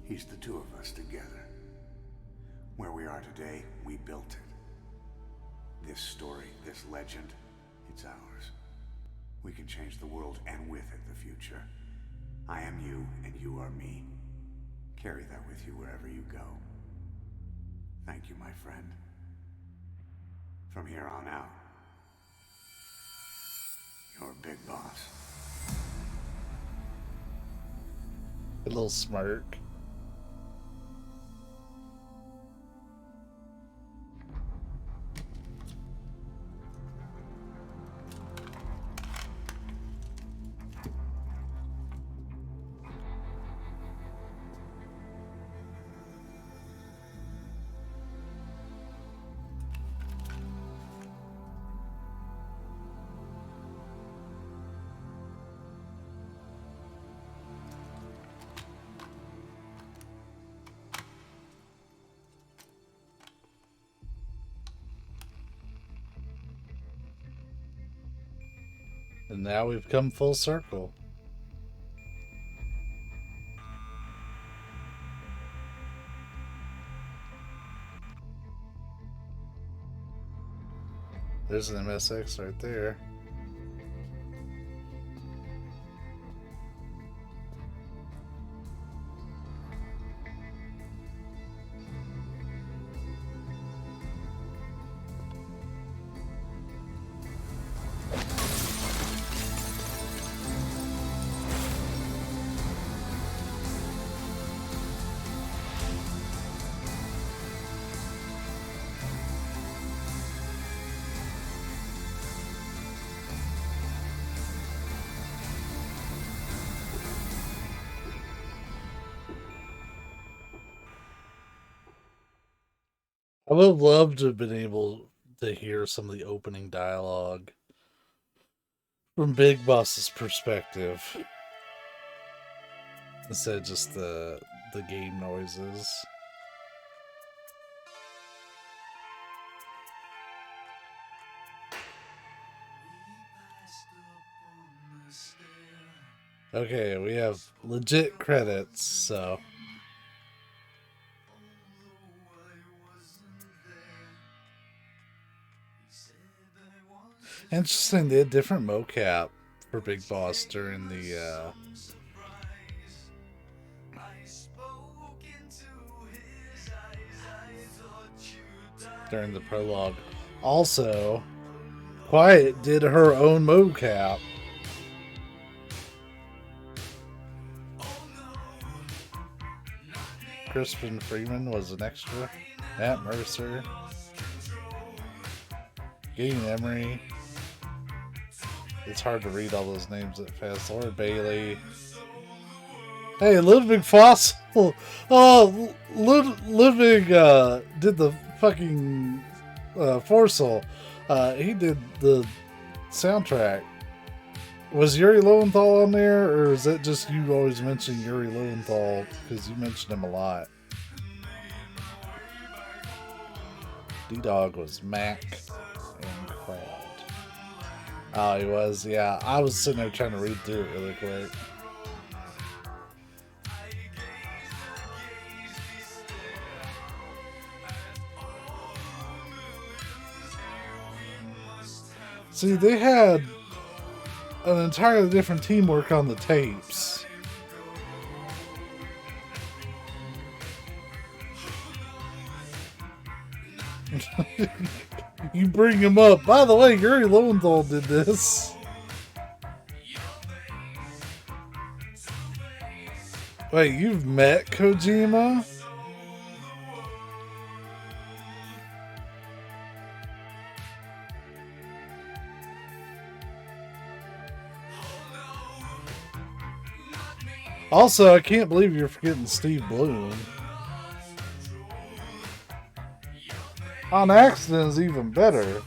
He's the two of us together. Where we are today, we built it. This story, this legend, it's ours. We can change the world and with it the future. I am you and you are me. Carry that with you wherever you go. Thank you, my friend. From here on out, You're Big Boss. A little smirk. And now we've come full circle. There's an MSX right there. I would have loved to have been able to hear some of the opening dialogue from Big Boss's perspective instead of just the game noises. Okay, we have legit credits, so. Interesting, they had different mocap for Big Boss during the prologue. Also, Quiet did her own mocap. Crispin Freeman was an extra. Matt Mercer. Gideon Emery. It's hard to read all those names at fast. Laura Bailey. Hey, Ludwig Fossil. Oh, Ludwig did the fucking Forsell. He did the soundtrack. Was Yuri Lowenthal on there, or is that just you always mention Yuri Lowenthal because you mentioned him a lot? D-Dog was Mac and Crowd. Oh, he was, yeah. I was sitting there trying to read through it really quick. See, they had an entirely different team work on the tapes. You bring him up. By the way, Yuri Lowenthal did this. Wait, you've met Kojima? Also, I can't believe you're forgetting Steve Bloom. On Accident is even better.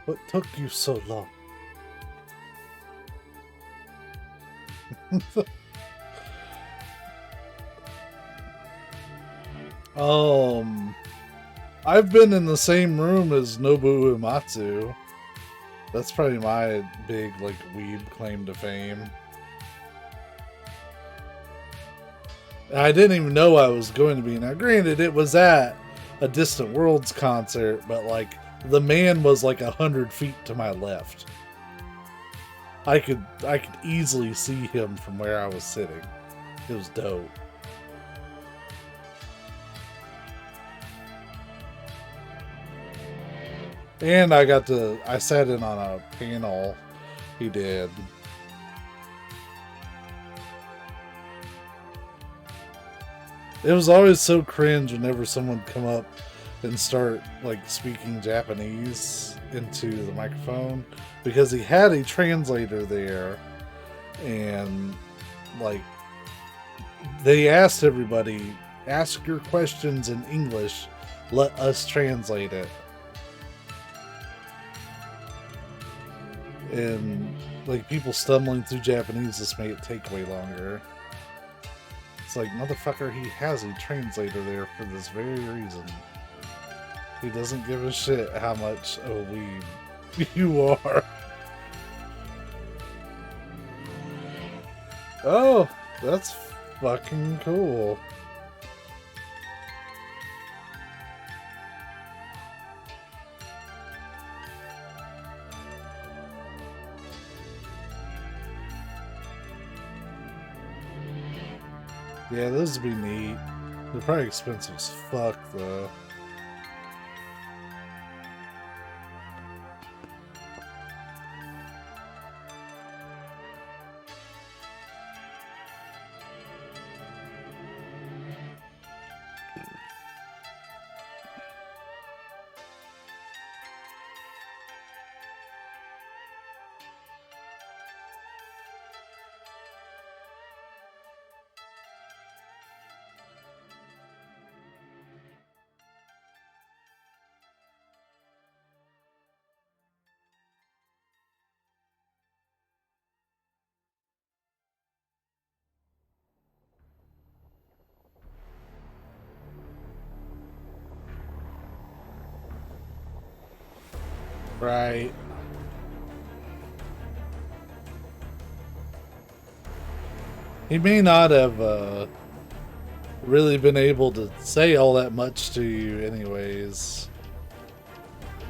What took you so long? I've been in the same room as Nobuo Uematsu. That's probably my big, like, weeb claim to fame. I didn't even know I was going to be. Now, granted, it was at a Distant Worlds concert, but, like, the man was, like, 100 feet to my left. I could easily see him from where I was sitting. It was dope. And I sat in on a panel he did. It was always so cringe whenever someone would come up and start, like, speaking Japanese into the microphone, because he had a translator there, and, like, they asked everybody, ask your questions in English, let us translate it. And, like, people stumbling through Japanese just made it take way longer. It's like, motherfucker, he has a translator there for this very reason. He doesn't give a shit how much of a weeb you are. Oh, that's fucking cool. Yeah, those would be neat. They're probably expensive as fuck, though. Right. He may not have really been able to say all that much to you anyways.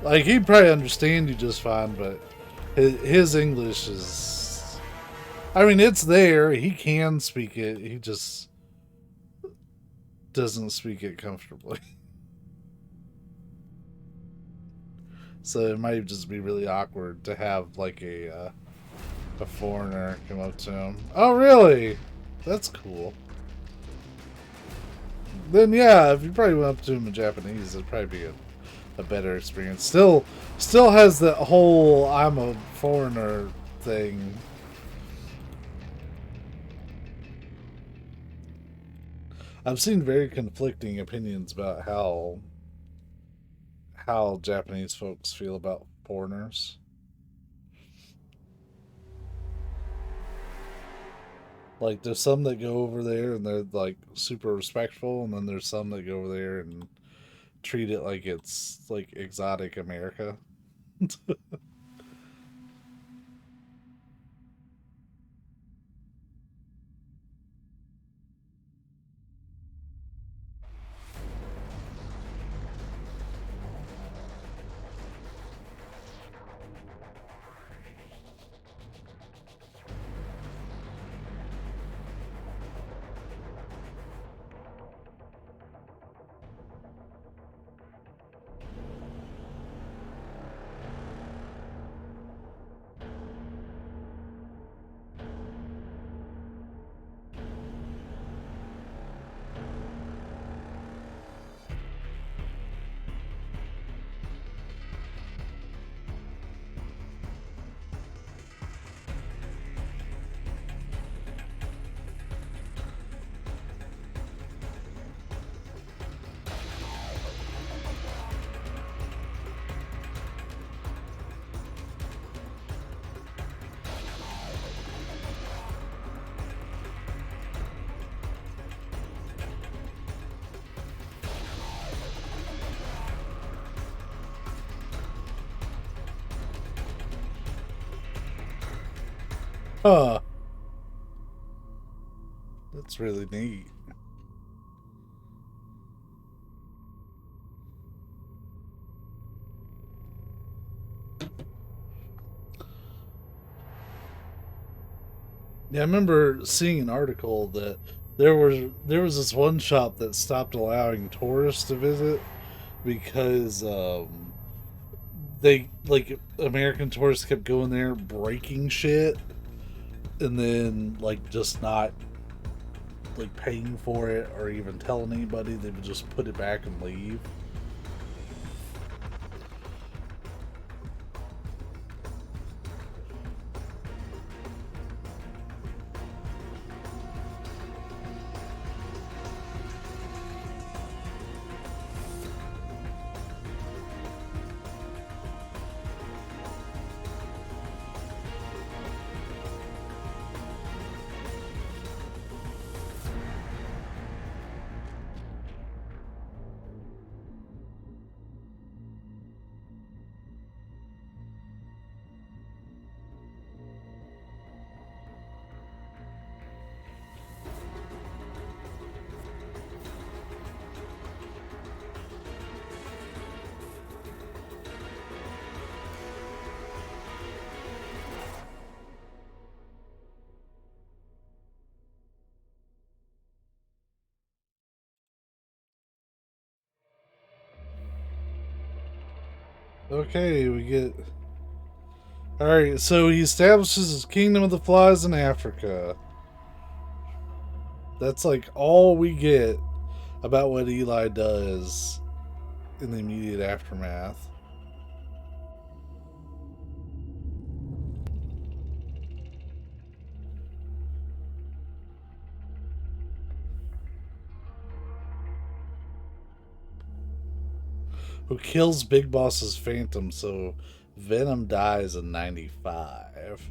Like, he'd probably understand you just fine, but his English is... I mean, it's there. He can speak it. He just doesn't speak it comfortably. So it might just be really awkward to have, like, a foreigner come up to him. Oh, really? That's cool. Then, yeah, if you probably went up to him in Japanese, it'd probably be a better experience. Still has that whole I'm a foreigner thing. I've seen very conflicting opinions about how Japanese folks feel about foreigners. Like, there's some that go over there and they're, like, super respectful, and then there's some that go over there and treat it like it's, like, exotic America. Huh. That's really neat. Yeah, I remember seeing an article that there was this one shop that stopped allowing tourists to visit because they like American tourists kept going there breaking shit and then like just not like paying for it or even telling anybody. They would just put it back and leave. Okay, we get. Alright, so he establishes his kingdom of the flies in Africa. That's like all we get about what Eli does in the immediate aftermath. Who kills Big Boss's Phantom so Venom dies in 95.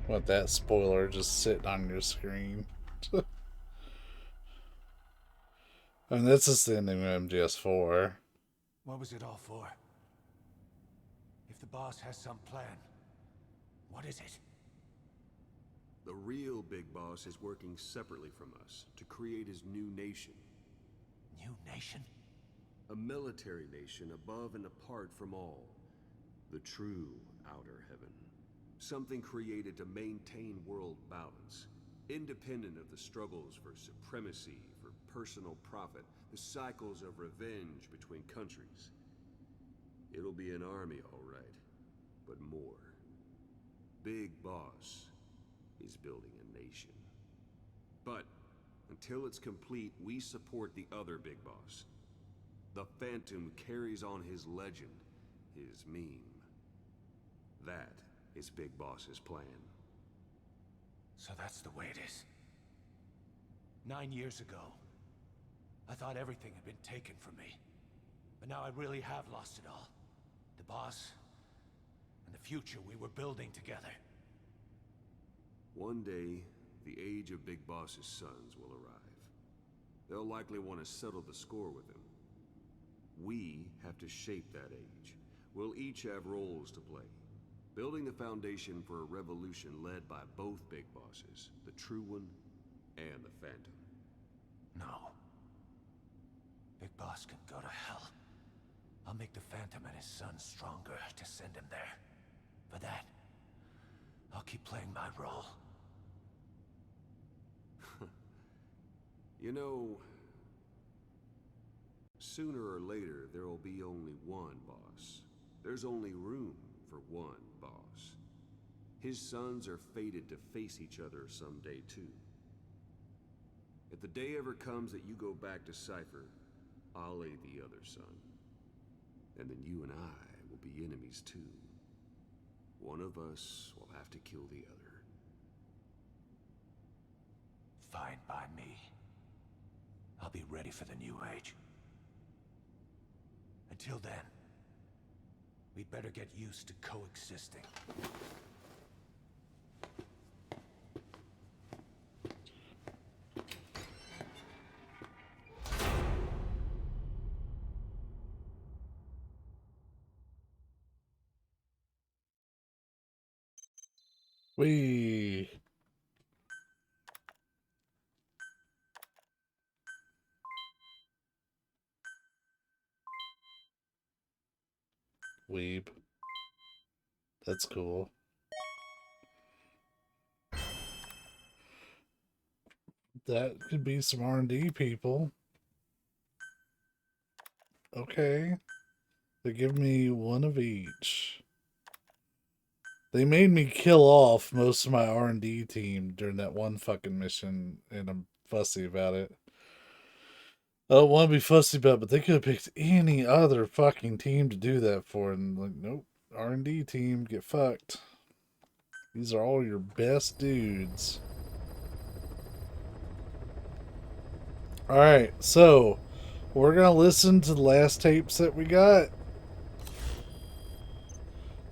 Want that spoiler just sitting on your screen. And that's just the ending of MGS4. What was it all for? If the boss has some plan, what is it? The real Big Boss is working separately from us to create his new nation. New nation? A military nation above and apart from all. The true outer heaven. Something created to maintain world balance. Independent of the struggles for supremacy, for personal profit, the cycles of revenge between countries. It'll be an army, all right, but more. Big Boss is building a nation. But until it's complete, we support the other Big Boss. The Phantom carries on his legend, his meme. That is Big Boss's plan. So that's the way it is. 9 years ago, I thought everything had been taken from me. But now I really have lost it all. The boss, and the future we were building together. One day, the age of Big Boss's sons will arrive. They'll likely want to settle the score with him. We have to shape that age. We'll each have roles to play. Building the foundation for a revolution led by both Big Bosses, the True One and the Phantom. No. Big Boss can go to hell. I'll make the Phantom and his son stronger to send him there. For that, I'll keep playing my role. You know, sooner or later, there will be only one boss. There's only room for one boss. His sons are fated to face each other someday, too. If the day ever comes that you go back to Cypher, I'll lay the other son. And then you and I will be enemies too. One of us will have to kill the other. Fine by me. I'll be ready for the new age. Until then, we'd better get used to coexisting. We Weeb. That's cool. That could be some R&D people. Okay. They give me one of each. They made me kill off most of my R&D team during that one fucking mission, and I'm fussy about it. I don't want to be fussy about it, but they could have picked any other fucking team to do that for, and like, nope, R&D team, get fucked. These are all your best dudes. Alright, so we're gonna listen to the last tapes that we got.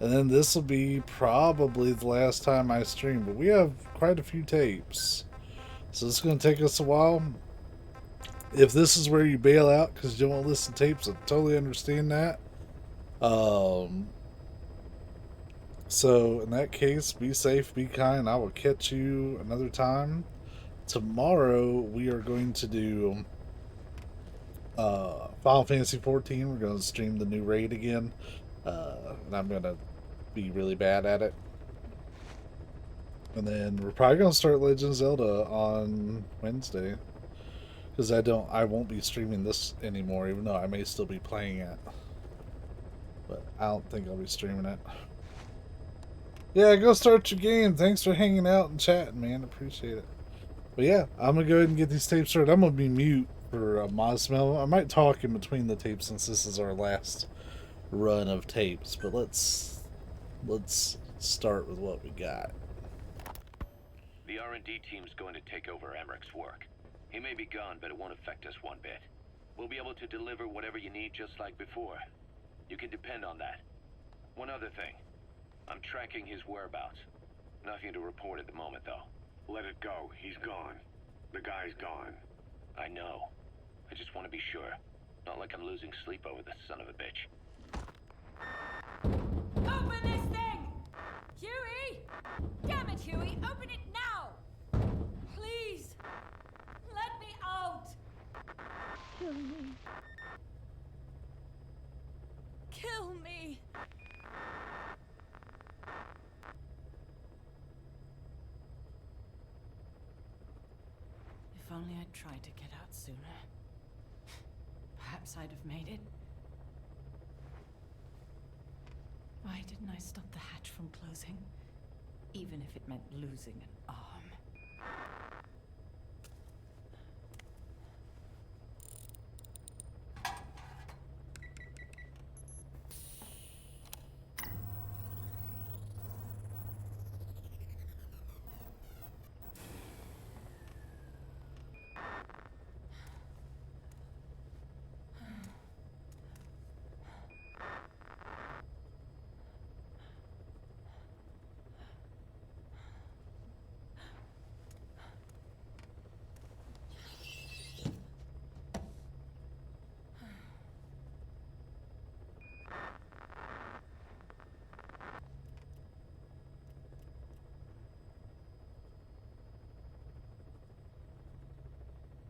And then this will be probably the last time I stream, but we have quite a few tapes. So it's going to take us a while. If this is where you bail out because you don't want to listen to tapes, I totally understand that. So in that case, be safe, be kind. I will catch you another time. Tomorrow we are going to do Final Fantasy 14. We're going to stream the new raid again. And I'm going to be really bad at it. And then we're probably going to start Legend of Zelda on Wednesday. Because I won't be streaming this anymore, even though I may still be playing it. But I don't think I'll be streaming it. Yeah, go start your game. Thanks for hanging out and chatting, man. Appreciate it. But yeah, I'm going to go ahead and get these tapes started. I'm going to be mute for Mosmel. I might talk in between the tapes since this is our last run of tapes. But let's start with what we got. The R&D team's going to take over Emmerich's work. He may be gone, but it won't affect us one bit. We'll be able to deliver whatever you need just like before. You can depend on that. One other thing. I'm tracking his whereabouts. Nothing to report at the moment, though. Let it go. He's gone. The guy's gone. I know. I just want to be sure. Not like I'm losing sleep over this son of a bitch. Open this thing! Huey! Damn it, Huey! Open it now! Please! Let me out! Kill me. Kill me! If only I'd tried to get out sooner. Perhaps I'd have made it. Why didn't I stop the hatch from closing? Even if it meant losing an arm.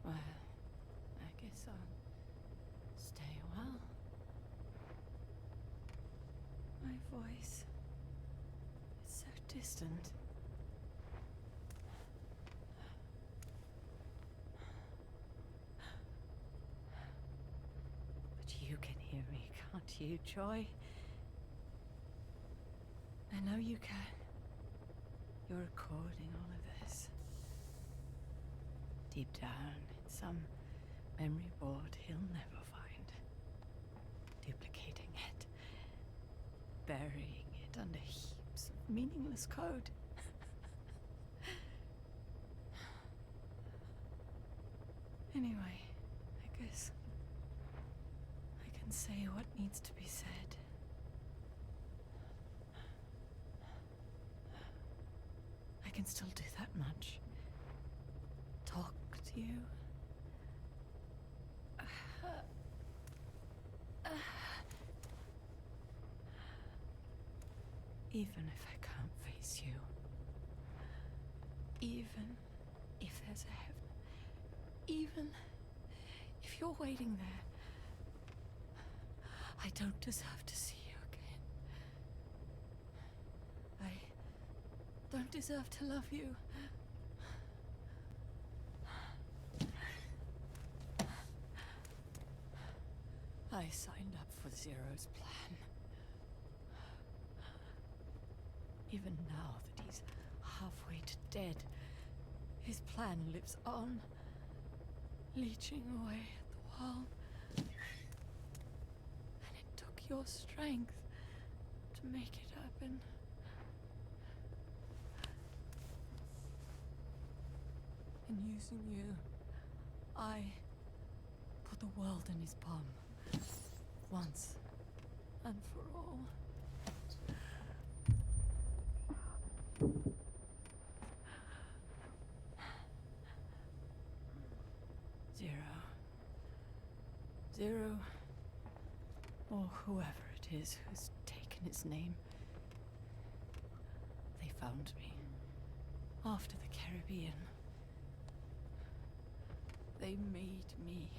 Well, I guess I'll stay a while. My voice is so distant. But you can hear me, can't you, Joy? I know you can. You're recording all of this. Deep down in some memory board he'll never find. Duplicating it. Burying it under heaps of meaningless code. Anyway, I guess I can say what needs to be said. I can still do that much. Talk to you. Even if I can't face you. Even if there's a heaven. Even if you're waiting there. I don't deserve to see you again. I don't deserve to love you. I signed up for Zero's plan. Even now that he's halfway to dead, his plan lives on, leeching away at the world. And it took your strength to make it happen. In using you, I put the world in his palm. Once and for all. Zero, or whoever it is who's taken his name. They found me after the Caribbean. They made me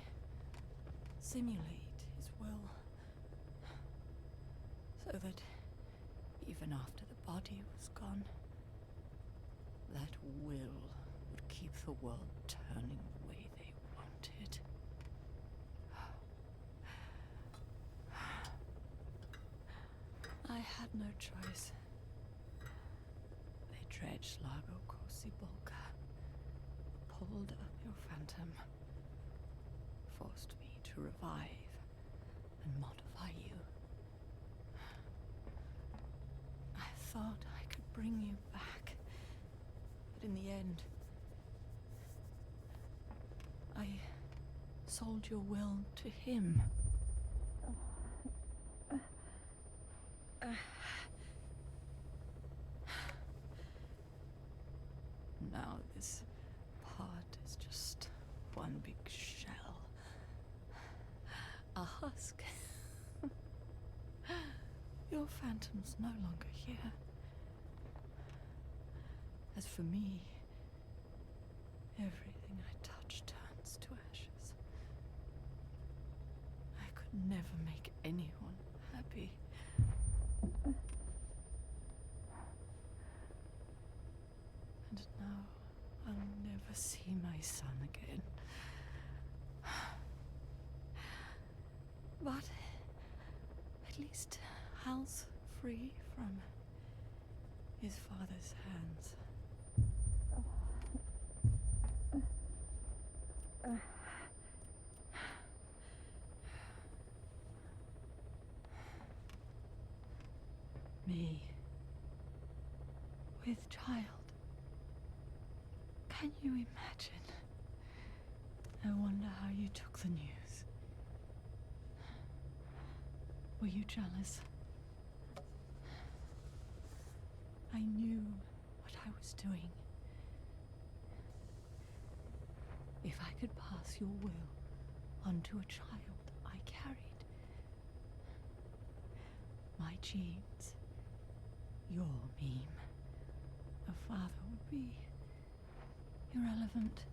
simulate his will, so that even after the body was gone, that will would keep the world turning the way they wanted. I had no choice. They dredged Lago Corsibolca, pulled up your phantom, forced me to revive and modify you. I thought I could bring you back, but in the end, I sold your will to him. Now this part is just one big shell. A husk. Your phantom's no longer here. As for me, everything I touch turns to ashes. I could never make anyone happy. And now I'll never see my son again. But at least Hal's free from his father's hands. Me. With child. Can you imagine? I wonder how you took the news. Were you jealous? I knew what I was doing. If I could pass your will onto a child I carried, my genes, your meme, a father would be irrelevant.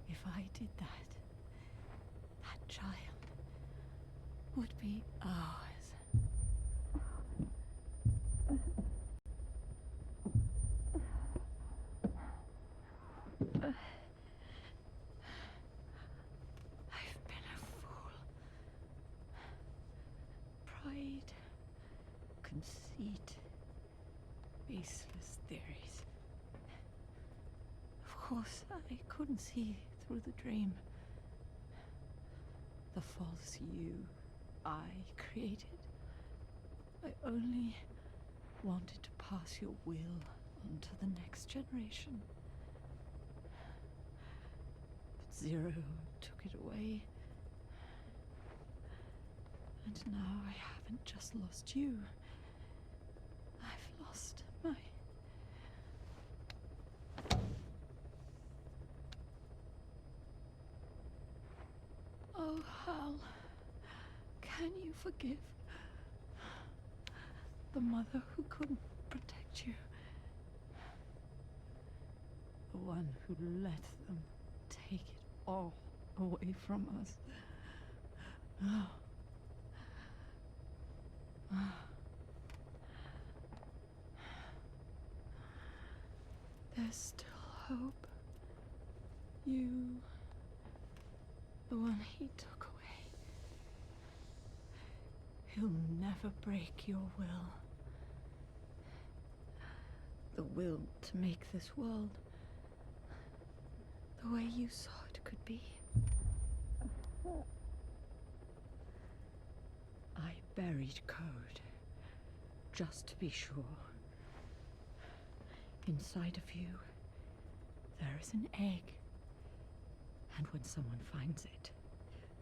If I did that, that child would be ours. I've been a fool. Pride, conceit, baseless theories. course, I couldn't see through the dream. The false you I created. I only wanted to pass your will on to the next generation. But Zero took it away. And now I haven't just lost you. I've lost my... Oh, Hal, can you forgive the mother who couldn't protect you? The one who let them take it all away from us. Oh. There's still hope. You, the one he took away. He'll never break your will. The will to make this world the way you saw it could be. I buried code, just to be sure. Inside of you, there is an egg. And when someone finds it,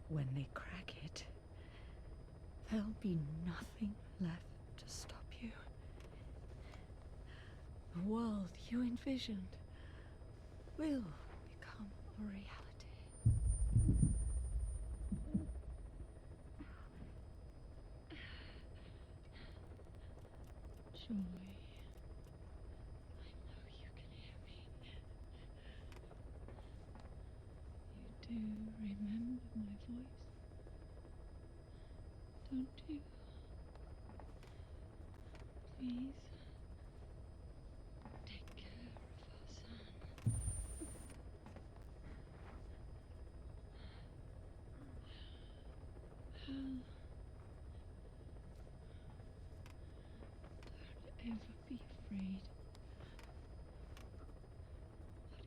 when they crack it, there'll be nothing left to stop you. The world you envisioned will become a reality. Joy, I know you can hear me. You do remember my voice, don't you? Please, take care of our son. Hal, don't ever be afraid.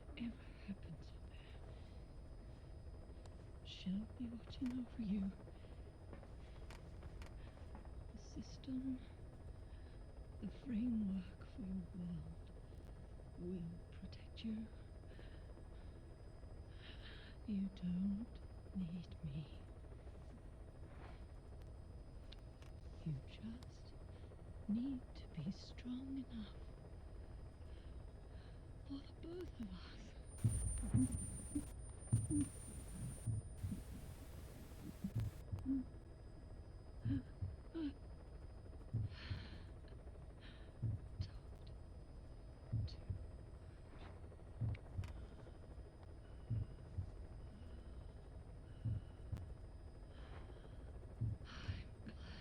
Whatever happens up there, she'll be watching over you. The system, the framework for your world will protect you. You don't need me. You just need to be strong enough for the both of us.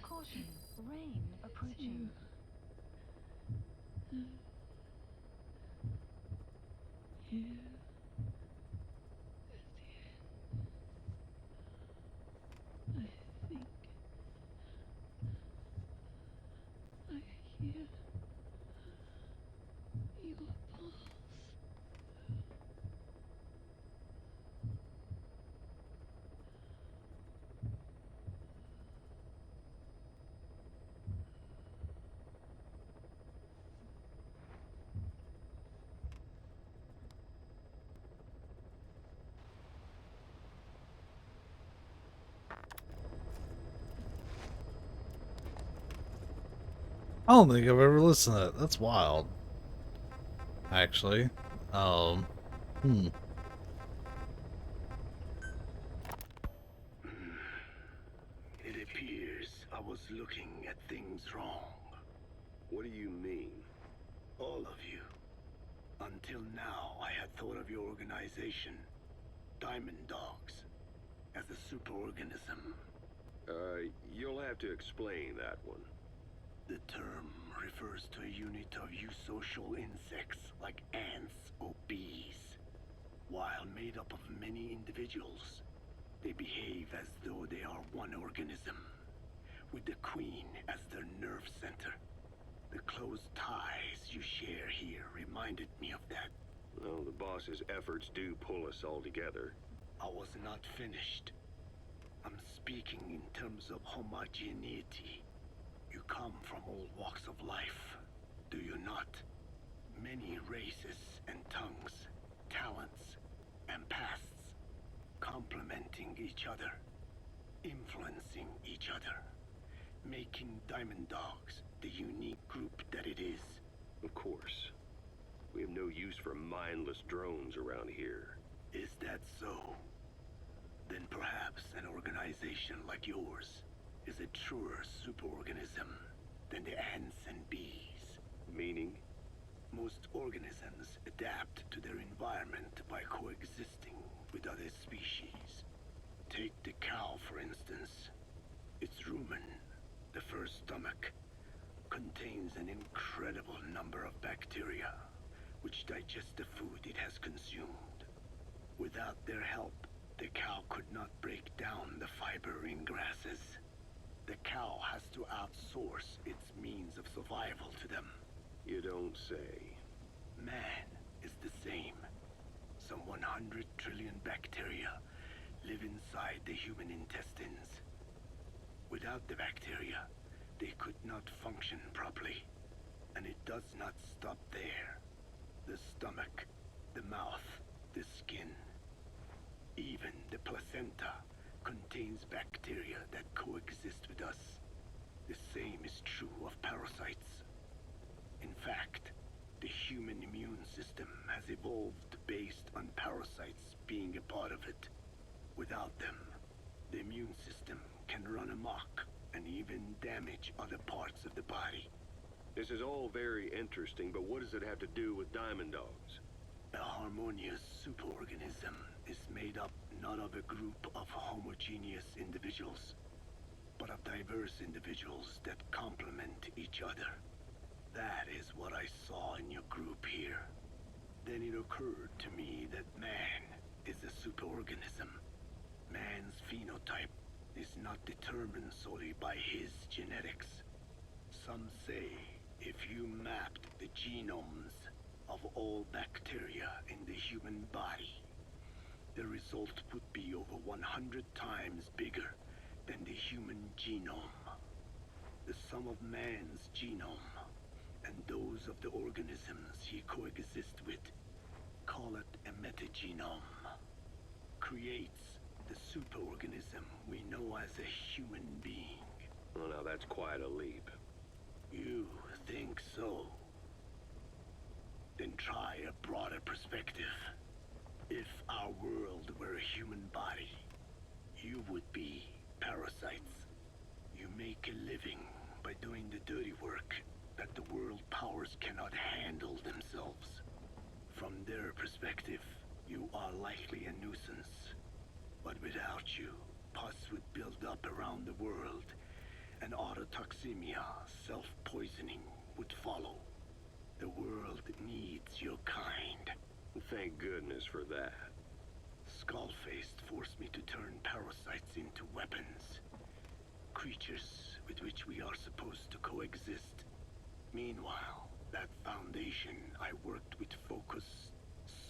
Caution, rain approaching. Here. I think I hear your pulse. I don't think I've ever listened to that. That's wild. Actually. It appears I was looking at things wrong. What do you mean? All of you. Until now, I had thought of your organization, Diamond Dogs, as a superorganism. You'll have to explain that one. The term refers to a unit of eusocial insects like ants or bees. While made up of many individuals, they behave as though they are one organism, with the Queen as their nerve center. The close ties you share here reminded me of that. Well, the boss's efforts do pull us all together. I was not finished. I'm speaking in terms of homogeneity. You come from all walks of life, do you not? Many races and tongues, talents and pasts, complementing each other, influencing each other, making Diamond Dogs the unique group that it is. Of course. We have no use for mindless drones around here. Is that so? Then perhaps an organization like yours is a truer superorganism than the ants and bees. Meaning? Most organisms adapt to their environment by coexisting with other species. Take the cow, for instance. Its rumen, the first stomach, contains an incredible number of bacteria which digest the food it has consumed. Without their help, the cow could not break down the fiber in grasses. The cow has to outsource its means of survival to them. You don't say. Man is the same. Some 100 trillion bacteria live inside the human intestines. Without the bacteria, they could not function properly. And it does not stop there. The stomach, the mouth, the skin, even the placenta contains bacteria that coexist with us. The same is true of parasites. In fact, the human immune system has evolved based on parasites being a part of it. Without them, the immune system can run amok and even damage other parts of the body. This is all very interesting, but what does it have to do with Diamond Dogs? A harmonious superorganism is made up not of a group of homogeneous individuals, but of diverse individuals that complement each other. That is what I saw in your group here. Then it occurred to me that man is a superorganism. Man's phenotype is not determined solely by his genetics. Some say if you mapped the genomes of all bacteria in the human body, the result would be over 100 times bigger than the human genome. The sum of man's genome and those of the organisms he coexists with, call it a metagenome, creates the superorganism we know as a human being. Well, now that's quite a leap. You think so? Then try a broader perspective. If our world were a human body, you would be parasites. You make a living by doing the dirty work that the world powers cannot handle themselves. From their perspective, you are likely a nuisance. But without you, pus would build up around the world, and autotoxemia, self-poisoning, would follow. The world needs your kind. Thank goodness for that. Skullfaced forced me to turn parasites into weapons. Creatures with which we are supposed to coexist. Meanwhile, that foundation I worked with focused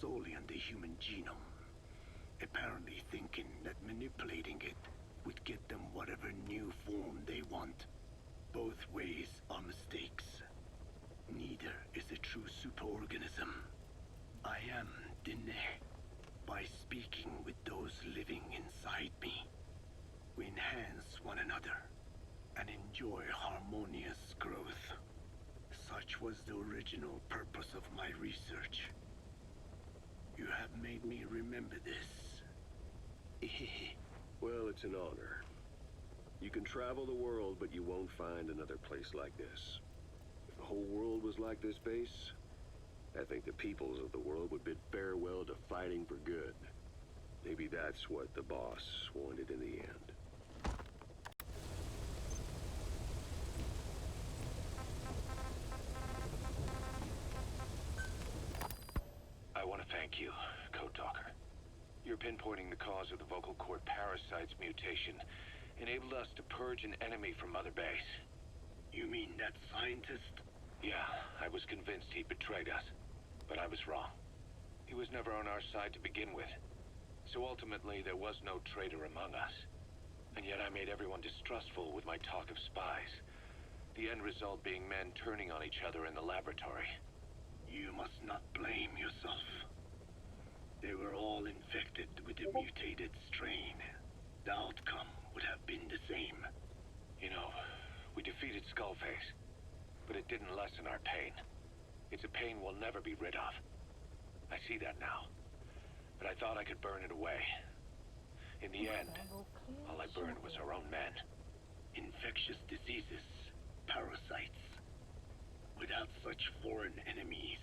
solely on the human genome, apparently thinking that manipulating it would get them whatever new form they want. Both ways are mistakes. Neither is a true superorganism. I am Dine. By speaking with those living inside me, we enhance one another and enjoy harmonious growth. Such was the original purpose of my research. You have made me remember this. Well, it's an honor. You can travel the world, but you won't find another place like this. If the whole world was like this base, I think the peoples of the world would bid farewell to fighting for good. Maybe that's what the boss wanted in the end. I want to thank you, Code Talker. Your pinpointing the cause of the vocal cord parasite's mutation enabled us to purge an enemy from Mother Base. You mean that scientist? Yeah, I was convinced he betrayed us, but I was wrong. He was never on our side to begin with. So ultimately, there was no traitor among us. And yet I made everyone distrustful with my talk of spies. The end result being men turning on each other in the laboratory. You must not blame yourself. They were all infected with the mutated strain. The outcome would have been the same. You know, we defeated Skullface, but it didn't lessen our pain. It's a pain we'll never be rid of. I see that now, but I thought I could burn it away. In the end, all I burned was our own men. Infectious diseases, parasites. Without such foreign enemies,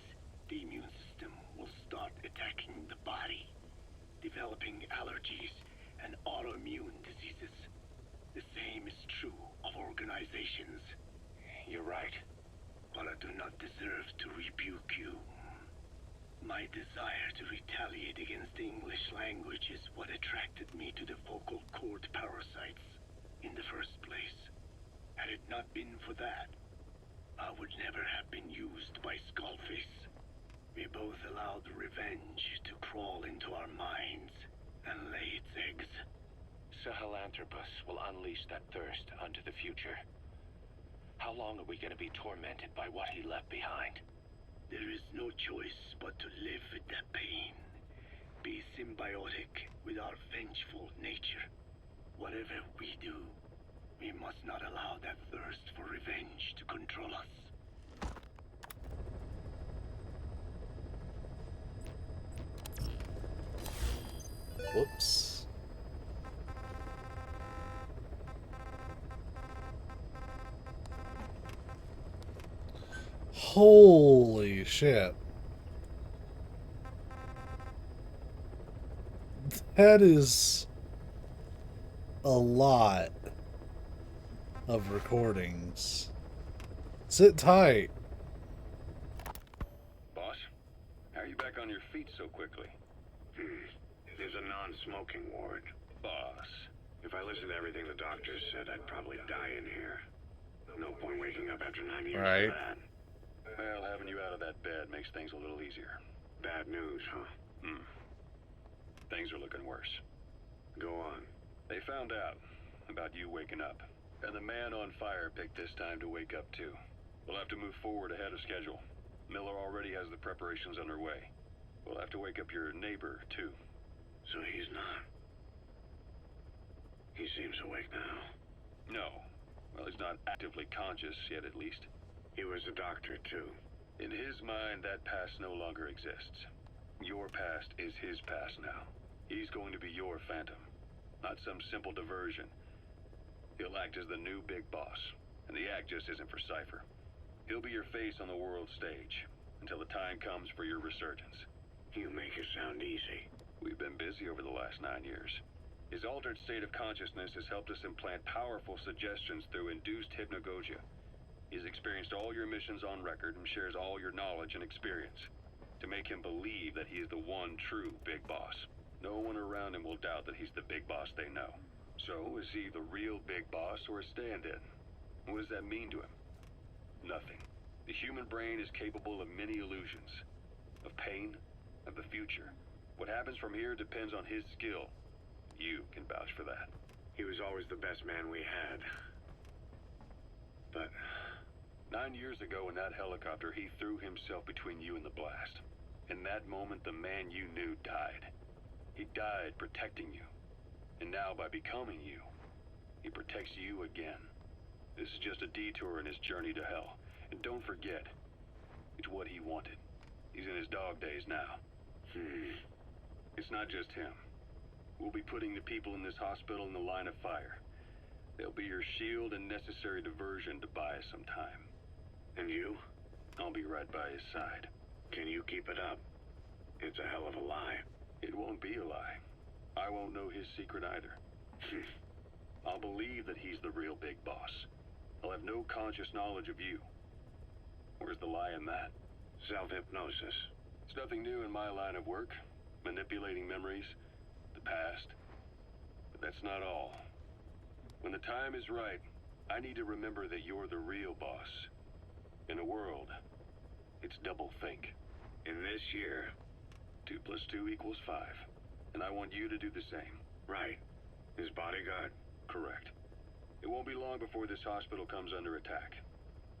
the immune system will start attacking the body, developing allergies and autoimmune diseases. The same is true of organizations. You're right. But I do not deserve to rebuke you. My desire to retaliate against the English language is what attracted me to the vocal cord parasites in the first place. Had it not been for that, I would never have been used by Skullface. We both allowed revenge to crawl into our minds and lay its eggs. Sahelanthropus will unleash that thirst unto the future. How long are we going to be tormented by what he left behind? There is no choice but to live with that pain. Be symbiotic with our vengeful nature. Whatever we do, we must not allow that thirst for revenge to control us. Whoops. Holy shit. That is a lot of recordings. Sit tight. Boss, how are you back on your feet so quickly? There's a non-smoking ward. Boss. If I listened to everything the doctors said, I'd probably die in here. No point waking up after 9 years Right. of that. Well, having you out of that bed makes things a little easier. Bad news, huh? Things are looking worse. Go on. They found out about you waking up, and the man on fire picked this time to wake up too. We'll have to move forward ahead of schedule. Miller already has the preparations underway. We'll have to wake up your neighbor too. So he's not. He seems awake now. No. Well, he's not actively conscious yet, at least. He was a doctor, too. In his mind, that past no longer exists. Your past is his past now. He's going to be your phantom, not some simple diversion. He'll act as the new big boss, and the act just isn't for Cypher. He'll be your face on the world stage, until the time comes for your resurgence. You make it sound easy. We've been busy over the last 9 years. His altered state of consciousness has helped us implant powerful suggestions through induced hypnagogia. He's experienced all your missions on record and shares all your knowledge and experience to make him believe that he is the one true big boss. No one around him will doubt that he's the big boss they know. So, is he the real big boss or a stand-in? What does that mean to him? Nothing. The human brain is capable of many illusions. Of pain, of the future. What happens from here depends on his skill. You can vouch for that. He was always the best man we had. But 9 years ago in that helicopter, he threw himself between you and the blast. In that moment, the man you knew died. He died protecting you. And now, by becoming you, he protects you again. This is just a detour in his journey to hell. And don't forget, it's what he wanted. He's in his dog days now. It's not just him. We'll be putting the people in this hospital in the line of fire. They'll be your shield and necessary diversion to buy us some time. And you? I'll be right by his side. Can you keep it up? It's a hell of a lie. It won't be a lie. I won't know his secret either. I'll believe that he's the real big boss. I'll have no conscious knowledge of you. Where's the lie in that? Self-hypnosis. It's nothing new in my line of work. Manipulating memories, the past. But that's not all. When the time is right, I need to remember that you're the real boss. In a world, it's double think. In this year, 2 plus 2 equals 5. And I want you to do the same. Right. His bodyguard? Correct. It won't be long before this hospital comes under attack.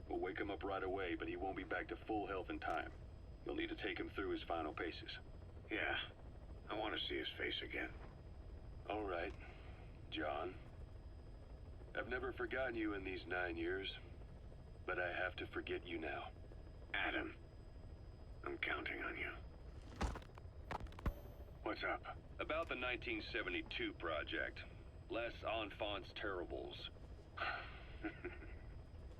We'll wake him up right away, but he won't be back to full health in time. You'll need to take him through his final paces. Yeah. I want to see his face again. All right, John. I've never forgotten you in these 9 years, but I have to forget you now. Adam, I'm counting on you. What's up? About the 1972 project. Les Enfants Terribles.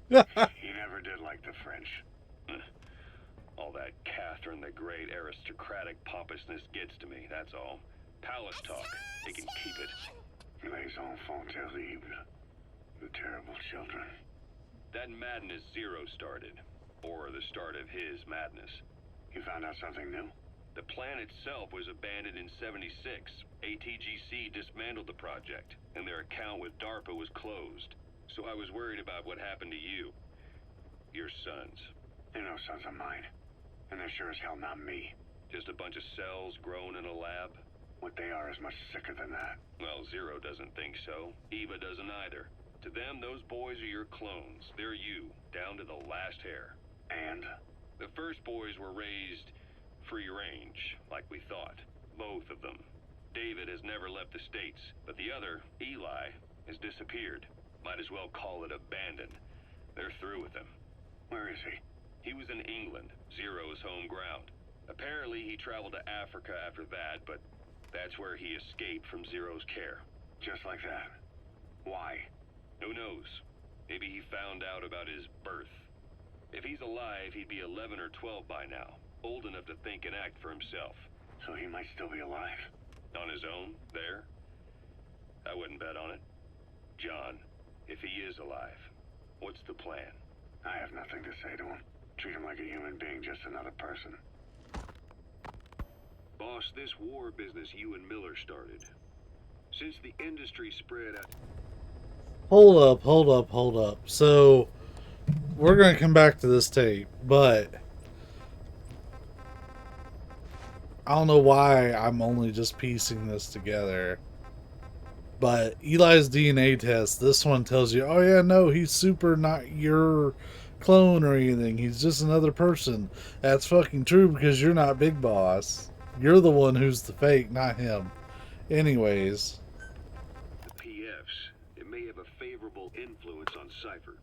He never did like the French. All that Catherine the Great aristocratic pompousness gets to me, that's all. Palace talk. They can keep it. Les enfants terribles. The terrible children. That madness Zero started. Or the start of his madness. You found out something new? The plan itself was abandoned in '76. ATGC dismantled the project, and their account with DARPA was closed. So I was worried about what happened to you. Your sons. They're no sons of mine. And they're sure as hell not me. Just a bunch of cells grown in a lab? What they are is much sicker than that. Well, Zero doesn't think so. Eva doesn't either. To them, those boys are your clones. They're you, down to the last hair. And? The first boys were raised free range, like we thought. Both of them. David has never left the States, but the other, Eli, has disappeared. Might as well call it abandoned. They're through with him. Where is he? He was in England, Zero's home ground. Apparently he traveled to Africa after that, but that's where he escaped from Zero's care. Just like that? Why? Who knows? Maybe he found out about his birth. If he's alive, he'd be 11 or 12 by now. Old enough to think and act for himself. So he might still be alive? On his own, there? I wouldn't bet on it. John, if he is alive, what's the plan? I have nothing to say to him. Treat him like a human being, just another person. Boss, this war business you and Miller started. Since the industry spread out... Hold up. So, we're going to come back to this tape, but I don't know why I'm only just piecing this together. But Eli's DNA test, this one tells you, oh yeah, no, he's super not your clone or anything. He's just another person. That's fucking true because you're not Big Boss. You're the one who's the fake, not him. Anyways. The PFs, it may have a favorable influence on Cypher.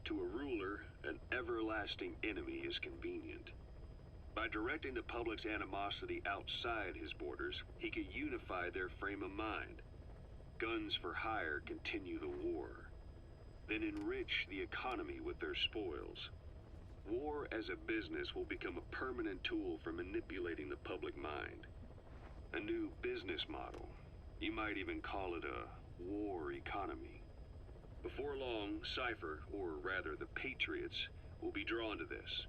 To a ruler, an everlasting enemy is convenient. By directing the public's animosity outside his borders, he could unify their frame of mind. Guns for hire continue the war. Then enrich the economy with their spoils. War as a business will become a permanent tool for manipulating the public mind. A new business model. You might even call it a war economy. Before long, Cypher, or rather the Patriots, will be drawn to this.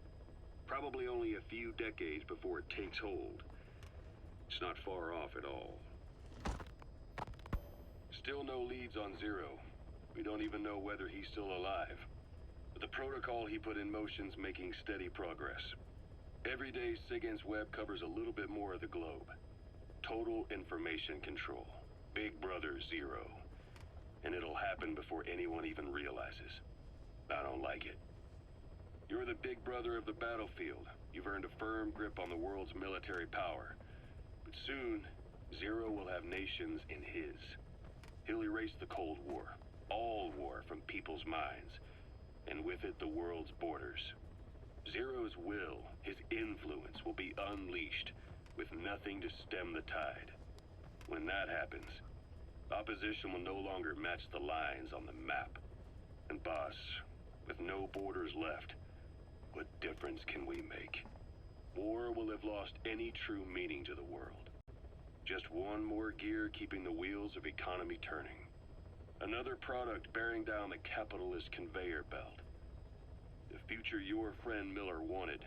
Probably only a few decades before it takes hold. It's not far off at all. Still no leads on Zero. We don't even know whether he's still alive. But the protocol he put in motion's making steady progress. Every day, SIGINT's web covers a little bit more of the globe. Total information control. Big Brother Zero. And it'll happen before anyone even realizes. I don't like it. You're the big brother of the battlefield. You've earned a firm grip on the world's military power. But soon, Zero will have nations in his. He'll erase the Cold War. All war from people's minds. And with it, the world's borders. Zero's will, his influence, will be unleashed, with nothing to stem the tide. When that happens, opposition will no longer match the lines on the map. And boss, with no borders left, what difference can we make? War will have lost any true meaning to the world. Just one more gear keeping the wheels of economy turning. Another product bearing down the capitalist conveyor belt. The future your friend Miller wanted.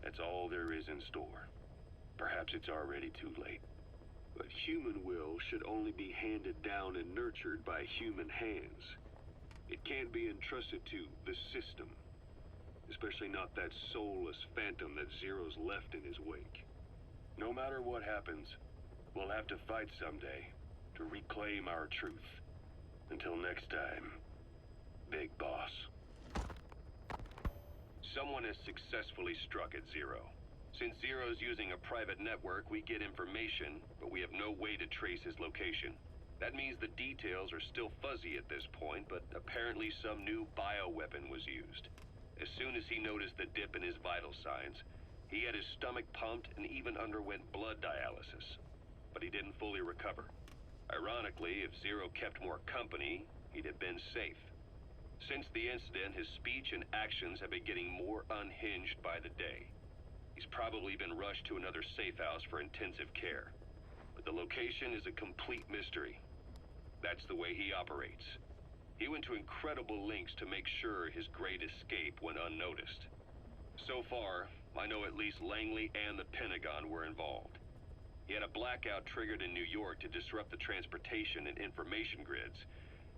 That's all there is in store. Perhaps it's already too late. But human will should only be handed down and nurtured by human hands. It can't be entrusted to the system. Especially not that soulless phantom that Zero's left in his wake. No matter what happens, we'll have to fight someday to reclaim our truth. Until next time, Big Boss. Someone has successfully struck at Zero. Since Zero's using a private network, we get information, but we have no way to trace his location. That means the details are still fuzzy at this point, but apparently some new bioweapon was used. As soon as he noticed the dip in his vital signs, he had his stomach pumped and even underwent blood dialysis. But he didn't fully recover. Ironically, if Zero kept more company, he'd have been safe. Since the incident, his speech and actions have been getting more unhinged by the day. He's probably been rushed to another safe house for intensive care. But the location is a complete mystery. That's the way he operates. He went to incredible lengths to make sure his great escape went unnoticed. So far, I know at least Langley and the Pentagon were involved. He had a blackout triggered in New York to disrupt the transportation and information grids,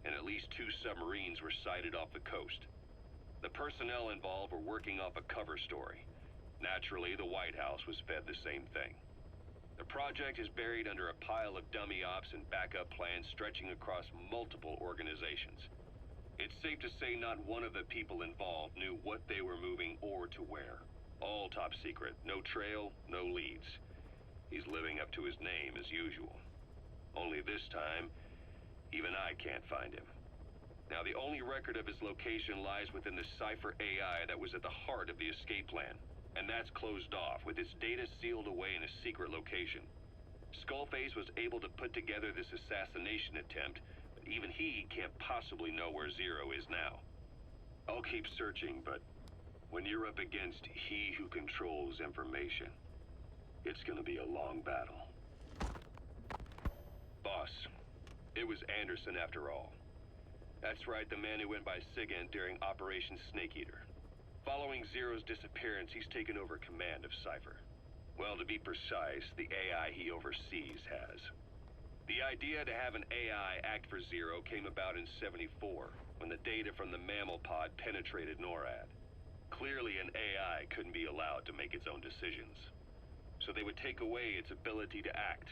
and at least 2 submarines were sighted off the coast. The personnel involved were working off a cover story. Naturally, the White House was fed the same thing. The project is buried under a pile of dummy ops and backup plans stretching across multiple organizations. It's safe to say not one of the people involved knew what they were moving or to where. All top secret, no trail, no leads. He's living up to his name as usual. Only this time, even I can't find him. Now, the only record of his location lies within the Cypher AI that was at the heart of the escape plan. And that's closed off, with its data sealed away in a secret location. Skullface was able to put together this assassination attempt, but even he can't possibly know where Zero is now. I'll keep searching, but when you're up against he who controls information, it's gonna be a long battle. Boss, it was Anderson after all. That's right, the man who went by SIGINT during Operation Snake Eater. Following Zero's disappearance, he's taken over command of Cypher. Well, to be precise, the AI he oversees has. The idea to have an AI act for Zero came about in '74, when the data from the mammal pod penetrated NORAD. Clearly, an AI couldn't be allowed to make its own decisions. So they would take away its ability to act,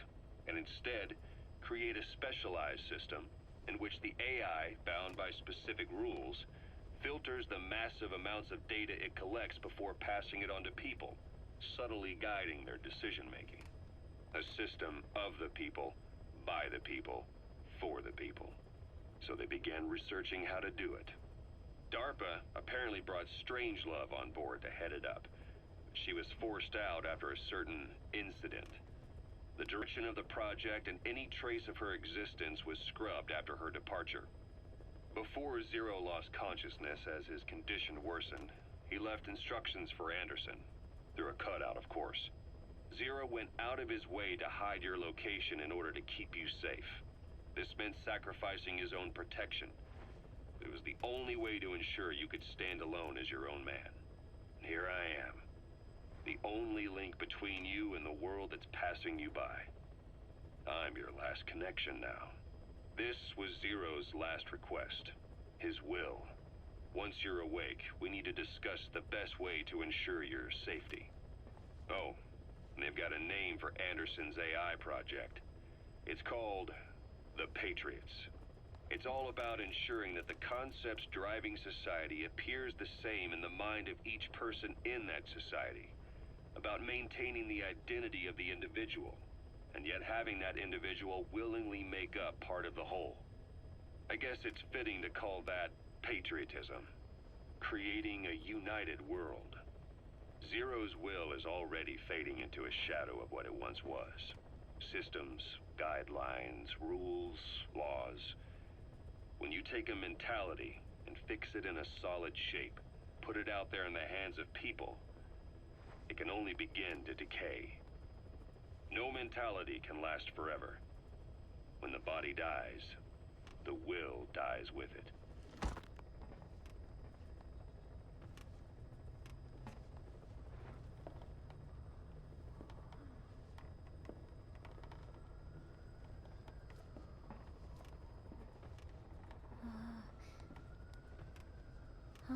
and instead, create a specialized system in which the AI, bound by specific rules, filters the massive amounts of data it collects before passing it on to people, subtly guiding their decision-making. A system of the people, by the people, for the people. So they began researching how to do it. DARPA apparently brought Strangelove on board to head it up. But she was forced out after a certain incident. The direction of the project and any trace of her existence was scrubbed after her departure. Before Zero lost consciousness as his condition worsened, he left instructions for Anderson. Through a cutout, of course. Zero went out of his way to hide your location in order to keep you safe. This meant sacrificing his own protection. It was the only way to ensure you could stand alone as your own man. And here I am. The only link between you and the world that's passing you by. I'm your last connection now. This was Zero's last request. His will. Once you're awake, we need to discuss the best way to ensure your safety. Oh, and they've got a name for Anderson's AI project. It's called the Patriots. It's all about ensuring that the concepts driving society appears the same in the mind of each person in that society. About maintaining the identity of the individual, and yet having that individual willingly make up part of the whole. I guess it's fitting to call that patriotism. Creating a united world. Zero's will is already fading into a shadow of what it once was. Systems, guidelines, rules, laws. When you take a mentality and fix it in a solid shape, put it out there in the hands of people, it can only begin to decay. No mentality can last forever. When the body dies, the will dies with it. Huh?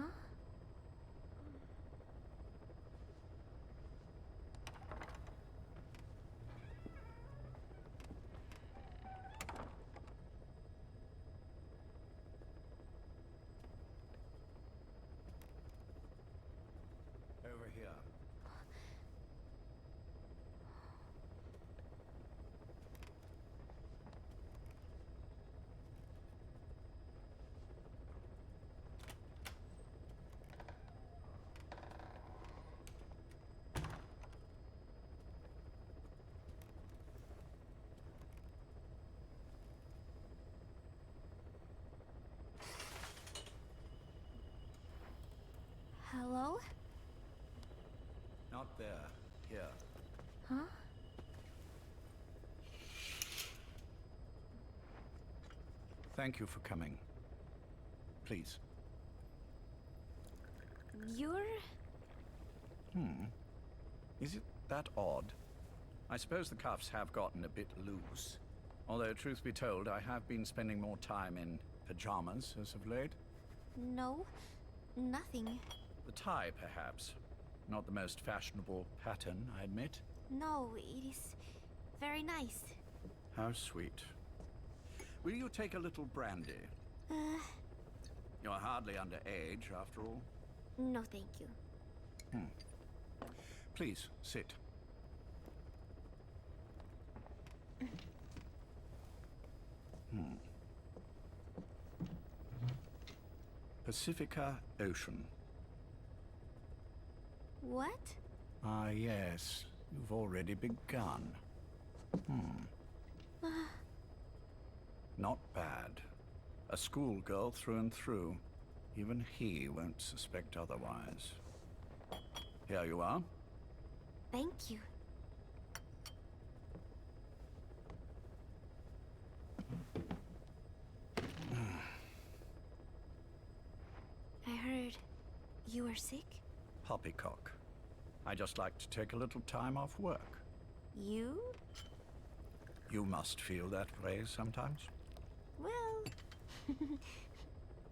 there. Here. Huh? Thank you for coming. Please. You're... Is it that odd? I suppose the cuffs have gotten a bit loose. Although, truth be told, I have been spending more time in pajamas as of late. No, nothing. The tie, perhaps. Not the most fashionable pattern, I admit. No, it is very nice. How sweet. Will you take a little brandy? You're hardly underage, after all. No, thank you. Please, sit. Pacifica Ocean. What? Ah, yes. You've already begun. Not bad. A schoolgirl through and through. Even he won't suspect otherwise. Here you are. Thank you. I heard you were sick? Poppycock. I just like to take a little time off work. You? You must feel that way sometimes. Well...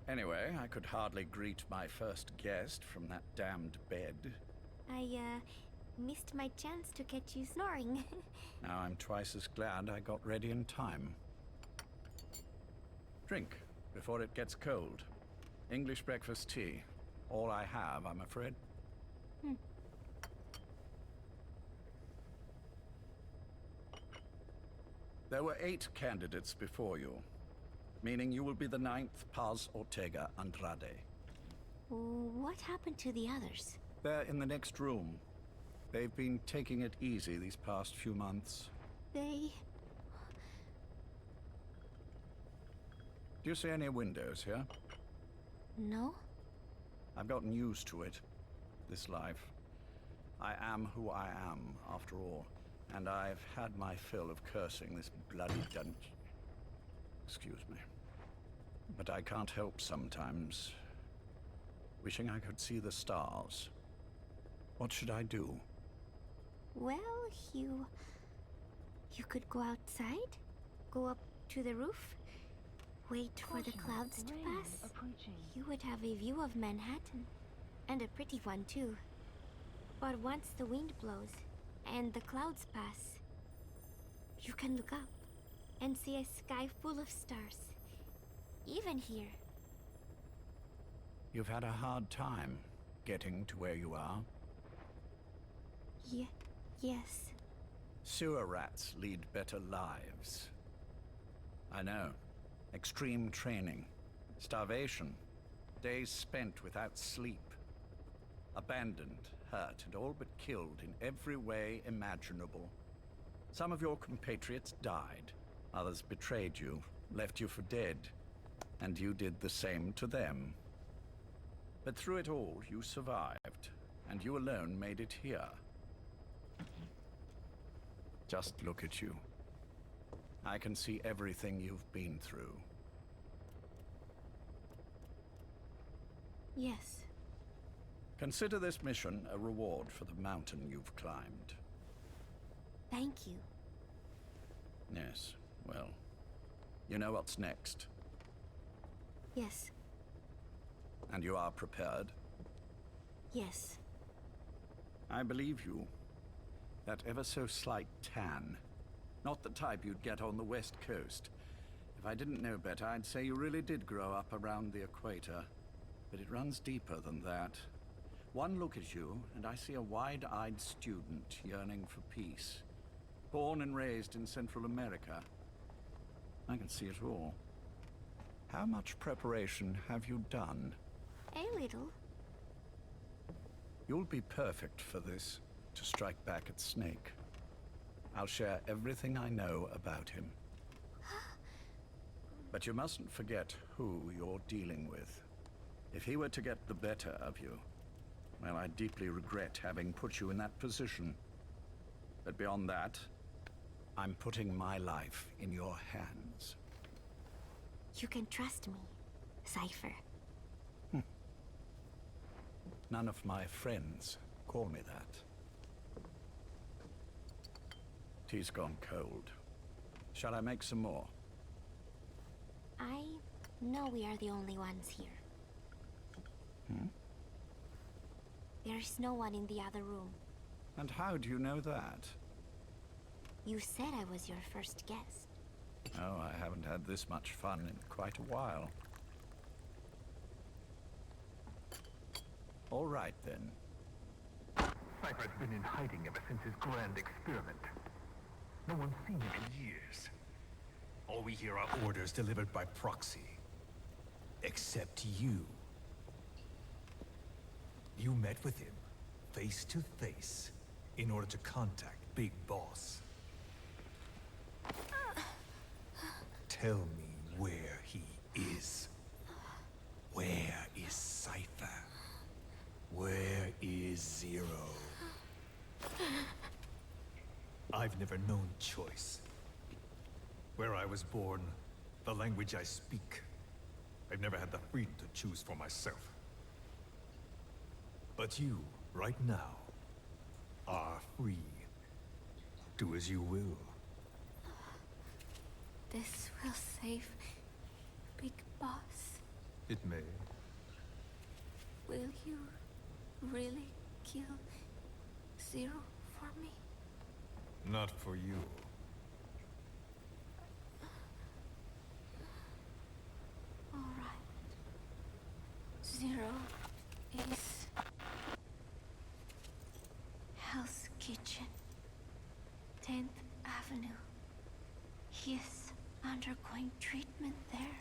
Anyway, I could hardly greet my first guest from that damned bed. I, missed my chance to catch you snoring. Now I'm twice as glad I got ready in time. Drink, before it gets cold. English breakfast tea. All I have, I'm afraid. There were 8 candidates before you, meaning you will be the 9th Paz Ortega Andrade. What happened to the others? They're in the next room. They've been taking it easy these past few months. They... Do you see any windows here? No? I've gotten used to it. This life. I am who I am, after all. And I've had my fill of cursing this bloody dungeon. Excuse me. But I can't help sometimes wishing I could see the stars. What should I do? Well, you could go outside, go up to the roof, wait for the clouds to pass. You would have a view of Manhattan, and a pretty one too. But once the wind blows, and the clouds pass, you can look up and see a sky full of stars. Even here. You've had a hard time getting to where you are. Yes. Sewer rats lead better lives. I know. Extreme training, starvation, days spent without sleep. Abandoned, hurt, and all but killed in every way imaginable. Some of your compatriots died. Others betrayed you, left you for dead. And you did the same to them. But through it all, you survived. And you alone made it here. Just look at you. I can see everything you've been through. Yes. Consider this mission a reward for the mountain you've climbed. Thank you. Yes, well, you know what's next. Yes. And you are prepared? Yes. I believe you. That ever so slight tan. Not the type you'd get on the West Coast. If I didn't know better, I'd say you really did grow up around the equator. But it runs deeper than that. One look at you, and I see a wide-eyed student yearning for peace. Born and raised in Central America. I can see it all. How much preparation have you done? A little. You'll be perfect for this, to strike back at Snake. I'll share everything I know about him. But you mustn't forget who you're dealing with. If he were to get the better of you, Well, I deeply regret having put you in that position. But beyond that, I'm putting my life in your hands. You can trust me, Cypher. None of my friends call me that. Tea's gone cold. Shall I make some more? I know we are the only ones here. There is no one in the other room. And how do you know that? You said I was your first guest. Oh, I haven't had this much fun in quite a while. All right, then. Cypher's been in hiding ever since his grand experiment. No one's seen him in years. All we hear are orders delivered by proxy. Except you. You met with him, face to face, in order to contact Big Boss. Tell me where he is. Where is Cypher? Where is Zero? I've never known choice. Where I was born, the language I speak, I've never had the freedom to choose for myself. But you, right now, are free. Do as you will. This will save Big Boss. It may. Will you really kill Zero for me? Not for you. All right. Zero is Hell's Kitchen, 10th Avenue. He is undergoing treatment there.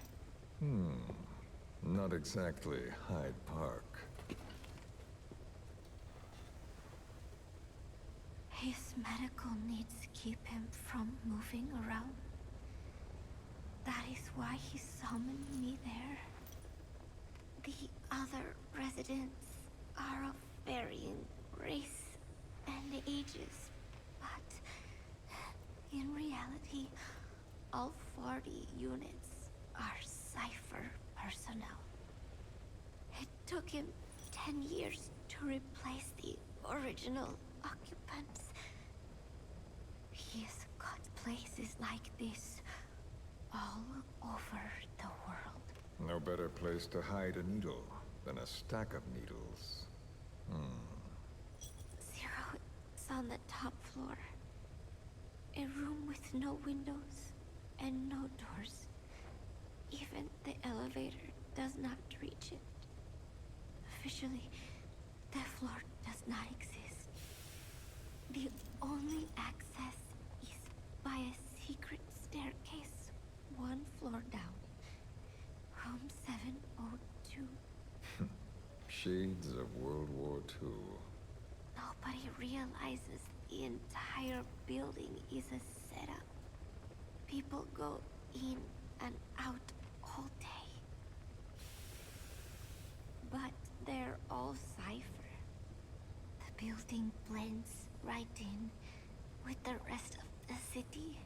Not exactly Hyde Park. His medical needs keep him from moving around. That is why he summoned me there. The other residents are of varying race and ages, but in reality, all 40 units are Cypher personnel. It took him 10 years to replace the original occupants. He's got places like this all over the world. No better place to hide a needle than a stack of needles. Zero is on the top floor. A room with no windows and no doors. Even the elevator does not reach it. Officially, the floor does not exist. The only access is by a secret staircase 1 floor down. Room 702. Shades of World War II. Nobody realizes the entire building is a setup. People go in and out all day. But they're all Cypher. The building blends right in with the rest of the city.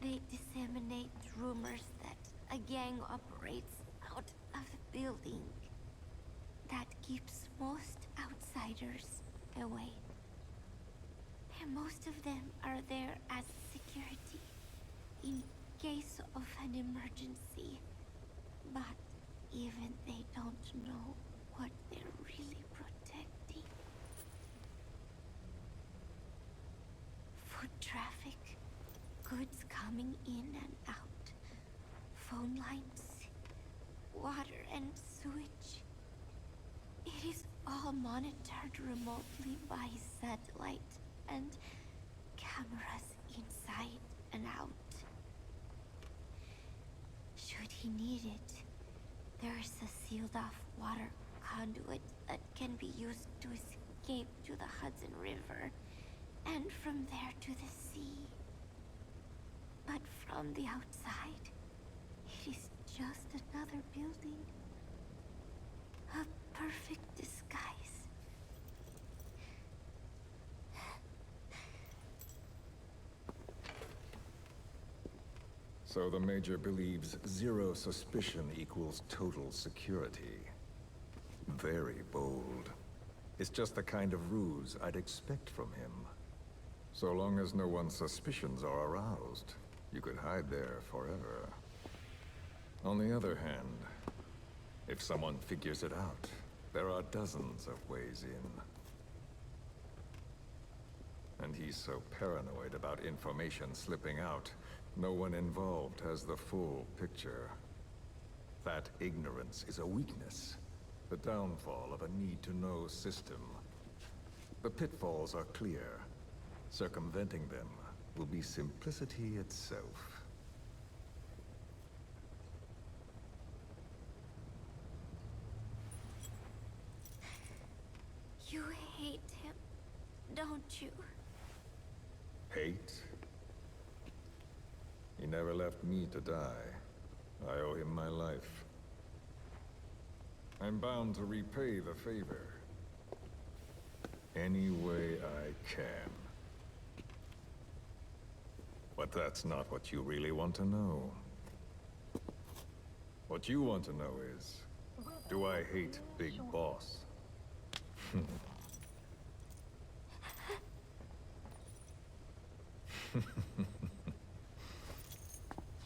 They disseminate rumors that a gang operates out of the building that keeps most outsiders away. And most of them are there as security in case of an emergency. But even they don't know what they're really protecting. Foot traffic, goods coming in and out, phone lines, water and sewage. It is all monitored remotely by satellite and cameras inside and out. Should he need it, there is a sealed-off water conduit that can be used to escape to the Hudson River, and from there to the sea. But from the outside, it is just another building. A perfect disguise So the Major believes zero suspicion equals total security. Very bold. It's just the kind of ruse I'd expect from him. So long as no one's suspicions are aroused, you could hide there forever. On the other hand, if someone figures it out, there are dozens of ways in. And he's so paranoid about information slipping out, no one involved has the full picture. That ignorance is a weakness, the downfall of a need-to-know system. The pitfalls are clear. Circumventing them will be simplicity itself. You hate him, don't you? Hate? He never left me to die. I owe him my life. I'm bound to repay the favor. Any way I can. But that's not what you really want to know. What you want to know is, do I hate Big Boss?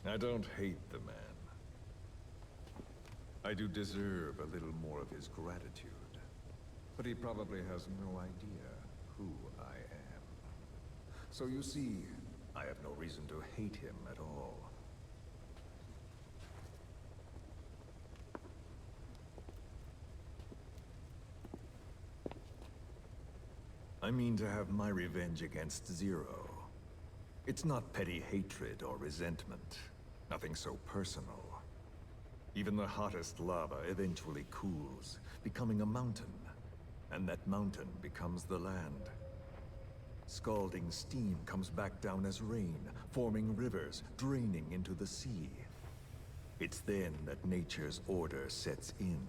I don't hate the man. I do deserve a little more of his gratitude. But he probably has no idea who I am. So you see, I have no reason to hate him at all. I mean to have my revenge against Zero. It's not petty hatred or resentment. Nothing so personal. Even the hottest lava eventually cools, becoming a mountain. And that mountain becomes the land. Scalding steam comes back down as rain, forming rivers, draining into the sea. It's then that nature's order sets in.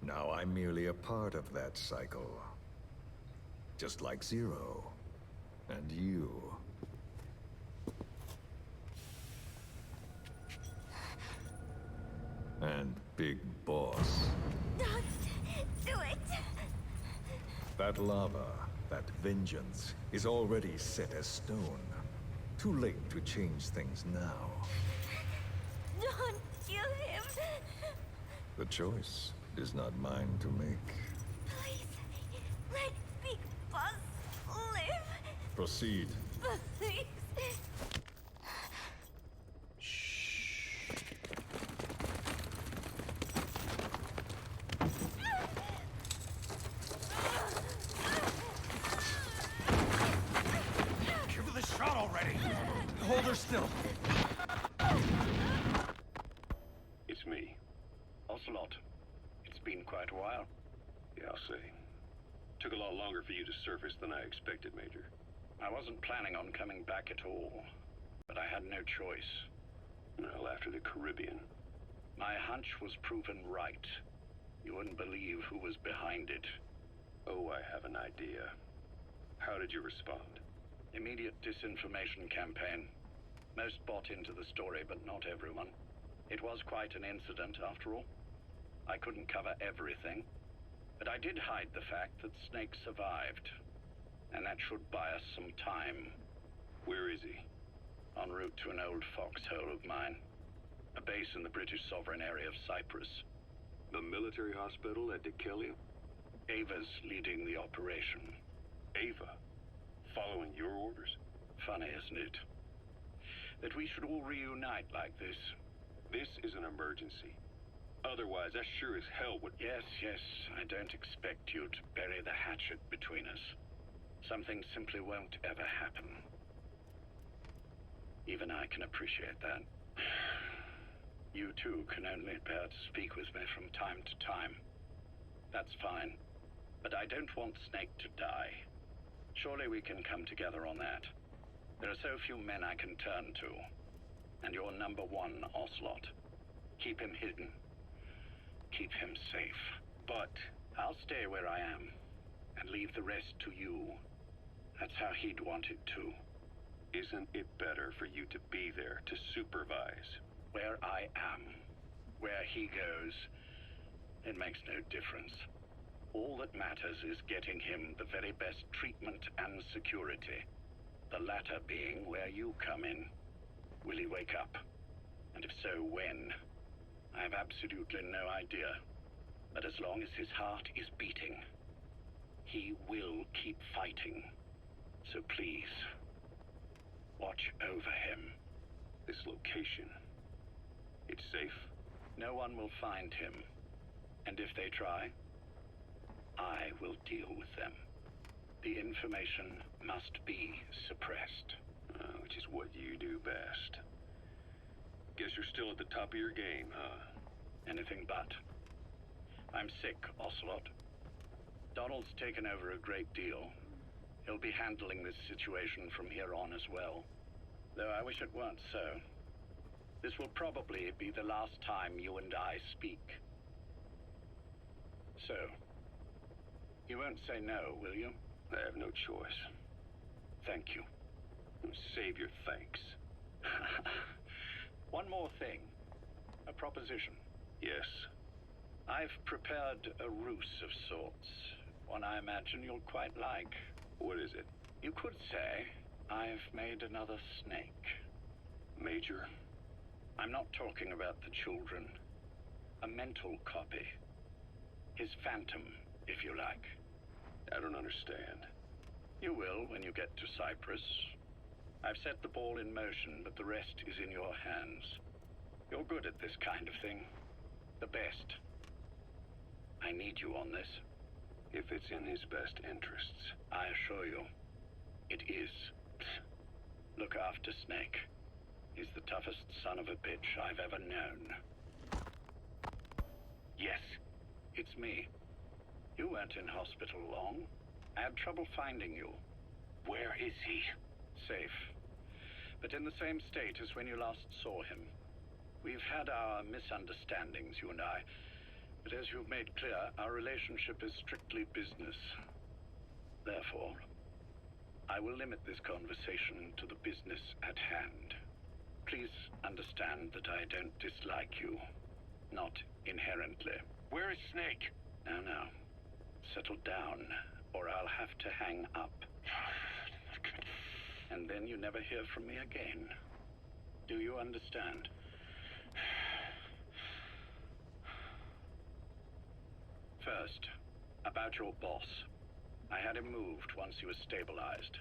Now I'm merely a part of that cycle. Just like Zero. And you. And Big Boss. Don't do it! That lava, that vengeance, is already set as stone. Too late to change things now. Don't kill him! The choice is not mine to make. Please, let Big Boss live! Proceed. Please! Give her the shot already! Hold her still. It's me. Ocelot. It's been quite a while. Yeah, I'll say. Took a lot longer for you to surface than I expected, Major. I wasn't planning on coming back at all, but I had no choice. Well, after the Caribbean. My hunch was proven right. You wouldn't believe who was behind it. Oh, I have an idea. How did you respond? Immediate disinformation campaign. Most bought into the story, but not everyone. It was quite an incident, after all. I couldn't cover everything, but I did hide the fact that Snake survived. And that should buy us some time. Where is he? En route to an old foxhole of mine. A base in the British sovereign area of Cyprus. The military hospital at Dekelia? Ava's leading the operation. Ava? Following your orders? Funny, isn't it? That we should all reunite like this. This is an emergency. Otherwise, I sure as hell would... Yes, I don't expect you to bury the hatchet between us. Something simply won't ever happen. Even I can appreciate that. You too can only bear to speak with me from time to time. That's fine. But I don't want Snake to die. Surely we can come together on that. There are so few men I can turn to. And you're number one, Ocelot. Keep him hidden. Keep him safe. But I'll stay where I am. And leave the rest to you. That's how he'd want it too. Isn't it better for you to be there to supervise? Where I am, where he goes, it makes no difference. All that matters is getting him the very best treatment and security. The latter being where you come in. Will he wake up? And if so, when? I have absolutely no idea. But as long as his heart is beating, he will keep fighting. So please, watch over him. This location, it's safe? No one will find him. And if they try, I will deal with them. The information must be suppressed. Which is what you do best. Guess you're still at the top of your game, huh? Anything but. I'm sick, Ocelot. Donald's taken over a great deal. He'll be handling this situation from here on as well. Though I wish it weren't so. This will probably be the last time you and I speak. So, you won't say no, will you? I have no choice. Thank you. Save your thanks. One more thing. A proposition. Yes? I've prepared a ruse of sorts. One I imagine you'll quite like. What is it? You could say I've made another snake. Major? I'm not talking about the children. A mental copy. His phantom, if you like. I don't understand. You will when you get to Cyprus. I've set the ball in motion, but the rest is in your hands. You're good at this kind of thing. The best. I need you on this. If it's in his best interests. I assure you, it is. Look after Snake. He's the toughest son of a bitch I've ever known. Yes, it's me. You weren't in hospital long. I had trouble finding you. Where is he? Safe. But in the same state as when you last saw him. We've had our misunderstandings, you and I. But as you've made clear, our relationship is strictly business. Therefore, I will limit this conversation to the business at hand. Please understand that I don't dislike you. Not inherently. Where is Snake? Now. Settle down, or I'll have to hang up. And then you never hear from me again. Do you understand? First, about your boss. I had him moved once he was stabilized.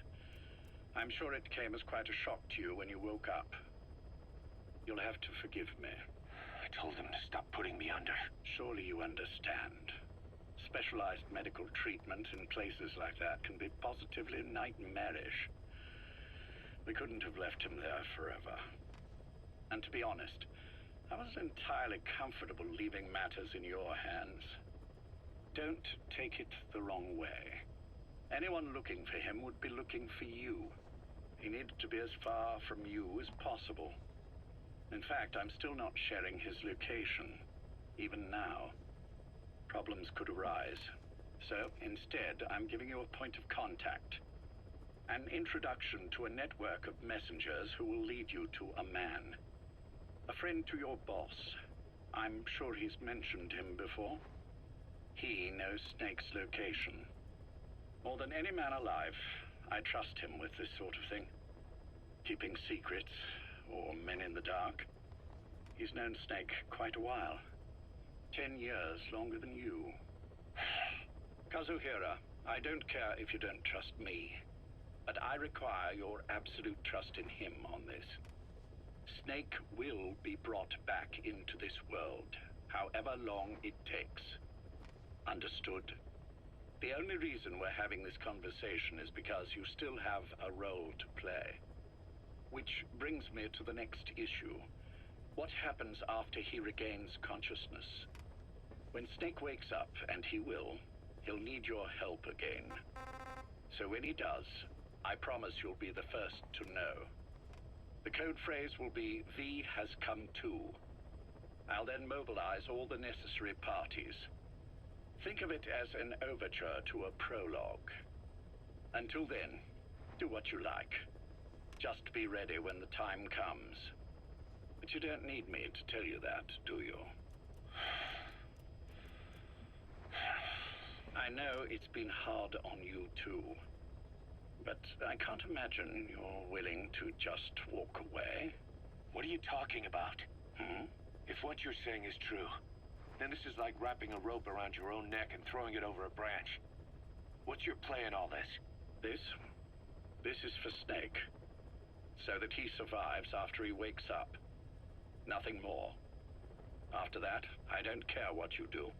I'm sure it came as quite a shock to you when you woke up. You'll have to forgive me. I told him to stop putting me under. Surely you understand. Specialized medical treatment in places like that can be positively nightmarish. We couldn't have left him there forever. And to be honest, I wasn't entirely comfortable leaving matters in your hands. Don't take it the wrong way. Anyone looking for him would be looking for you. He needed to be as far from you as possible. In fact, I'm still not sharing his location, even now. Problems could arise. So instead, I'm giving you a point of contact. An introduction to a network of messengers who will lead you to a man. A friend to your boss. I'm sure he's mentioned him before. He knows Snake's location. More than any man alive, I trust him with this sort of thing. Keeping secrets, or men in the dark. He's known Snake quite a while. 10 years longer than you. Kazuhira, I don't care if you don't trust me, but I require your absolute trust in him on this. Snake will be brought back into this world, however long it takes. Understood? The only reason we're having this conversation is because you still have a role to play. Which brings me to the next issue. What happens after he regains consciousness? When Snake wakes up, and he will, he'll need your help again. So when he does, I promise you'll be the first to know. The code phrase will be, V has come to. I'll then mobilize all the necessary parties. Think of it as an overture to a prologue. Until then, do what you like. Just be ready when the time comes. But you don't need me to tell you that, do you? I know it's been hard on you too, but I can't imagine you're willing to just walk away. What are you talking about? If what you're saying is true, then this is like wrapping a rope around your own neck and throwing it over a branch. What's your play in all this? This is for Snake, so that he survives after he wakes up. Nothing more. After that, I don't care what you do.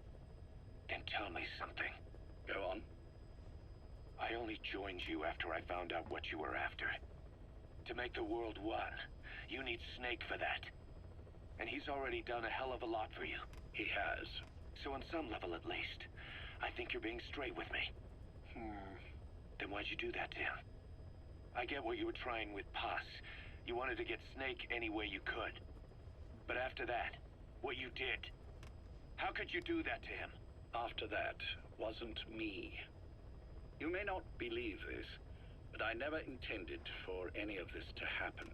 Then tell me something. Go on. I only joined you after I found out what you were after. To make the world one, you need Snake for that. And he's already done a hell of a lot for you. He has. So on some level at least, I think you're being straight with me. Then why'd you do that to him? I get what you were trying with Paz. You wanted to get Snake any way you could. But after that, what you did, how could you do that to him? After that wasn't me. You may not believe this, but I never intended for any of this to happen.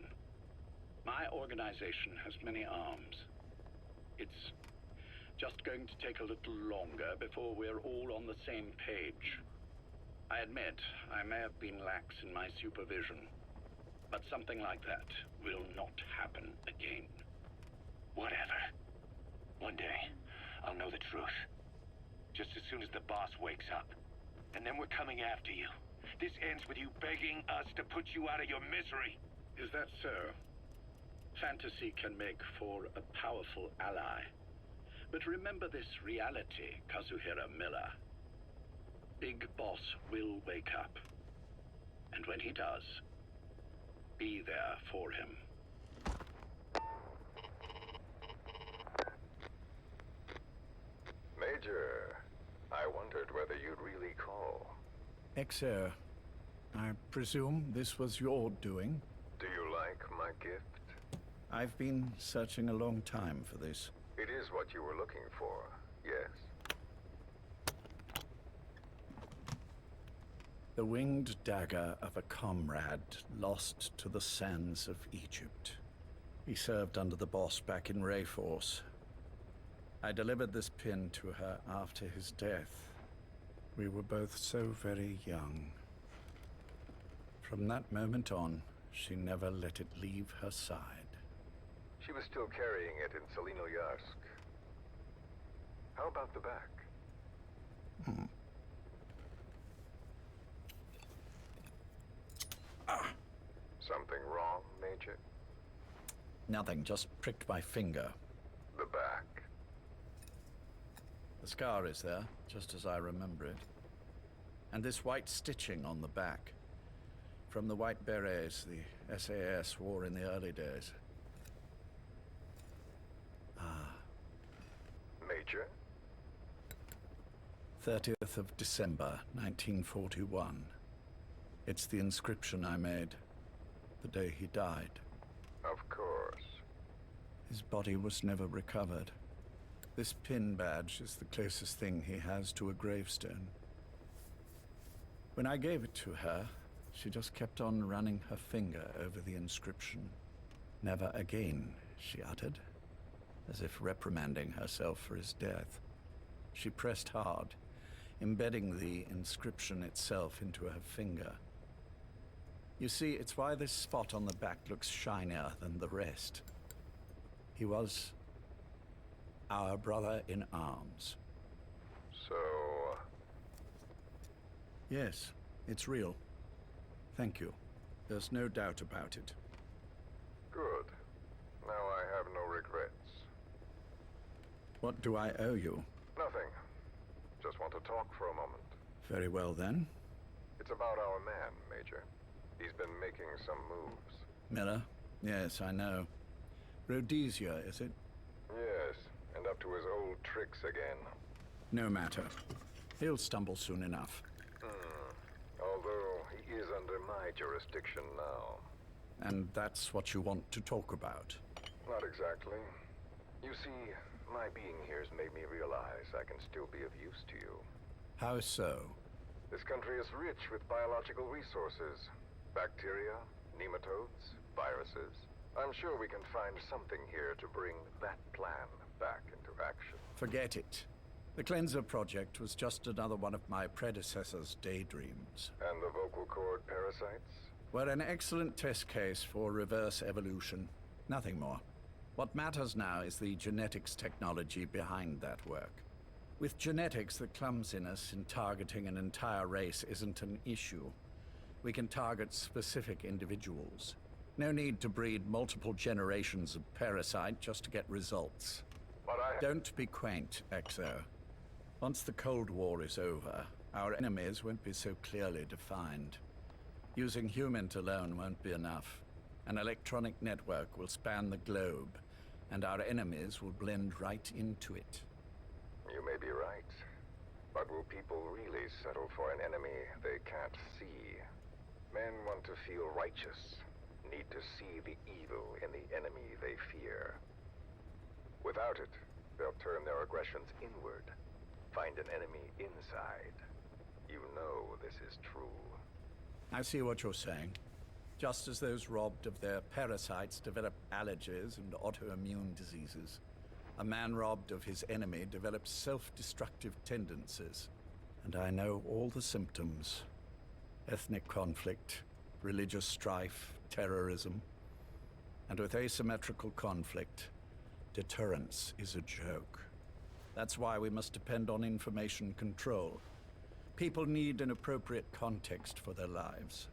My organization has many arms. It's just going to take a little longer before we're all on the same page. I admit I may have been lax in my supervision, but something like that will not happen again. Whatever. One day, I'll know the truth. Just as soon as the boss wakes up. And then we're coming after you. This ends with you begging us to put you out of your misery. Is that so? Fantasy can make for a powerful ally. But remember this reality, Kazuhira Miller. Big Boss will wake up. And when he does, be there for him. Major, I wondered whether you'd really call. XO, I presume this was your doing? Do you like my gift? I've been searching a long time for this. It is what you were looking for, yes? The winged dagger of a comrade lost to the sands of Egypt. He served under the boss back in Rayforce. I delivered this pin to her after his death. We were both so very young. From that moment on, she never let it leave her side. She was still carrying it in Selino-Yarsk. How about the back? Something wrong, Major? Nothing, just pricked my finger. The back. The scar is there, just as I remember it. And this white stitching on the back. From the white berets the SAS wore in the early days. Major? 30th of December, 1941. It's the inscription I made the day he died. Of course. His body was never recovered. This pin badge is the closest thing he has to a gravestone. When I gave it to her, she just kept on running her finger over the inscription. Never again, she uttered, as if reprimanding herself for his death. She pressed hard, embedding the inscription itself into her finger. You see, it's why this spot on the back looks shinier than the rest. He was our brother in arms. So... Yes, it's real. Thank you. There's no doubt about it. Good. Now I have no regrets. What do I owe you? Nothing. Just want to talk for a moment. Very well, then. It's about our man, Major. He's been making some moves. Miller? Yes, I know. Rhodesia, is it? Yes, and up to his old tricks again. No matter. He'll stumble soon enough. Although he is under my jurisdiction now. And that's what you want to talk about? Not exactly. You see, my being here's made me realize I can still be of use to you. How so? This country is rich with biological resources. Bacteria, Nematodes? Viruses? I'm sure we can find something here to bring that plan back into action. Forget it. The Cleanser Project was just another one of my predecessor's daydreams. And the vocal cord parasites? Were an excellent test case for reverse evolution. Nothing more. What matters now is the genetics technology behind that work. With genetics, the clumsiness in targeting an entire race isn't an issue. We can target specific individuals. No need to breed multiple generations of parasite just to get results. But Don't be quaint, Exo. Once the Cold War is over, our enemies won't be so clearly defined. Using humans alone won't be enough. An electronic network will span the globe, and our enemies will blend right into it. You may be right. But will people really settle for an enemy they can't see? Men want to feel righteous, need to see the evil in the enemy they fear. Without it, they'll turn their aggressions inward, find an enemy inside. You know this is true. I see what you're saying. Just as those robbed of their parasites develop allergies and autoimmune diseases, a man robbed of his enemy develops self-destructive tendencies. And I know all the symptoms. Ethnic conflict, religious strife, terrorism. And with asymmetrical conflict, deterrence is a joke. That's why we must depend on information control. People need an appropriate context for their lives.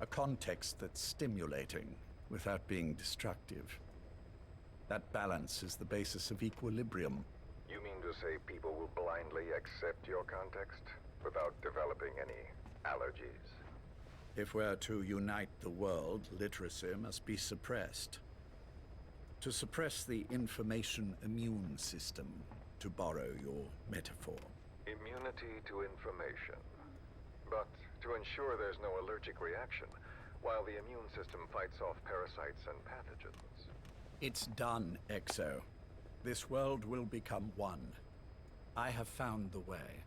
A context that's stimulating without being destructive. That balance is the basis of equilibrium. You mean to say people will blindly accept your context without developing any allergies? If we're to unite the world, literacy must be suppressed. To suppress the information immune system, to borrow your metaphor. Immunity to information. But to ensure there's no allergic reaction, while the immune system fights off parasites and pathogens. It's done, Exo. This world will become one. I have found the way.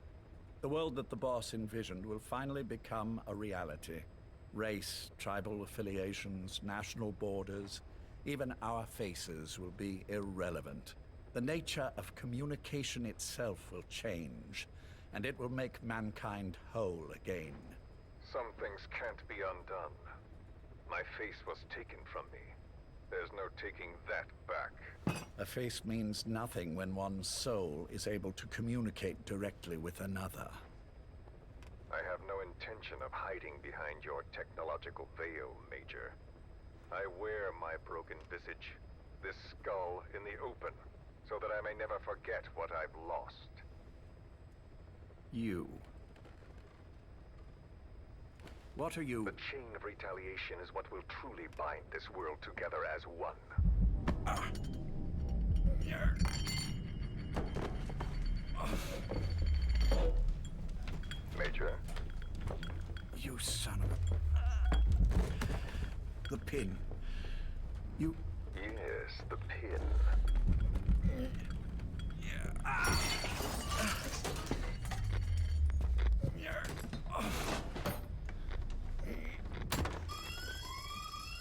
The world that the boss envisioned will finally become a reality. Race, tribal affiliations, national borders, even our faces will be irrelevant. The nature of communication itself will change, and it will make mankind whole again. Some things can't be undone. My face was taken from me. There's no taking that back. A face means nothing when one's soul is able to communicate directly with another. I have no intention of hiding behind your technological veil, Major. I wear my broken visage, this skull in the open, so that I may never forget what I've lost. You. What are you? The chain of retaliation is what will truly bind this world together as one. Major? You son of a... The pin. You... Yes, the pin.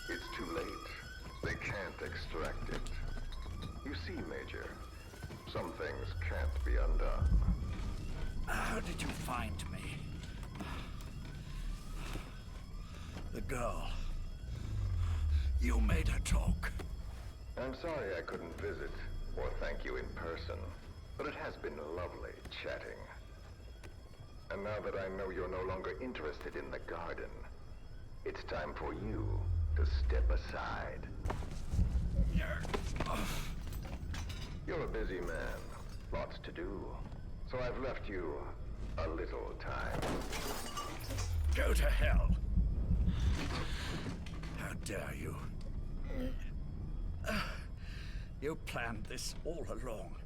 It's too late. They can't extract it. You see, Major, some things can't be undone. How did you find me? The girl. You made her talk. I'm sorry I couldn't visit or thank you in person, but it has been lovely chatting. And now that I know you're no longer interested in the garden, it's time for you to step aside. You're a busy man, lots to do, so I've left you a little time. Go to hell! How dare you? You planned this all along.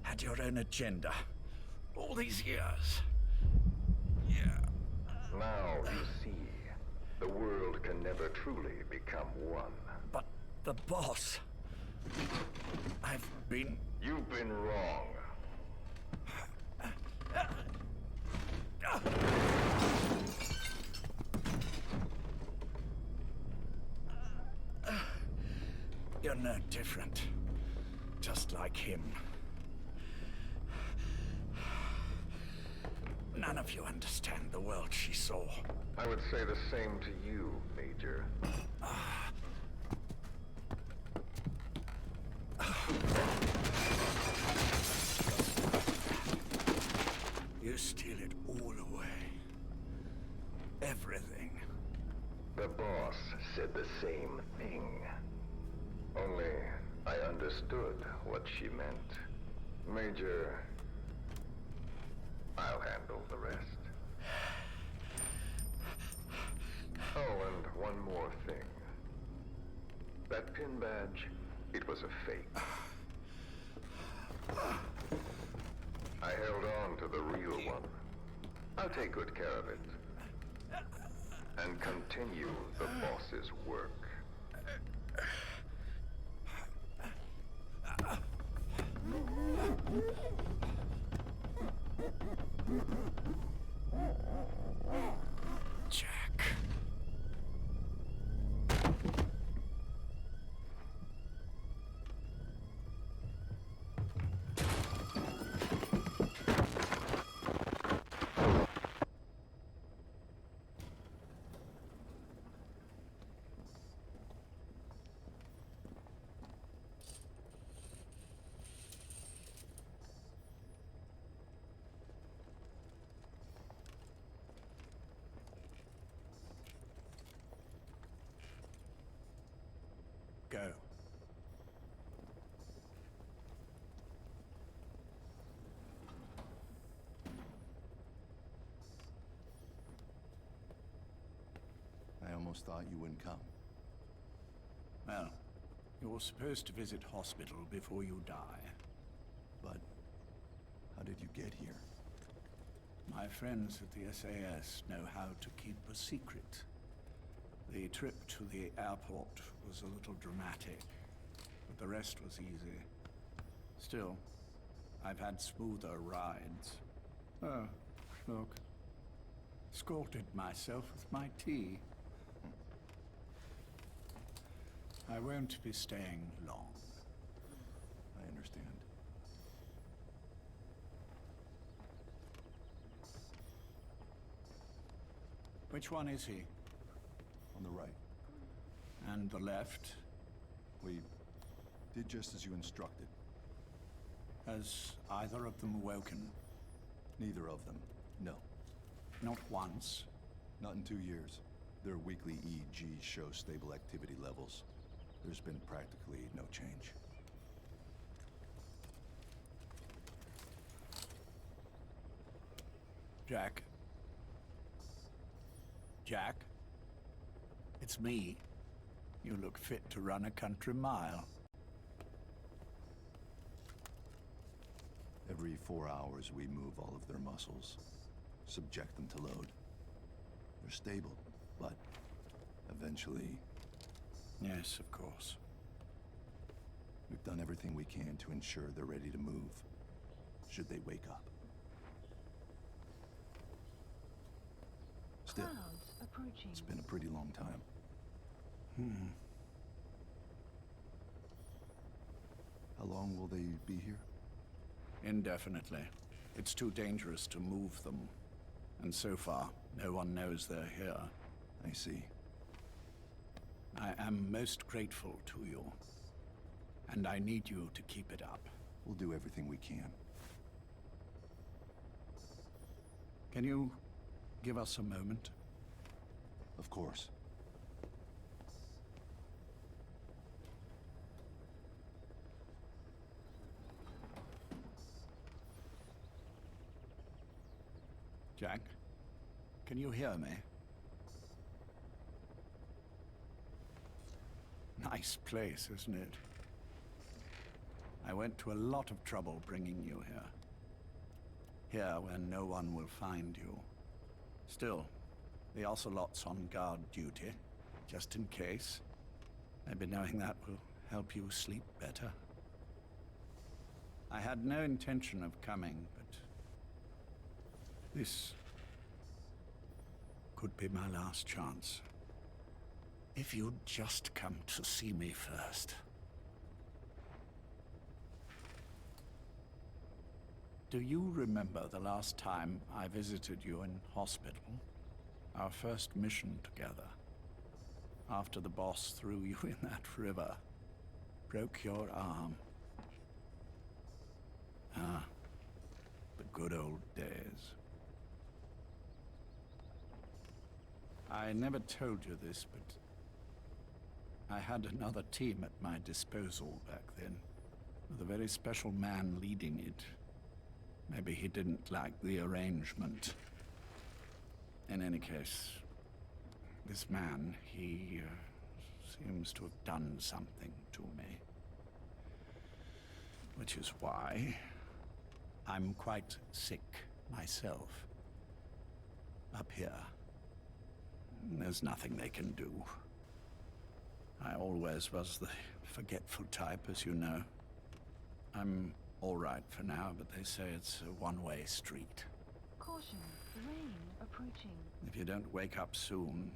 Had your own agenda. All these years. Now you see, the world can never truly become one. But the boss... You've been wrong. You're no different. Just like him. None of you understand the world she saw. I would say the same to you, Major. You steal it all away. Everything. The boss said the same thing. Only I understood what she meant. Major, I'll handle the rest. Oh, and one more thing. That pin badge, it was a fake. I held on to the real one. I'll take good care of it. And continue the boss's work. Jack. Go. I almost thought you wouldn't come. Well, you're supposed to visit hospital before you die. But how did you get here? My friends at the SAS know how to keep a secret. The trip to the airport was a little dramatic, but the rest was easy. Still, I've had smoother rides. Oh, look. Scalded myself with my tea. I won't be staying long. I understand. Which one is he? On the right. And the left? We did just as you instructed. Has either of them awoken? Neither of them, no. Not once? Not in 2 years. Their weekly EEGs show stable activity levels. There's been practically no change. Jack? Jack? It's me. You look fit to run a country mile. Every 4 hours, we move all of their muscles, subject them to load. They're stable, but eventually... Yes, of course. We've done everything we can to ensure they're ready to move, should they wake up. Still, it's been a pretty long time. How long will they be here? Indefinitely. It's too dangerous to move them. And so far, no one knows they're here. I see. I am most grateful to you. And I need you to keep it up. We'll do everything we can. Can you give us a moment? Of course. Jack, can you hear me? Nice place, isn't it? I went to a lot of trouble bringing you here. Here where no one will find you. Still, the Ocelot's on guard duty, just in case. Maybe knowing that will help you sleep better. I had no intention of coming, but this could be my last chance. If you'd just come to see me first, Do you remember the last time I visited you in hospital? Our first mission together. After the boss threw you in that river. Broke your arm. Ah, the good old days. I never told you this, but I had another team at my disposal back then, with a very special man leading it. Maybe he didn't like the arrangement. In any case, this man, he seems to have done something to me. Which is why I'm quite sick myself. Up here, there's nothing they can do. I always was the forgetful type, as you know. I'm all right for now, but they say it's a one-way street. Caution, rain approaching. If you don't wake up soon,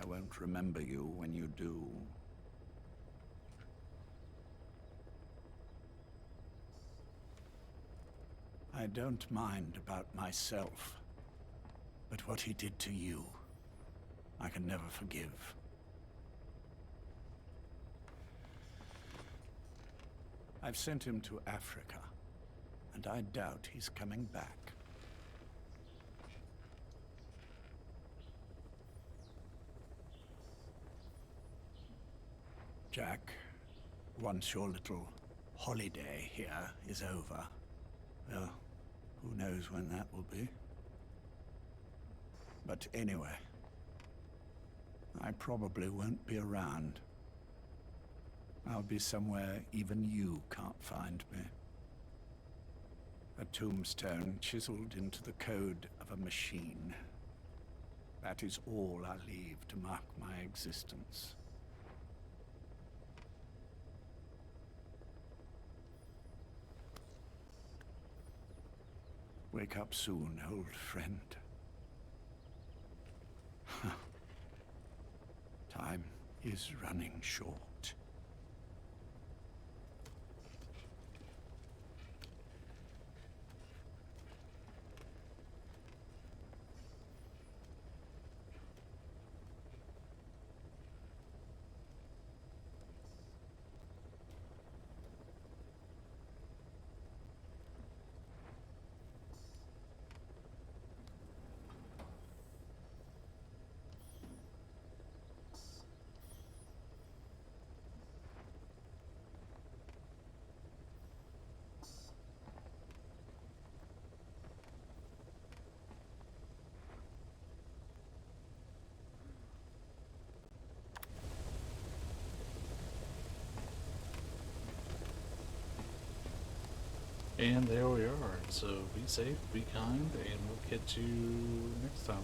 I won't remember you when you do. I don't mind about myself, but what he did to you, I can never forgive. I've sent him to Africa, and I doubt he's coming back. Jack, once your little holiday here is over, well, who knows when that will be. But anyway, I probably won't be around. I'll be somewhere even you can't find me. A tombstone chiseled into the code of a machine. That is all I leave to mark my existence. Wake up soon, old friend. Time is running short. And there we are. So be safe, be kind, and we'll catch you next time.